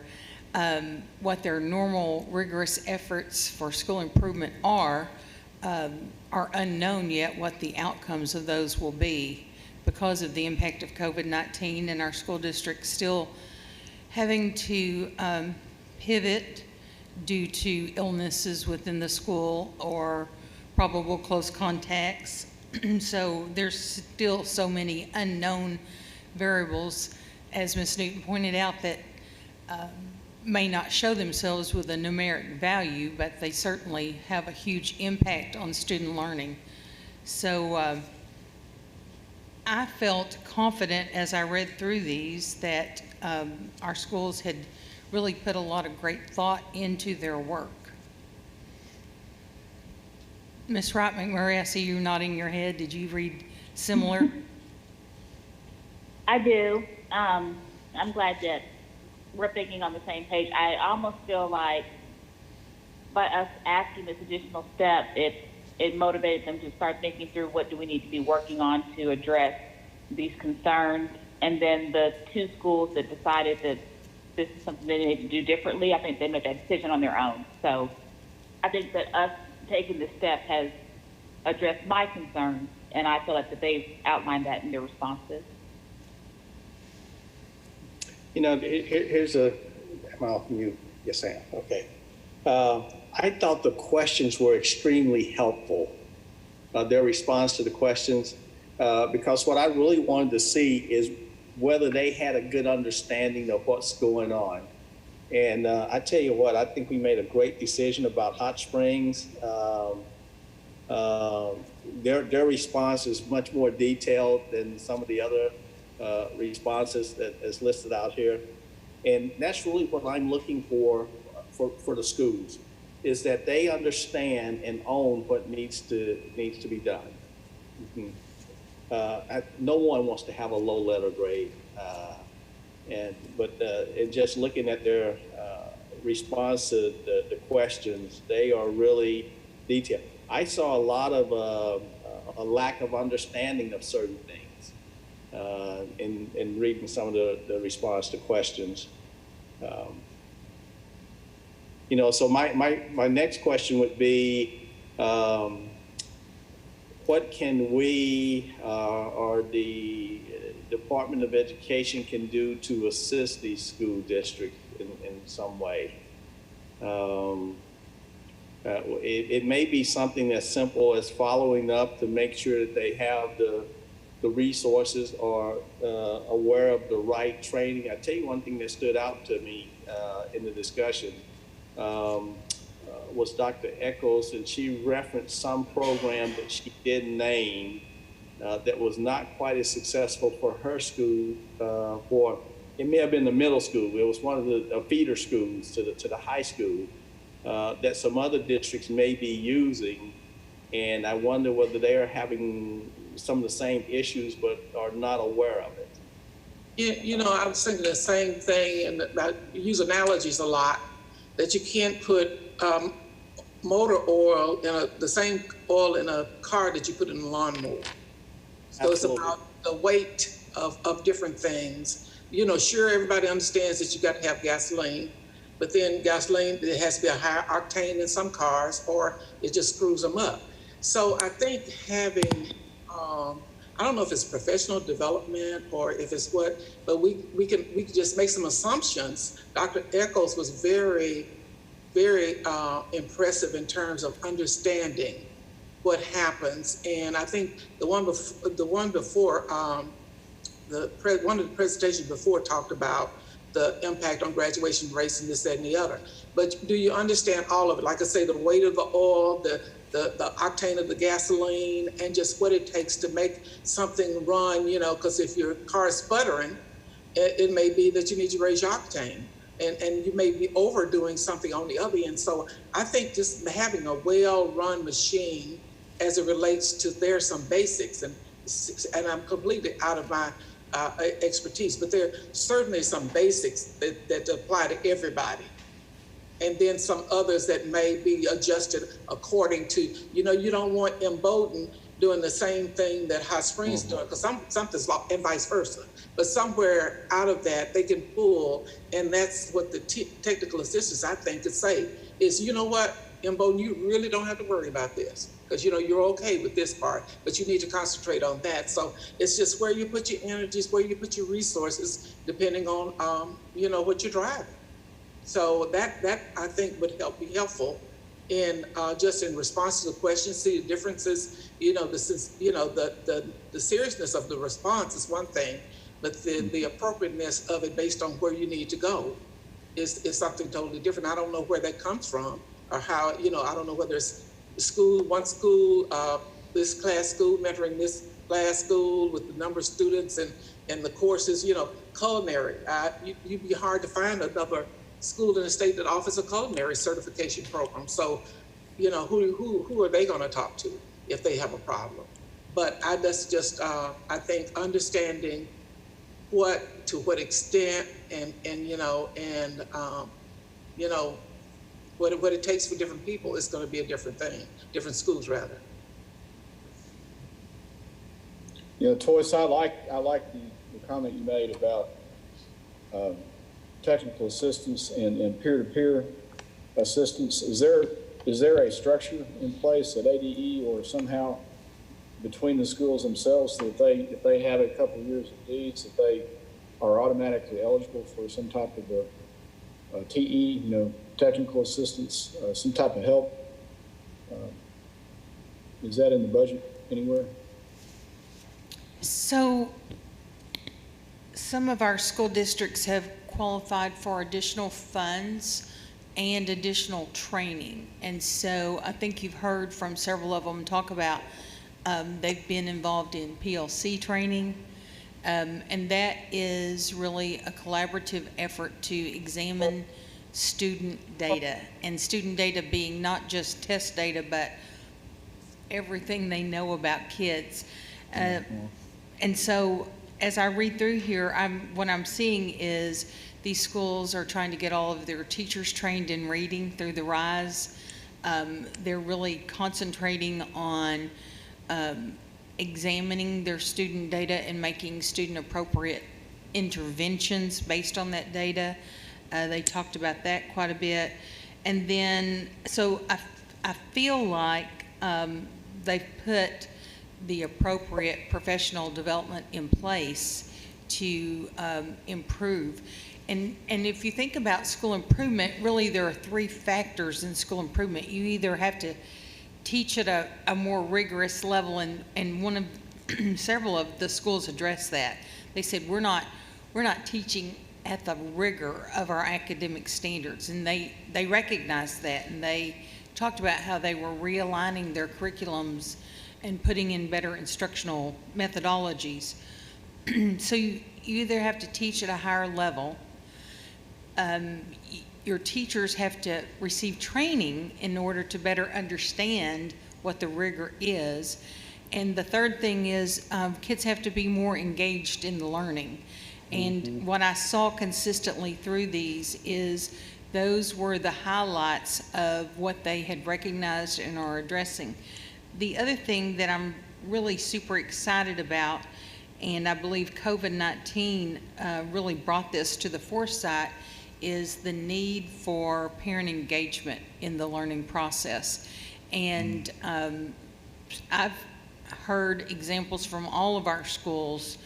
S1: what their normal rigorous efforts for school improvement are unknown yet, what the outcomes of those will be because of the impact of COVID-19, and our school district still having to pivot due to illnesses within the school or probable close contacts. So there's still so many unknown variables, as Ms. Newton pointed out, that may not show themselves with a numeric value, but they certainly have a huge impact on student learning. So I felt confident as I read through these that our schools had really put a lot of great thought into their work. Ms. Wright McMurray, I see you nodding your head. Did you read similar?
S11: I do. I'm glad that we're thinking on the same page. I almost feel like by us asking this additional step, it motivated them to start thinking through what do we need to be working on to address these concerns. And then the two schools that decided that this is something they need to do differently, I think they made that decision on their own. So I think that us taking this step has addressed my concerns, and I feel like that they've outlined that in their responses.
S18: Here's am I off mute? Yes, I am. Okay. I thought the questions were extremely helpful, their response to the questions, because what I really wanted to see is whether they had a good understanding of what's going on. And I tell you what, I think we made a great decision about Hot Springs. Their response is much more detailed than some of the other responses that is listed out here. And that's really what I'm looking for the schools, is that they understand and own what needs to be done. Mm-hmm. No one wants to have a low letter grade, but just looking at their response to the questions, they are really detailed. I saw a lot of a lack of understanding of certain things in reading some of the response to questions. So my next question would be, what can we or the Department of Education can do to assist these school districts in some way? It may be something as simple as following up to make sure that they have the resources or aware of the right training. I tell you one thing that stood out to me in the discussion was Dr. Echols, and she referenced some program that she didn't name that was not quite as successful for her school. It may have been the middle school. It was one of the feeder schools to the high school that some other districts may be using. And I wonder whether they are having some of the same issues, but are not aware of it.
S8: You know, I was thinking the same thing, and I use analogies a lot, that you can't put motor oil in the same oil in a car that you put in a lawnmower. So Absolutely. It's about the weight of different things. You know, sure, everybody understands that you got to have gasoline, but then gasoline, it has to be a higher octane in some cars, or it just screws them up. So I think having, I don't know if it's professional development or if it's what, but we can just make some assumptions. Dr. Echols was very, very impressive in terms of understanding what happens. And I think one of the presentations before talked about the impact on graduation rates and this, that, and the other. But do you understand all of it? Like I say, the weight of the oil, the octane of the gasoline, and just what it takes to make something run, you know, because if your car is sputtering, it may be that you need to raise your octane, and you may be overdoing something on the other end. So I think just having a well-run machine as it relates to, there's some basics, and I'm completely out of my expertise, but there are certainly some basics that apply to everybody. And then some others that may be adjusted according to, you know, you don't want M. Bowdoin doing the same thing that Hot Springs doing, because something's lost, and vice versa. But somewhere out of that, they can pull, and that's what the technical assistants, I think, could say, is, you know what, M. Bowdoin, you really don't have to worry about this, because, you know, you're okay with this part, but you need to concentrate on that. So it's just where you put your energies, where you put your resources, depending on, you know, what you're driving. So that I think would be helpful in just in response to the question. See the differences. You know, the seriousness of the response is one thing, but the appropriateness of it based on where you need to go is something totally different. I don't know where that comes from, or how, you know, I don't know whether it's one school, this class school mentoring this class school with the number of students and the courses. You know, culinary. You'd be hard to find another school in the state that offers a culinary certification program. So, you know, who are they going to talk to if they have a problem? But that's just I think understanding to what extent and you know, and you know, what it takes for different people is going to be a different thing, different schools rather.
S9: You know, Toyce, I like the comment you made about technical assistance and peer-to-peer assistance. Is there a structure in place at ADE or somehow between the schools themselves that if they have a couple of years of needs, that they are automatically eligible for some type of a TE, you know, technical assistance, some type of help? Is that in the budget anywhere?
S1: So some of our school districts have qualified for additional funds and additional training. And so I think you've heard from several of them talk about they've been involved in PLC training. And that is really a collaborative effort to examine student data, and student data being not just test data, but everything they know about kids. And so as I read through here, what I'm seeing is these schools are trying to get all of their teachers trained in reading through the RISE. They're really concentrating on examining their student data and making student appropriate interventions based on that data. They talked about that quite a bit. And then, so I feel like they've put the appropriate professional development in place to improve. And if you think about school improvement, really there are three factors in school improvement. You either have to teach at a more rigorous level, and one of several of the schools addressed that. They said we're not teaching at the rigor of our academic standards, and they recognized that, and they talked about how they were realigning their curriculums and putting in better instructional methodologies. So you either have to teach at a higher level, your teachers have to receive training in order to better understand what the rigor is. And the third thing is kids have to be more engaged in the learning. And what I saw consistently through these is those were the highlights of what they had recognized and are addressing. The other thing that I'm really super excited about, and I believe COVID-19 really brought this to the foresight, is the need for parent engagement in the learning process. And I've heard examples from all of our schools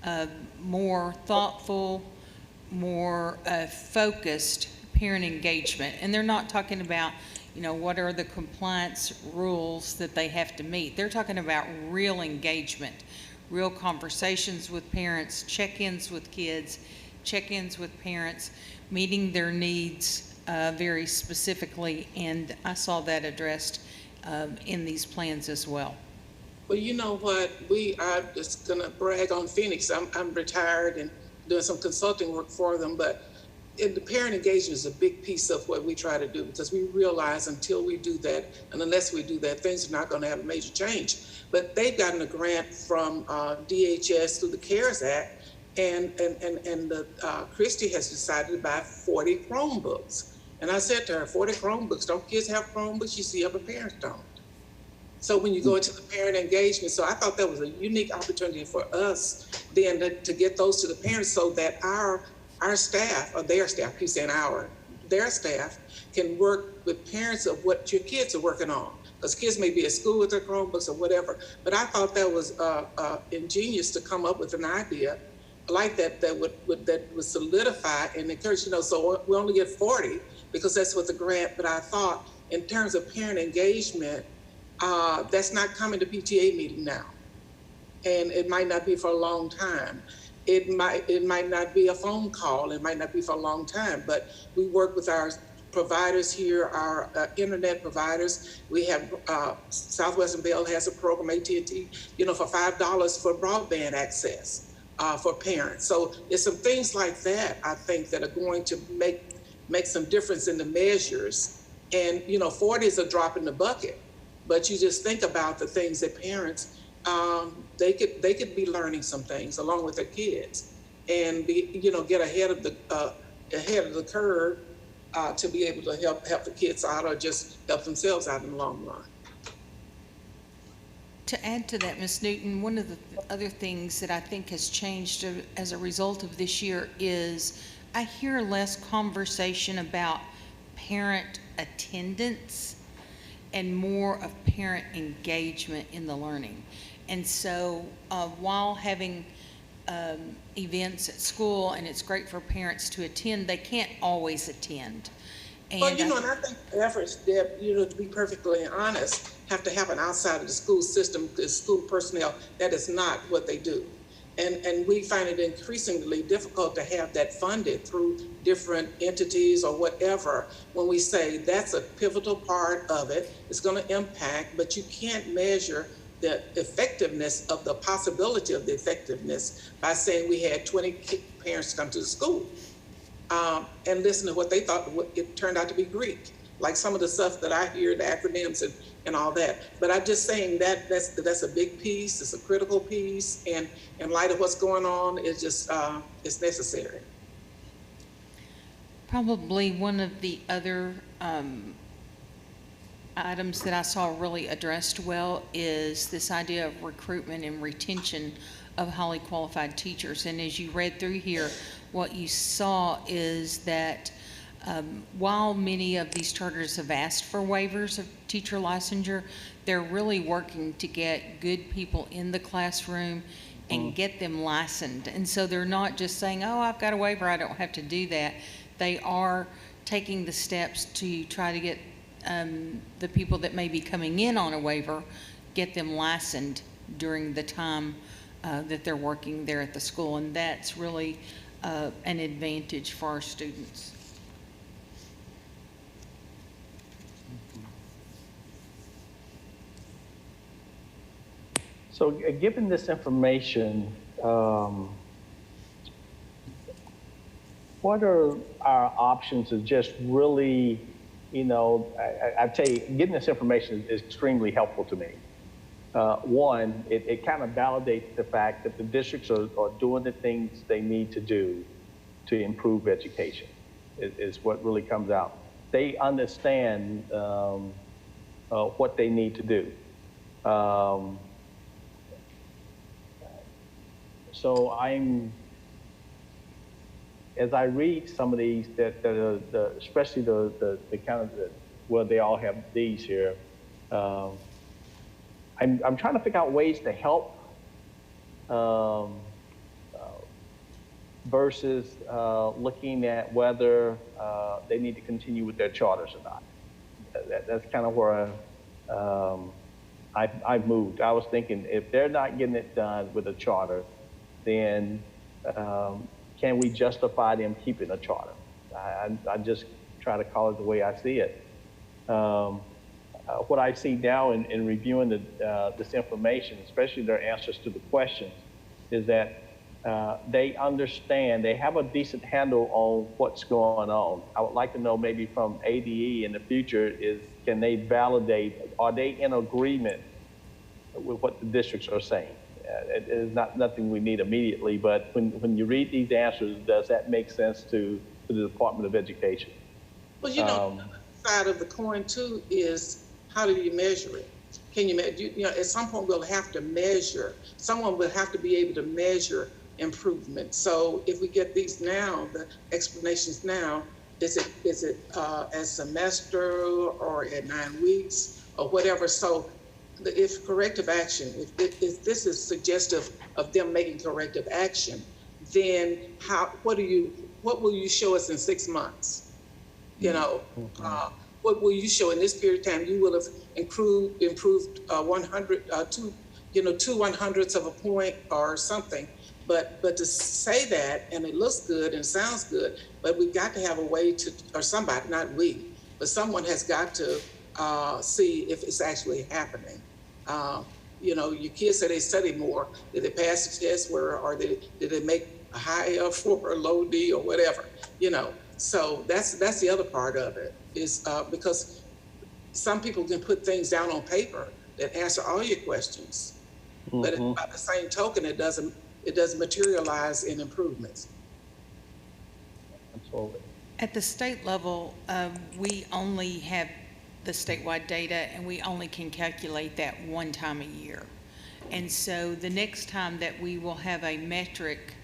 S1: of more thoughtful, more focused parent engagement. And they're not talking about, what are the compliance rules that they have to meet. They're talking about real engagement, real conversations with parents, check-ins with kids, check-ins with parents, meeting their needs very specifically, and I saw that addressed in these plans as well.
S8: Well, you know what, I'm just gonna brag on Phoenix. I'm retired and doing some consulting work for them, but the parent engagement is a big piece of what we try to do, because we realize until we do that, and unless we do that, things are not gonna have a major change. But they've gotten a grant from DHS through the CARES Act, and Christy has decided to buy 40 Chromebooks. And I said to her, 40 Chromebooks, don't kids have Chromebooks? You see other parents don't. So when you go into the parent engagement, so I thought that was a unique opportunity for us then to get those to the parents, so that our staff, or their staff, keep saying their staff can work with parents of what your kids are working on. Because kids may be at school with their Chromebooks or whatever. But I thought that was ingenious to come up with an idea like that would solidify and encourage, so we only get 40 because that's what the grant, but I thought in terms of parent engagement, that's not coming to PTA meeting now. And it might not be for a long time. It might not be a phone call, it might not be for a long time, but we work with our providers here, our internet providers. We have Southwestern Bell has a program, AT&T, for $5 for broadband access. For parents. So there's some things like that, I think, that are going to make some difference in the measures. And 40 is a drop in the bucket, but you just think about the things that parents, they could be learning some things along with their kids, and get ahead of the curve to be able to help the kids out, or just help themselves out in the long run.
S1: To add to that, Ms. Newton, one of the other things that I think has changed as a result of this year is I hear less conversation about parent attendance and more of parent engagement in the learning. And so while having events at school, and it's great for parents to attend, they can't always attend. And
S8: I think efforts, Deb, to be perfectly honest, have to happen outside of the school system, because school personnel, that is not what they do. And we find it increasingly difficult to have that funded through different entities or whatever, when we say that's a pivotal part of it, it's going to impact, but you can't measure the effectiveness of the possibility of the effectiveness by saying we had 20 parents come to the school. And listen to what they thought it turned out to be Greek, like some of the stuff that I hear, the acronyms and all that. But I'm just saying that's a big piece, it's a critical piece, and in light of what's going on, it's just, it's necessary.
S1: Probably one of the other items that I saw really addressed well is this idea of recruitment and retention of highly qualified teachers. And as you read through here, what you saw is that while many of these charters have asked for waivers of teacher licensure, they're really working to get good people in the classroom and get them licensed. And so they're not just saying, oh, I've got a waiver, I don't have to do that. They are taking the steps to try to get the people that may be coming in on a waiver, get them licensed during the time that they're working there at the school. And that's really an advantage for our students.
S10: So given this information, what are our options of just really, I tell you, getting this information is extremely helpful to me. One, it kind of validates the fact that the districts are doing the things they need to do to improve education, is what really comes out. They understand what they need to do. So as I read some of these, especially the kind of, well, they all have these here, I'm trying to figure out ways to help versus looking at whether they need to continue with their charters or not. That's kind of where I've moved. I was thinking if they're not getting it done with a charter, then can we justify them keeping a charter? I just try to call it the way I see it. What I see now in reviewing this information, especially their answers to the questions, is that they understand, they have a decent handle on what's going on. I would like to know maybe from ADE in the future can they validate, are they in agreement with what the districts are saying? It is nothing we need immediately, but when you read these answers, does that make sense to the Department of Education?
S8: Well, the other side of the coin too is how do you measure it? Can you measure? At some point we'll have to measure. Someone will have to be able to measure improvement. So if we get these now, the explanations now, is it a semester or at 9 weeks or whatever? So if corrective action, if this is suggestive of them making corrective action, then what will you show us in 6 months? What will you show in this period of time? You will have improved 2/100ths of a point or something. But to say that, and it looks good and sounds good, but we've got to have a way to, or somebody, not we, but someone has got to see if it's actually happening. Your kids say they study more. Did they pass the test? Or did they make a high F or a low D or whatever? So that's the other part of it, is because some people can put things down on paper that answer all your questions, but by the same token, it doesn't materialize in improvements.
S10: Absolutely.
S1: At the state level, we only have the statewide data, and we only can calculate that one time a year. And so the next time that we will have a metric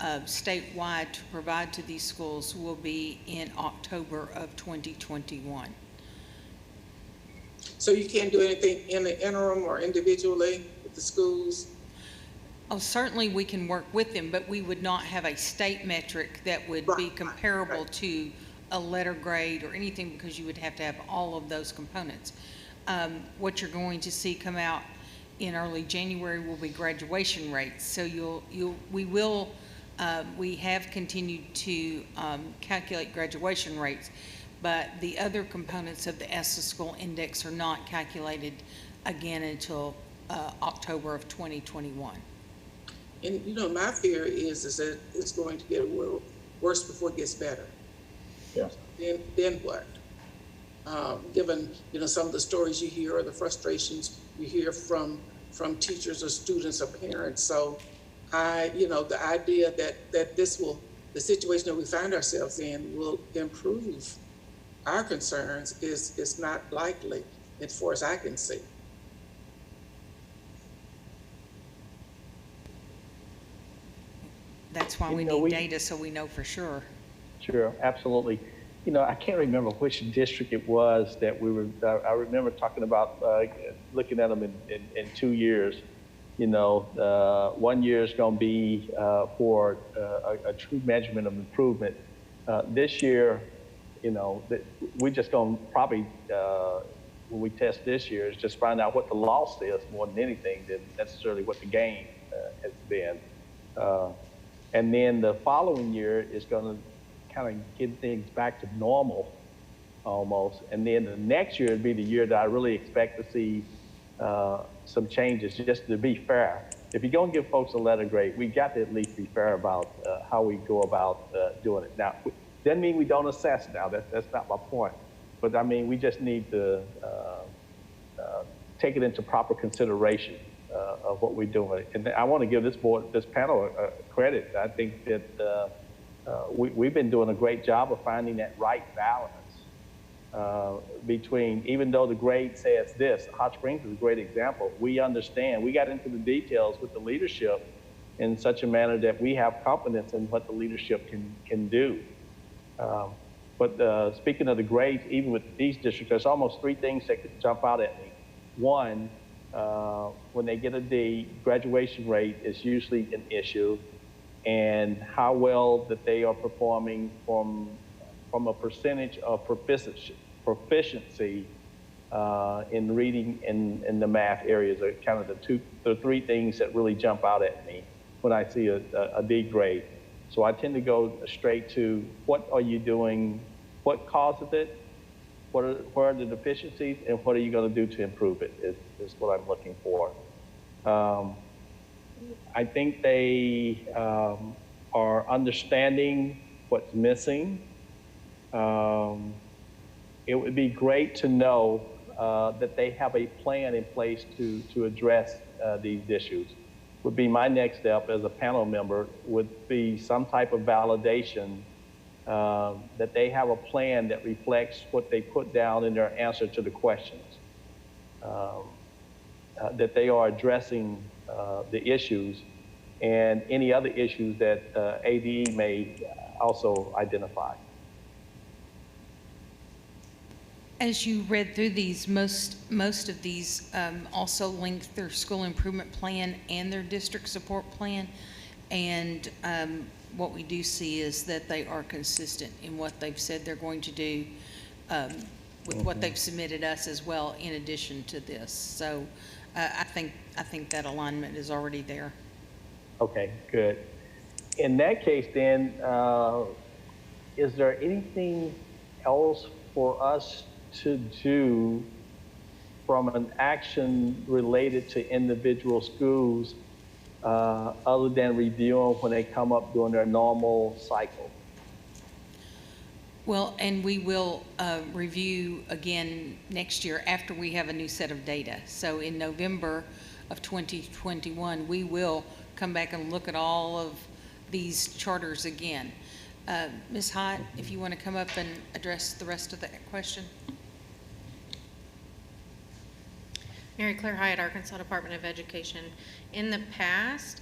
S1: statewide to provide to these schools will be in October of 2021.
S8: So you can't do anything in the interim or individually with the schools?
S1: Oh, certainly we can work with them, but we would not have a state metric that would be comparable to a letter grade or anything, because you would have to have all of those components. What you're going to see come out in early January will be graduation rates. So we have continued to calculate graduation rates, but the other components of the ESSA School Index are not calculated again until October of 2021.
S8: And my fear is that it's going to get worse before it gets better.
S10: Yes.
S8: Then what? Given some of the stories you hear or the frustrations you hear from teachers or students or parents. So the idea that the situation that we find ourselves in will improve our concerns is not likely, as far as I can see.
S1: That's why we need data, so we know for sure.
S10: Sure, absolutely. I can't remember which district it was that I remember talking about looking at them in 2 years. 1 year is going to be for a true measurement of improvement. This year, we just going to probably, when we test this year, is just find out what the loss is more than anything than necessarily what the gain has been. And then the following year is going to kind of get things back to normal almost. And then the next year would be the year that I really expect to see some changes just to be fair. If you're going to give folks a letter grade, we got to at least be fair about how we go about doing it. Now, doesn't mean we don't assess now. That's not my point. But I mean, we just need to take it into proper consideration of what we're doing. And I want to give this board, this panel, credit. I think that we've been doing a great job of finding that right balance between, even though the grade says this, Hot Springs is a great example. We understand. We got into the details with the leadership in such a manner that we have confidence in what the leadership can do. But speaking of the grades, even with these districts, there's almost three things that could jump out at me. One, when they get a D, graduation rate is usually an issue, and how well that they are performing from a percentage of proficiency in reading in the math areas are kind of the three things that really jump out at me when I see a D grade. So I tend to go straight to what are you doing, what causes it, where are the deficiencies, and what are you going to do to improve it is what I'm looking for. I think they are understanding what's missing. It would be great to know that they have a plan in place to address these issues. Would be my next step as a panel member, would be some type of validation that they have a plan that reflects what they put down in their answer to the questions, that they are addressing the issues and any other issues that ADE may also identify.
S1: As you read through these, most of these also link their school improvement plan and their district support plan. And what we do see is that they are consistent in what they've said they're going to do with what they've submitted us as well, in addition to this. So I think that alignment is already there. Okay,
S10: good. In that case, then, is there anything else for us to do from an action related to individual schools other than reviewing when they come up during their normal cycle?
S1: Well, and we will review again next year after we have a new set of data. So in November of 2021, we will come back and look at all of these charters again. Ms. Hott, if you want to come up and address the rest of that question.
S6: Mary Claire Hyatt, Arkansas Department of Education. In the past,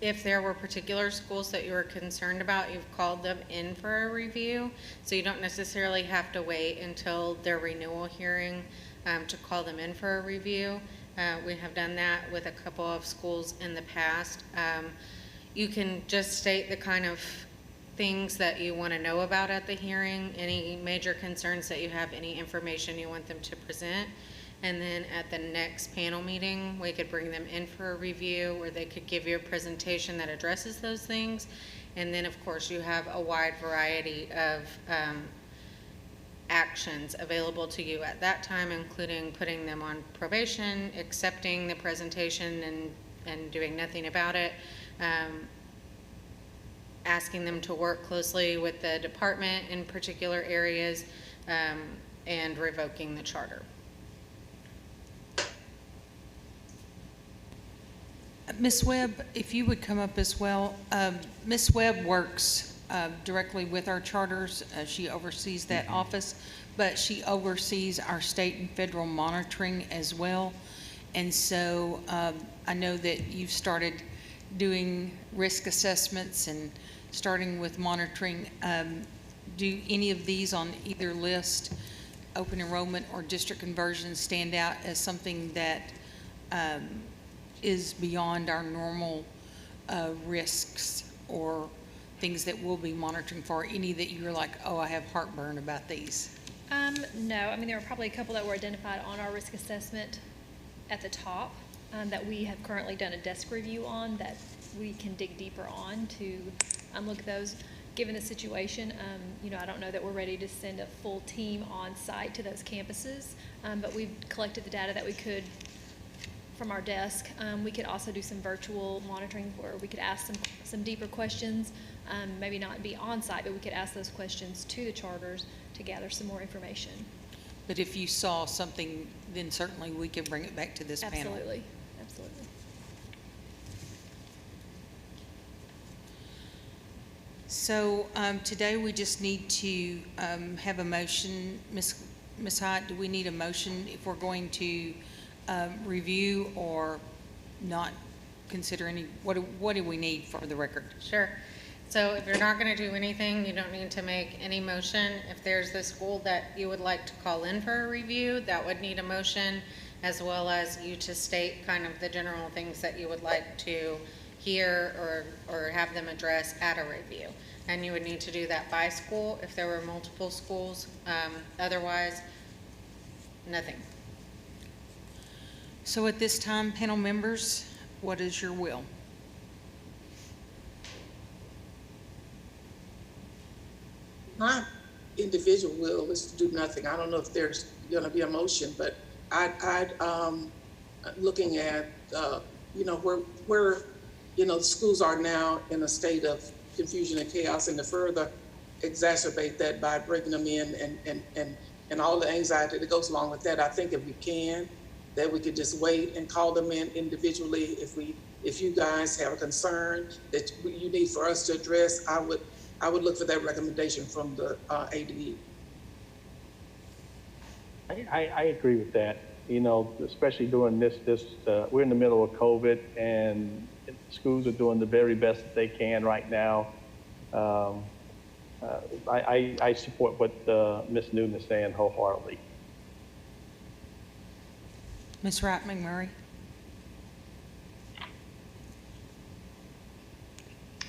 S6: if there were particular schools that you were concerned about, you've called them in for a review. So you don't necessarily have to wait until their renewal hearing to call them in for a review. We have done that with a couple of schools in the past. You can just state the kind of things that you want to know about at the hearing, any major concerns that you have, any information you want them to present. And then at the next panel meeting, we could bring them in for a review where they could give you a presentation that addresses those things. And then, of course, you have a wide variety of actions available to you at that time, including putting them on probation, accepting the presentation and doing nothing about it, asking them to work closely with the department in particular areas, and revoking the charter.
S1: Ms. Webb, if you would come up as well. Ms. Webb works directly with our charters. She oversees that office, but she oversees our state and federal monitoring as well. And so I know that you've started doing risk assessments and starting with monitoring. Do any of these on either list, open enrollment or district conversion, stand out as something that is beyond our normal risks or things that we'll be monitoring for? Any that you're like, oh, I have heartburn about these?
S2: No, I mean, there are probably a couple that were identified on our risk assessment at the top that we have currently done a desk review on that we can dig deeper on to look at those. given the situation, I don't know that we're ready to send a full team on site to those campuses, but we've collected the data that we could from our desk. We could also do some virtual monitoring where we could ask some deeper questions, maybe not be on site, but we could ask those questions to the charters to gather some more information.
S1: But if you saw something, then certainly we could bring it back to this panel.
S2: Absolutely, absolutely.
S1: So today we just need to have a motion. Ms. Hyatt, do we need a motion if we're going to review or not consider any, what do we need for the record?
S6: Sure. So if you're not going to do anything, you don't need to make any motion. If there's the school that you would like to call in for a review, that would need a motion, as well as you to state kind of the general things that you would like to hear or have them address at a review. And you would need to do that by school if there were multiple schools. Otherwise, nothing.
S1: So at this time, panel members, what is your will?
S8: My individual will is to do nothing. I don't know if there's going to be a motion, but I'd looking at, where the schools are now in a state of confusion and chaos, and to further exacerbate that by bringing them in and all the anxiety that goes along with that. I think if we can, that we could just wait and call them in individually. If you guys have a concern that you need for us to address, I would look for that recommendation from the ADE.
S10: I agree with that. Especially during this, we're in the middle of COVID, and schools are doing the very best that they can right now. I support what Ms. Newton is saying wholeheartedly.
S1: Ms. Wright McMurray?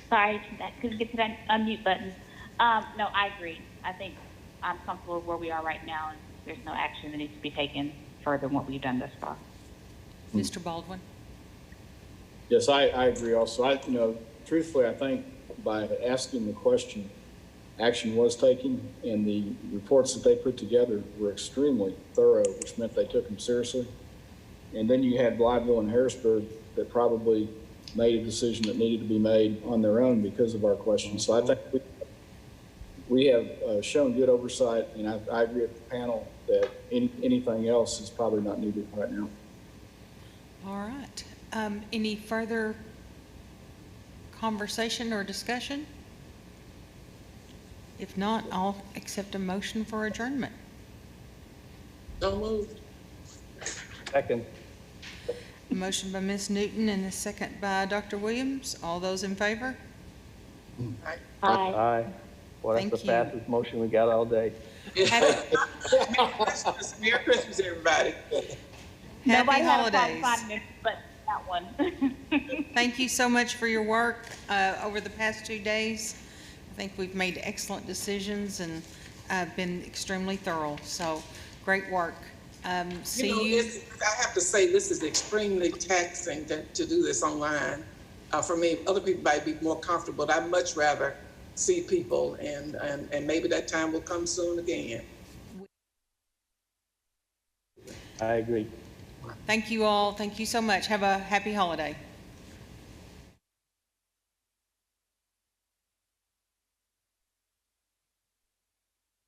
S11: Sorry, couldn't get to that unmute button. No, I agree. I think I'm comfortable with where we are right now, and there's no action that needs to be taken further than what we've done thus far.
S1: Mr. Baldwin?
S9: Yes, I agree also. Truthfully, I think by asking the question, action was taken, and the reports that they put together were extremely thorough, which meant they took them seriously. And then you had Blytheville and Harrisburg that probably made a decision that needed to be made on their own because of our questions. So I think we have shown good oversight, and I agree with the panel that anything else is probably not needed right now.
S1: All right. Any further conversation or discussion? If not, I'll accept a motion for adjournment.
S8: So moved.
S10: Second.
S1: A motion by Ms. Newton and a second by Dr. Williams. All those in favor?
S11: Aye.
S10: Aye. Well, that's
S1: Thank
S10: the
S1: you.
S10: fastest motion we got all day.
S8: Merry Christmas, everybody.
S1: Happy
S11: Nobody
S1: holidays.
S11: had a problem finding it, but that one.
S1: Thank you so much for your work over the past 2 days. I think we've made excellent decisions and been extremely thorough. So great work. See you.
S8: I have to say, this is extremely taxing to do this online. For me, other people might be more comfortable, but I'd much rather see people, and maybe that time will come soon again.
S10: I agree.
S1: Thank you all. Thank you so much. Have a happy holiday.